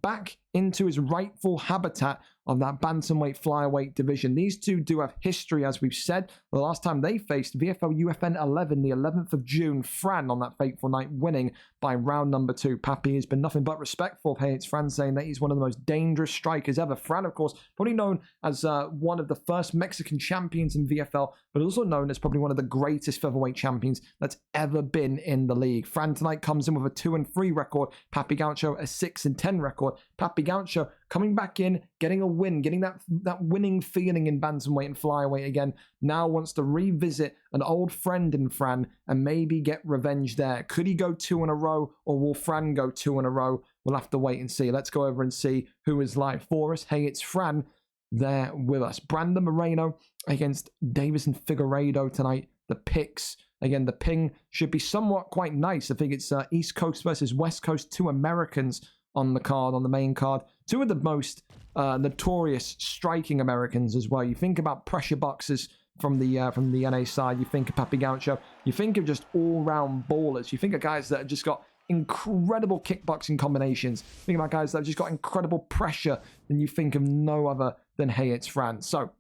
back into his rightful habitat of that bantamweight flyweight division. These two do have history, as we've said. The last time they faced, VFL UFN 11, the 11th of June, Fran on that fateful night, winning by round number 2. Papi has been nothing but respectful of Hey It's Fran, saying that he's one of the most dangerous strikers ever. Fran, of course, probably known as one of the first Mexican champions in VFL, but also known as probably one of the greatest featherweight champions that's ever been in the league. Fran tonight comes in with a 2-3 record. Papi Gaucho a 6-10 record. Papi Gaucho coming back in, getting a win, getting that winning feeling in bantamweight and flyweight again. Now wants to revisit an old friend in Fran and maybe get revenge there. Could he go 2 in a row, or will Fran go 2 in a row? We'll have to wait and see. Let's go over and see who is live for us. Hey, it's Fran there with us. Brandon Moreno against Davison Figueiredo tonight. The picks. Again, the ping should be somewhat quite nice. I think it's East Coast versus West Coast. 2 Americans on the card, on the main card. 2 of the most notorious striking Americans as well. You think about pressure boxers from the NA side. You think of Papi Gaucho. You think of just all-round ballers. You think of guys that have just got incredible kickboxing combinations. Think about guys that have just got incredible pressure. And you think of no other than Hey It's Fran. So,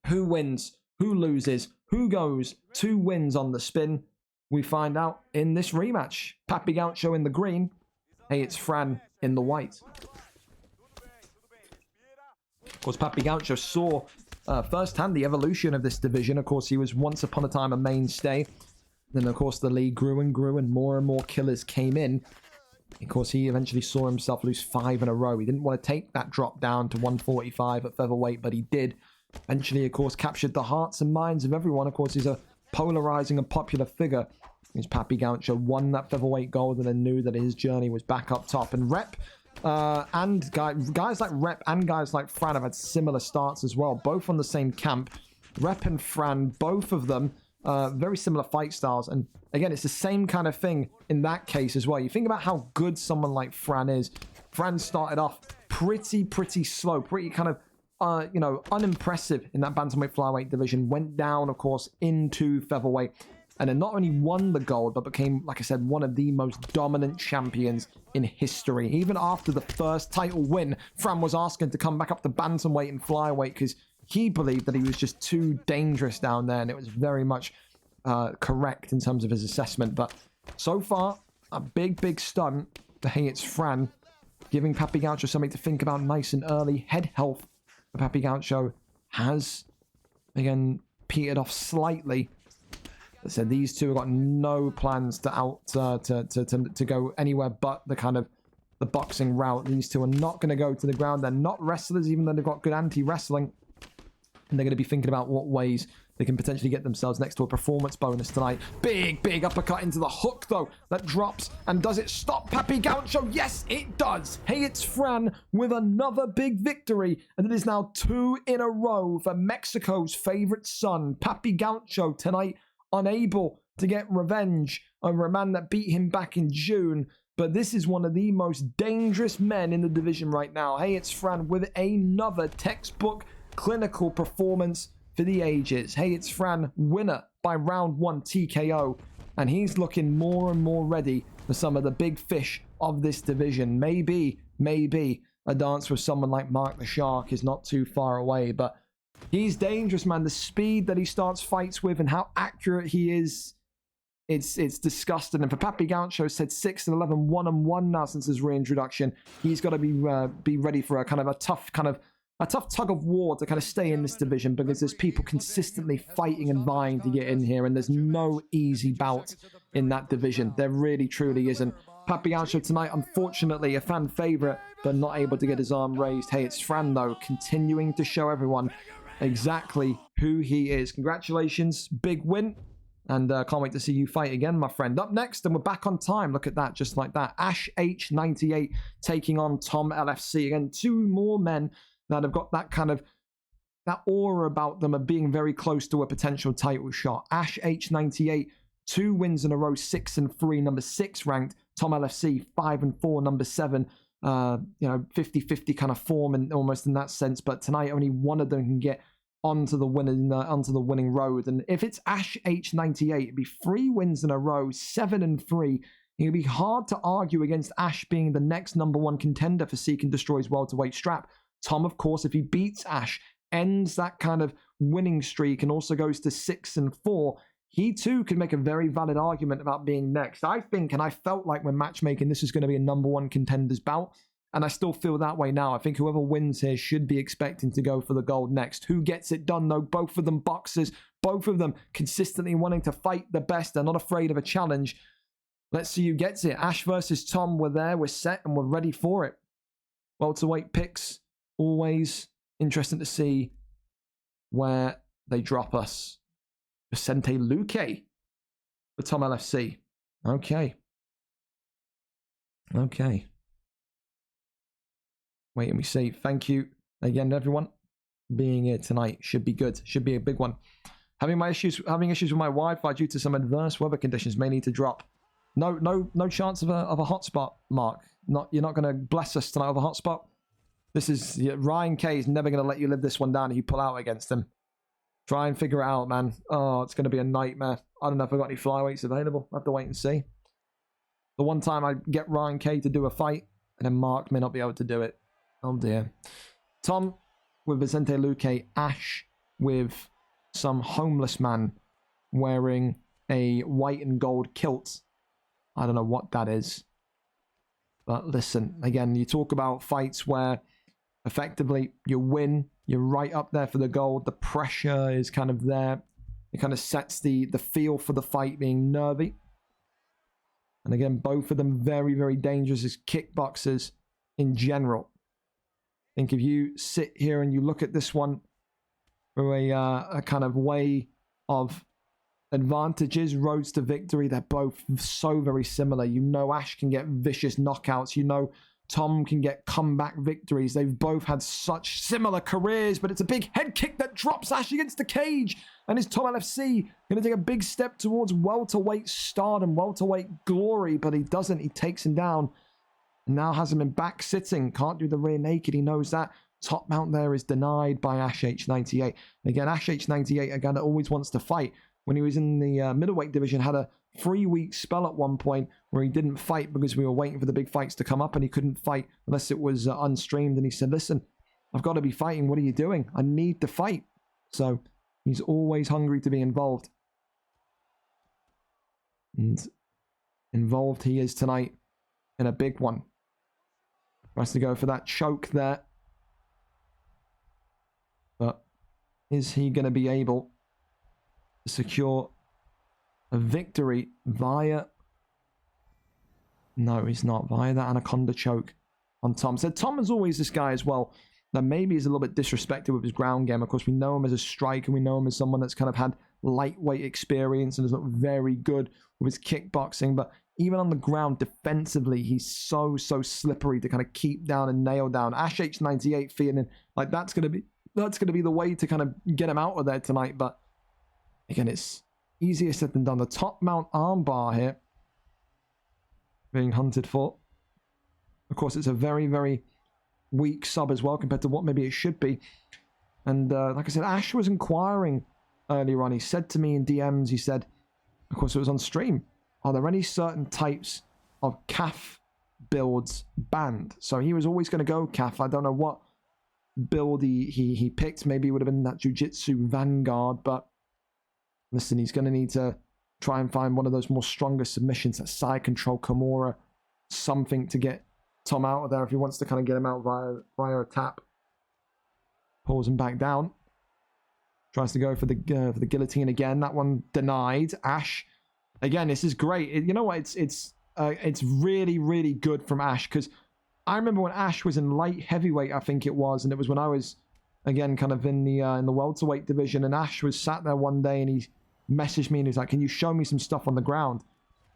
who wins? Who loses? Who goes 2 wins on the spin? We find out in this rematch. Papi Gaucho in the green. Hey, it's Fran in the white. Of course, Papi Gaucho saw firsthand the evolution of this division. Of course, he was once upon a time a mainstay. Then, of course, the league grew and more killers came in. Of course, he eventually saw himself lose 5 in a row. He didn't want to take that drop down to 145 at featherweight, but he did. Eventually, of course, captured the hearts and minds of everyone. Of course, he's a polarizing and popular figure. His Papi Gaucho won that featherweight gold and then knew that his journey was back up top. And Rep and guys like Rep and guys like Fran have had similar starts as well, both on the same camp. Rep and Fran, both of them, very similar fight styles. And again, it's the same kind of thing in that case as well. You think about how good someone like Fran is. Fran started off pretty slow, pretty kind of unimpressive in that bantamweight flyweight division. Went down, of course, into featherweight. And then not only won the gold, but became, like I said, one of the most dominant champions in history. Even after the first title win, Fran was asking to come back up to bantamweight and flyweight because he believed that he was just too dangerous down there. And it was very much correct in terms of his assessment. But so far, a big stunt for Hey It's Fran, giving Papi Gaucho something to think about nice and early. Head health for Papi Gaucho has, again, petered off slightly. So these two have got no plans to go anywhere but the boxing route. These two are not going to go to the ground. They're not wrestlers, even though they've got good anti-wrestling. And they're going to be thinking about what ways they can potentially get themselves next to a performance bonus tonight. Big uppercut into the hook, though. That drops. And does it stop Papi Gaucho? Yes, it does. Hey, it's Fran with another big victory. And it is now 2 in a row for Mexico's favorite son, Papi Gaucho, tonight, unable to get revenge over a man that beat him back in June. But this is one of the most dangerous men in the division right now. Hey, it's Fran with another textbook clinical performance for the ages. Hey, it's Fran, winner by round 1 TKO. And he's looking more and more ready for some of the big fish of this division. Maybe a dance with someone like Mark the Shark is not too far away. But he's dangerous, man. The speed that he starts fights with and how accurate he is, it's disgusting. And for Papi Gaucho, said 6-11, 1-1 now since his reintroduction. He's got to be ready for a kind of a tough tug of war to kind of stay in this division, because there's people consistently fighting and vying to get in here, and there's no easy bout in that division. There really, truly isn't. Papi Gaucho tonight, unfortunately, a fan favorite, but not able to get his arm raised. Hey, it's Fran, though, continuing to show everyone exactly who he is. Congratulations, big win, and can't wait to see you fight again, my friend. Up next, and we're back on time. Look at that, just like that. Ash H98 taking on Tom LFC. Again, 2 more men that have got that kind of that aura about them of being very close to a potential title shot. Ash H98, 2 wins in a row, 6-3, number 6 ranked. Tom LFC, 5-4, number 7. 50-50 kind of form, and almost in that sense. But tonight, only one of them can get onto the winning road. And if it's Ash H98, it'd be 3 wins in a row, 7-3. It'd be hard to argue against Ash being the next number 1 contender for Seek and Destroy's welterweight strap. Tom, of course, if he beats Ash, ends that kind of winning streak and also goes to 6-4, he too could make a very valid argument about being next. I think, and I felt like when matchmaking, this is going to be a number 1 contenders bout, and I still feel that way now. I think whoever wins here should be expecting to go for the gold next. Who gets it done, though? Both of them boxers, both of them consistently wanting to fight the best. They're not afraid of a challenge. Let's see who gets it. Ash versus Tom, we're there, we're set, and we're ready for it. Welterweight picks. Always interesting to see where they drop us. Vicente Luque for Tom LFC. Okay. Wait and we see. Thank you again, everyone, being here tonight. Should be good. Should be a big one. Having issues with my Wi-Fi due to some adverse weather conditions. May need to drop. No chance of a hotspot, Mark. You're not going to bless us tonight with a hotspot. This is Ryan K is never going to let you live this one down if you pull out against him. Try and figure it out, man. Oh, it's going to be a nightmare. I don't know if I've got any flyweights available. I'll have to wait and see. The one time I get Ryan K to do a fight, and then Mark may not be able to do it. Oh dear. Tom with Vicente Luque. Ash with some homeless man wearing a white and gold kilt. I don't know what that is. But listen, again, you talk about fights where effectively you win, you're right up there for the gold, the pressure is kind of there, it kind of sets the feel for the fight being nervy. And again, both of them very, very dangerous as kickboxers in general. I think if you sit here and you look at this one through a kind of way of advantages, roads to victory, they're both so very similar. You know Ash can get vicious knockouts. You know Tom can get comeback victories. They've both had such similar careers, but it's a big head kick that drops Ash against the cage. And is Tom LFC going to take a big step towards welterweight stardom, welterweight glory? But he doesn't. He takes him down and now has him in back sitting. Can't do the rear naked. He knows that. Top mount there is denied by Ash H98. Again, Ash H98, again, always wants to fight. When he was in the middleweight division, had a 3-week spell at one point where he didn't fight because we were waiting for the big fights to come up, and he couldn't fight unless it was unstreamed. And he said, listen, I've got to be fighting. What are you doing? I need to fight. So he's always hungry to be involved. And involved he is tonight in a big one. Tries to go for that choke there. But is he going to be able to secure a victory via... No, he's not. Via that anaconda choke on Tom. So Tom is always this guy as well that maybe is a little bit disrespected with his ground game. Of course, we know him as a striker. We know him as someone that's kind of had lightweight experience and is not very good with his kickboxing. But even on the ground defensively, he's so slippery to kind of keep down and nail down. Ash H98 feeling like that's gonna be the way to kind of get him out of there tonight. But again, it's easier said than done. The top mount armbar here being hunted for. Of course, it's a very, very weak sub as well compared to what maybe it should be. And like I said, Ash was inquiring earlier on. He said to me in DMs, he said, of course it was on stream, are there any certain types of CAF builds banned? So he was always going to go CAF. I don't know what build he picked. Maybe it would have been that Jiu-Jitsu Vanguard, but listen, he's going to need to try and find one of those more stronger submissions, that side control Kimura, something to get Tom out of there if he wants to kind of get him out via a tap. Pulls him back down. Tries to go for the guillotine again. That one denied. Ash, again, this is great. You know what? It's really, really good from Ash, because I remember when Ash was in light heavyweight, I think it was, and it was when I was again kind of in the welterweight division, and Ash was sat there one day and he messaged me and he's like, "Can you show me some stuff on the ground?"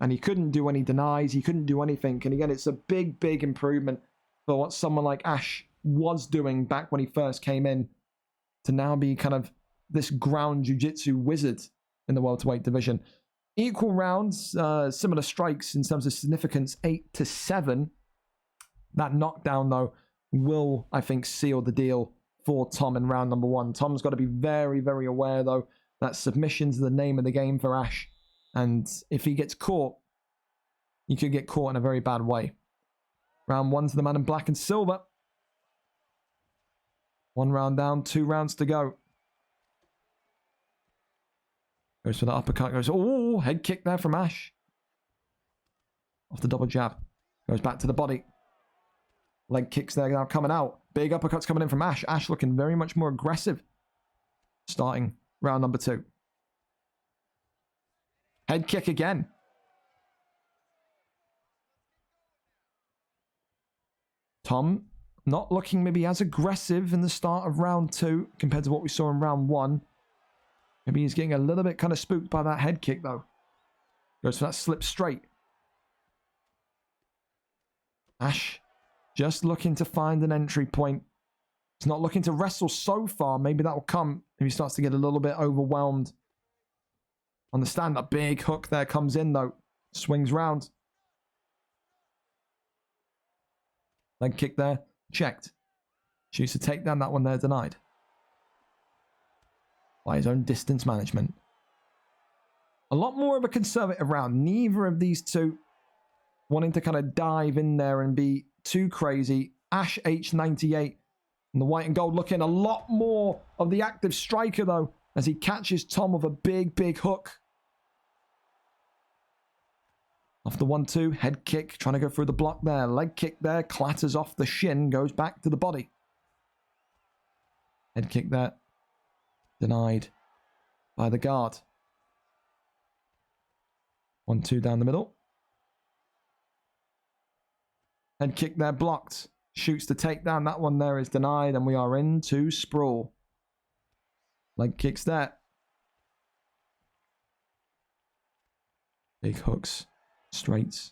And he couldn't do any denies. He couldn't do anything. And again, it's a big, big improvement for what someone like Ash was doing back when he first came in, to now be kind of this ground jiu-jitsu wizard in the welterweight division. Equal rounds, similar strikes in terms of significance, 8-7. That knockdown, though, will, I think, seal the deal for Tom in round number 1. Tom's got to be very, very aware, though, that submission's the name of the game for Ash. And if he gets caught, he could get caught in a very bad way. Round 1 to the man in black and silver. 1 round down, 2 rounds to go. Goes for the uppercut. Goes, oh, head kick there from Ash. Off the double jab. Goes back to the body. Leg kicks there now coming out. Big uppercuts coming in from Ash. Ash looking very much more aggressive. Starting round number 2. Head kick again. Tom not looking maybe as aggressive in the start of round 2 compared to what we saw in round 1. Maybe he's getting a little bit kind of spooked by that head kick, though. Goes for that slip straight. Ash just looking to find an entry point. He's not looking to wrestle so far. Maybe that will come if he starts to get a little bit overwhelmed. On the stand, a big hook there comes in, though. Swings round. Leg kick there. Checked. Shoots a takedown. That one there denied. By his own distance management. A lot more of a conservative round. Neither of these two wanting to kind of dive in there and be too crazy. Ash H98 and the white and gold looking a lot more of the active striker, though, as he catches Tom with a big, big hook. Off the 1-2, head kick, trying to go through the block there. Leg kick there, clatters off the shin, goes back to the body. Head kick there, denied by the guard. 1-2 down the middle. Head kick there, blocked. Shoots the takedown, that one there is denied, and we are into sprawl. Leg kicks there. Big hooks. Straights.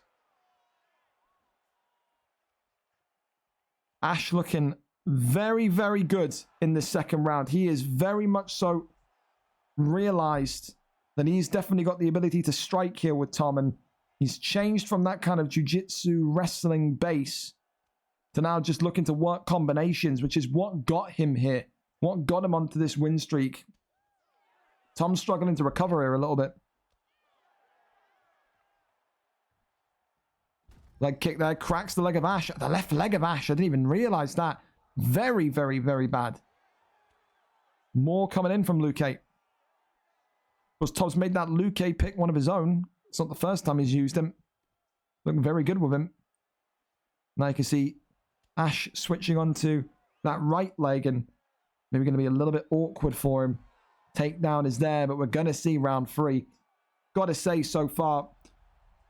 Ash looking very, very good in the second round. He is very much so realized that he's definitely got the ability to strike here with Tom, and he's changed from that kind of jiu-jitsu wrestling base to now just looking to work combinations, which is what got him here, what got him onto this win streak. Tom's struggling to recover here a little bit. Leg kick there, cracks the leg of Ash. The left leg of Ash, I didn't even realize that. Very, very, very bad. More coming in from Luke. Of course, Tom's made that Luke pick one of his own. It's not the first time he's used him. Looking very good with him. Now you can see Ash switching onto that right leg, and maybe going to be a little bit awkward for him. Takedown is there, but we're going to see round 3. Got to say, so far,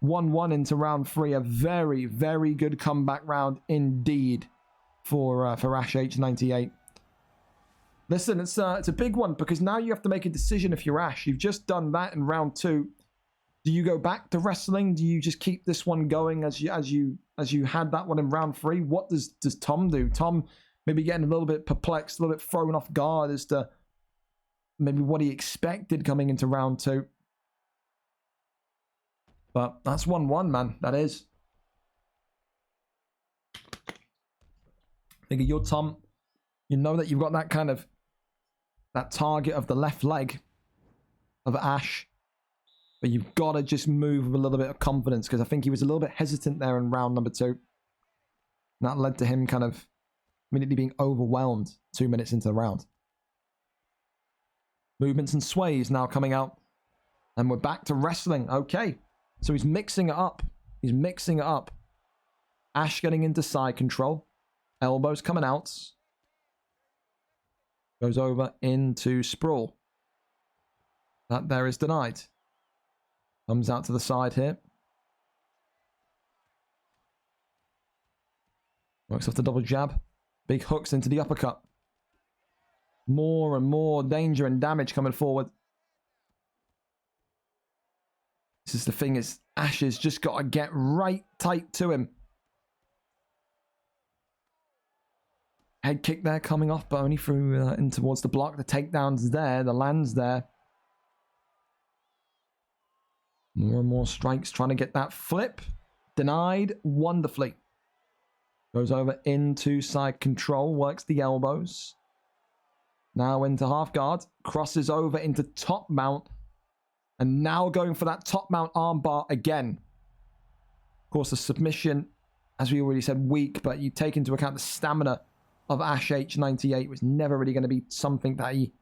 1-1 into round 3. A very, very good comeback round indeed for Ash H98. Listen, it's a big one because now you have to make a decision if you're Ash. You've just done that in round 2. Do you go back to wrestling? Do you just keep this one going as you had that one in round 3? What does Tom do? Tom maybe getting a little bit perplexed, a little bit thrown off guard as to maybe what he expected coming into round 2. But that's 1-1, man. That is. Figure you're Tom. You know that you've got that kind of that target of the left leg of Ash. But you've got to just move with a little bit of confidence because I think he was a little bit hesitant there in round number 2. And that led to him kind of immediately being overwhelmed 2 minutes into the round. Movements and sways now coming out. And we're back to wrestling. Okay. So he's mixing it up. He's mixing it up. Ash getting into side control. Elbows coming out. Goes over into sprawl. That there is denied. Comes out to the side here. Works off the double jab. Big hooks into the uppercut. More and more danger and damage coming forward. This is the thing, is Ash has just got to get right tight to him. Head kick there coming off, but only through in towards the block. The takedown's there. The land's there. More and more strikes trying to get that flip. Denied wonderfully. Goes over into side control. Works the elbows. Now into half guard. Crosses over into top mount. And now going for that top mount armbar again. Of course, the submission, as we already said, weak. But you take into account the stamina of Ash H98 was never really going to be something that he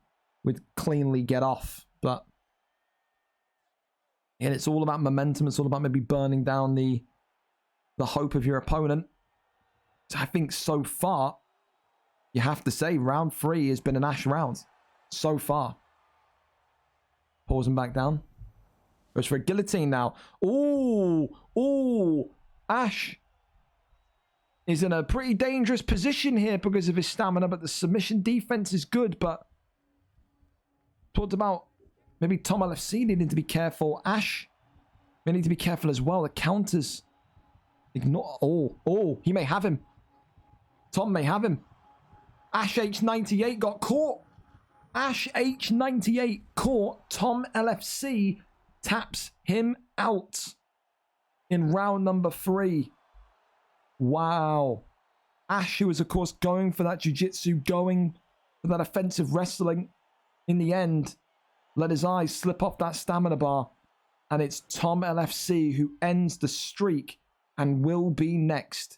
would cleanly get off. But and it's all about momentum. It's all about maybe burning down the hope of your opponent. So I think so far, you have to say round 3 has been an Ash round. So far. Pausing back down. Goes for a guillotine now. Ooh. Ooh. Ash is in a pretty dangerous position here because of his stamina, but the submission defense is good, but talked about maybe Tom LFC needing to be careful. Ash may need to be careful as well. The counters ignore. Oh, he may have him. Tom may have him. Ash H98 got caught. Ash H98 caught. Tom LFC taps him out in round number 3. Wow. Ash, who was, of course, going for that jiu-jitsu, going for that offensive wrestling, in the end, let his eyes slip off that stamina bar. And it's Tom LFC who ends the streak and will be next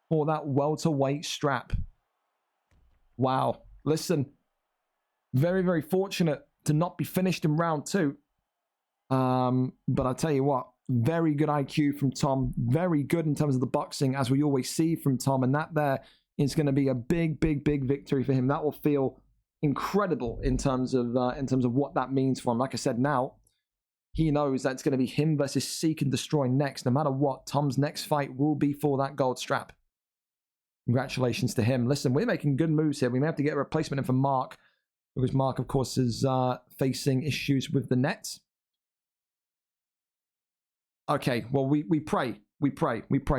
for that welterweight strap. Wow. Listen, very, very fortunate to not be finished in round 2. But I'll tell you what, very good IQ from Tom. Very good in terms of the boxing, as we always see from Tom. And that there is going to be a big, big, big victory for him. That will feel incredible in terms of what that means for him. Like I said, now he knows that it's going to be him versus Seek and Destroy next. No matter what, Tom's next fight will be for that gold strap. Congratulations to him. Listen, we're making good moves here. We may have to get a replacement in for Mark, because Mark, of course, is facing issues with the net. Okay, well, we pray,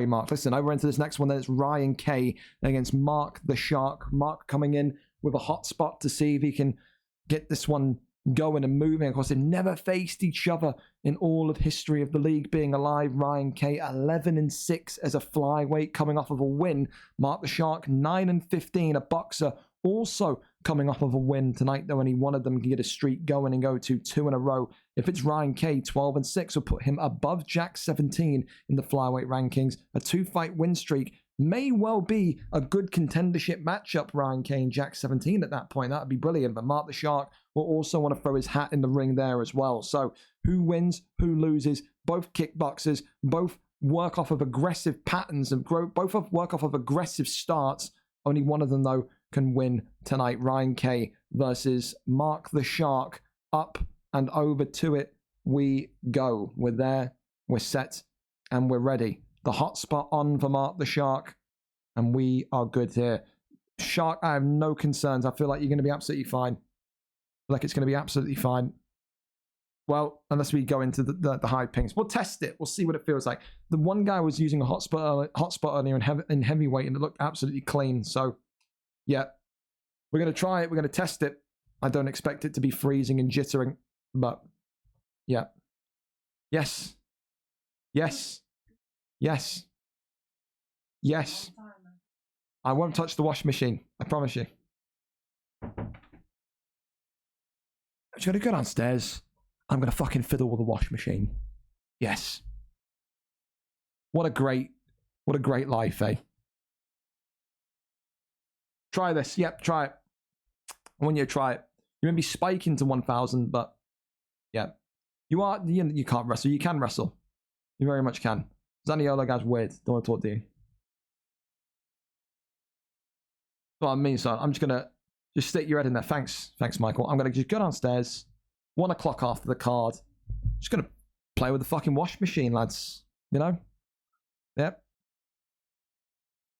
Mark. Listen, over into this next one, then it's Ryan K against Mark the Shark. Mark coming in with a hot spot to see if he can get this one going and moving. Of course, they've never faced each other in all of history of the league being alive. Ryan K 11-6 as a flyweight, coming off of a win. Mark the Shark 9-15, a boxer also coming off of a win tonight, though only one of them can get a streak going and go to 2 in a row. If it's Ryan K, 12-6 will put him above Jack 17 in the flyweight rankings. A 2-fight win streak may well be a good contendership matchup, Ryan K and Jack 17 at that point. That would be brilliant. But Mark the Shark will also want to throw his hat in the ring there as well. So who wins, who loses? Both kickboxers, both work off of aggressive patterns and both work off of aggressive starts. Only one of them, though, can win tonight. Ryan K versus Mark the Shark. Up and over to it we go. We're there, we're set, and we're ready. The hot spot on for Mark the Shark. And we are good here. Shark, I have no concerns. I feel like you're going to be absolutely fine. I feel like it's going to be absolutely fine. Well, unless we go into the high pings. We'll test it. We'll see what it feels like. The one guy was using a hotspot earlier in heavyweight, and it looked absolutely clean. So, yeah. We're going to try it. We're going to test it. I don't expect it to be freezing and jittering. But, yeah. Yes. Yes. Yes. Yes. I won't touch the wash machine. I promise you. I'm just going to go downstairs. I'm going to fucking fiddle with the wash machine. Yes. What a great life, eh? Try this. Yep, try it. I want you to try it. You may be spiking to 1,000, but yeah. You can't wrestle. You can wrestle. You very much can. Zaniolo guy's weird. Don't want to talk to you. Well, I mean, son, I'm just going to just stick your head in there. Thanks, Michael. I'm going to just go downstairs. 1 o'clock after the card. Just going to play with the fucking wash machine, lads. You know? Yep.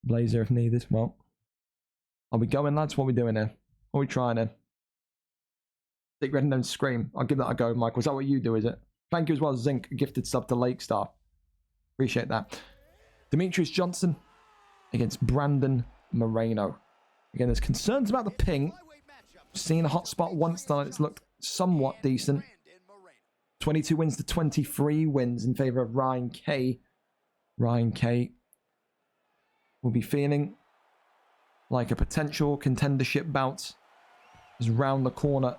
Blazer if needed. Well. Are we going, lads? What are we doing here? What are we trying here? Stick red and then scream. I'll give that a go, Michael. Is that what you do, is it? Thank you as well, Zinc. A gifted sub to Lake Star. Appreciate that. Demetrius Johnson against Brandon Moreno. Again, there's concerns about the ping. Seen a hotspot once done. It's looked somewhat decent. 22 wins to 23 wins in favor of Ryan Kay. Ryan Kay will be feeling like a potential contendership bout is round the corner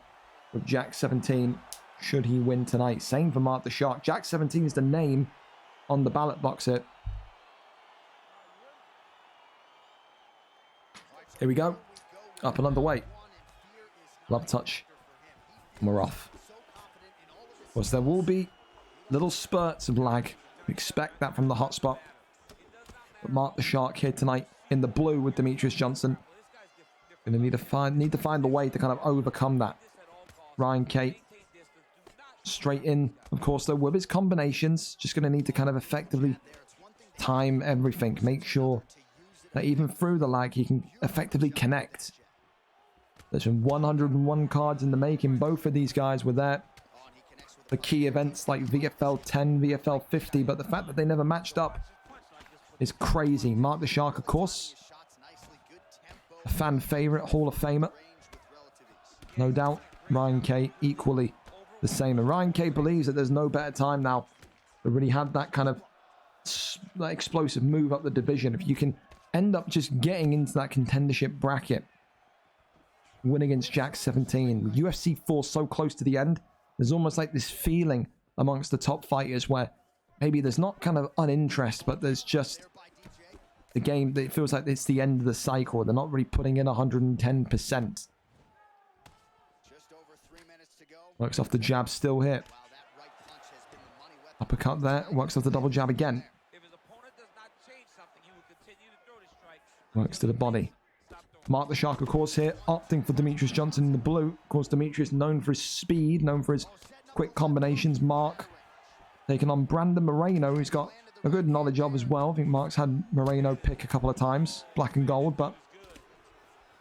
with Jack 17 should he win tonight. Same for Mark the Shark. Jack 17 is the name on the ballot box here. Here we go. Up and underway. Love touch. And we're off. Of course, there will be little spurts of lag. We expect that from the hotspot. But Mark the Shark here tonight in the blue with Demetrius Johnson. Going to need to find the way to kind of overcome that. Ryan Kay straight in, of course, though, with his combinations. Just going to need to kind of effectively time everything. Make sure that even through the lag, he can effectively connect. There's been 101 cards in the making. Both of these guys were there for key events like VFL 10, VFL 50, but the fact that they never matched up is crazy. Mark the Shark, of course, a fan favorite, Hall of Famer. No doubt. Ryan Kay, equally the same. And Ryan Kay believes that there's no better time now to really have that kind of explosive move up the division. If you can end up just getting into that contendership bracket, win against Jack 17. With UFC 4 so close to the end, there's almost like this feeling amongst the top fighters where maybe there's not kind of uninterest, but there's just the game, it feels like it's the end of the cycle. They're not really putting in 110%. Works off the jab, still hit. Uppercut there, works off the double jab again. Works to the body. Mark the Shark, of course, here, opting for Demetrius Johnson in the blue. Of course, Demetrius known for his speed, known for his quick combinations. Mark taking on Brandon Moreno, who's got a good knowledge of as well. I think Mark's had Moreno pick a couple of times, black and gold, but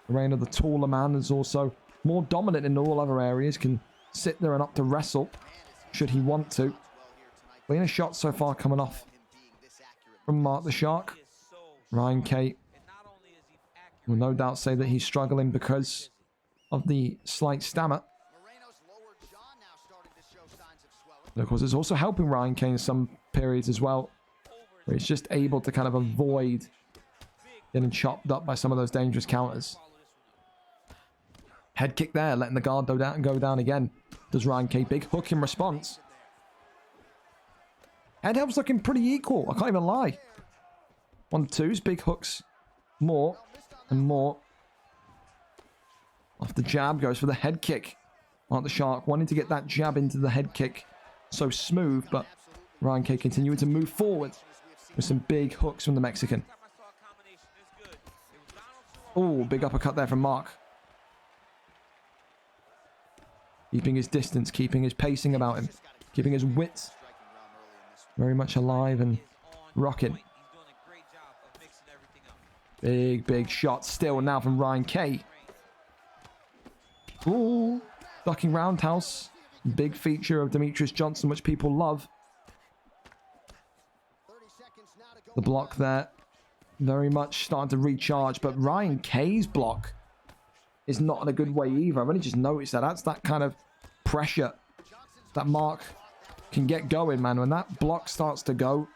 Moreno, the taller man, is also more dominant in all other areas, can sit there and up to wrestle should he want to. Cleaner shot so far coming off from Mark the Shark. Ryan Kay will no doubt say that he's struggling because of the slight stammer. And of course, it's also helping Ryan Kay in some periods as well, where he's just able to kind of avoid getting chopped up by some of those dangerous counters. Head kick there, letting the guard go down again. Does Ryan Kay. Big hook in response. Head help's looking pretty equal, I can't even lie. 1-2s, big hooks. More and more. Off the jab, goes for the head kick. Mark the Shark wanting to get that jab into the head kick so smooth, but Ryan Kay continuing to move forward with some big hooks from the Mexican. Oh, big uppercut there from Mark. Keeping his distance, keeping his pacing about him, keeping his wits very much alive and rocking. Big shot still now from Ryan Kay. Ooh, ducking roundhouse. Big feature of Demetrius Johnson, which people love. The block there, very much starting to recharge, but Ryan Kay's block is not in a good way either. I've only just noticed that. That's that kind of pressure that Mark can get going, man. When that block starts to go,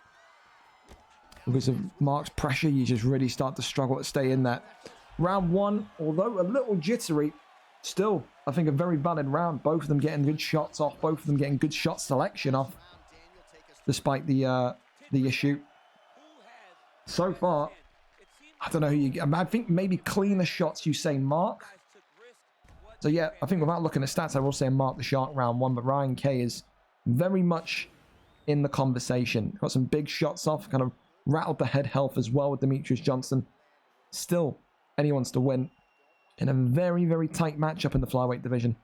because of Mark's pressure, you just really start to struggle to stay in that. Round one, although a little jittery, still, I think a very valid round. Both of them getting good shots off. Both of them getting good shot selection off, despite the issue. So far, I don't know who you get. I think maybe cleaner shots, you say Mark. So yeah, I think without looking at stats, I will say Mark the Shark round one, but Ryan Kay is very much in the conversation. Got some big shots off, kind of rattled the head health as well with Demetrius Johnson. Still, anyone's to win in a very tight matchup in the flyweight division.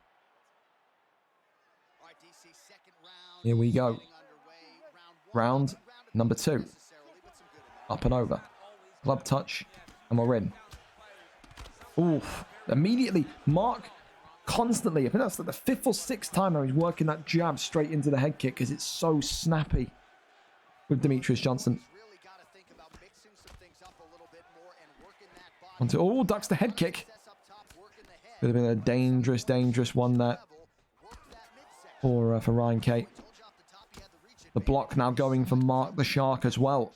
Here we go. Round number 2. Up and over. Club touch, and we're in. Oof. Immediately, Mark constantly, I think that's like the 5th or 6th time now he's working that jab straight into the head kick because it's so snappy with Demetrius Johnson. Onto, oh, ducks the head kick. Could have been a dangerous one there for Ryan Kay. The block now going for Mark the Shark as well.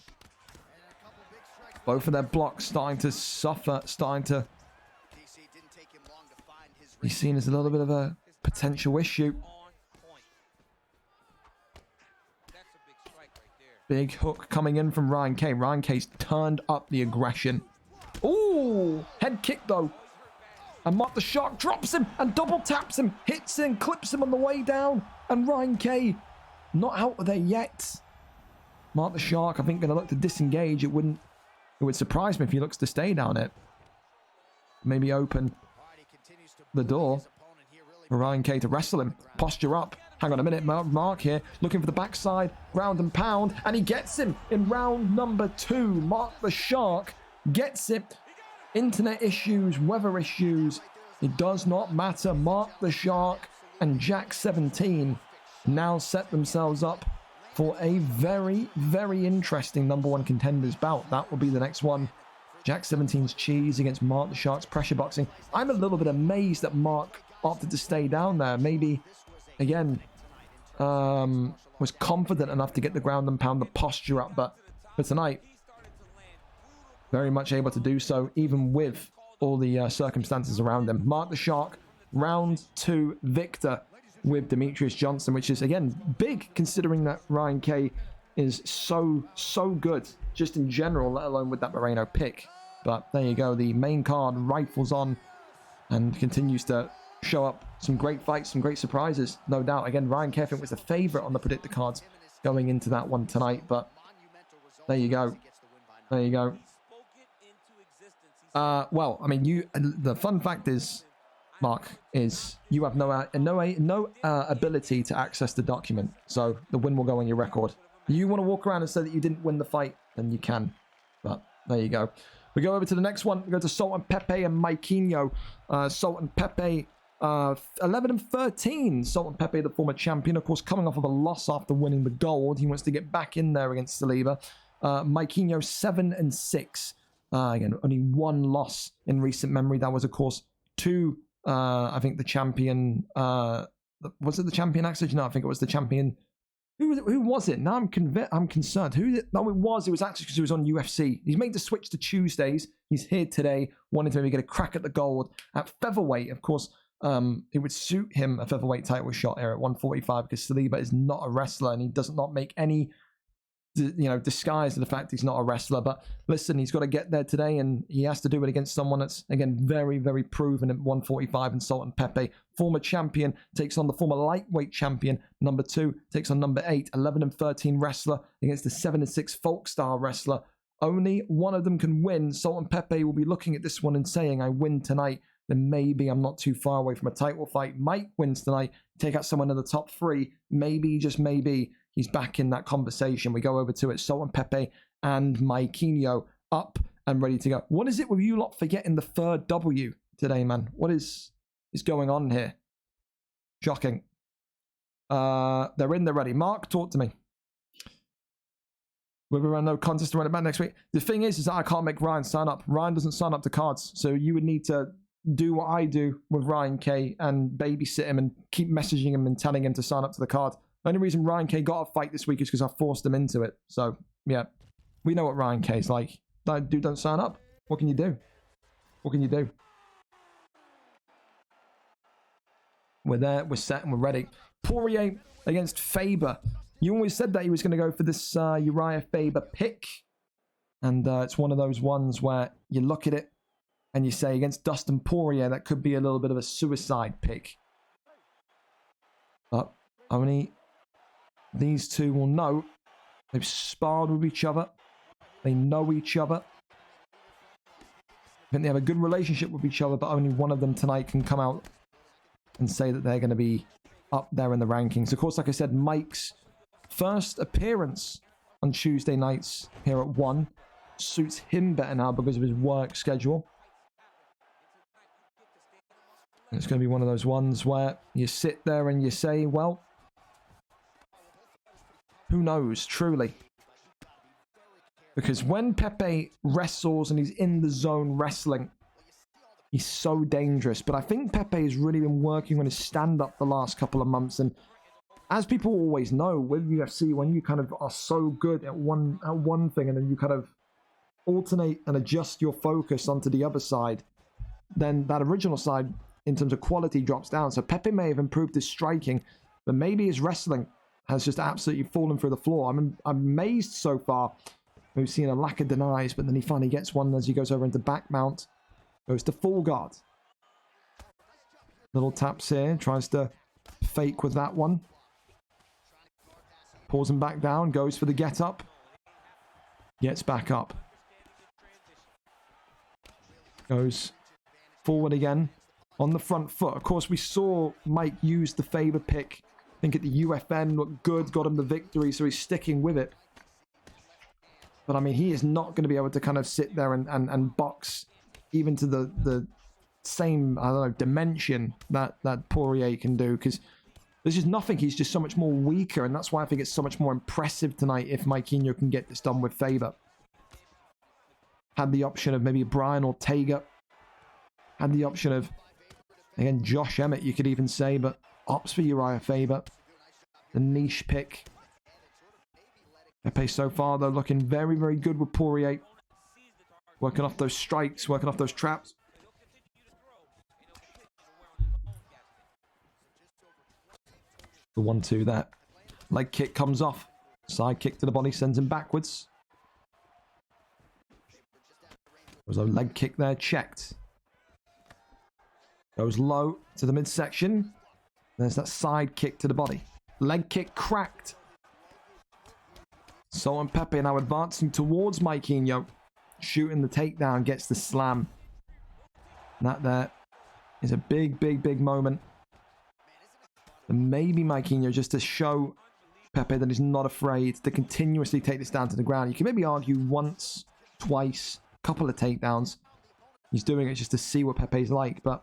Both of their blocks starting to suffer, starting to be seen as a little bit of a potential issue. Big hook coming in from Ryan Kay. Ryan Kay's turned up the aggression. Ooh, head kick though. And Mark the Shark drops him and double taps him, hits him, clips him on the way down. And Ryan Kay not out of there yet. Mark the Shark, I think, going to look to disengage. It would surprise me if he looks to stay down it. Maybe open the door for Ryan Kay to wrestle him. Posture up. Hang on a minute. Mark here looking for the backside. Ground and pound. And he gets him in round number 2. Mark the Shark gets it. Internet issues, weather issues. It does not matter. Mark the Shark and Jack 17 now set themselves up for a very interesting number 1 contenders bout. That will be the next one. Jack 17's cheese against Mark the Shark's pressure boxing. I'm a little bit amazed that Mark opted to stay down there. Maybe, again, was confident enough to get the ground and pound, the posture up. But for tonight, very much able to do so, even with all the circumstances around him. Mark the Shark, round 2 victor with Demetrius Johnson, which is, again, big considering that Ryan Kay is so good, just in general, let alone with that Moreno pick. But there you go, the main card rifles on and continues to show up some great fights, some great surprises, no doubt. Again, Ryan Kay, I think, was the favourite on the predictor cards going into that one tonight, but there you go. There you go. Well, I mean, the fun fact is, Mark, is you have no ability to access the document, so the win will go on your record. You want to walk around and say that you didn't win the fight, then you can. But there you go. We go over to the next one. We go to Sultan Pepe and Maiquinho. Sultan Pepe, 11-13. Sultan Pepe, the former champion, of course, coming off of a loss after winning the gold. He wants to get back in there against Saliba. Maiquinho, 7-6. Again, only 1 loss in recent memory. That was, of course, to I think the champion. Was it the champion Axage? No, I think it was the champion. Who was it? Now I'm concerned. Who? No, it was actually because he was on UFC. He's made the switch to Tuesdays. He's here today, wanting to maybe get a crack at the gold at featherweight. Of course, it would suit him a featherweight title shot here at 145 because Saliba is not a wrestler and he does not make any disguise to the fact he's not a wrestler. But listen, he's got to get there today, and he has to do it against someone that's, again, very proven at 145. And Sultan Pepe, former champion, takes on the former lightweight champion. Number 2 takes on number 8, 11-13 wrestler against the 7-6 folk style wrestler. Only one of them can win. Sultan Pepe will be looking at this one and saying, I win tonight, then maybe I'm not too far away from a title fight. Mike wins tonight, take out someone in the top 3. Maybe, just maybe, he's back in that conversation. We go over to it. Sultan Pepe and Maiquinho up and ready to go. What is it with you lot for getting the third W today, man? What is going on here? Shocking. They're in, they're ready. Mark, talk to me. We'll run no contest to run it back next week. The thing is that I can't make Ryan sign up. Ryan doesn't sign up to cards. So you would need to do what I do with Ryan K and babysit him and keep messaging him and telling him to sign up to the card. The only reason Ryan K got a fight this week is because I forced him into it. So, yeah. We know what Ryan K's like. That dude don't sign up. What can you do? What can you do? We're there, we're set, and we're ready. Poirier against Faber. You always said that he was going to go for this Uriah Faber pick. And it's one of those ones where you look at it and you say, against Dustin Poirier, that could be a little bit of a suicide pick. But only these two will know. They've sparred with each other. They know each other. I think they have a good relationship with each other, but only one of them tonight can come out and say that they're going to be up there in the rankings. Of course, like I said, Mike's first appearance on Tuesday nights here at 1 suits him better now because of his work schedule. And it's going to be one of those ones where you sit there and you say, well, who knows, truly. Because when Pepe wrestles and he's in the zone wrestling, he's so dangerous. But I think Pepe has really been working on his stand-up the last couple of months. And as people always know, with UFC, when you kind of are so good at one thing and then you kind of alternate and adjust your focus onto the other side, then that original side, in terms of quality, drops down. So Pepe may have improved his striking, but maybe his wrestling has just absolutely fallen through the floor. I'm amazed so far. We've seen a lack of denies, but then he finally gets one as he goes over into back mount. Goes to full guard. Little taps here. Tries to fake with that one. Pulls him back down. Goes for the get up. Gets back up. Goes forward again. On the front foot. Of course, we saw Mike use the Faber pick. I think at the UFN looked good. Got him the victory, so he's sticking with it. But I mean, he is not going to be able to kind of sit there and box even to the same, I don't know, dimension that Poirier can do, because there's just nothing. He's just so much more weaker, and that's why I think it's so much more impressive tonight if Maikinho can get this done with Faber. Had the option of maybe Brian Ortega. Had the option of, again, Josh Emmett, you could even say, but opts for Uriah Faber. The niche pick. Pepe so far, though, looking very, very good with Poirier. Working off those strikes, working off those traps. The 1-2 there. Leg kick comes off. Side kick to the body, sends him backwards. There's a leg kick there, checked. Goes low to the midsection. There's that side kick to the body. Leg kick cracked. So on Pepe now advancing towards Maikinho. Shooting the takedown, gets the slam. And that there is a big, big, big moment. And maybe Maikinho just to show Pepe that he's not afraid to continuously take this down to the ground. You can maybe argue once, twice, a couple of takedowns. He's doing it just to see what Pepe's like, but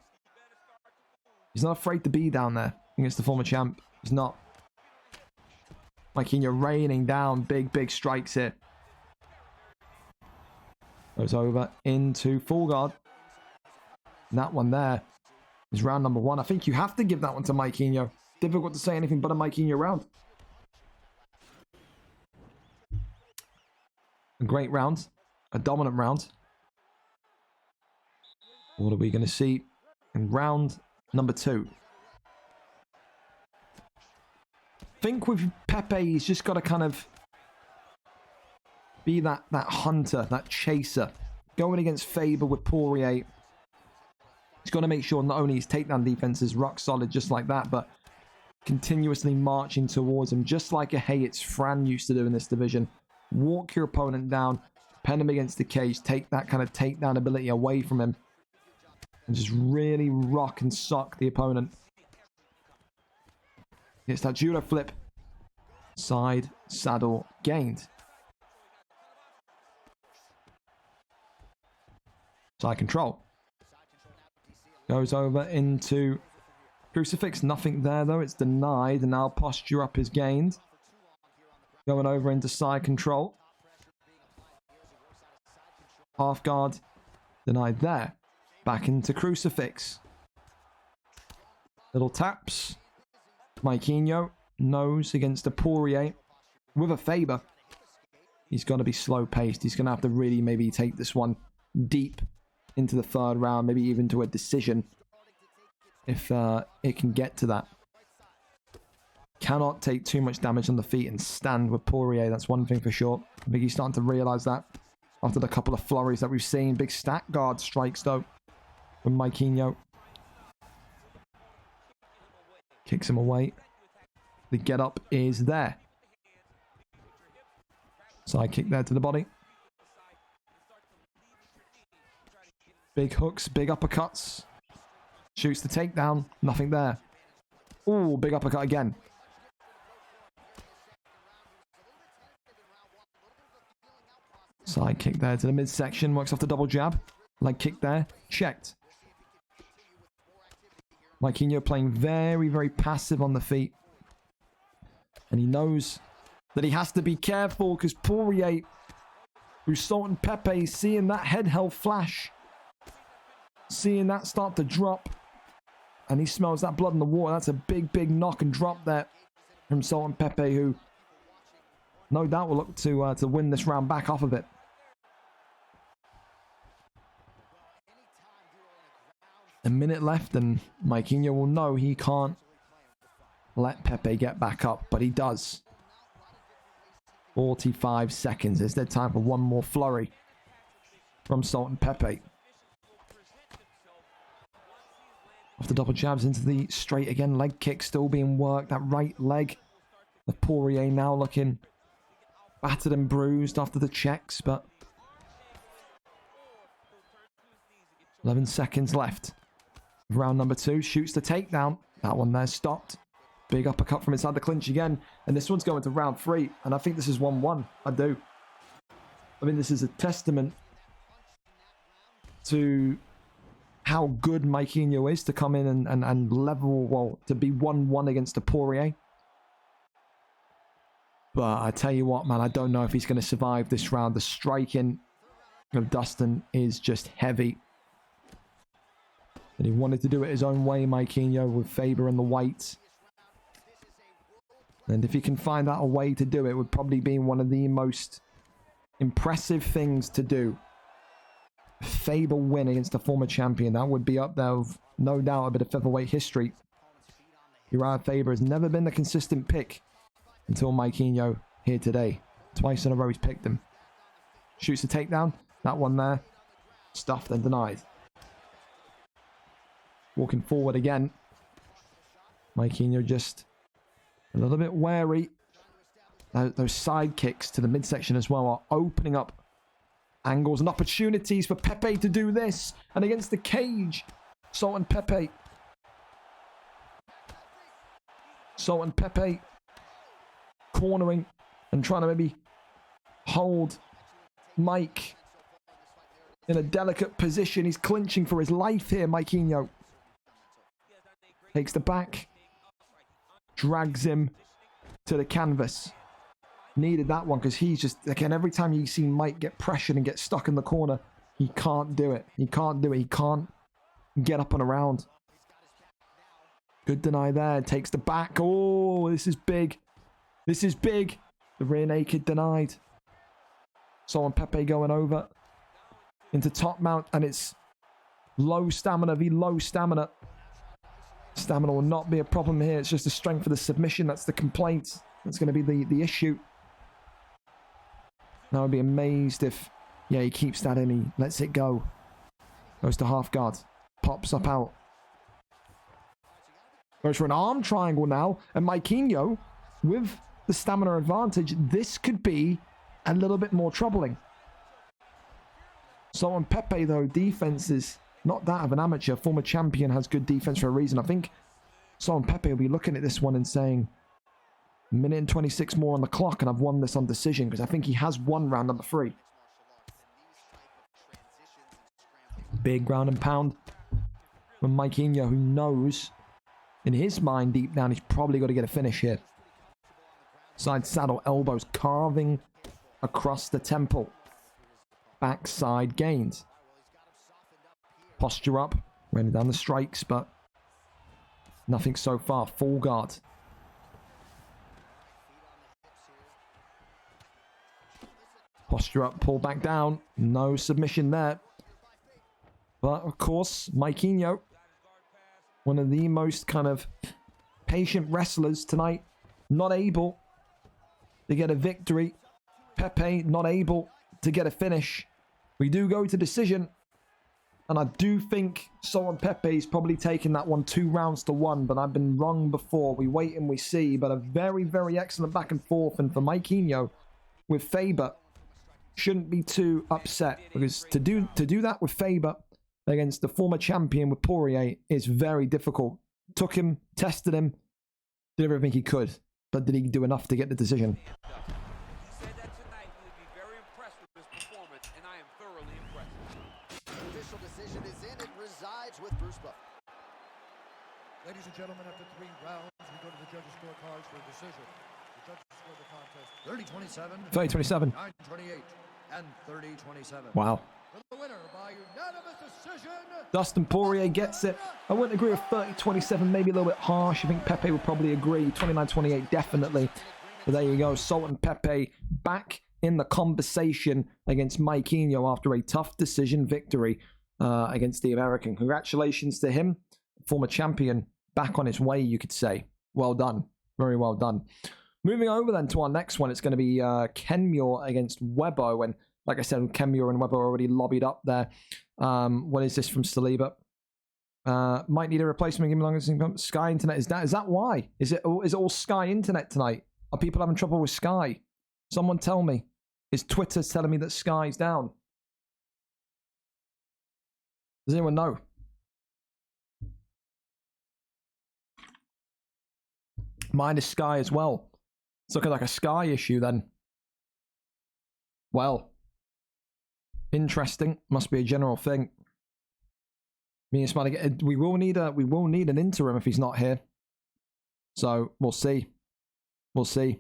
he's not afraid to be down there against the former champ. He's not. Maikinho raining down big, big strikes here. Goes over into full guard. And that one there is round number 1. I think you have to give that one to Maikinho. Difficult to say anything but a Maikinho round. A great round. A dominant round. What are we going to see in round number 2? I think with Pepe, he's just got to kind of be that hunter, that chaser. Going against Faber with Poirier, he's got to make sure not only his takedown defense is rock solid just like that, but continuously marching towards him, just like a Hayes Fran used to do in this division. Walk your opponent down, pen him against the cage, take that kind of takedown ability away from him, and just really rock and sock the opponent. It's that judo flip. Side saddle gained. Side control. Goes over into Crucifix. Nothing there, though. It's denied. And now posture up is gained. Going over into side control. Half guard. Denied there. Back into Crucifix. Little taps. Maikinho. Nose against a Poirier. With a Faber. He's got to be slow paced. He's going to have to really maybe take this one deep into the third round. Maybe even to a decision. If it can get to that. Cannot take too much damage on the feet and stand with Poirier. That's one thing for sure. I think he's starting to realise that. After the couple of flurries that we've seen. Big stack guard strikes though. From Maikinho. Kicks him away. The get up is there. Side kick there to the body. Big hooks, big uppercuts. Shoots the takedown. Nothing there. Ooh, big uppercut again. Side kick there to the midsection. Works off the double jab. Leg kick there. Checked. Maikinho playing very, very passive on the feet. And he knows that he has to be careful because Poirier, through Salt and Pepe, seeing that head held flash. Seeing that start to drop. And he smells that blood in the water. That's a big, big knock and drop there from Salt and Pepe, who no doubt will look to win this round back off of it. A minute left and Maikinho will know he can't let Pepe get back up, but he does. 45 seconds. Is there time for one more flurry from Salt and Pepe? Off the double jabs into the straight again. Leg kick still being worked. That right leg of Poirier now looking battered and bruised after the checks, but 11 seconds left. Round number 2. Shoots the takedown. That one there stopped. Big uppercut from inside the clinch again. And this one's going to round 3. And I think this is 1-1. I do. I mean, this is a testament to how good Maikinho is to come in and level, well, to be 1-1 against a Poirier. But I tell you what, man, I don't know if he's going to survive this round. The striking of Dustin is just heavy. And he wanted to do it his own way, Maikinho, with Faber and the weight. And if he can find out a way to do it, would probably be one of the most impressive things to do. Faber win against a former champion. That would be up there with, no doubt, a bit of featherweight history. Uriah Faber has never been the consistent pick until Maikinho here today. Twice in a row he's picked him. Shoots the takedown. That one there. Stuffed and denied. Walking forward again. Maikinho just a little bit wary. Those side kicks to the midsection as well are opening up angles and opportunities for Pepe to do this. And against the cage, Salt and Pepe. Salt and Pepe cornering and trying to maybe hold Mike in a delicate position. He's clinching for his life here, Maikinho. Takes the back. Drags him to the canvas. Needed that one because he's just, again, every time you see Mike get pressured and get stuck in the corner, he can't do it. He can't do it. He can't get up and around. Good deny there. Takes the back. Oh, this is big. This is big. The rear naked denied. So on Pepe going over into top mount, and it's low stamina v low stamina. Stamina will not be a problem here. It's just the strength of the submission. That's the complaint. That's going to be the issue. I would be amazed if, yeah, he keeps that in. He lets it go. Goes to half guard. Pops up out. Goes for an arm triangle now. And Maikinho, with the stamina advantage, this could be a little bit more troubling. So on Pepe, though, defense is not that of an amateur. Former champion has good defense for a reason. I think so on Pepe will be looking at this one and saying, minute and 26 more on the clock and I've won this on decision, because I think he has won round number 3. Big ground and pound from Maikinho, who knows in his mind deep down he's probably got to get a finish here. Side saddle elbows carving across the temple. Backside gains. Posture up. Running down the strikes, but nothing so far. Full guard. Posture up, pull back down. No submission there. But, of course, Maikinho, one of the most kind of patient wrestlers tonight, not able to get a victory. Pepe not able to get a finish. We do go to decision. And I do think Sultan Pepe's probably taken that one 2 rounds to 1, but I've been wrong before. We wait and we see, but a very, very excellent back and forth. And for Maikinho with Faber, shouldn't be too upset, because to do that with Faber against the former champion with Poirier is very difficult. Took him, tested him, did everything he could, but did he do enough to get the decision? Ladies and gentlemen, after 3 rounds, we go to the judges' scorecards for a decision. The judges scored the contest 30-27, 30-27, 9-28, and 30-27. wow. For the winner by unanimous decision, Dustin Poirier gets it. I wouldn't agree with 30-27, maybe a little bit harsh. I think Pepe would probably agree. 29-28, definitely. But there you go, Sultan Pepe back in the conversation against Maikinho after a tough decision victory against the American. Congratulations to him, former champion, back on his way, you could say. Well done. Very well done. Moving over then to our next one, it's going to be Kenmure against Webo. And like I said, Kenmure and Webo already lobbied up there. What is this from Saliba? Might need a replacement. Give me longer. Sky Internet. Is that why? Is it all Sky Internet tonight? Are people having trouble with Sky? Someone tell me. Is Twitter telling me that Sky's down? Does anyone know? Mine is Sky as well. It's looking like a Sky issue then. Well, interesting. Must be a general thing. Me and Smiley, we will need an interim if he's not here. So we'll see. We'll see.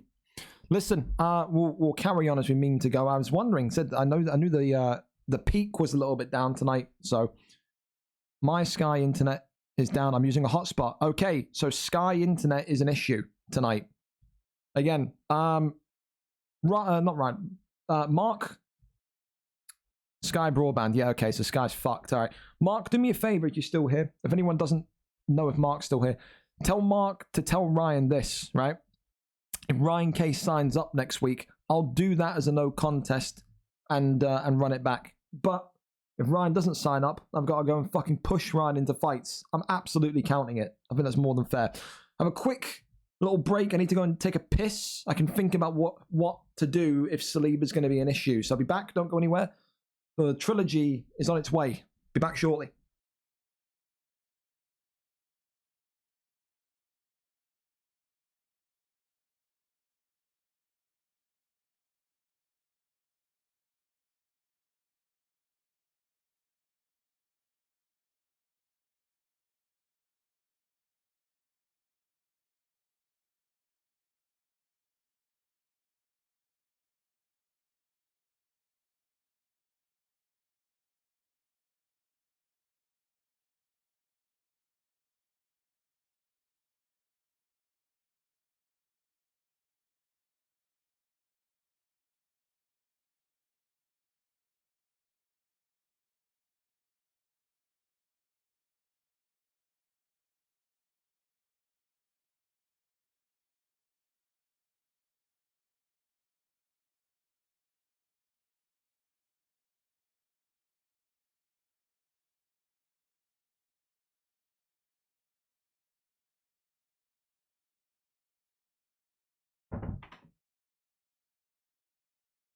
Listen, we'll carry on as we mean to go. I was wondering. I knew the peak was a little bit down tonight. So my Sky Internet is down. I'm using a hotspot. Okay, so Sky Internet is an issue tonight. Again, not right. Mark, Sky Broadband. Yeah, okay, so Sky's fucked. All right. Mark, do me a favor if you're still here. If anyone doesn't know if Mark's still here, tell Mark to tell Ryan this, right? If Ryan Case signs up next week, I'll do that as a no contest and run it back. But if Ryan doesn't sign up, I've got to go and fucking push Ryan into fights. I'm absolutely counting it. I think that's more than fair. Have a quick little break. I need to go and take a piss. I can think about what to do if Saliba's going to be an issue. So I'll be back. Don't go anywhere. The trilogy is on its way. Be back shortly.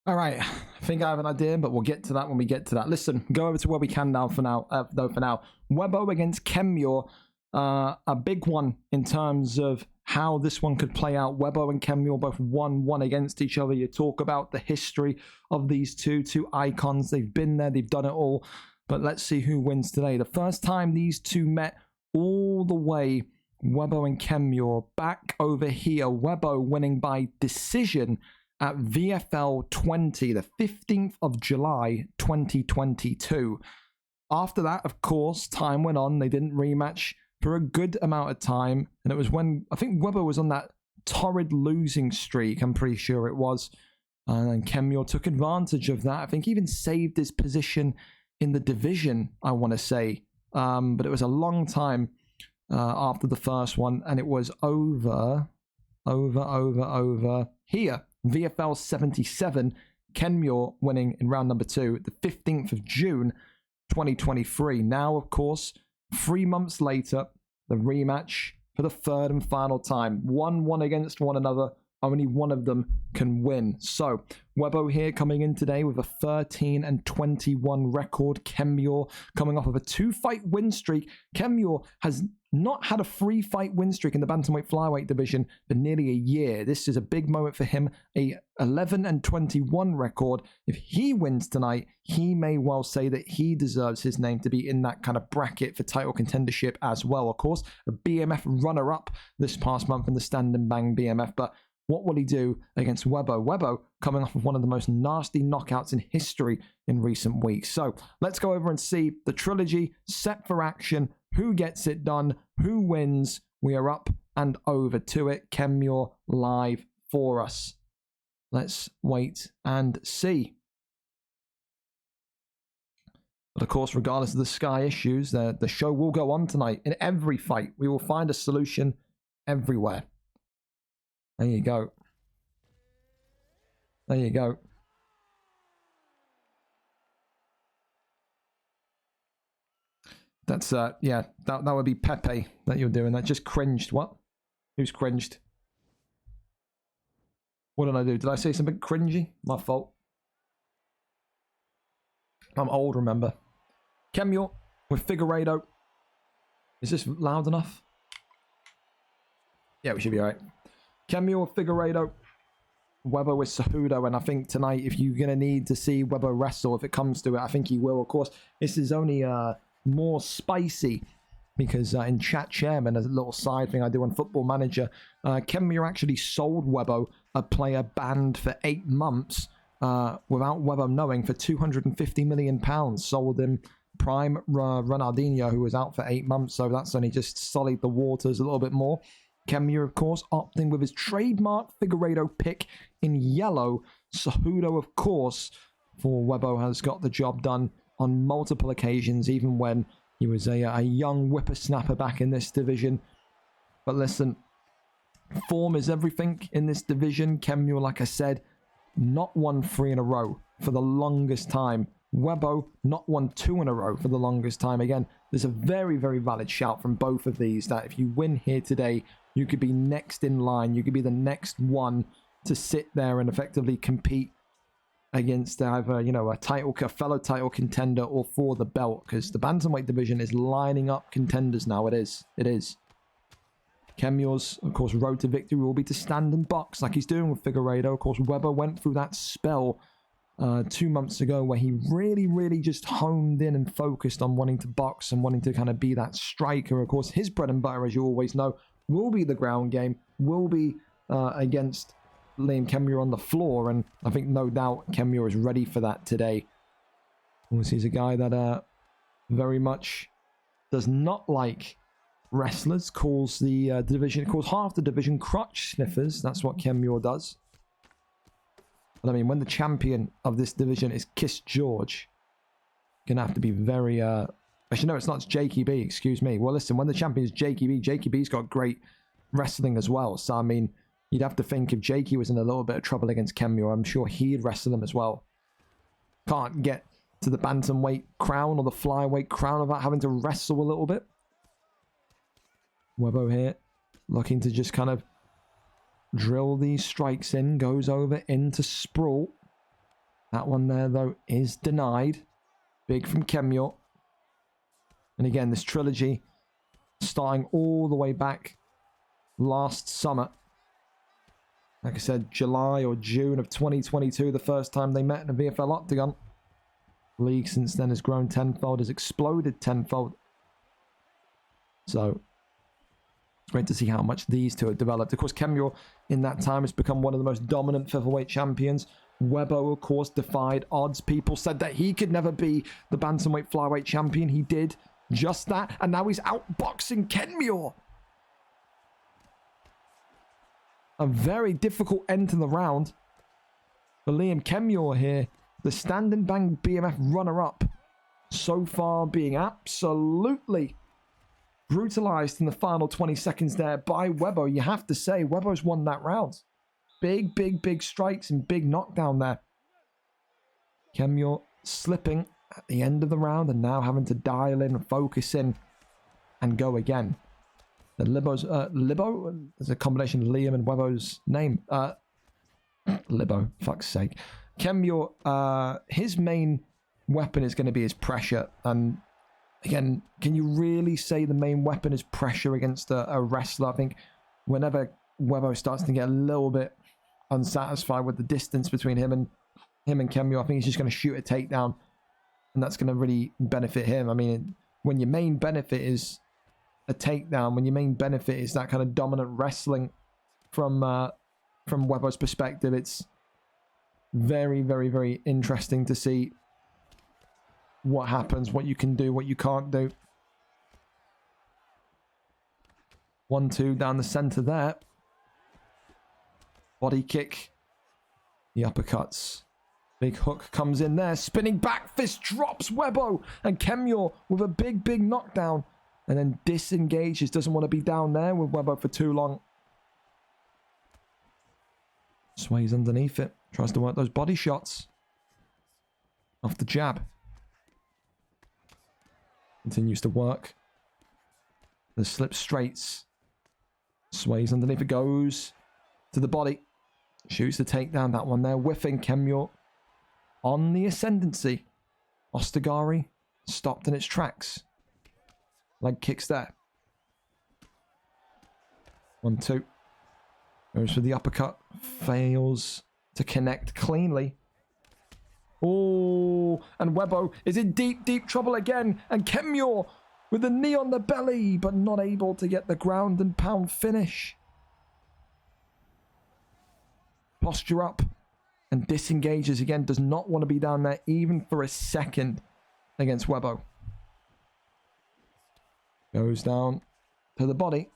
All right, I think I have an idea, but we'll get to that when we get to that. Listen, go over to where we can now for now. Webo against Kenmure, a big one in terms of how this one could play out. Webo and Kenmure both 1-1 against each other. You talk about the history of these two icons. They've been there, they've done it all. But let's see who wins today. The first time these two met all the way, Webbo and Kenmure back over here. Webbo winning by decision at VFL 20, the 15th of July, 2022. After that, of course, time went on. They didn't rematch for a good amount of time. And it was when, I think Webbo was on that torrid losing streak, I'm pretty sure it was. And then Kenmure took advantage of that. I think he even saved his position in the division, I want to say. But it was a long time after the first one. And it was over here. VFL 77, Kenmure winning in round number 2, the 15th of June, 2023. Now, of course, 3 months later, the rematch for the third and final time. 1-1 against one another. Only one of them can win. So, Webbo here coming in today with a 13-21 record. Kenmure coming off of a 2-fight win streak. Kenmure has not had a 3-fight win streak in the bantamweight flyweight division for nearly a year. This is a big moment for him. A 11-21 record. If he wins tonight, he may well say that he deserves his name to be in that kind of bracket for title contendership as well. Of course, a BMF runner-up this past month in the Stand and Bang BMF, but what will he do against Webbo? Webbo coming off of one of the most nasty knockouts in history in recent weeks. So let's go over and see the trilogy set for action. Who gets it done? Who wins? We are up and over to it. Kenmure live for us. Let's wait and see. But of course, regardless of the Sky issues, the show will go on tonight. In every fight, we will find a solution everywhere. There you go. There you go. That's, yeah, that would be Pepe that you're doing. That just cringed. What? Who's cringed? What did I do? Did I say something cringy? My fault. I'm old, remember. Kenmure with Figueiredo. Is this loud enough? Yeah, we should be alright. Kenmure with Figueiredo. Webbo with Cejudo. And I think tonight, if you're going to need to see Webbo wrestle, if it comes to it, I think he will. Of course, this is only more spicy because in Chat Chairman, as a little side thing I do on Football Manager, Kenmure actually sold Webbo a player banned for 8 months without Webbo knowing for £250 million. Sold him prime Ronaldinho, who was out for 8 months. So that's only just sullied the waters a little bit more. Kenmure, of course, opting with his trademark Figueiredo pick in yellow. Cejudo, of course, for Webbo has got the job done on multiple occasions, even when he was a young whippersnapper back in this division. But listen, form is everything in this division. Kenmure, like I said, not won 3 in a row for the longest time. Webbo not won 2 in a row for the longest time. Again, there's a very, very valid shout from both of these that if you win here today, you could be next in line. You could be the next one to sit there and effectively compete against either, you know, a fellow title contender or for the belt, because the bantamweight division is lining up contenders now. It is. Kenmure's, of course, road to victory will be to stand and box like he's doing with Figueiredo. Of course, Webbo went through that spell 2 months ago where he really just honed in and focused on wanting to box and wanting to kind of be that striker. Of course, his bread and butter, as you always know, will be the ground game, will be against Liam Kenmure on the floor, and I think no doubt Kenmure is ready for that today. He's a guy that very much does not like wrestlers, calls the division, calls half the division crotch sniffers. That's what Kenmure does. But I mean, when the champion of this division is Kiss George, you're gonna have to be very actually no, it's not, it's Jakey B, excuse me. Well listen, when the champion is Jakey B's got great wrestling as well. So I mean, you'd have to think if Jakey was in a little bit of trouble against Kenmure, I'm sure he'd wrestle him as well. Can't get to the bantamweight crown or the flyweight crown without having to wrestle a little bit. Webbo here, looking to just kind of drill these strikes in, goes over into sprawl. That one there, though, is denied. Big from Kenmure. And again, this trilogy starting all the way back last summer. Like I said, July or June of 2022, the first time they met in a VFL Octagon. League since then has grown tenfold, has exploded tenfold. So it's great to see how much these two have developed. Of course, Kemure in that time has become one of the most dominant featherweight champions. Webbo, of course, defied odds. People said that he could never be the bantamweight flyweight champion. He did just that, and now he's outboxing Kemure. A very difficult end to the round for Liam Kemure here, the stand and bang BMF runner-up, so far being absolutely brutalized in the final 20 seconds there by Webbo. You have to say, Webbo's won that round. Big, big, big strikes and big knockdown there. Kemure slipping at the end of the round and now having to dial in, focus in, and go again. The Libo is a combination of Liam and Webbo's name. Libo, fuck's sake. Kemure, his main weapon is going to be his pressure. And again, can you really say the main weapon is pressure against a wrestler? I think whenever Webbo starts to get a little bit unsatisfied with the distance between him and Kemure, I think he's just going to shoot a takedown, and that's going to really benefit him. I mean, when your main benefit is a takedown, when your main benefit is that kind of dominant wrestling from Webbo's perspective, it's very, very, very interesting to see what happens, what you can do, what you can't do. 1-2 down the center there. Body kick. The uppercuts. Big hook comes in there. Spinning back fist drops Webbo. And Kemure with a big, big knockdown. And then disengages. Doesn't want to be down there with Webbo for too long. Sways underneath it. Tries to work those body shots. Off the jab. Continues to work. The slip straights. Sways underneath it. Goes to the body. Shoots the takedown. That one there. Whiffing Kemure on the ascendancy. Ostigari stopped in its tracks. Leg kicks there. 1-2. Goes for the uppercut. Fails to connect cleanly. Oh, and Webbo is in deep, deep trouble again. And Kemure with the knee on the belly, but not able to get the ground and pound finish. Posture up and disengages again. Does not want to be down there even for a second against Webbo. Goes down to the body.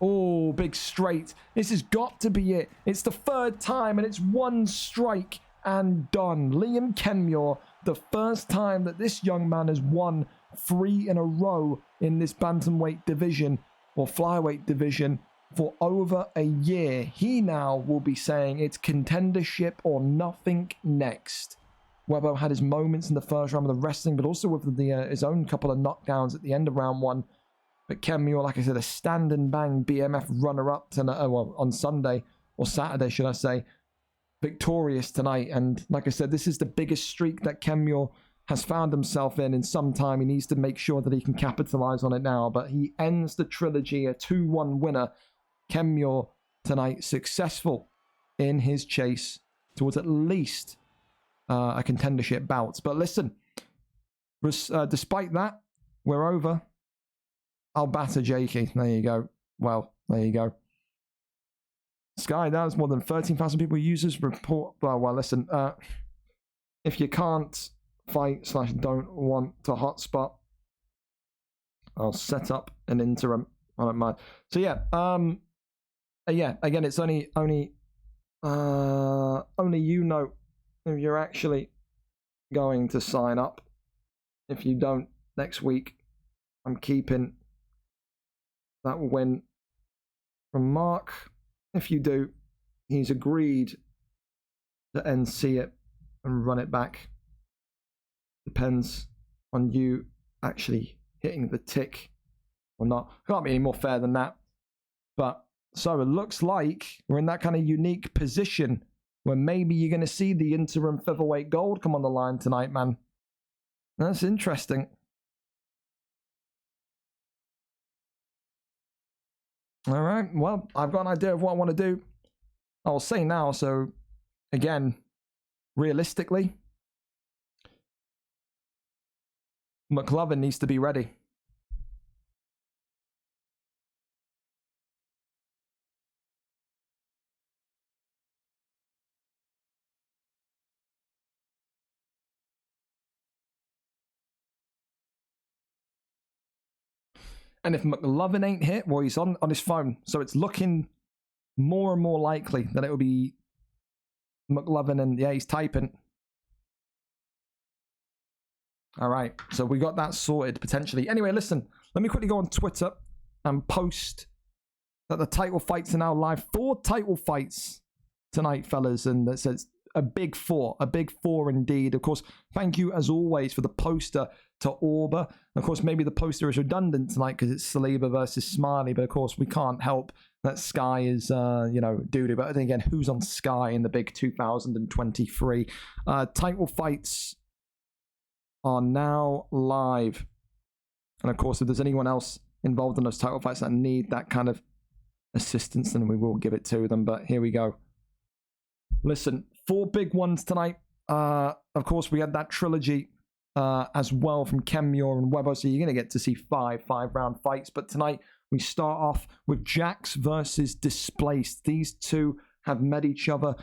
Oh, big straight. This has got to be it. It's the third time and it's one strike and done. Liam Kemure, the first time that this young man has won 3 in a row in this bantamweight division or flyweight division for over a year. He now will be saying it's contendership or nothing next. Webbo had his moments in the first round of the wrestling, but also with his own couple of knockdowns at the end of round 1. But Kemure, like I said, a stand and bang BMF runner-up tonight, well, on Sunday, or Saturday, should I say, victorious tonight. And like I said, this is the biggest streak that Kemure has found himself in some time. He needs to make sure that he can capitalize on it now. But he ends the trilogy, a 2-1 winner. Kemure tonight successful in his chase towards at least a contendership bout. But listen, despite that, we're over. I'll batter Jakey. There you go. Well, there you go. Sky, that was more than 13,000 people users report. Well, listen. If you can't fight / don't want to hotspot, I'll set up an interim. I don't mind. So yeah, yeah. Again, it's only you know if you're actually going to sign up. If you don't, next week, I'm keeping that win from Mark. If you do, he's agreed to NC it and run it back. Depends on you actually hitting the tick or not. Can't be any more fair than that. But so it looks like we're in that kind of unique position where maybe you're going to see the interim featherweight gold come on the line tonight, man. That's interesting. All right, well, I've got an idea of what I want to do. I'll say now, so again, realistically, McLovin needs to be ready. And if McLovin ain't hit, well, he's on his phone. So it's looking more and more likely that it will be McLovin. And yeah, he's typing. All right. So we got that sorted potentially. Anyway, listen, let me quickly go on Twitter and post that the title fights are now live. 4 title fights tonight, fellas. And that says a big 4. A big 4 indeed. Of course, thank you as always for the poster to Orba. Of course, maybe the poster is redundant tonight because it's Saliba versus Smiley, but of course we can't help that Sky is, doo-doo. But then again, who's on Sky in the big 2023? Title fights are now live. And of course, if there's anyone else involved in those title fights that need that kind of assistance, then we will give it to them. But here we go. Listen, 4 big ones tonight. Of course, we had that trilogy as well from Kemure and Webber, so you're going to get to see 5 round fights. But tonight we start off with Jax versus Displaced. These two have met each other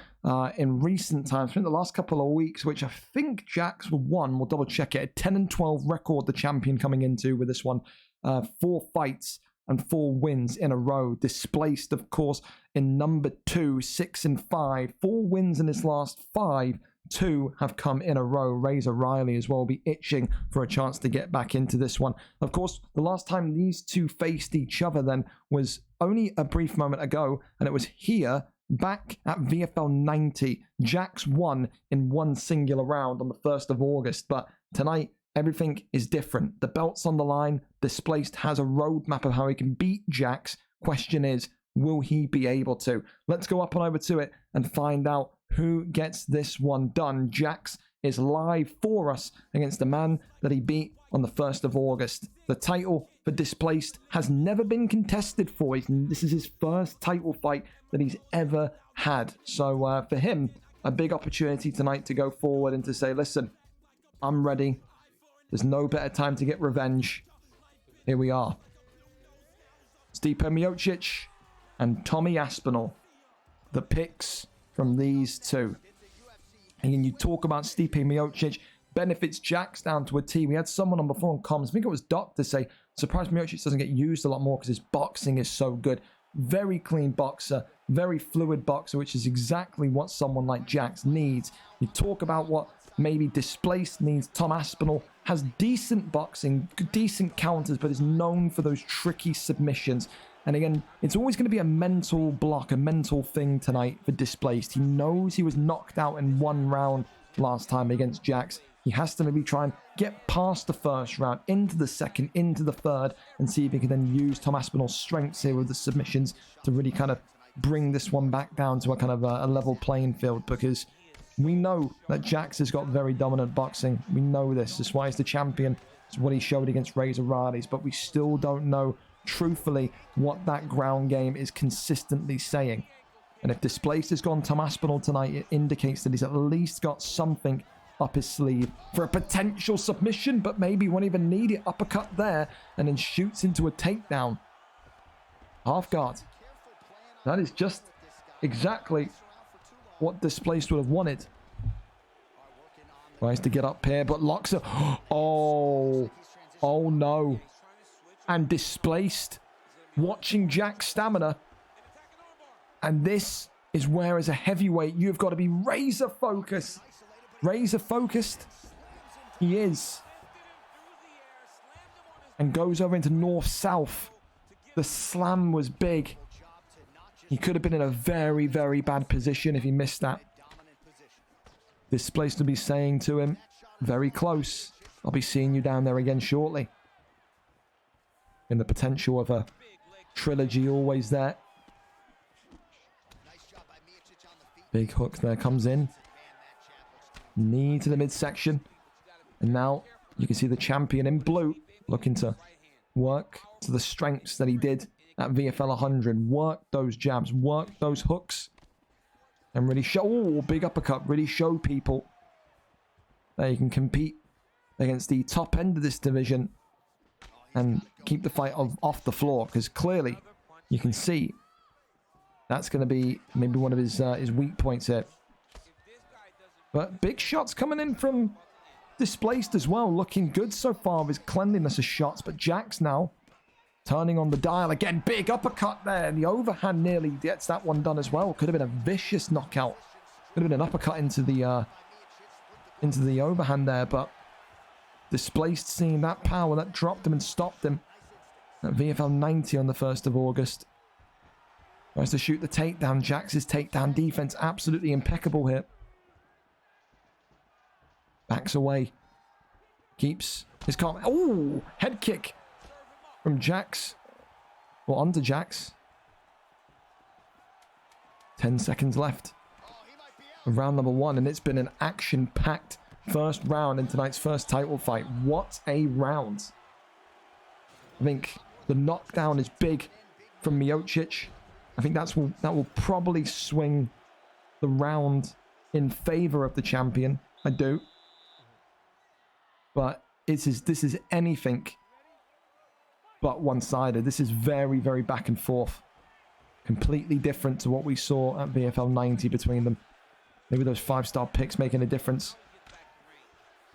in recent times, in the last couple of weeks, which I think Jax won. We'll double check it. A 10-12 record, the champion coming into with this one. 4 fights and 4 wins in a row. Displaced, of course, in number 2, 6-5. 4 wins in his last 5. 2 have come in a row. Razor Riley as well will be itching for a chance to get back into this one. Of course, the last time these two faced each other then was only a brief moment ago, and it was here back at VFL 90. Jax won in 1 singular round on the 1st of August, but tonight everything is different. The belt's on the line. Displaced has a roadmap of how he can beat Jax. Question is, will he be able to? Let's go up and over to it and find out who gets this one done. Jax is live for us against the man that he beat on the 1st of August. The title for Displaced has never been contested for. This is his first title fight that he's ever had. So for him, a big opportunity tonight to go forward and to say, listen, I'm ready. There's no better time to get revenge. Here we are. Stipe Miocic and Tommy Aspinall. The picks from these two. And you talk about Stipe Miocic, benefits Jax down to a T. We had someone on before in comms, I think it was Doc, to say, surprised Miocic doesn't get used a lot more because his boxing is so good. Very clean boxer, very fluid boxer, which is exactly what someone like Jax needs. You talk about what maybe Displaced needs. Tom Aspinall has decent boxing, decent counters, but is known for those tricky submissions. And again, it's always going to be a mental block, a mental thing tonight for Displaced. He knows he was knocked out in 1 round last time against Jax. He has to maybe try and get past the 1st round, into the 2nd, into the 3rd, and see if he can then use Tom Aspinall's strengths here with the submissions to really kind of bring this one back down to a kind of a level playing field, because we know that Jax has got very dominant boxing. We know this. That's why he's the champion. It's what he showed against Razor Riley's, but we still don't know truthfully what that ground game is consistently saying. And if Displaced has gone Tom Aspinall tonight, it indicates that he's at least got something up his sleeve for a potential submission, but maybe won't even need it. Uppercut there, and then shoots into a takedown. Half guard. That is just exactly what Displaced would have wanted. Tries to get up here, but locks it. Oh no. And Displaced, watching Jack's stamina. And this is where, as a heavyweight, you've got to be razor focused. Razor focused. He is. And goes over into north-south. The slam was big. He could have been in a very, very bad position if he missed that. Displaced to be saying to him, very close. I'll be seeing you down there again shortly. And the potential of a trilogy always there. Big hook there comes in. Knee to the midsection. And now you can see the champion in blue looking to work to the strengths that he did at VFL 100. Work those jabs, work those hooks. and really show, oh, big uppercut, really show people that you can compete against the top end of this division and keep the fight off the floor, because clearly you can see that's going to be maybe one of his weak points here. But big shots coming in from Displaced as well, looking good so far with his cleanliness of shots, but Jax now turning on the dial again. Big uppercut there, and the overhand nearly gets that one done as well. Could have been a vicious knockout. Could have been an uppercut into the overhand there, but Displaced seeing that power that dropped him and stopped him at VFL 90 on the 1st of August. Tries to shoot the takedown. Jax's takedown defense absolutely impeccable here. Backs away. Keeps his calm. Oh, head kick from Jax. Or onto Jax. 10 seconds left of round number 1, and it's been an action-packed first round in tonight's first title fight. What a round. I think the knockdown is big from Miocic. I think that will probably swing the round in favor of the champion. I do. But this is anything but one-sided. This is very, very back and forth. Completely different to what we saw at VFL 90 between them. Maybe those 5-star picks making a difference.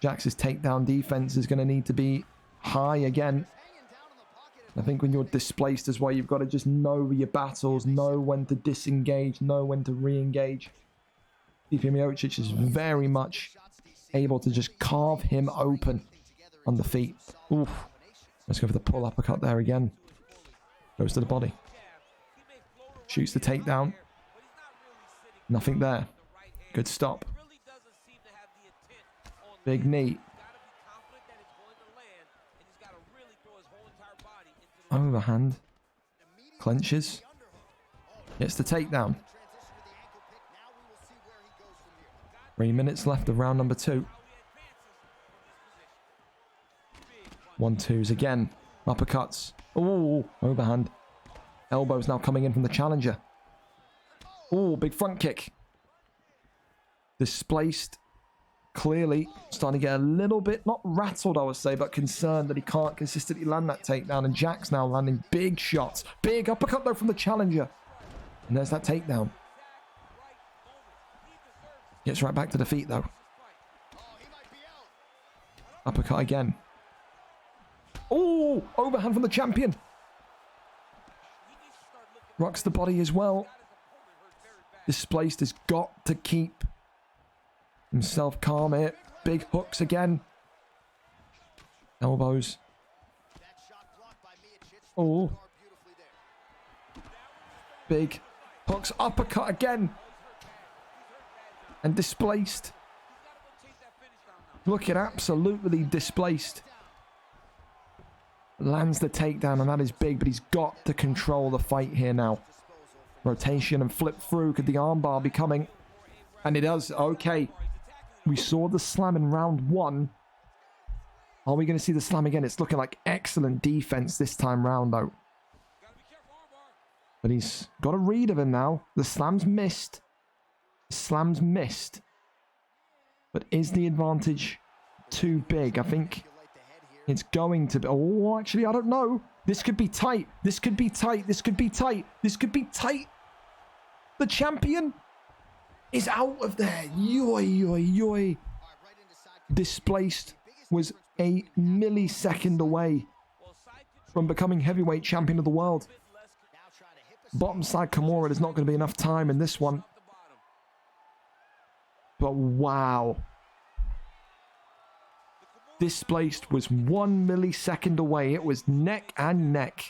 Jax's takedown defense is going to need to be high again. I think when you're displaced as well, you've got to just know your battles, know when to disengage, know when to re-engage. Stipe Miocic is very much able to just carve him open on the feet. Oof. Let's go for the pull uppercut there again. Goes to the body. Shoots the takedown. Nothing there. Good stop. Big knee. Overhand. Clenches. Gets the takedown. 3 minutes left of round number 2. 1-2s again. Uppercuts. Oh, overhand. Elbows now coming in from the challenger. Oh, big front kick. Displaced. Clearly starting to get a little bit, not rattled I would say, but concerned that he can't consistently land that takedown. And Jax now landing big shots. Big uppercut though from the challenger. And there's that takedown. Gets right back to the feet though. Uppercut again. Oh, overhand from the champion. Rocks the body as well. Displaced has got to keep himself calm here. Big hooks again. Elbows. Oh. Big hooks. Uppercut again. And Displaced. Looking absolutely displaced. Lands the takedown, and that is big, but he's got to control the fight here now. Rotation and flip through. Could the armbar be coming? And it does. Okay. We saw the slam in round 1. Are we going to see the slam again? It's looking like excellent defense this time round, though. But he's got a read of him now. The slam's missed. The slam's missed. But is the advantage too big? I think it's going to be... Oh, actually, I don't know. This could be tight. This could be tight. This could be tight. This could be tight. The champion is out of there. Yoy, yoy, yoy. Displaced was a millisecond away from becoming heavyweight champion of the world. Bottom side Kimura, there's not going to be enough time in this one. But wow. Displaced was 1 millisecond away. It was neck and neck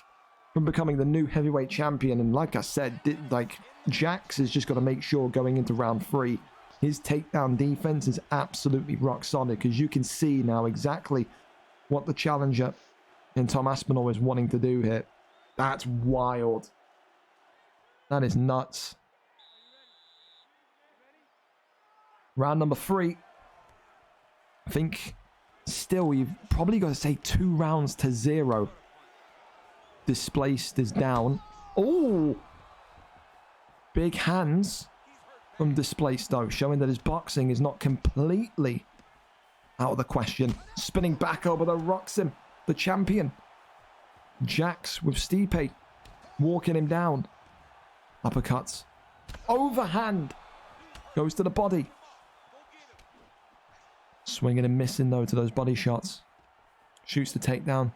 from becoming the new heavyweight champion. And like I said, Jax has just got to make sure going into round 3, his takedown defense is absolutely rock solid, because you can see now exactly what the challenger in Tom Aspinall is wanting to do here. That's wild. That is nuts. Round number 3. I think still you've probably got to say 2 rounds to 0. Displaced is down. Oh! Big hands. from Displaced, though, showing that his boxing is not completely out of the question. Spinning back over the rocks him, the champion. Jax with Stipe walking him down. Uppercuts. Overhand. Goes to the body. Swinging and missing, though, to those body shots. Shoots the takedown.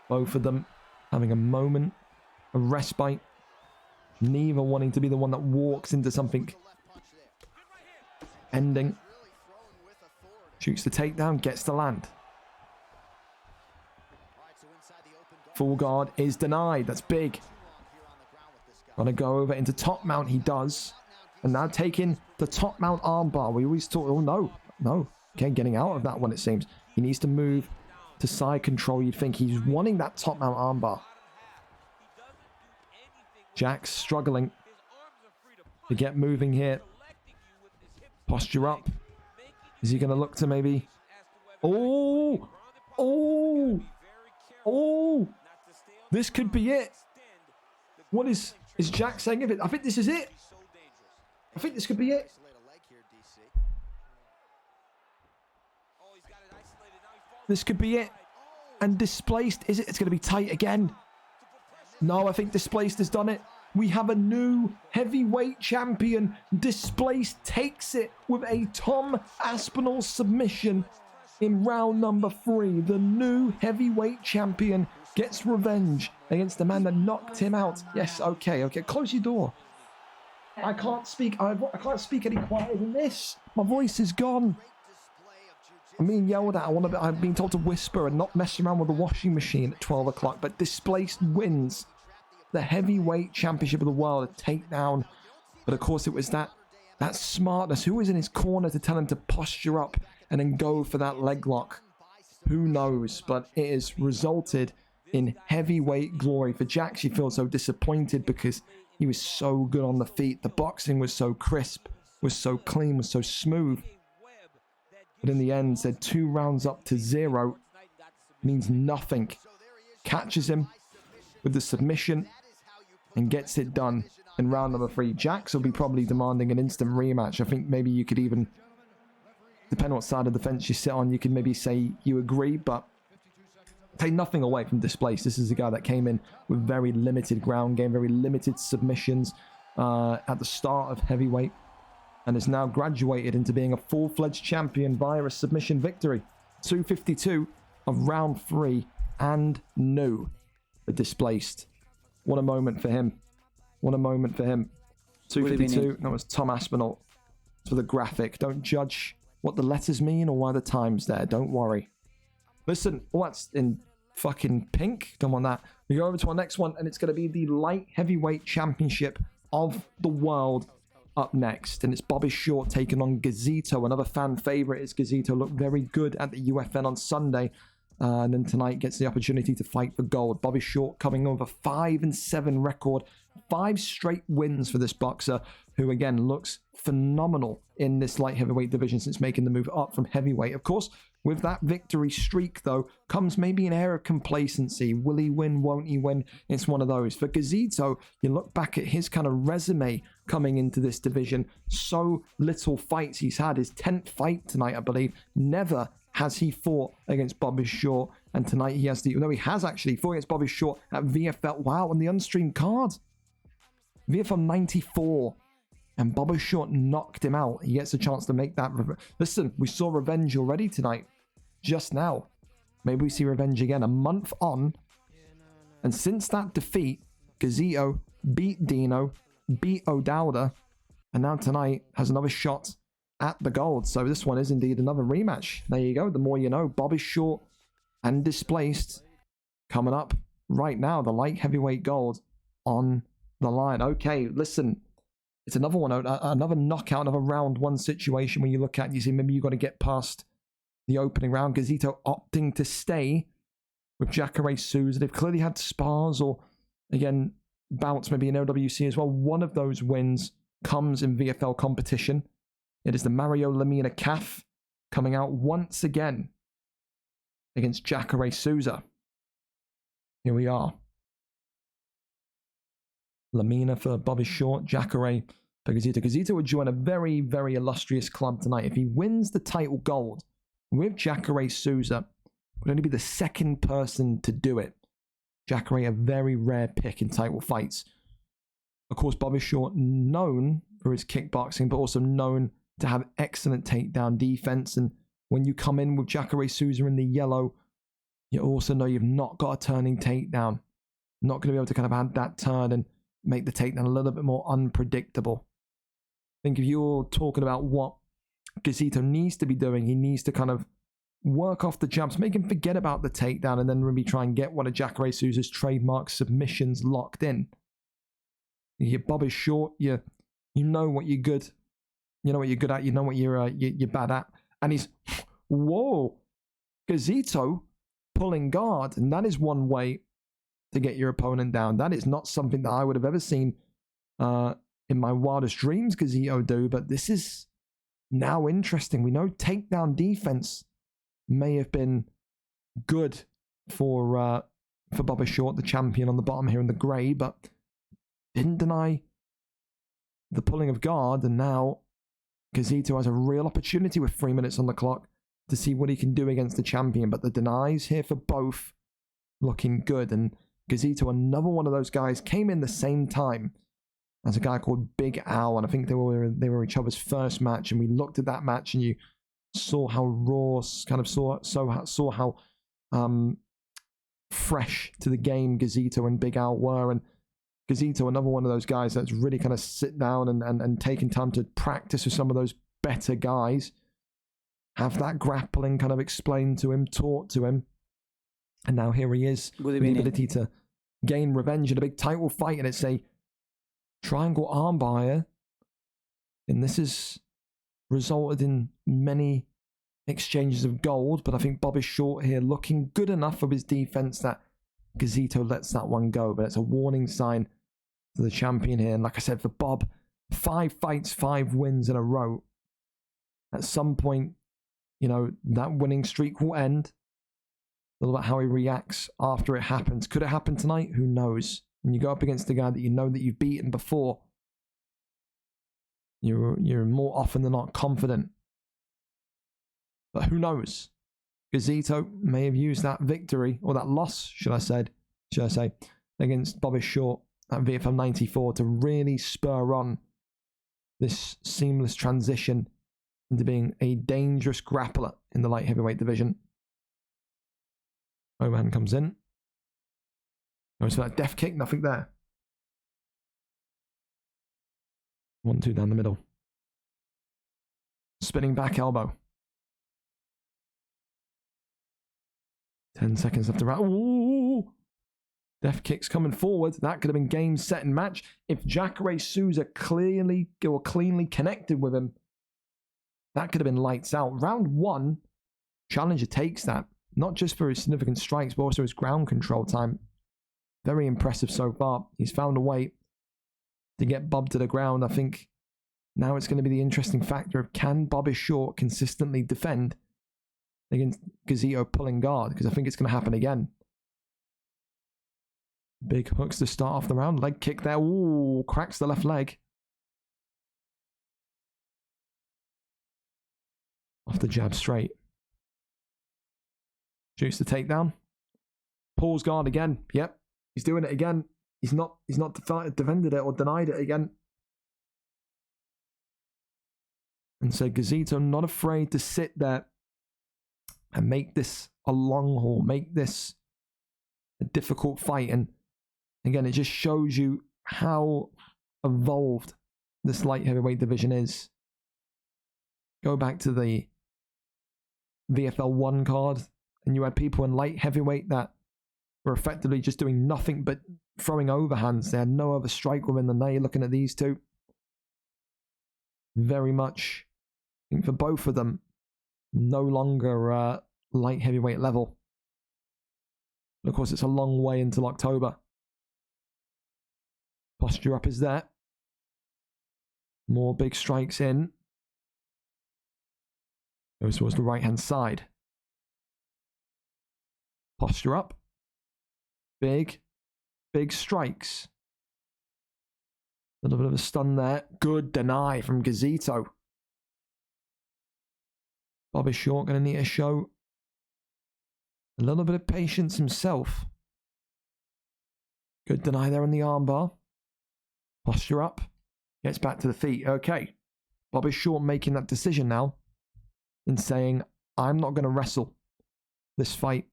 Both of them having a moment of respite. Neither wanting to be the one that walks into something ending. Shoots the takedown, gets to land. Full guard is denied. That's big. Gonna go over into top mount. He does. And now taking the top mount armbar. We always thought, oh no. Okay, getting out of that one, it seems. He needs to move to side control. You'd think he's wanting that top mount armbar. Jax struggling to get moving here. Posture up. Is he going to look to maybe... Oh! This could be it. What is Jax saying of it? I think this is it. I think this could be it. This could be it. And Displaced, is it? It's going to be tight again. No, I think Displaced has done it. We have a new heavyweight champion. Displaced takes it with a Tom Aspinall submission in round number 3. The new heavyweight champion gets revenge against the man that knocked him out. Yes, okay. Close your door. I can't speak. I can't speak any quieter than this. My voice is gone. I'm being yelled at. I'm being told to whisper and not mess around with the washing machine at 12 o'clock. But Displaced wins the heavyweight championship of the world, a takedown. But of course, it was that smartness. Who was in his corner to tell him to posture up and then go for that leg lock? Who knows? But it has resulted in heavyweight glory for Jax. He feels so disappointed because he was so good on the feet. The boxing was so crisp, was so clean, was so smooth. But in the end, said 2 rounds up to 0 means nothing. Catches him with the submission and gets it done in round number 3. Jax will be probably demanding an instant rematch. I think maybe you could even, depending on what side of the fence you sit on, you can maybe say you agree, but take nothing away from Displaced. This is a guy that came in with very limited ground game, very limited submissions at the start of heavyweight, and has now graduated into being a full-fledged champion via a submission victory. 252 of round 3 and new for Displaced. What a moment for him. What a moment for him. 252, that was Tom Aspinall for the graphic. Don't judge what the letters mean or why the time's there. Don't worry. Listen, that's in fucking pink. Don't want that. We go over to our next one, and it's going to be the light heavyweight championship of the world up next. And it's Bobby Short taking on Gazito. Another fan favorite is Gazito. Looked very good at the UFL on Sunday. And then tonight gets the opportunity to fight for gold. Bobby Short coming over 5-7 record. 5 straight wins for this boxer, who again looks phenomenal in this light heavyweight division since making the move up from heavyweight. Of course, with that victory streak, though, comes maybe an air of complacency. Will he win? Won't he win? It's one of those. For Gazito, you look back at his kind of resume coming into this division. So little fights he's had. His 10th fight tonight, I believe. Never has he fought against Bobby Short. And tonight he has he has actually fought against Bobby Short at VFL. Wow, on the unstreamed card. VFL 94. And Bobby Short knocked him out. He gets a chance to make that. Listen, we saw revenge already tonight. Just now. Maybe we see revenge again. A month on. And since that defeat, Gazito beat Dino, beat O'Dowda, and now tonight has another shot at the gold. So this one is indeed another rematch. There you go. The more you know. Bobby Short and Displaced coming up right now. The light heavyweight gold on the line. Okay, listen. It's another one, another knockout, another round 1 situation when you look at it, you see maybe you've got to get past the opening round. Gazito opting to stay with Jacare Souza. They've clearly had spars or, again, bouts maybe in LWC as well. One of those wins comes in VFL competition. It is the Mario Lamina calf coming out once again against Jacare Souza. Here we are. Lamina for Bobby Short, Jacare for Gazito. Gazito would join a very, very illustrious club tonight. If he wins the title gold with Jacare Souza, would only be the second person to do it. Jacare, a very rare pick in title fights. Of course, Bobby Short, known for his kickboxing, but also known to have excellent takedown defense. And when you come in with Jacare Souza in the yellow, you also know you've not got a turning takedown. Not going to be able to kind of add that turn and make the takedown a little bit more unpredictable. I think if you're talking about what Gazito needs to be doing, he needs to kind of work off the jumps, make him forget about the takedown, and then maybe try and get one of Jacare Souza's trademark submissions locked in. Your Bob is short. You know what you're good. You know what you're good at. You know what you're bad at. And he's, whoa, Gazito pulling guard, and that is one way to get your opponent down. That is not something that I would have ever seen in my wildest dreams Gazito do, but this is now interesting. We know takedown defense may have been good for Bobby Short, the champion on the bottom here in the grey, but didn't deny the pulling of guard, and now Gazito has a real opportunity with 3 minutes on the clock to see what he can do against the champion, but the denies here for both looking good, and Gazito, another one of those guys, came in the same time as a guy called Big Al, and I think they were each other's first match, and we looked at that match and you saw how raw, kind of saw how fresh to the game Gazito and Big Al were, and Gazito, another one of those guys that's really kind of sit down and taking time to practice with some of those better guys, have that grappling kind of explained to him, taught to him, and now here he is with the ability to gain revenge in a big title fight, and it's a triangle armbar here, and this has resulted in many exchanges of gold, but I think Bob is short here, looking good enough for his defense that Gazito lets that one go, but it's a warning sign to the champion here. And like I said, for Bob, 5 fights, 5 wins in a row. At some point, you know, that winning streak will end. A little about how he reacts after it happens. Could it happen tonight? Who knows? When you go up against a guy that you know that you've beaten before, you're more often than not confident. But who knows? Gazito may have used that victory, or that loss, should I say, against Bobby Short at VFL 94 to really spur on this seamless transition into being a dangerous grappler in the light heavyweight division. Overhand comes in. Goes for that death kick, nothing there. 1-2 down the middle. Spinning back elbow. 10 seconds left to round. Ooh! Death kicks coming forward. That could have been game, set, and match. If Jacare Souza cleanly connected with him, that could have been lights out. Round 1, challenger takes that. Not just for his significant strikes, but also his ground control time. Very impressive so far. He's found a way to get Bob to the ground. I think now it's going to be the interesting factor of, can Bobby Short consistently defend against Gazito pulling guard? Because I think it's going to happen again. Big hooks to start off the round. Leg kick there. Ooh, cracks the left leg. Off the jab straight. Shoots the takedown. Pulls guard again. Yep, he's doing it again. He's not defended it or denied it again. And so Gazito not afraid to sit there and make this a long haul, make this a difficult fight. And again, it just shows you how evolved this light heavyweight division is. Go back to the VFL 1 card, and you had people in light heavyweight that were effectively just doing nothing but throwing overhands. They had no other strike within them. Now you're looking at these two. Very much, I think for both of them, no longer light heavyweight level. But of course, it's a long way until October. Posture up is there. More big strikes in. Goes towards the right-hand side. Posture up. Big strikes. little bit of a stun there. Good deny from Gazito. Bobby Short going to need to show a little bit of patience himself. Good deny there on the armbar. Posture up. Gets back to the feet. Okay. Bobby Short making that decision now in saying, I'm not going to wrestle this fight.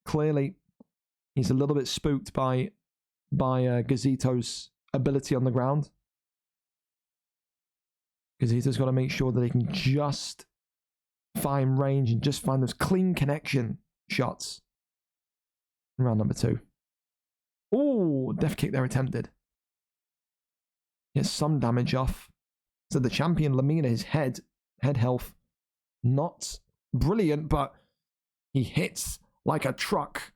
Clearly, he's a little bit spooked by Gazito's ability on the ground. Gazito's got to make sure that he can just find range and just find those clean connection shots. In round number 2. Oh, death kick there attempted. Gets some damage off. So the champion, Lamina, his head health, not brilliant, but he hits like a truck.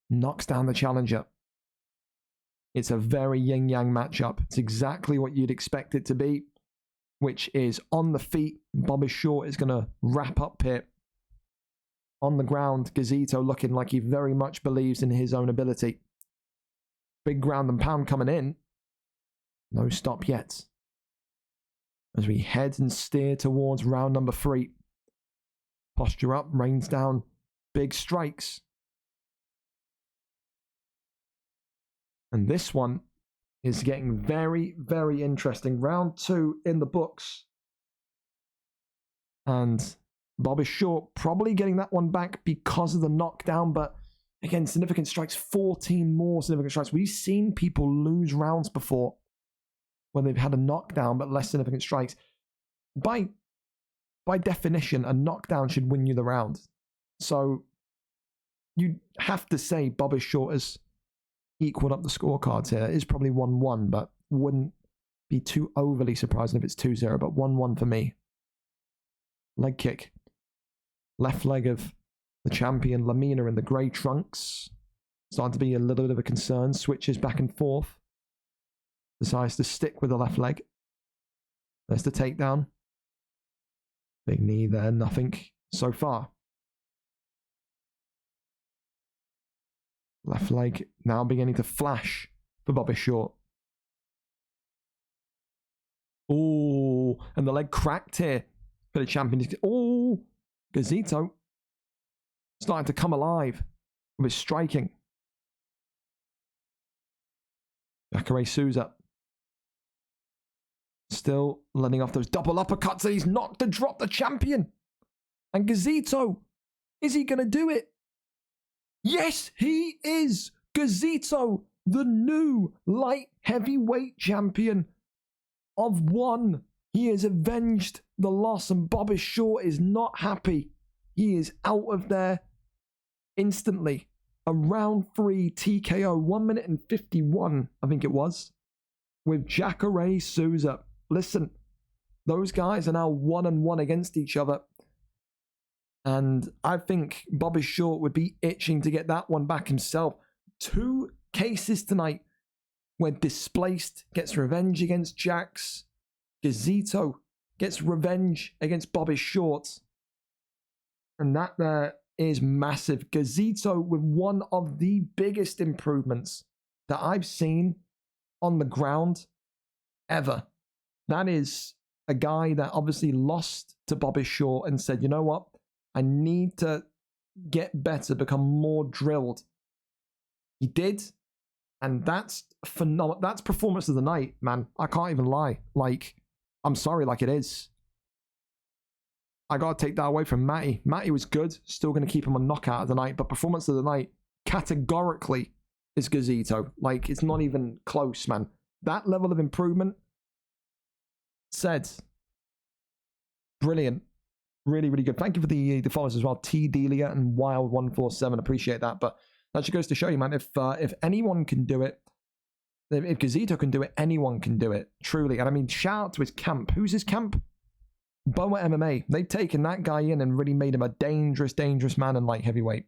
Knocks down the challenger. It's a very yin-yang matchup. It's exactly what you'd expect it to be, which is on the feet. Bobby Short is going to wrap up here. On the ground, Gazito looking like he very much believes in his own ability. Big ground and pound coming in. No stop yet. As we head and steer towards round number 3. Posture up, rains down, big strikes. And this one is getting very, very interesting. Round 2 in the books. And Bobby Short probably getting that one back because of the knockdown. But again, significant strikes, 14 more significant strikes. We've seen people lose rounds before when they've had a knockdown but less significant strikes. By definition, a knockdown should win you the round. So you have to say Bobby Short has equaled up the scorecards here. It is probably 1-1, but wouldn't be too overly surprising if it's 2-0, but 1-1 for me. Leg kick. Left leg of the champion, Lamina, in the grey trunks. Starting to be a little bit of a concern. Switches back and forth. Decides to stick with the left leg. There's the takedown. Big knee there, nothing so far. Left leg now beginning to flash for Bobby Short. Oh, and the leg cracked here for the champion. Oh, Gazito starting to come alive with his striking. Jacare Souza still letting off those double uppercuts that he's knocked to drop the champion. And Gazito, is he going to do it? Yes, he is. Gazito, the new light heavyweight champion of 1. He has avenged the loss and Bobby Short is not happy. He is out of there instantly. A round 3 TKO, 1 minute and 51, I think it was, with Jacare Souza. Listen, those guys are now 1-1 against each other. And I think Bobby Short would be itching to get that one back himself. 2 cases tonight where Displaced gets revenge against Jax. Gazito gets revenge against Bobby Short. And that there is massive. Gazito with one of the biggest improvements that I've seen on the ground ever. That is a guy that obviously lost to Bobby Short and said, you know what? I need to get better, become more drilled. He did. And that's phenomenal. That's performance of the night, man. I can't even lie. Like, I'm sorry, like it is. I got to take that away from Matty. Matty was good. Still going to keep him on knockout of the night. But performance of the night, categorically, is Gazito. Like, it's not even close, man. That level of improvement, said, brilliant. Really, really good. Thank you for the follows as well. T. Delia and Wild147. Appreciate that. But that just goes to show you, man, if anyone can do it, if Gazito can do it, anyone can do it. Truly. And I mean, shout out to his camp. Who's his camp? Boa MMA. They've taken that guy in and really made him a dangerous, dangerous man in light heavyweight.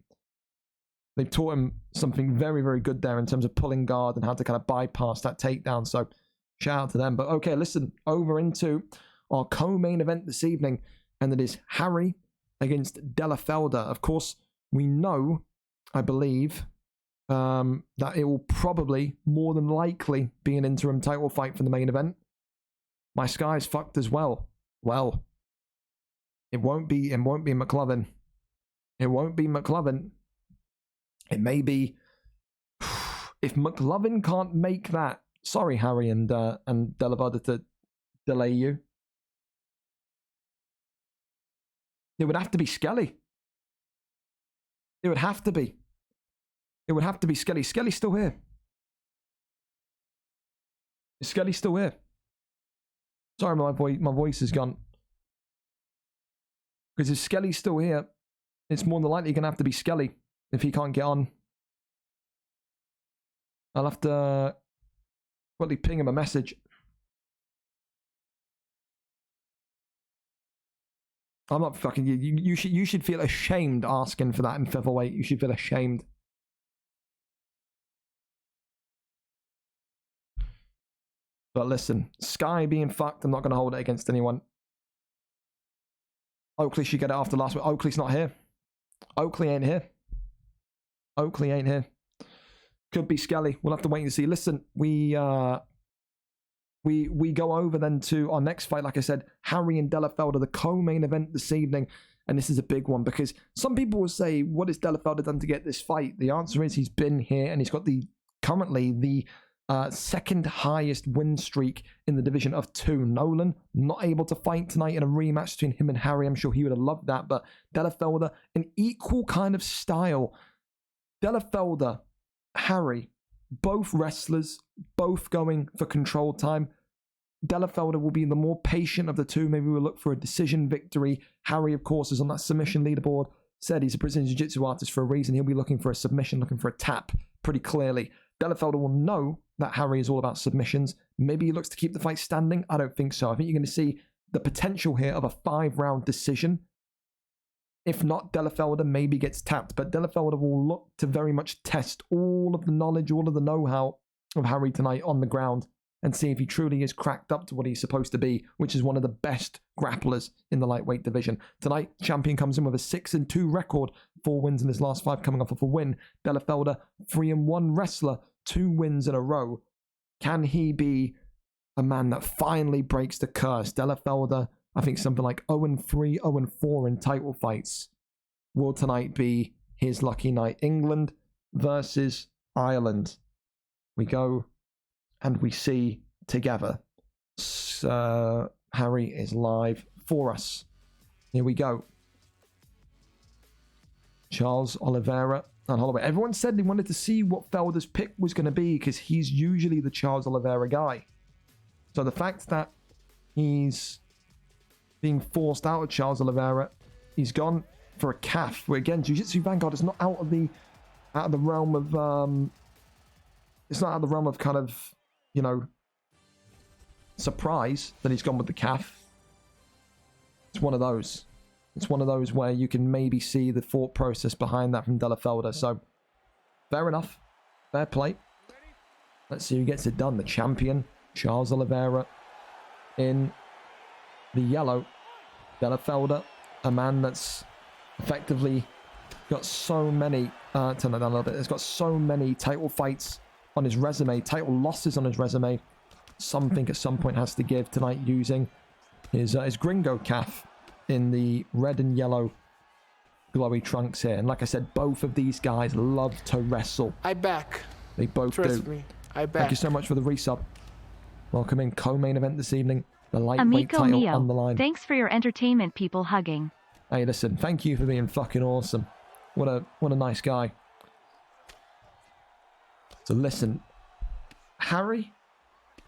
They've taught him something very, very good there in terms of pulling guard and how to kind of bypass that takedown. So shout out to them. But okay, listen, over into our co-main event this evening. And it is Harry against Della Felder. Of course, we know, I believe, that it will probably, more than likely, be an interim title fight for the main event. My sky's fucked as well. Well, it won't be McLovin. It won't be McLovin. It may be, if McLovin can't make that, sorry Harry and Delavada to delay you. It would have to be Skelly. It would have to be. It would have to be Skelly. Skelly's still here. Is Skelly still here? Sorry, my voice is gone. Because if Skelly's still here, it's more than likely going to have to be Skelly if he can't get on. I'll have to quickly ping him a message. I'm not fucking you. You should feel ashamed asking for that in featherweight. You should feel ashamed. But listen, Sky being fucked, I'm not going to hold it against anyone. Oakley should get it after last week. Oakley's not here. Oakley ain't here. Oakley ain't here. Could be Skelly. We'll have to wait and see. Listen, we go over then to our next fight. Like I said, Harry and Delafelder, the co-main event this evening. And this is a big one because some people will say, what has Delafelder done to get this fight? The answer is he's been here and he's got currently the second highest win streak in the division of 2. Nolan not able to fight tonight in a rematch between him and Harry. I'm sure he would have loved that, but Delafelder, an equal kind of style. Delafelder, Harry, both wrestlers, both going for control time. Delafelder will be the more patient of the two. Maybe we'll look for a decision victory. Harry, of course, is on that submission leaderboard. Said he's a Brazilian Jiu-Jitsu artist for a reason. He'll be looking for a submission, looking for a tap pretty clearly. Delafelder will know that Harry is all about submissions. Maybe he looks to keep the fight standing. I don't think so. I think you're going to see the potential here of a 5-round decision. If not, Delafelder maybe gets tapped, but Delafelder will look to very much test all of the knowledge, all of the know-how of Harry tonight on the ground and see if he truly is cracked up to what he's supposed to be, which is one of the best grapplers in the lightweight division. Tonight, champion comes in with a 6-2 record, 4 wins in his last 5 coming off of a win. Delafelder, 3-1 wrestler, 2 wins in a row. Can he be a man that finally breaks the curse? Delafelder, I think something like 0-3, 0-4 in title fights. Will tonight be his lucky night? England versus Ireland. We go and we see together. Harry is live for us. Here we go. Charles Oliveira and Holloway. Everyone said they wanted to see what Felder's pick was going to be because he's usually the Charles Oliveira guy. So the fact that he's being forced out of Charles Oliveira, he's gone for a calf. Where again, Jiu-Jitsu Vanguard is not out of the realm of it's not out of the realm of kind of, you know, surprise that he's gone with the calf. It's one of those. It's one of those where you can maybe see the thought process behind that from Delafelder. So, fair enough. Fair play. Let's see who gets it done. The champion, Charles Oliveira, in the yellow. Delafelder, a man that's effectively got so many, turn that down a little bit, has got so many title fights on his resume, title losses on his resume. Something at some point has to give tonight using his gringo calf in the red and yellow glowy trunks here. And like I said, both of these guys love to wrestle. I back. They both Trust do. me. I back. Thank you so much for the resub. Welcome in co-main event this evening. The lightweight Amico title mio. on the line. Thanks for your entertainment, people hugging. Hey, listen, thank you for being fucking awesome. What a nice guy. So listen, Harry,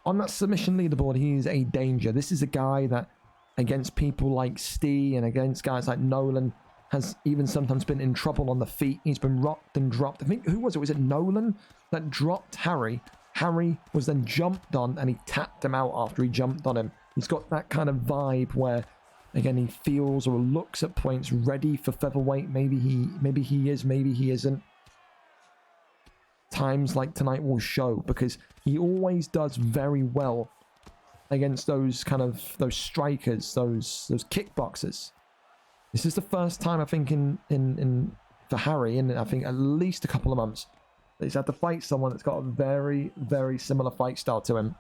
on that submission leaderboard, he is a danger. This is a guy that, against people like Stee and against guys like Nolan, has even sometimes been in trouble on the feet. He's been rocked and dropped. I think, who was it? Was it Nolan that dropped Harry? Harry was then jumped on and he tapped him out after he jumped on him. He's got that kind of vibe where, again, he feels or looks at points ready for featherweight. Maybe he is, maybe he isn't. Times like tonight will show, because he always does very well against those strikers, those kickboxers. This is the first time I think in for Harry in I think at least a couple of months He's had to fight someone that's got a very, very similar fight style to him.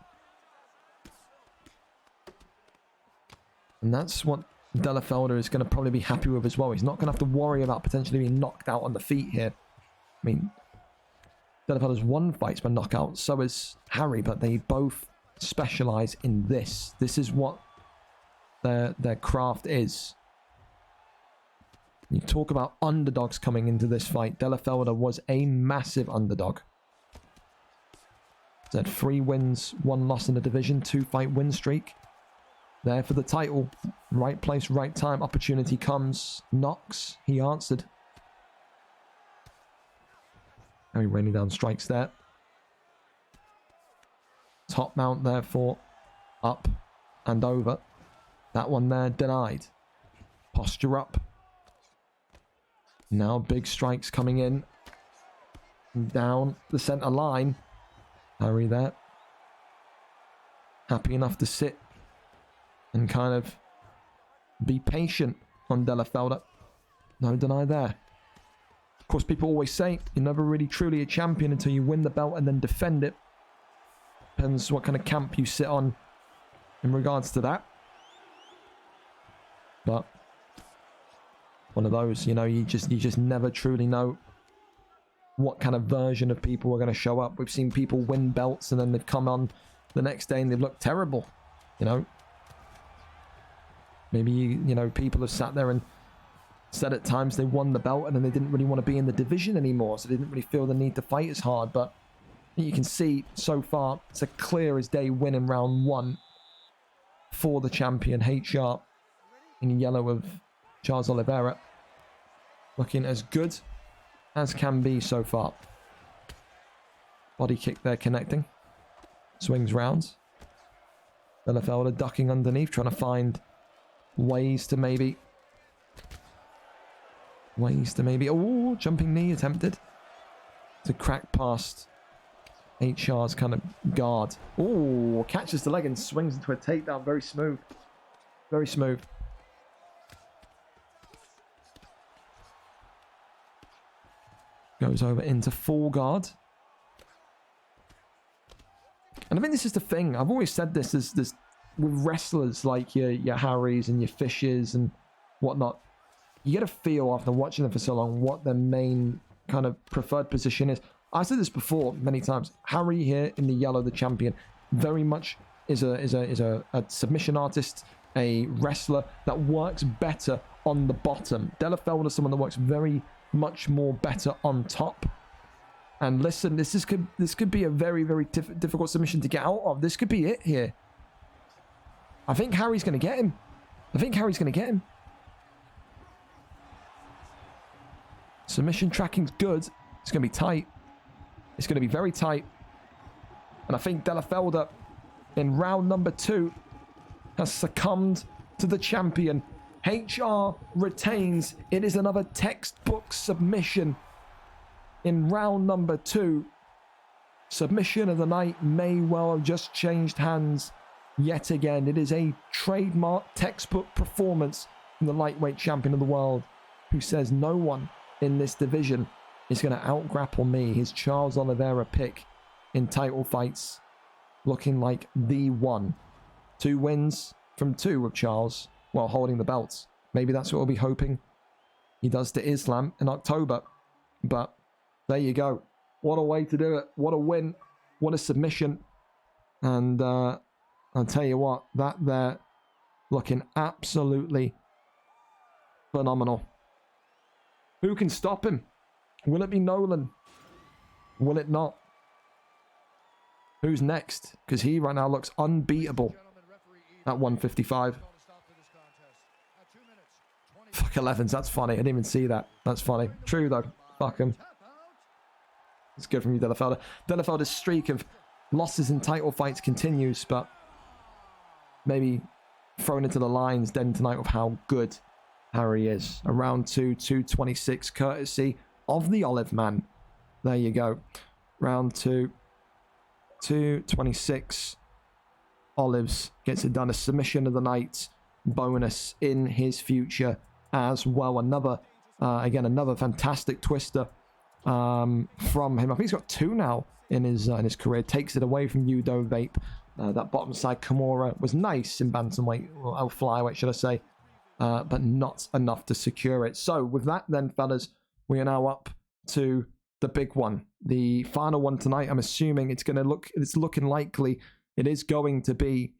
And that's what Delafelder is going to probably be happy with as well. He's not going to have to worry about potentially being knocked out on the feet here. I mean, Delafelder's won fights by knockout, so is Harry, but they both specialize in this. This is what their craft is. You talk about underdogs coming into this fight. Delafelder was a massive underdog. He's had 3 wins, 1 loss in the division, 2-fight win streak. There for the title. Right place, right time. Opportunity comes. Knocks. He answered. Harry raining down strikes there. Top mount there for up and over. That one there denied. Posture up. Now big strikes coming in. Down the centre line. Harry there. Happy enough to sit and kind of be patient on Delafelder. No deny there. Of course, people always say you're never really truly a champion until you win the belt and then defend it. Depends what kind of camp you sit on in regards to that. But one of those, you know, you just never truly know what kind of version of people are going to show up. We've seen people win belts and then they've come on the next day and they've looked terrible, you know. Maybe, you know, people have sat there and said at times they won the belt and then they didn't really want to be in the division anymore, so they didn't really feel the need to fight as hard. But you can see so far it's a clear as day win in round 1 for the champion, HR, in yellow of Charles Oliveira. Looking as good as can be so far. Body kick there connecting. Swings round. Delafelder ducking underneath, trying to find ways to maybe... Oh, jumping knee attempted to crack past HR's kind of guard. Oh, catches the leg and swings into a takedown. Very smooth. Very smooth. Goes over into full guard. And I think this is the thing. I've always said this is with wrestlers like your Harrys and your Fishes and whatnot. You get a feel after watching them for so long what their main kind of preferred position is. I said this before many times. Harry here in the yellow, the champion, very much is a submission artist, a wrestler that works better on the bottom. Delafelder is someone that works very much more better on top. And listen, this could be a very, very difficult submission to get out of. This could be it here. I think Harry's going to get him. Submission tracking's good. It's going to be tight. It's going to be very tight. And I think Delafelder in round number 2 has succumbed to the champion. HR retains. It is another textbook submission in round number 2. Submission of the night may well have just changed hands yet again. It is a trademark textbook performance from the lightweight champion of the world, who says no one in this division is going to out-grapple me. His Charles Oliveira pick in title fights, looking like the one. 2 wins from 2 of Charles while holding the belts. Maybe that's what we'll be hoping he does to Islam in October. But there you go. What a way to do it. What a win. What a submission. And I'll tell you what, that there looking absolutely phenomenal. Who can stop him? Will it be Nolan? Will it not? Who's next? Because he right now looks unbeatable at 155. Fuck 11s, that's funny. I didn't even see that. That's funny. True though. Fuck him. It's good from you, Delafelder. Delafelder's streak of losses in title fights continues, but maybe thrown into the lines then tonight of how good Harry is. A round 2, 226, courtesy of the Olive Man. There you go. Round 2, 226. Olives gets it done. A submission of the night bonus in his future as well. Another, again, another fantastic twister from him. I think he's got 2 now in his career. Takes it away from Udo Vape. That bottom side Kimura was nice in bantamweight, or flyweight, should I say, but not enough to secure it. So with that, then, fellas, we are now up to the big one, the final one tonight. I'm assuming it's looking likely. It is going to be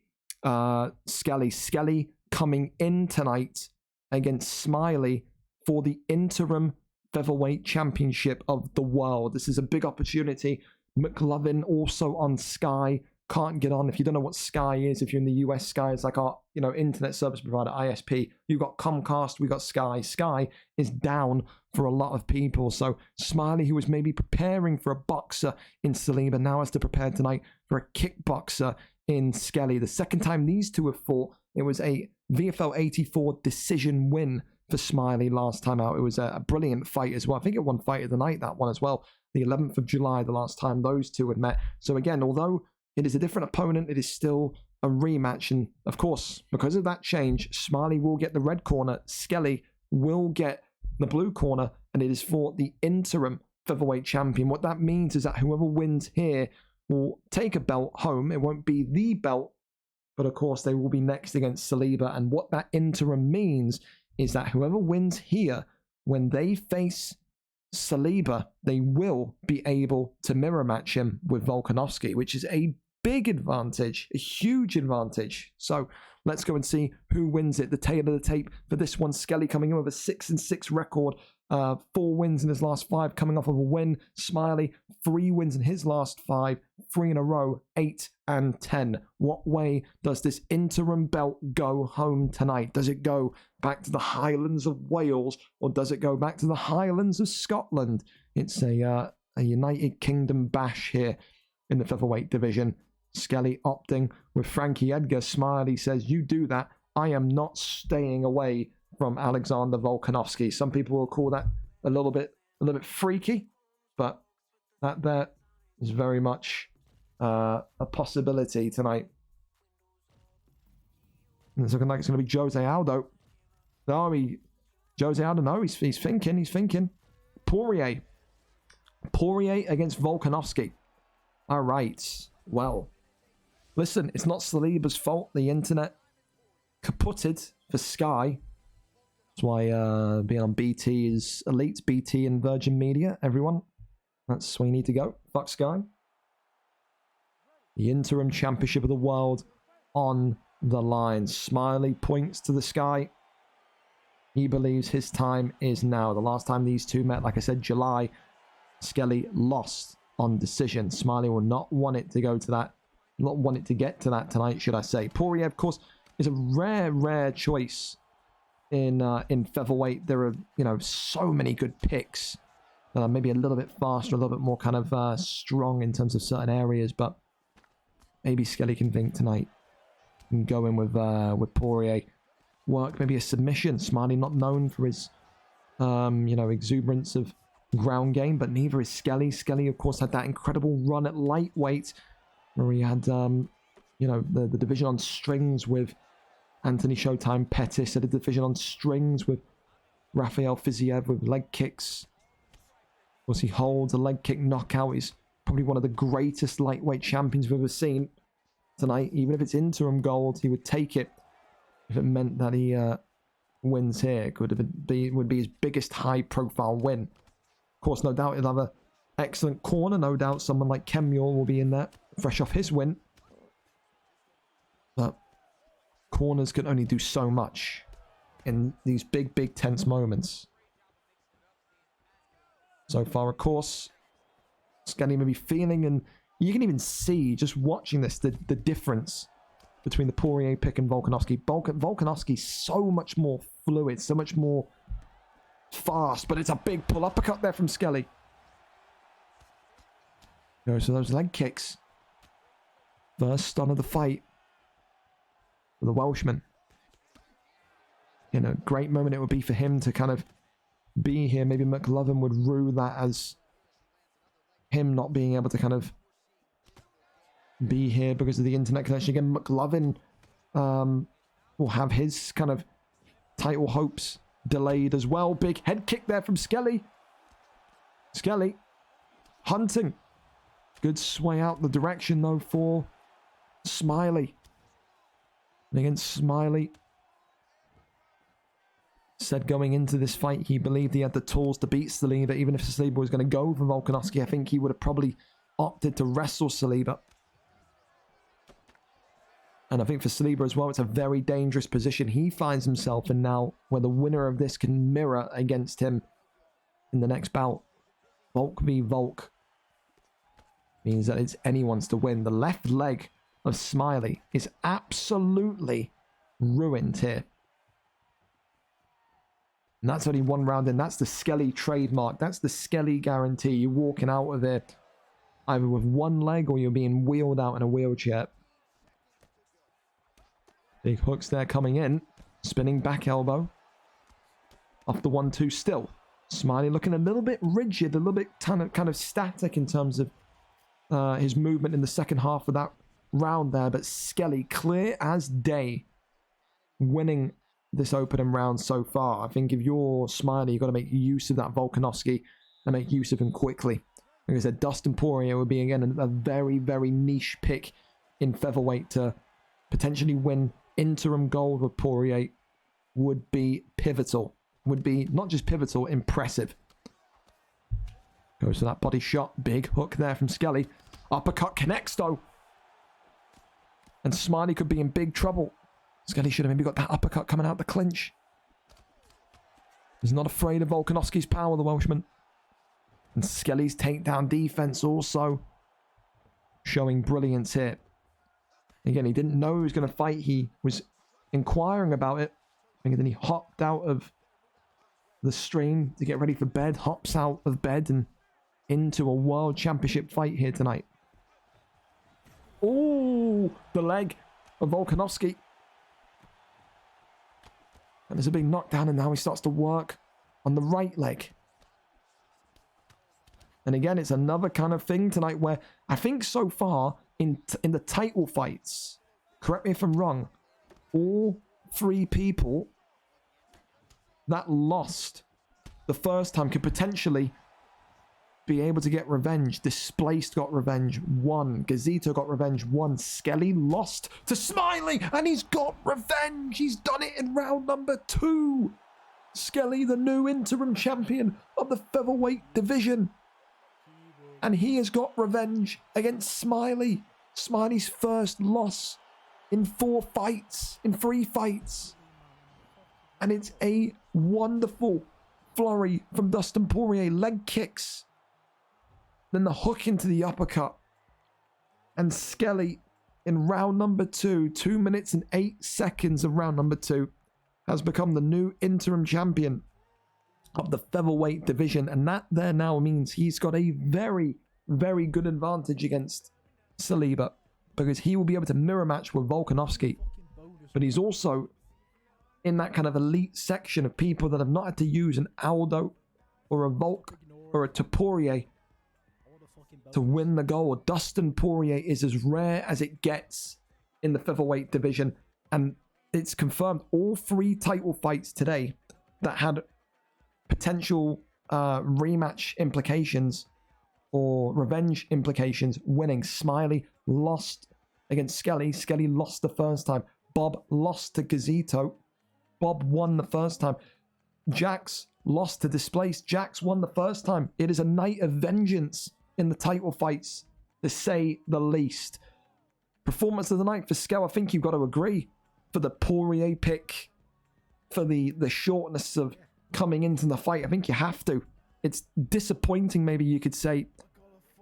Skelly. Skelly coming in tonight against Smiley for the interim featherweight championship of the world. This is a big opportunity. McLovin also on Sky. Can't get on. If you don't know what Sky is, if you're in the US, Sky is like our, internet service provider, ISP. You've got Comcast, we got Sky. Sky is down for a lot of people. So Smiley, who was maybe preparing for a boxer in Saliba, now has to prepare tonight for a kickboxer in Skelly. The second time these two have fought, it was a VFL 84 decision win for Smiley last time out. It was a brilliant fight as well. I think it won fight of the night, that one as well. The 11th of July, the last time those two had met. So again, although it is a different opponent, it is still a rematch. And of course, because of that change, Smiley will get the red corner, Skelly will get the blue corner, and it is for the interim featherweight champion. What that means is that whoever wins here will take a belt home. It won't be the belt, but of course they will be next against Saliba. And what that interim means is that whoever wins here, when they face Saliba, they will be able to mirror match him with Volkanovski, which is a big advantage, a huge advantage. So let's go and see who wins it. The tail of the tape for this one. Skelly coming in with a 6-6 record, 4 wins in his last 5, coming off of a win. Smiley 3 wins in his last 5, 3 in a row, 8 and 10. What way does this interim belt go home tonight? Does it go back to the Highlands of Wales, or does it go back to the Highlands of Scotland? It's a United Kingdom bash here in the featherweight division. Skelly opting with Frankie Edgar. Smiley says, "You do that. I am not staying away from Alexander Volkanovski." Some people will call that a little bit freaky, but that there is very much a possibility tonight. And it's looking like it's going to be Jose Aldo. Jose Aldo, no, he's thinking. Poirier against Volkanovski. All right, well, listen, it's not Saliba's fault. The internet kaputted for Sky. That's why being on BT is elite. BT and Virgin Media, everyone. That's where you need to go. Fuck Sky. The interim championship of the world on the line. Smiley points to the sky. He believes his time is now. The last time these two met, like I said, July, Skelly lost on decision. Smiley will not want it to go to that. Not want it to get to that tonight, should I say. Poirier, of course, is a rare choice in featherweight. There are, so many good picks. Maybe a little bit faster, a little bit more kind of strong in terms of certain areas, but maybe Skelly can think tonight and go in with Poirier. Work maybe a submission. Smiley not known for his, exuberance of ground game, but neither is Skelly. Skelly, of course, had that incredible run at lightweight where he had, the division on strings with Anthony Showtime Pettis, had a division on strings with Rafael Fiziev with leg kicks. Of course, he holds a leg kick knockout. He's probably one of the greatest lightweight champions we've ever seen tonight. Even if it's interim gold, he would take it if it meant that he wins here. It would be his biggest high-profile win. Of course, no doubt he'll have an excellent corner. No doubt someone like Kemure will be in there, fresh off his win. But corners can only do so much in these big, tense moments. So far, of course, Skelly may be feeling, and you can even see, just watching this, the difference between the Poirier pick and Volkanovski. Volkanovski's so much more fluid, so much more fast, but it's a big pull uppercut there from Skelly. Goes to those leg kicks. First stun of the fight for the Welshman. Great moment it would be for him to kind of be here. Maybe McLovin would rue that as him not being able to kind of be here because of the internet connection. Again, McLovin will have his kind of title hopes delayed as well. Big head kick there from Skelly. Skelly. Hunting. Good sway out the direction, though, for Smiley. And against Smiley, said going into this fight, he believed he had the tools to beat Saliba. Even if Saliba was going to go for Volkanovski, I think he would have probably opted to wrestle Saliba. And I think for Saliba as well, it's a very dangerous position he finds himself in now, where the winner of this can mirror against him in the next bout. Volk v Volk means that it's anyone's to win. The left leg of Smiley is absolutely ruined here. And that's only one round in. That's the Skelly trademark. That's the Skelly guarantee. You're walking out of there either with one leg or you're being wheeled out in a wheelchair. Big hooks there coming in. Spinning back elbow. Off the 1-2 still. Smiley looking a little bit rigid, a little bit kind of static in terms of his movement in the second half of that round there. But Skelly, clear as day, winning this opening round so far. I think if you're Smiley, you've got to make use of that Volkanovski and make use of him quickly. Like I said, Dustin Poirier would be, again, a very, very niche pick in featherweight to potentially win interim gold with Poirier. Would be pivotal. Would be not just pivotal, impressive. Goes for that body shot. Big hook there from Skelly. Uppercut connects, though. And Smiley could be in big trouble. Skelly should have maybe got that uppercut coming out the clinch. He's not afraid of Volkanovski's power, the Welshman. And Skelly's takedown defense also showing brilliance here. Again, he didn't know he was going to fight. He was inquiring about it. And then he hopped out of the stream to get ready for bed. Hops out of bed and into a world championship fight here tonight. Oh, the leg of Volkanovski. And there's a big knockdown, and now he starts to work on the right leg. And again, it's another kind of thing tonight where I think so far in the title fights, correct me if I'm wrong, all three people that lost the first time could potentially be able to get revenge. Displaced got revenge, won. Gazito got revenge, won. Skelly lost to Smiley, and he's got revenge. He's done it in round number 2. Skelly, the new interim champion of the featherweight division. And he has got revenge against Smiley. Smiley's first loss in 3 fights. And it's a wonderful flurry from Dustin Poirier. Leg kicks. Then the hook into the uppercut. And Skelly, in round number 2, 2 minutes and 8 seconds of round number 2, has become the new interim champion of the featherweight division. And that there now means he's got a very, very good advantage against Saliba, because he will be able to mirror match with Volkanovski. But he's also in that kind of elite section of people that have not had to use an Aldo or a Volk or a Poirier to win the gold. Dustin Poirier is as rare as it gets in the featherweight division, and it's confirmed all 3 title fights today that had potential rematch implications or revenge implications winning. Smiley lost against Skelly. Skelly lost the first time. Bob lost to Gazito. Bob won the first time. Jax lost to Displaced. Jax won the first time. It is a night of vengeance in the title fights, to say the least. Performance of the night for Skel, I think you've got to agree, for the Poirier pick, for the shortness of coming into the fight. I think you have to. It's disappointing, maybe you could say,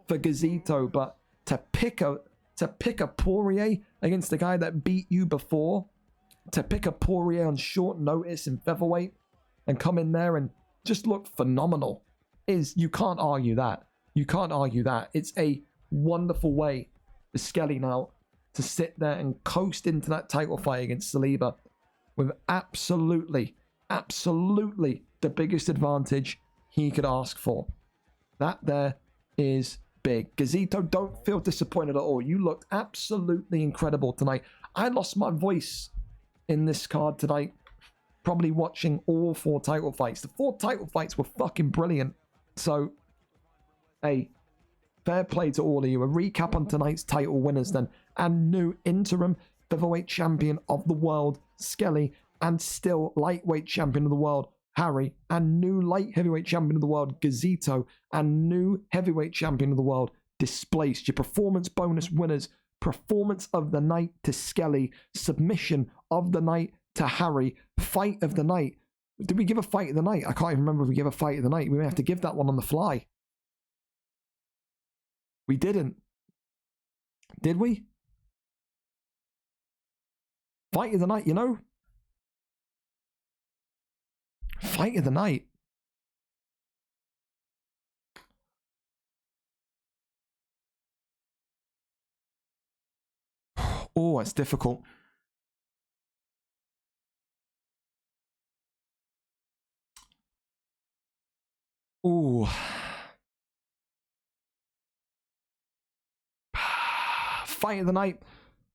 for Gazito, but to pick a Poirier against the guy that beat you before, to pick a Poirier on short notice in featherweight and come in there and just look phenomenal, you can't argue that. You can't argue that. It's a wonderful way for Skelly now to sit there and coast into that title fight against Saliba with absolutely the biggest advantage he could ask for. That there is big. Gazito, don't feel disappointed at all. You looked absolutely incredible tonight. I lost my voice in this card tonight, probably watching all 4 title fights. The 4 title fights were fucking brilliant. So hey, fair play to all of you. A recap on tonight's title winners then. And new interim featherweight champion of the world, Skelly, and still lightweight champion of the world, Harry, and new light heavyweight champion of the world, Gazito, and new heavyweight champion of the world, Displaced. Your performance bonus winners: performance of the night to Skelly, submission of the night to Harry, fight of the night. Did we give a fight of the night? I can't even remember if we gave a fight of the night. We may have to give that one on the fly. We didn't. Did we? Fight of the night, you know? Fight of the night. Oh, it's difficult. Oh. Fight of the night.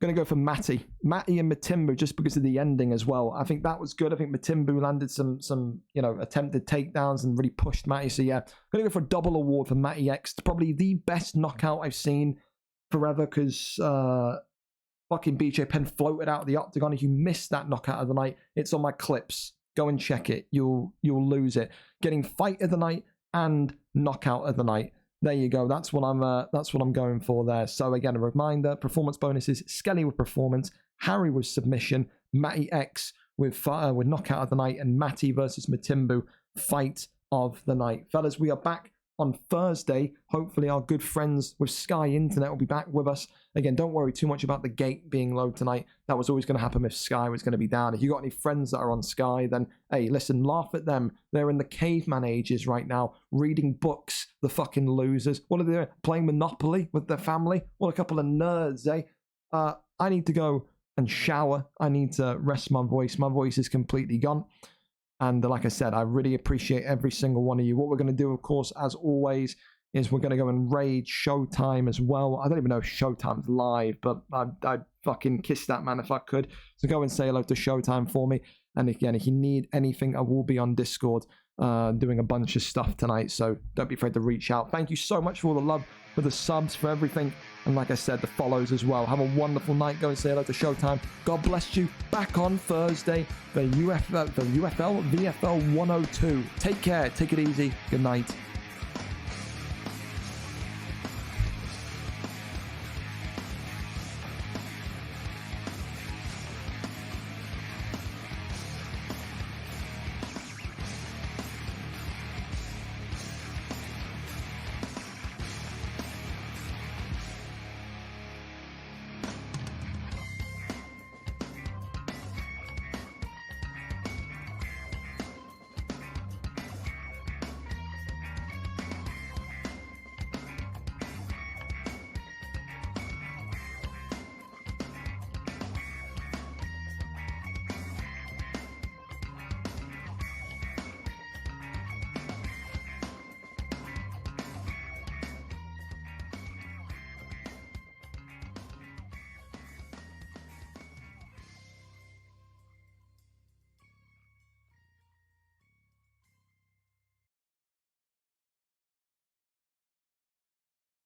Going to go for Matty and Matimbu just because of the ending as well. I think that was good. I think Matimbu landed some attempted takedowns and really pushed Matty. So yeah, going to go for a double award for Matty X. Probably the best knockout I've seen forever because fucking BJ Penn floated out of the octagon. If you missed that knockout of the night, it's on my clips. Go and check it. You'll lose it. Getting fight of the night and knockout of the night. There you go. That's what I'm going for there. So again, a reminder: performance bonuses. Skelly with performance, Harry with submission, Matty X with knockout of the night, and Matty versus Matimbu fight of the night. Fellas, we are back on Thursday. Hopefully our good friends with Sky Internet will be back with us. Again, don't worry too much about the gate being low tonight. That was always going to happen if Sky was going to be down. If you got any friends that are on Sky, then hey, listen, laugh at them. They're in the caveman ages right now, reading books, the fucking losers. What are they doing? Playing Monopoly with their family? What a couple of nerds, eh? I need to go and shower. I need to rest my voice. My voice is completely gone. And like I said, I really appreciate every single one of you. What we're going to do, of course, as always, is we're going to go and raid Showtime as well. I don't even know if Showtime's live, but I'd fucking kiss that man if I could. So go and say hello to Showtime for me. And again, if you need anything, I will be on Discord doing a bunch of stuff tonight. So don't be afraid to reach out. Thank you so much for all the love, for the subs, for everything. And like I said, the follows as well. Have a wonderful night. Go and say hello to Showtime. God bless you. Back on Thursday for UFL, VFL 102. Take care. Take it easy. Good night.